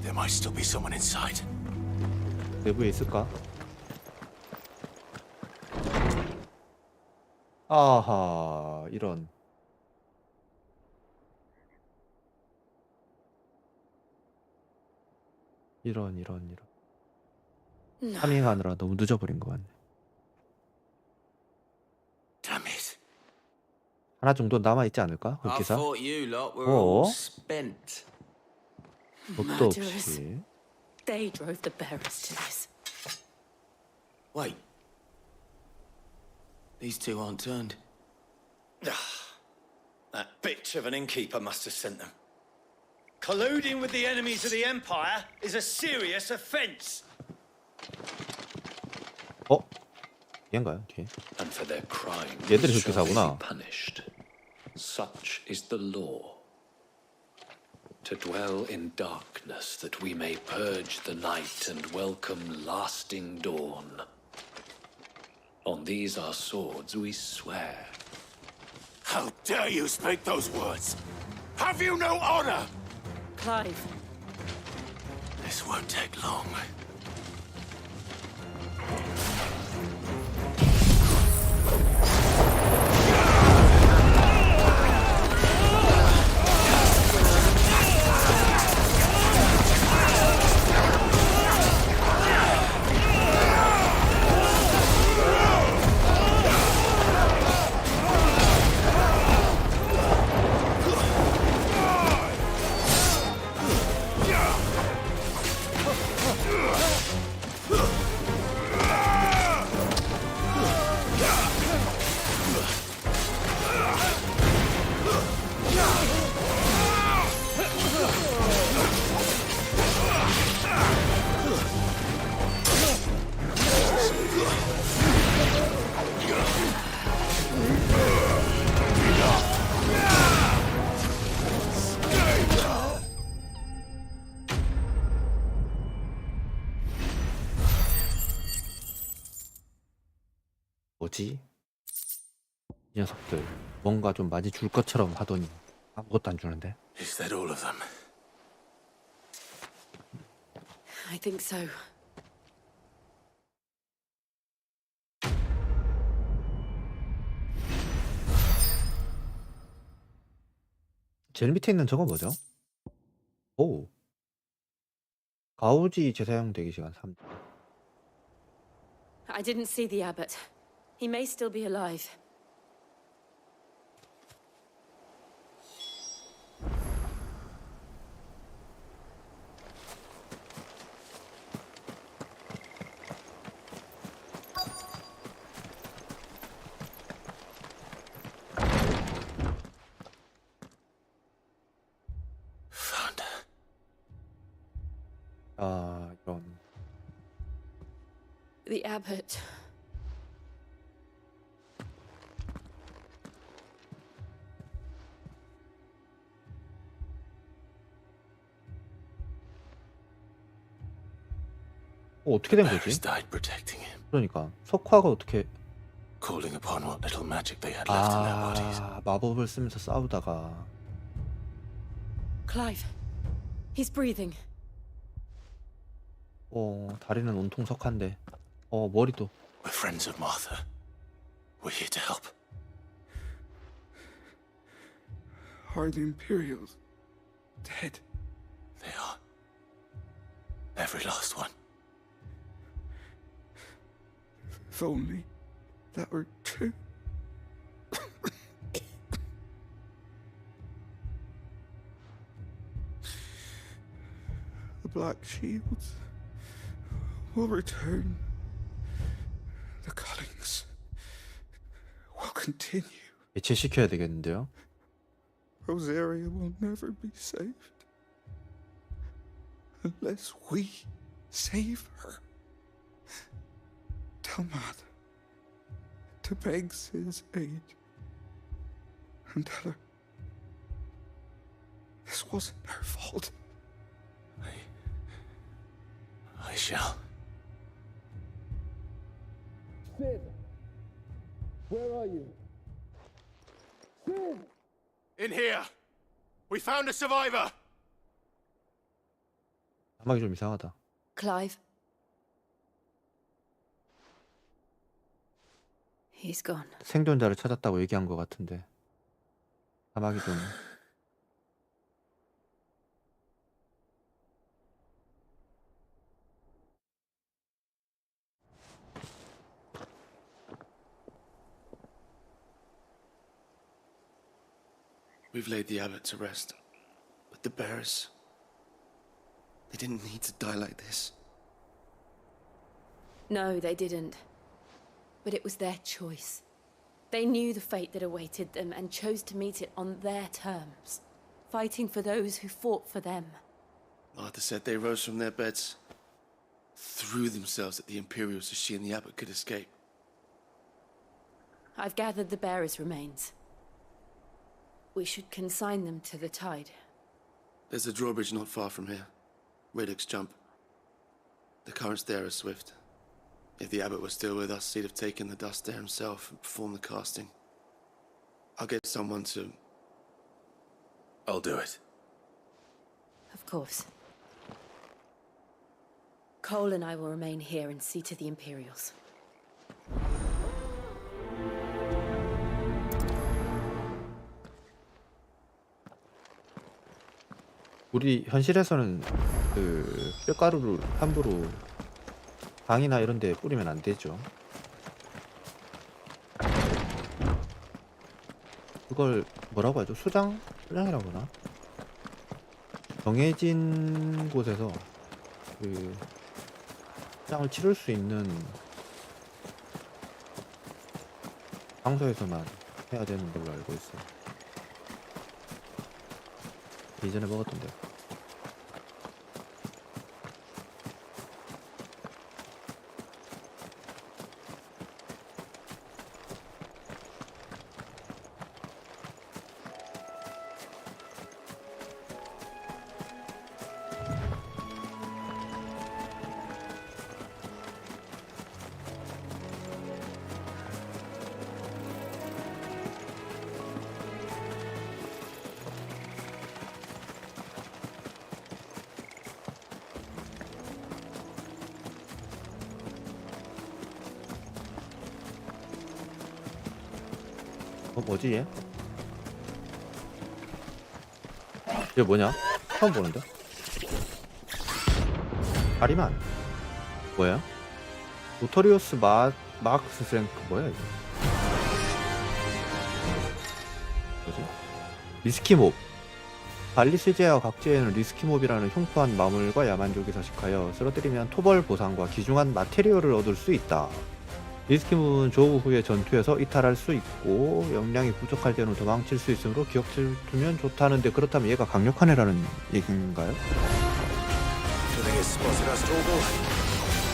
There might still be someone inside. 내부에 있을까? 아하, 이런. 이런. 파밍하느라 너무 늦어버린 것 같네. Damn it. 하나 정도 남아있지 않을까? I 흑기사? thought you lot were all 어? spent. 뭣도 Murderers. 없이. They drove the bearers to this. Wait. These two aren't turned. That bitch of an innkeeper must have sent them. Colluding with the enemies of the Empire is a serious offence. 어? 얘인가요? 뒤에. And for their crime, 얘들이 shall they 흑기사구나. be punished. Such is the law. To dwell in darkness, that we may purge the night and welcome lasting dawn. On these our swords we swear. How dare you speak those words? Have you no honor? Clive. This won't take long. 뭐지? 이 녀석들 뭔가 좀 많이 줄 것처럼 하더니 아무것도 안 주는데. Is that all of them? I think so. 제일 밑에 있는 저거 뭐죠? 오. 가우지 재사용 대기 시간 3. I didn't see the abbot. He may still be alive. Found her. 아, 이런. The abbot. 어떻게 된 Paris 거지? died protecting him, 그러니까 석화가 어떻게 calling upon what little magic they had left in their bodies. 아, 마법을 쓰면서 싸우다가 Clive. He's breathing. 다리는 온통 석화인데 머리도. We're friends of Martha. We're here to help. Are the Imperials dead? They are. Every last one. If only that were true. The Black Shields will return. The cullings will continue. 배치시켜야 되겠는데요. Rosaria will never be saved unless we save her. Tell Matt to beg Sid's aid and tell her This wasn't her fault. I shall. Sid! Where are you? Sid! In here! We found a survivor! 자막이 좀 이상하다. Clive. He's gone. 생존자를 찾았다고 얘기한 것 같은데 자막이 좀 We've laid the abbot to rest, but the bearers, they didn't need to die like this. No, they didn't. But it was their choice. They knew the fate that awaited them and chose to meet it on their terms, fighting for those who fought for them. Martha said they rose from their beds, threw themselves at the Imperials so she and the abbot could escape. I've gathered the bearers' remains. We should consign them to the tide. There's a drawbridge not far from here. Radix Jump. The currents there are swift. If the abbot was still with us, he'd have taken the dust there himself and performed the casting. I'll get someone to... I'll do it. Of course. Cole and I will remain here and see to the Imperials. 우리 현실에서는 그 뼈가루를 함부로 방이나 이런 데 뿌리면 안 되죠. 그걸 뭐라고 하죠? 수장이라고 하나? 정해진 곳에서 그 수장을 치를 수 있는 장소에서만 해야 되는 걸로 알고 있어요. 예전에 먹었던데. 뭐지 얘? 얘 뭐냐? 처음 보는데? 아리만 뭐야? 노토리오스 마크스 스랭크 뭐야 이거? 뭐지? 리스키몹 발리시제와 각지에는 리스키몹이라는 흉포한 마물과 야만족이 서식하여 쓰러뜨리면 토벌 보상과 귀중한 마테리얼을 얻을 수 있다. 리스키몹은 조우 후에 전투에서 이탈할 수 있고 역량이 부족할 때는 도망칠 수 있으므로 기억해두면 좋다는데 그렇다면 얘가 강력한 애라는 얘기인가요? Do you think it's spotted us, Torgal?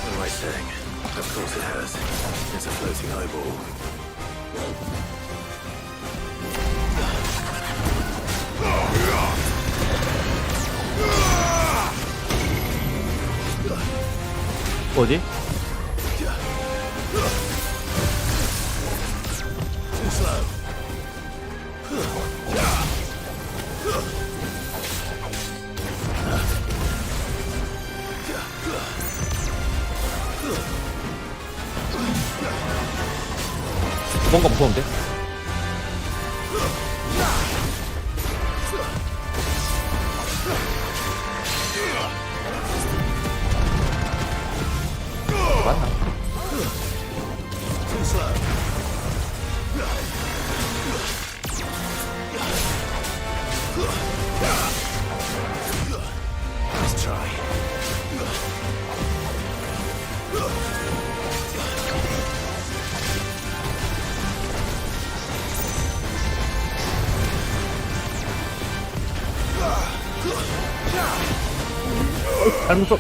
What am I saying? Of course it has. It's a floating eyeball. 뭐지? Too slow. 뭔가 무서운데? 맞나? Too slow. Let's try. 잘못 써.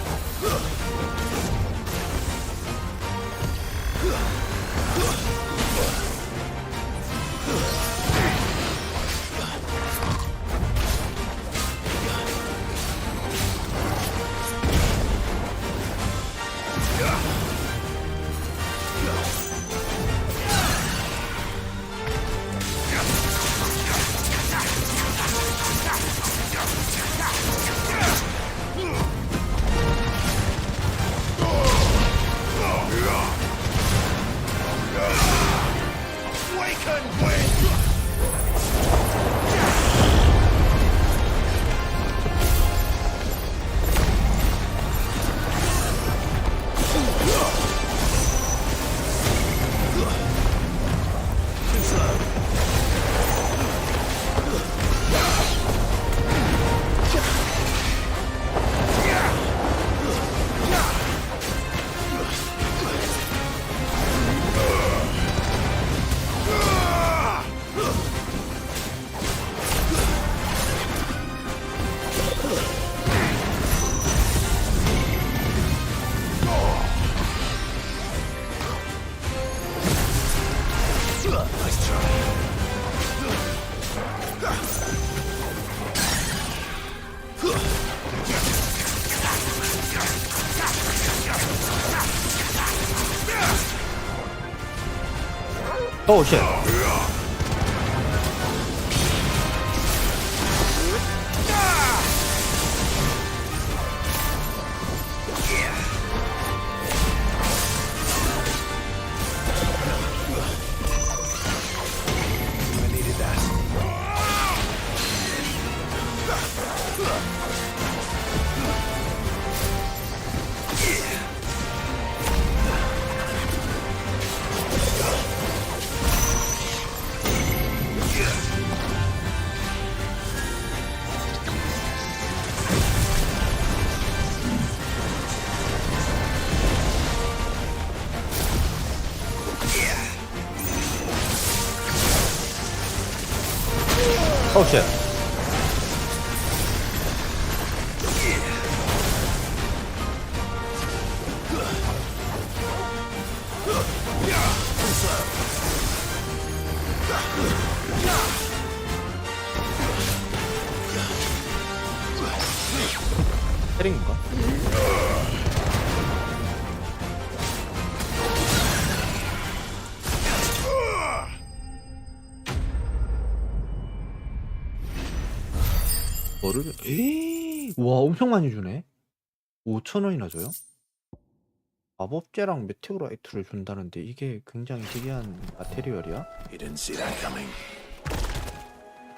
Oh shit. I needed that. Oh shit. 때린가? 뭐를? 에이, 와 엄청 많이 주네. 5,000원이나 줘요? 마법제랑 메테오라이트를 준다는데 이게 굉장히 특이한 마테리얼이야? You didn't see that coming.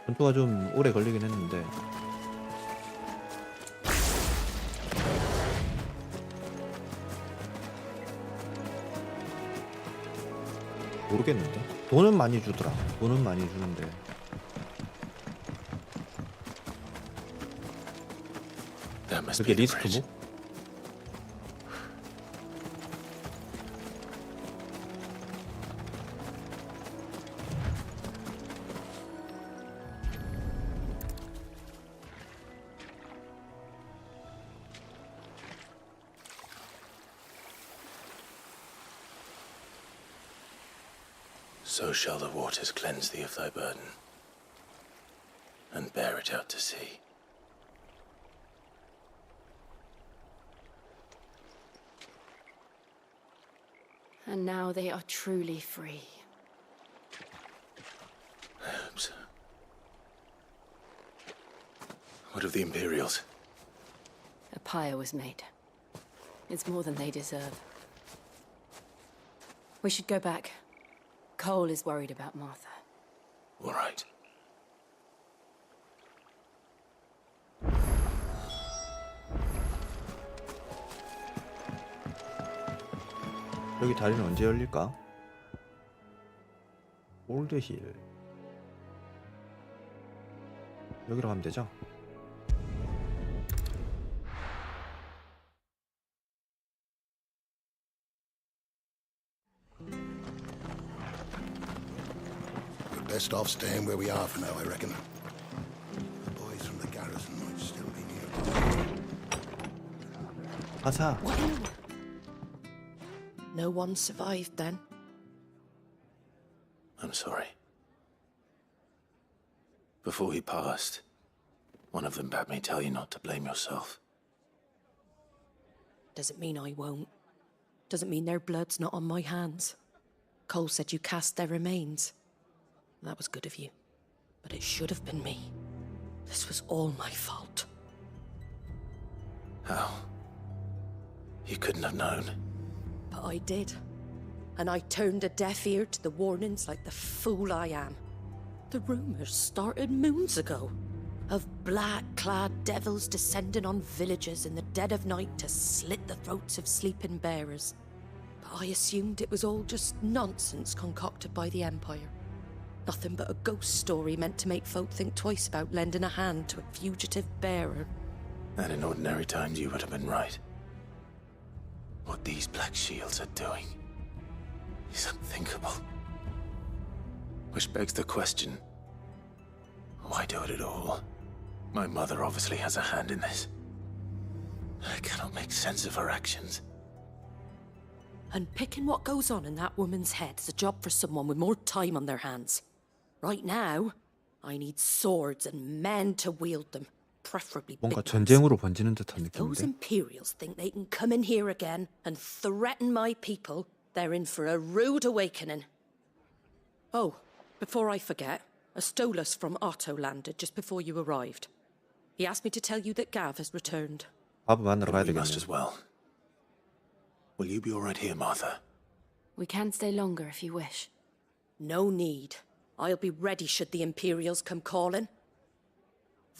전투가 좀 오래 걸리긴 했는데 모르겠는데? 돈은 많이 주더라. 돈은 많이 주는데 That must 그게 be the 리스크고? bridge. So shall the waters cleanse thee of thy burden, and bear it out to sea. And now they are truly free. I hope so. What of the Imperials? A pyre was made. It's more than they deserve. We should go back. Cole is worried about Martha. All right. 여기 다리는 언제 열릴까? 올드힐 여기로 가면 되죠? We're best off staying where we are for now, I reckon. The boys from the garrison might still be nearby. 가자. No one survived then. I'm sorry. Before he passed, one of them bade me tell you not to blame yourself. Doesn't mean I won't. Doesn't mean their blood's not on my hands. Cole said you cast their remains. That was good of you. But it should have been me. This was all my fault. How? You couldn't have known. But I did. And I turned a deaf ear to the warnings like the fool I am. The rumors started moons ago. Of black-clad devils descending on villages in the dead of night to slit the throats of sleeping bearers. But I assumed it was all just nonsense concocted by the Empire. Nothing but a ghost story meant to make folk think twice about lending a hand to a fugitive bearer. And in ordinary times you would have been right. What these Black Shields are doing is unthinkable. Which begs the question, why do it at all? My mother obviously has a hand in this. I cannot make sense of her actions. And picking what goes on in that woman's head is a job for someone with more time on their hands. Right now, I need swords and men to wield them, preferably big 뭔가 ones. 전쟁으로 번지는 듯한 Those 느낌인데. Imperials think they can come in here again and threaten my people. They're in for a rude awakening. Oh, before I forget, a Stolas from Otto landed just before you arrived. He asked me to tell you that Gav has returned. 바브 만나러 가야 We must 되겠네. as well. Will you be all right here, Martha? We can stay longer if you wish. No need. I'll be ready should the Imperials come calling.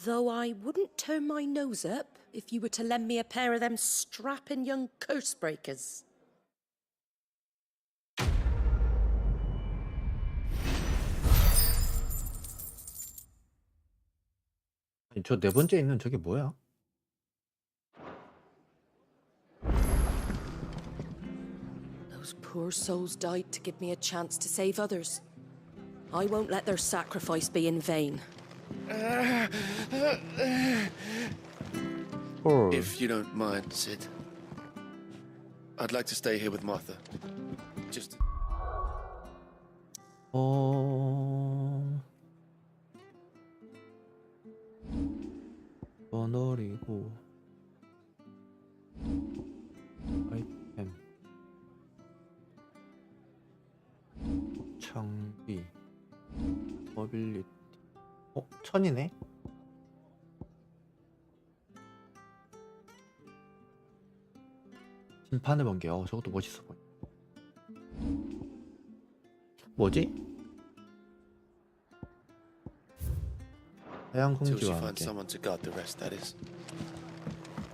Though I wouldn't turn my nose up if you were to lend me a pair of them strapping young curse breakers. 저 네 번째 있는 저게 뭐야? Those poor souls died to give me a chance to save others. I won't let their sacrifice be in vain. If you don't mind, Sid, I'd like to stay here with Martha. Just. 버너리고 아이템 장비 모빌리티 천이네? 심판의 번개 저것도 멋있어 보여. 뭐지? 해양 Till she 공지와 finds 함께 someone to guard the rest, that is.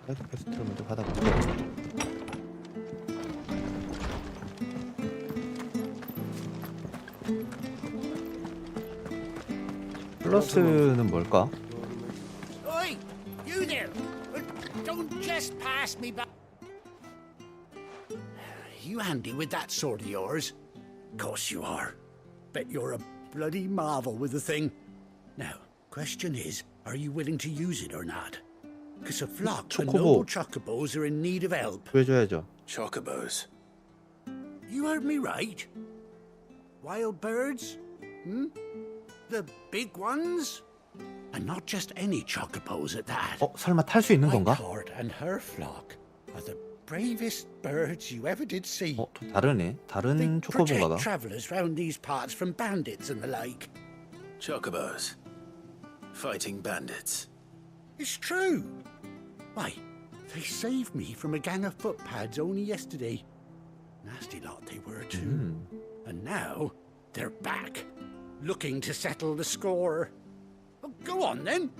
사이드 퀘스트를 먼저 받아볼게. 플러스는 뭘까? Oi! You there! Don't just pass me by. You handy with that sword of yours? Course you are. Bet you're a bloody marvel with the thing. Now, question is, are you willing to use it or not? Because a flock of noble chocobos are in need of help. 구해줘야죠. Chocobos? You heard me right. Wild birds? Hmm? The big ones? And not just any chocobos at that. 설마 탈 수 있는 건가? Whitehart and her flock are the bravest birds you ever did see. 또 다르네. 다른 They 초코보인가 봐. protect travellers round these parts from bandits and the like. Chocobos. Fighting bandits. It's true. Why, they saved me from a gang of footpads only yesterday. Nasty lot they were too. And now they're back, looking to settle the score. Well, go on then.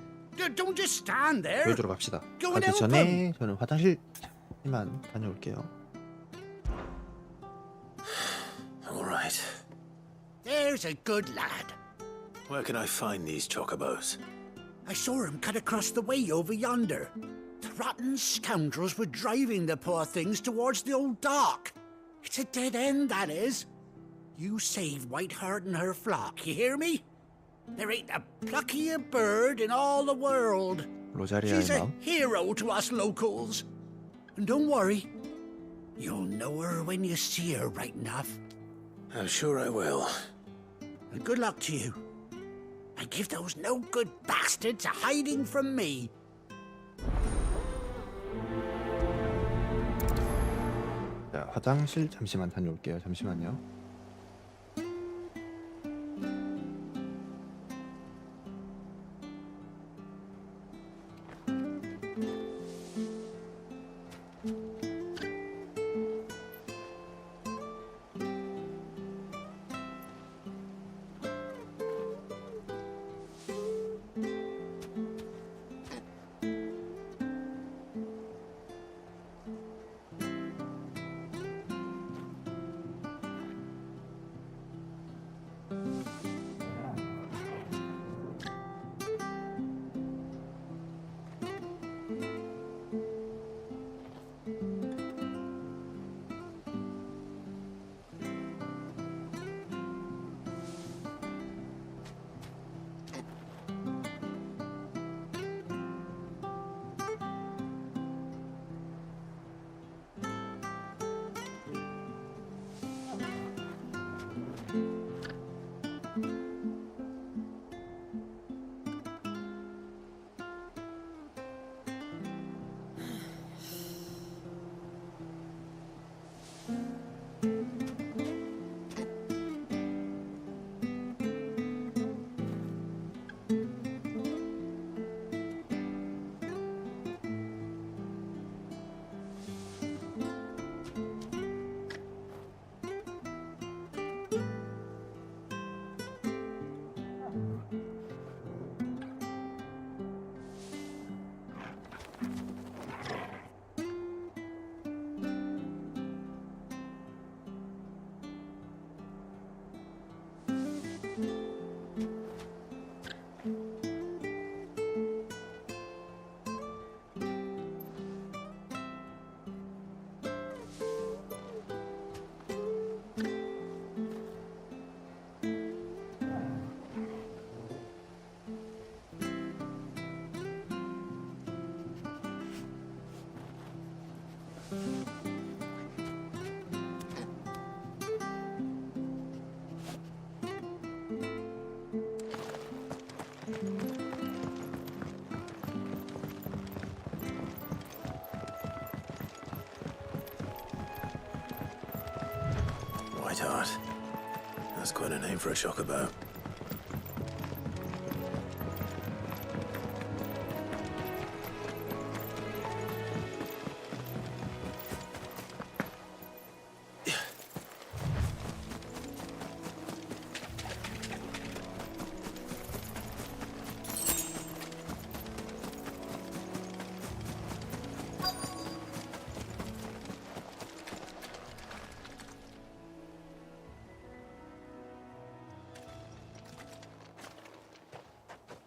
Don't just stand there. 보여주러 갑시다. Go and 가기 help 전에 them. 저는 화장실만 다녀올게요. All right. There's a good lad. Where can I find these chocobos? I saw him cut across the way over yonder. The rotten scoundrels were driving the poor things towards the old dock. It's a dead end, that is. You save Whitehart and her flock, you hear me? There ain't a pluckier bird in all the world. 로자리아의 She's a 마음. hero to us locals. And don't worry, you'll know her when you see her right enough. I'm sure I will. And good luck to you. And give those no-good bastards a hiding from me. 자, 화장실 잠시만 다녀올게요. 잠시만요. That's quite a name for a chocobo.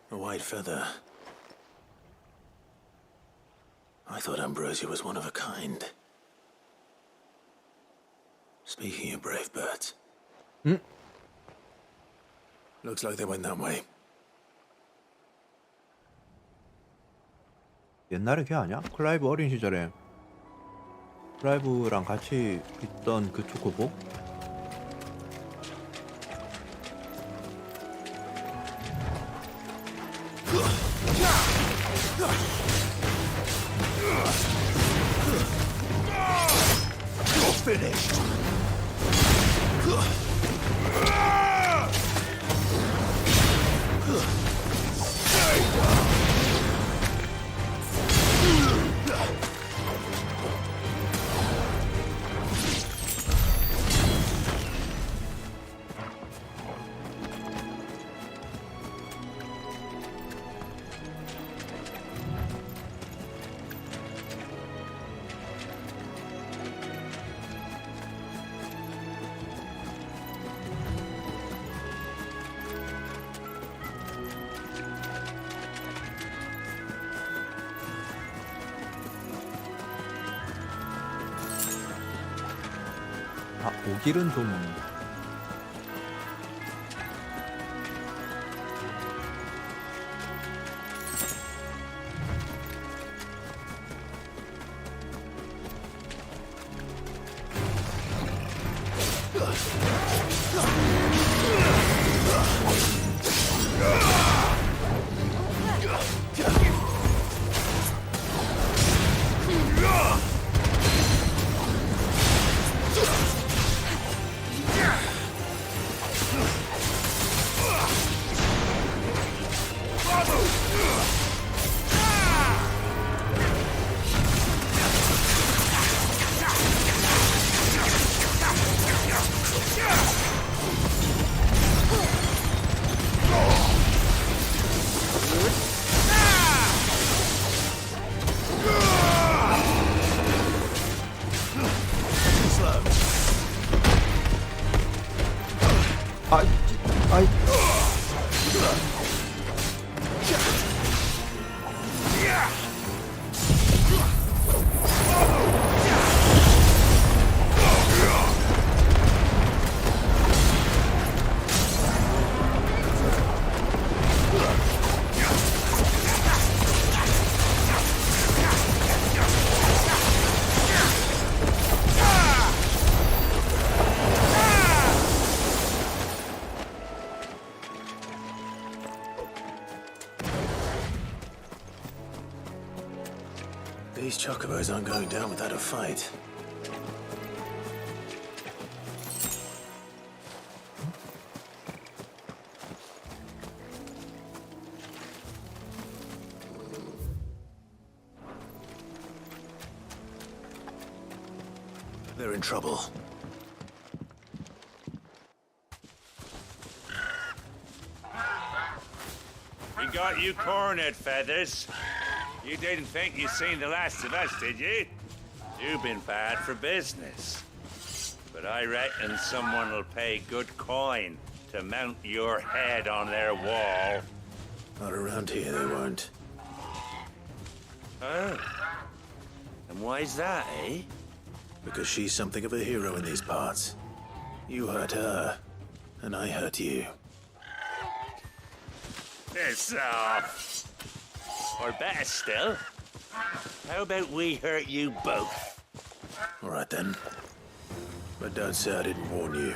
A white feather. I thought Ambrosia was one of a kind. Speaking of brave birds. Looks like they went that way. 옛날에 걔 아니야? 클라이브 어린 시절에 클라이브랑 같이 있던 그 초코보? Finished. 아, 오길은 좀 These chocobos aren't going down without a fight. They're in trouble. We got you cornered, Feathers. You didn't think you'd seen the last of us, did you? You've been bad for business. But I reckon someone will pay good coin to mount your head on their wall. Not around here, they won't. Oh. And why's that, eh? Because she's something of a hero in these parts. You hurt her, and I hurt you. Piss off. Or better still, how about we hurt you both? All right then. But don't say I didn't warn you.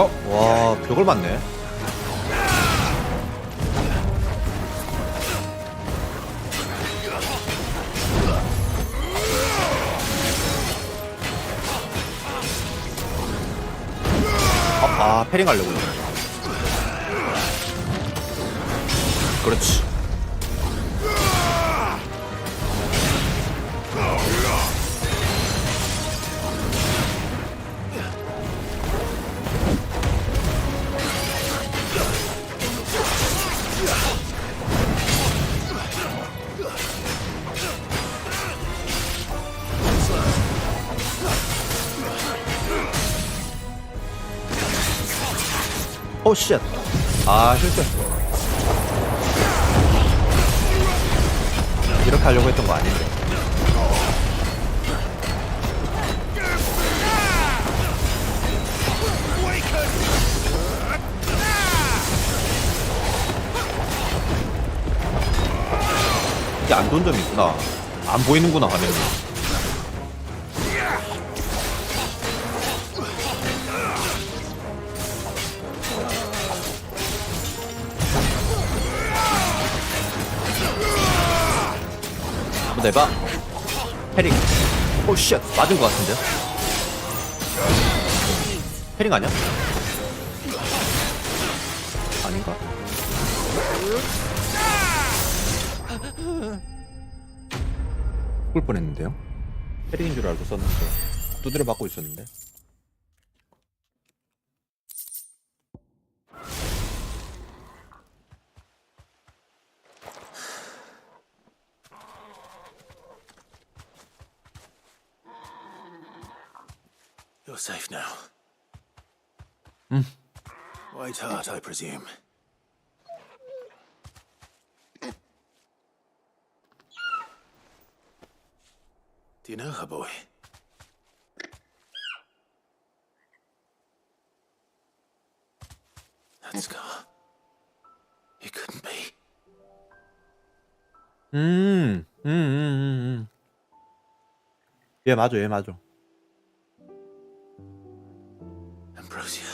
와, 벽을 맞네. 패링 하려고. 그렇지. 오 쉣. 실수했어. 이렇게 하려고 했던 거 아닌데. 이게 안 좋은 점이 있구나. 안 보이는구나 화면이. 한번 내봐. 패링. 오 쉣. 맞은 것 같은데. 패링 아니야? 아닌가? 죽을 뻔했는데요? 패링인 줄 알고 썼는데 두드려 맞고 있었는데. You're safe now. White Hart, I presume. Do you know her, boy? That scar. It couldn't be. 얘 맞아, 얘 맞아. Ambrosia.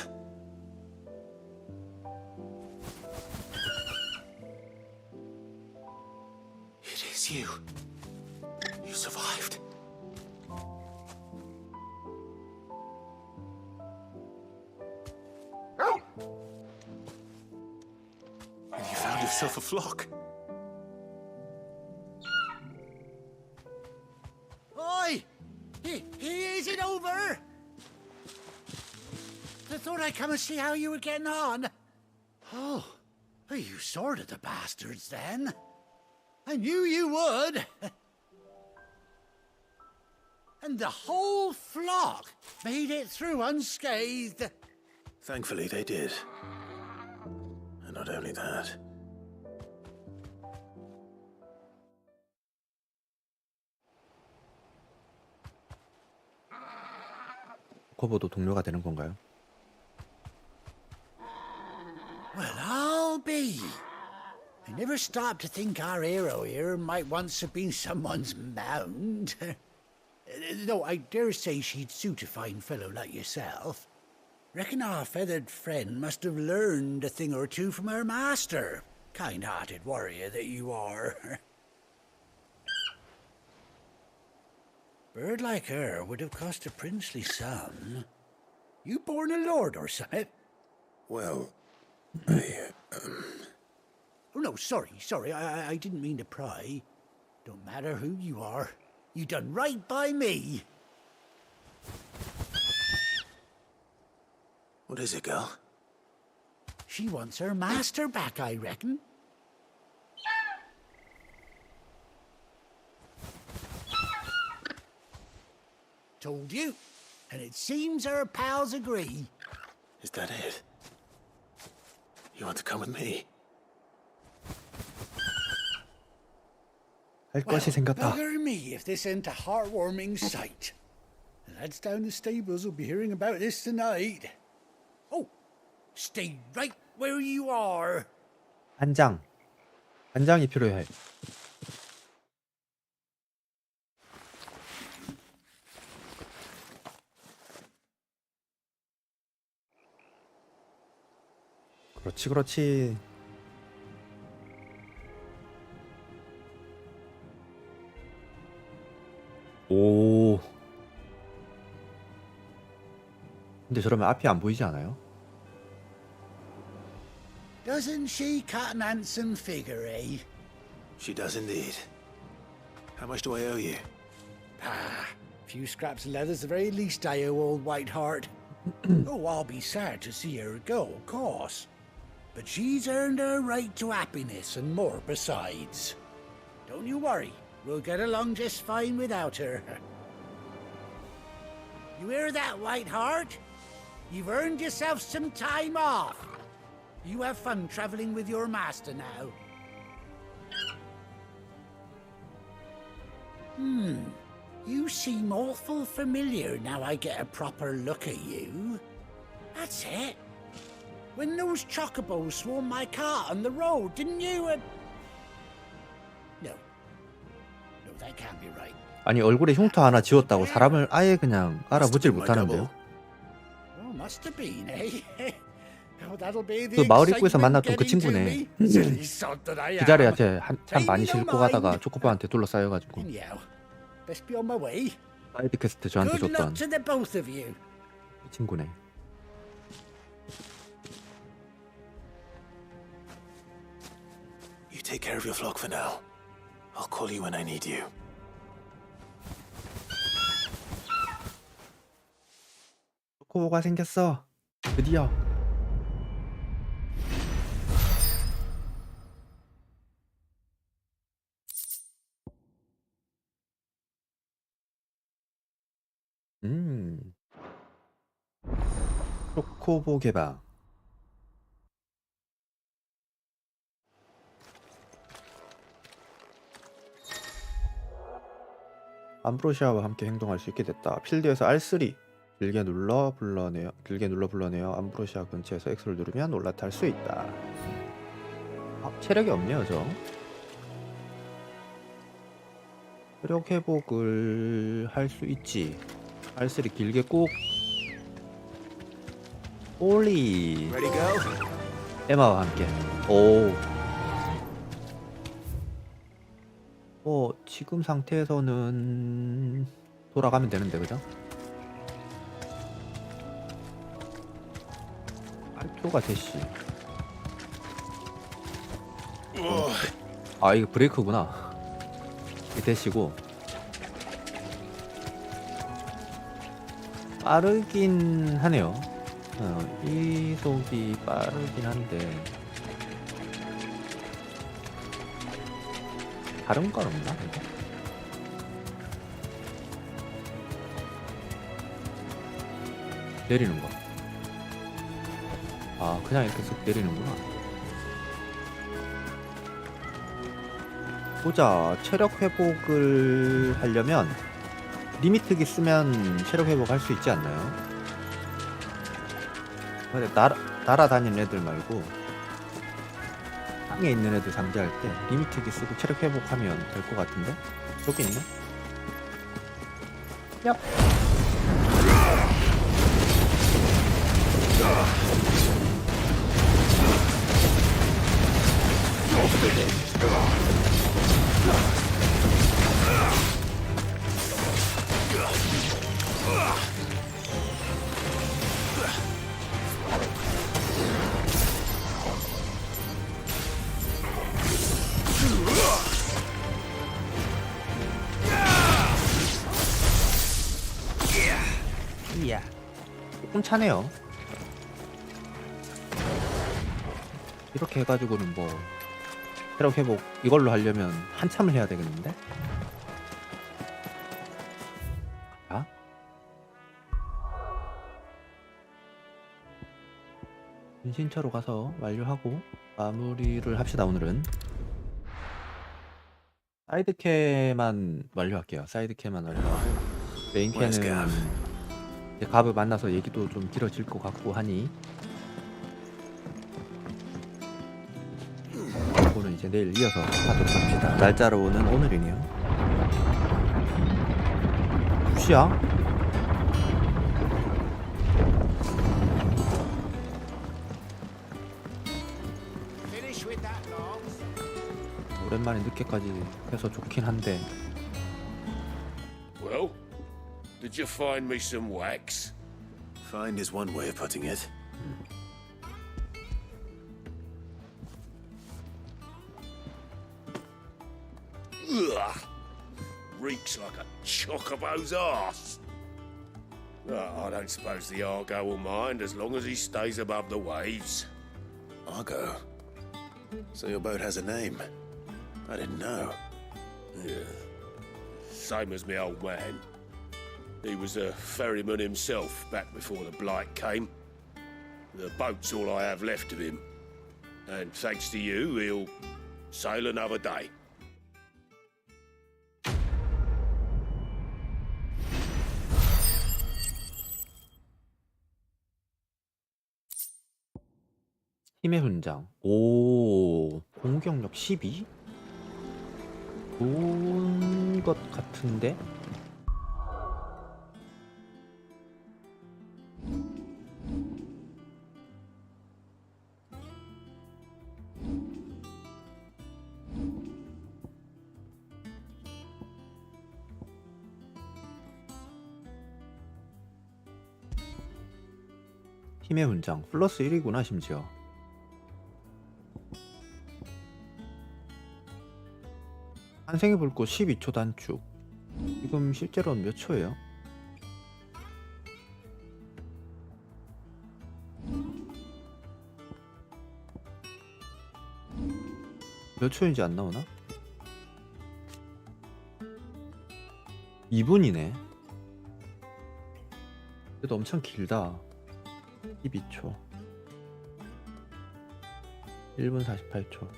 It is you. You survived. And you found yourself a flock. Oi! Is it over? I thought I'd come and see how you were getting on. Oh, you sorted the bastards then. I knew you would. And the whole flock made it through unscathed. Thankfully, they did. And not only that. 커버도 동료가 되는 건가요? Well, I'll be. I never stopped to think our hero here might once have been someone's mount. Though I dare say she'd suit a fine fellow like yourself. Reckon our feathered friend must have learned a thing or two from her master. Kind-hearted warrior that you are. Bird like her would have cost a princely sum. You born a lord or something? Well, Oh, no, sorry. I didn't mean to pry. Don't matter who you are. You done right by me. what is it, girl? She wants her master back, I reckon. Told you. And it seems her pals agree. Is that it? You want to come with me? 할 것이 생겼다. Bugger me if this ain't a heartwarming sight. The lads down the stables will be hearing about this tonight. Oh, stay right where you are. 한장이 필요해. 그렇지 그렇지. 오. 근데 저러면 앞이 안 보이지 않아요? Doesn't she cut an handsome figure, eh? She does indeed. How much do I owe you? Ah, few scraps of leather's the very least I owe old Whiteheart. Oh, I'll be sad to see her go, of course. But she's earned her right to happiness and more besides. Don't you worry, we'll get along just fine without her. You hear that, Whiteheart? You've earned yourself some time off. You have fun traveling with your master now. You seem awful familiar now I get a proper look at you. That's it. When those chocobos swarmed my cart on the road, didn't you? No. No, that can't be right. 아니 얼굴에 흉터 하나 지웠다고 사람을 아예 그냥 알아보질 못하는데요. Oh, must have been, eh? Oh, that'll be 그 the 마을 입구에서 excitement 만났던 그 getting to 친구네. me. Silly sod that I am. 기다려한테 한참 많이 싣고 가다가 초코바한테 둘러싸여가지고 Anyhow, best be on my way. 사이드 퀘스트 저한테 Good luck 줬던 to the both of you. 이 친구네. You take care of your flock for now. I'll call you when I need you. 초코가 생겼어. 드디어. 초코보 개방. 암브로시아와 함께 행동할 수 있게 됐다. 필드에서 R3 길게 눌러 불러내어 암브로시아 근처에서 X를 누르면 올라탈 수 있다. 체력이 없네요 저. 체력 회복을 할 수 있지. R3 길게 꾹. 올리. 에마와 함께. 오. 지금 상태에서는 돌아가면 되는데 그죠? R2가 대시. 아 이거 브레이크구나. 이게 대시고 빠르긴 하네요. 이속이 빠르긴 한데 다른 건 없나? 내리는 거. 아 그냥 이렇게 쓱 내리는구나. 보자. 체력 회복을 하려면 리미트기 쓰면 체력 회복할 수 있지 않나요? 근데 날아다니는 애들 말고 땅에 있는 애들 상대할 때 리미트기 쓰고 체력 회복하면 될 것 같은데? 저기 있네? 얍! 이야, 조금 차네요. 이렇게 해가지고는 뭐 체력 회복 이걸로 하려면 한참을 해야 되겠는데? 아? 분신처로 가서 완료하고 마무리를 합시다. 오늘은 사이드캐만 완료할게요. 사이드캐만 완료하고 메인캐는 이제 갑을 만나서 얘기도 좀 길어질 것 같고 하니 이거는 이제 내일 이어서 하도록 합시다. 날짜로는 오늘이네요. 2시야? 오랜만에 늦게까지 해서 좋긴 한데. Well, did you find me some wax? Find is one way of putting it. Ugh! Reeks like a chocobo's arse. I don't suppose the Argo will mind as long as he stays above the waves. Argo? So your boat has a name? I didn't know. Yeah. Same as my old man. He was a ferryman himself back before the Blight came. The boat's all I have left of him. And thanks to you, he'll sail another day. 힘의 훈장. 오, 공격력 12? 좋은 것 같은데? 힘의 훈장 플러스 1이구나 심지어. 환생의 불꽃 12초 단축. 지금 실제로는 몇 초예요? 몇 초인지 안 나오나? 2분이네. 그래도 엄청 길다. 12초. 1분 48초.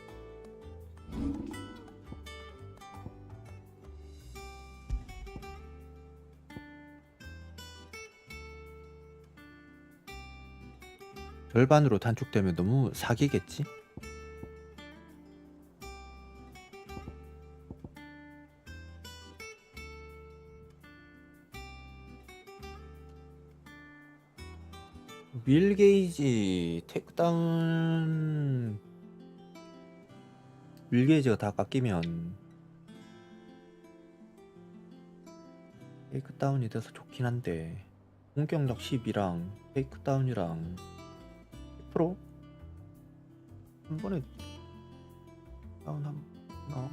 절반으로 단축되면 너무 사기겠지? 밀 게이지 테이크다운 밀 게이지가 다 깎이면 테이크다운이 돼서 좋긴 한데 공격력 10이랑 테이크다운이랑 10%? 한 번에 다운 하나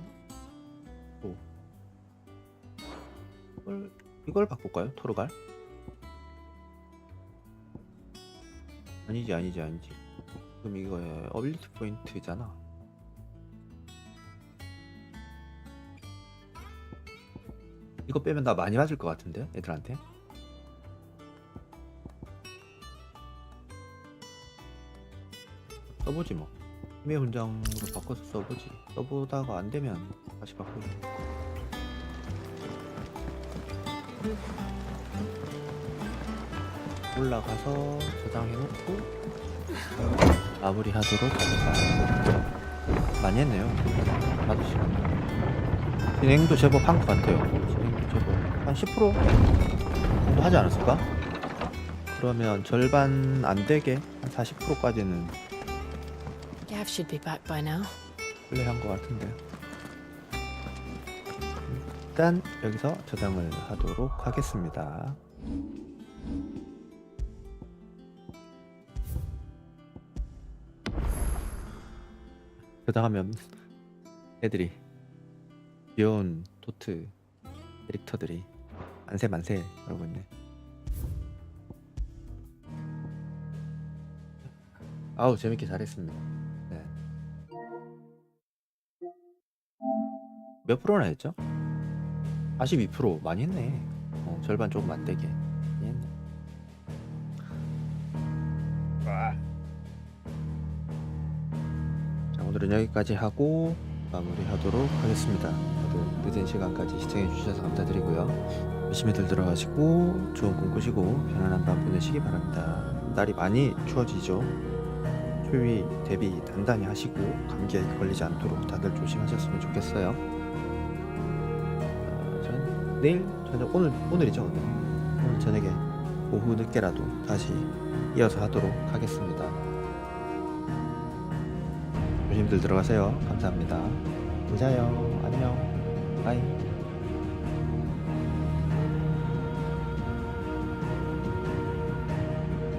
이걸 바꿀까요? 토르갈? 아니지. 그럼 이거 어빌리티 포인트잖아. 이거 빼면 나 많이 맞을 것 같은데 애들한테. 써보지 뭐. 힘의 훈장으로 바꿔서 써보지. 써보다가 안 되면 다시 바꾸지. 올라가서 저장해놓고 마무리하도록 합니다. 많이 했네요. 5시간. 진행도 제법 한 것 같아요. 진행도 제법 한 10% 정도 하지 않았을까? 그러면 절반 안 되게 한 40%까지는 Gav should be back by now. 플레이한 것 같은데. 일단 여기서 저장을 하도록 하겠습니다. 저장하면 애들이 귀여운 도트 캐릭터들이 만세 이러고 있네. 아우 재밌게 잘했습니다. 네. 몇 프로나 했죠? 42% 많이 했네. 절반 조금 안 되게 많이 했네. 자, 오늘은 여기까지 하고 마무리하도록 하겠습니다. 다들 늦은 시간까지 시청해주셔서 감사드리고요. 열심히들 들어가시고 좋은 꿈 꾸시고 편안한 밤 보내시기 바랍니다. 날이 많이 추워지죠. 추위 대비 단단히 하시고 감기에 걸리지 않도록 다들 조심하셨으면 좋겠어요. 전 내일 저녁 오늘이죠. 오늘 저녁에 오후 늦게라도 다시 이어서 하도록 하겠습니다. 조심들 들어가세요. 감사합니다. 보자요. 안녕. 바이.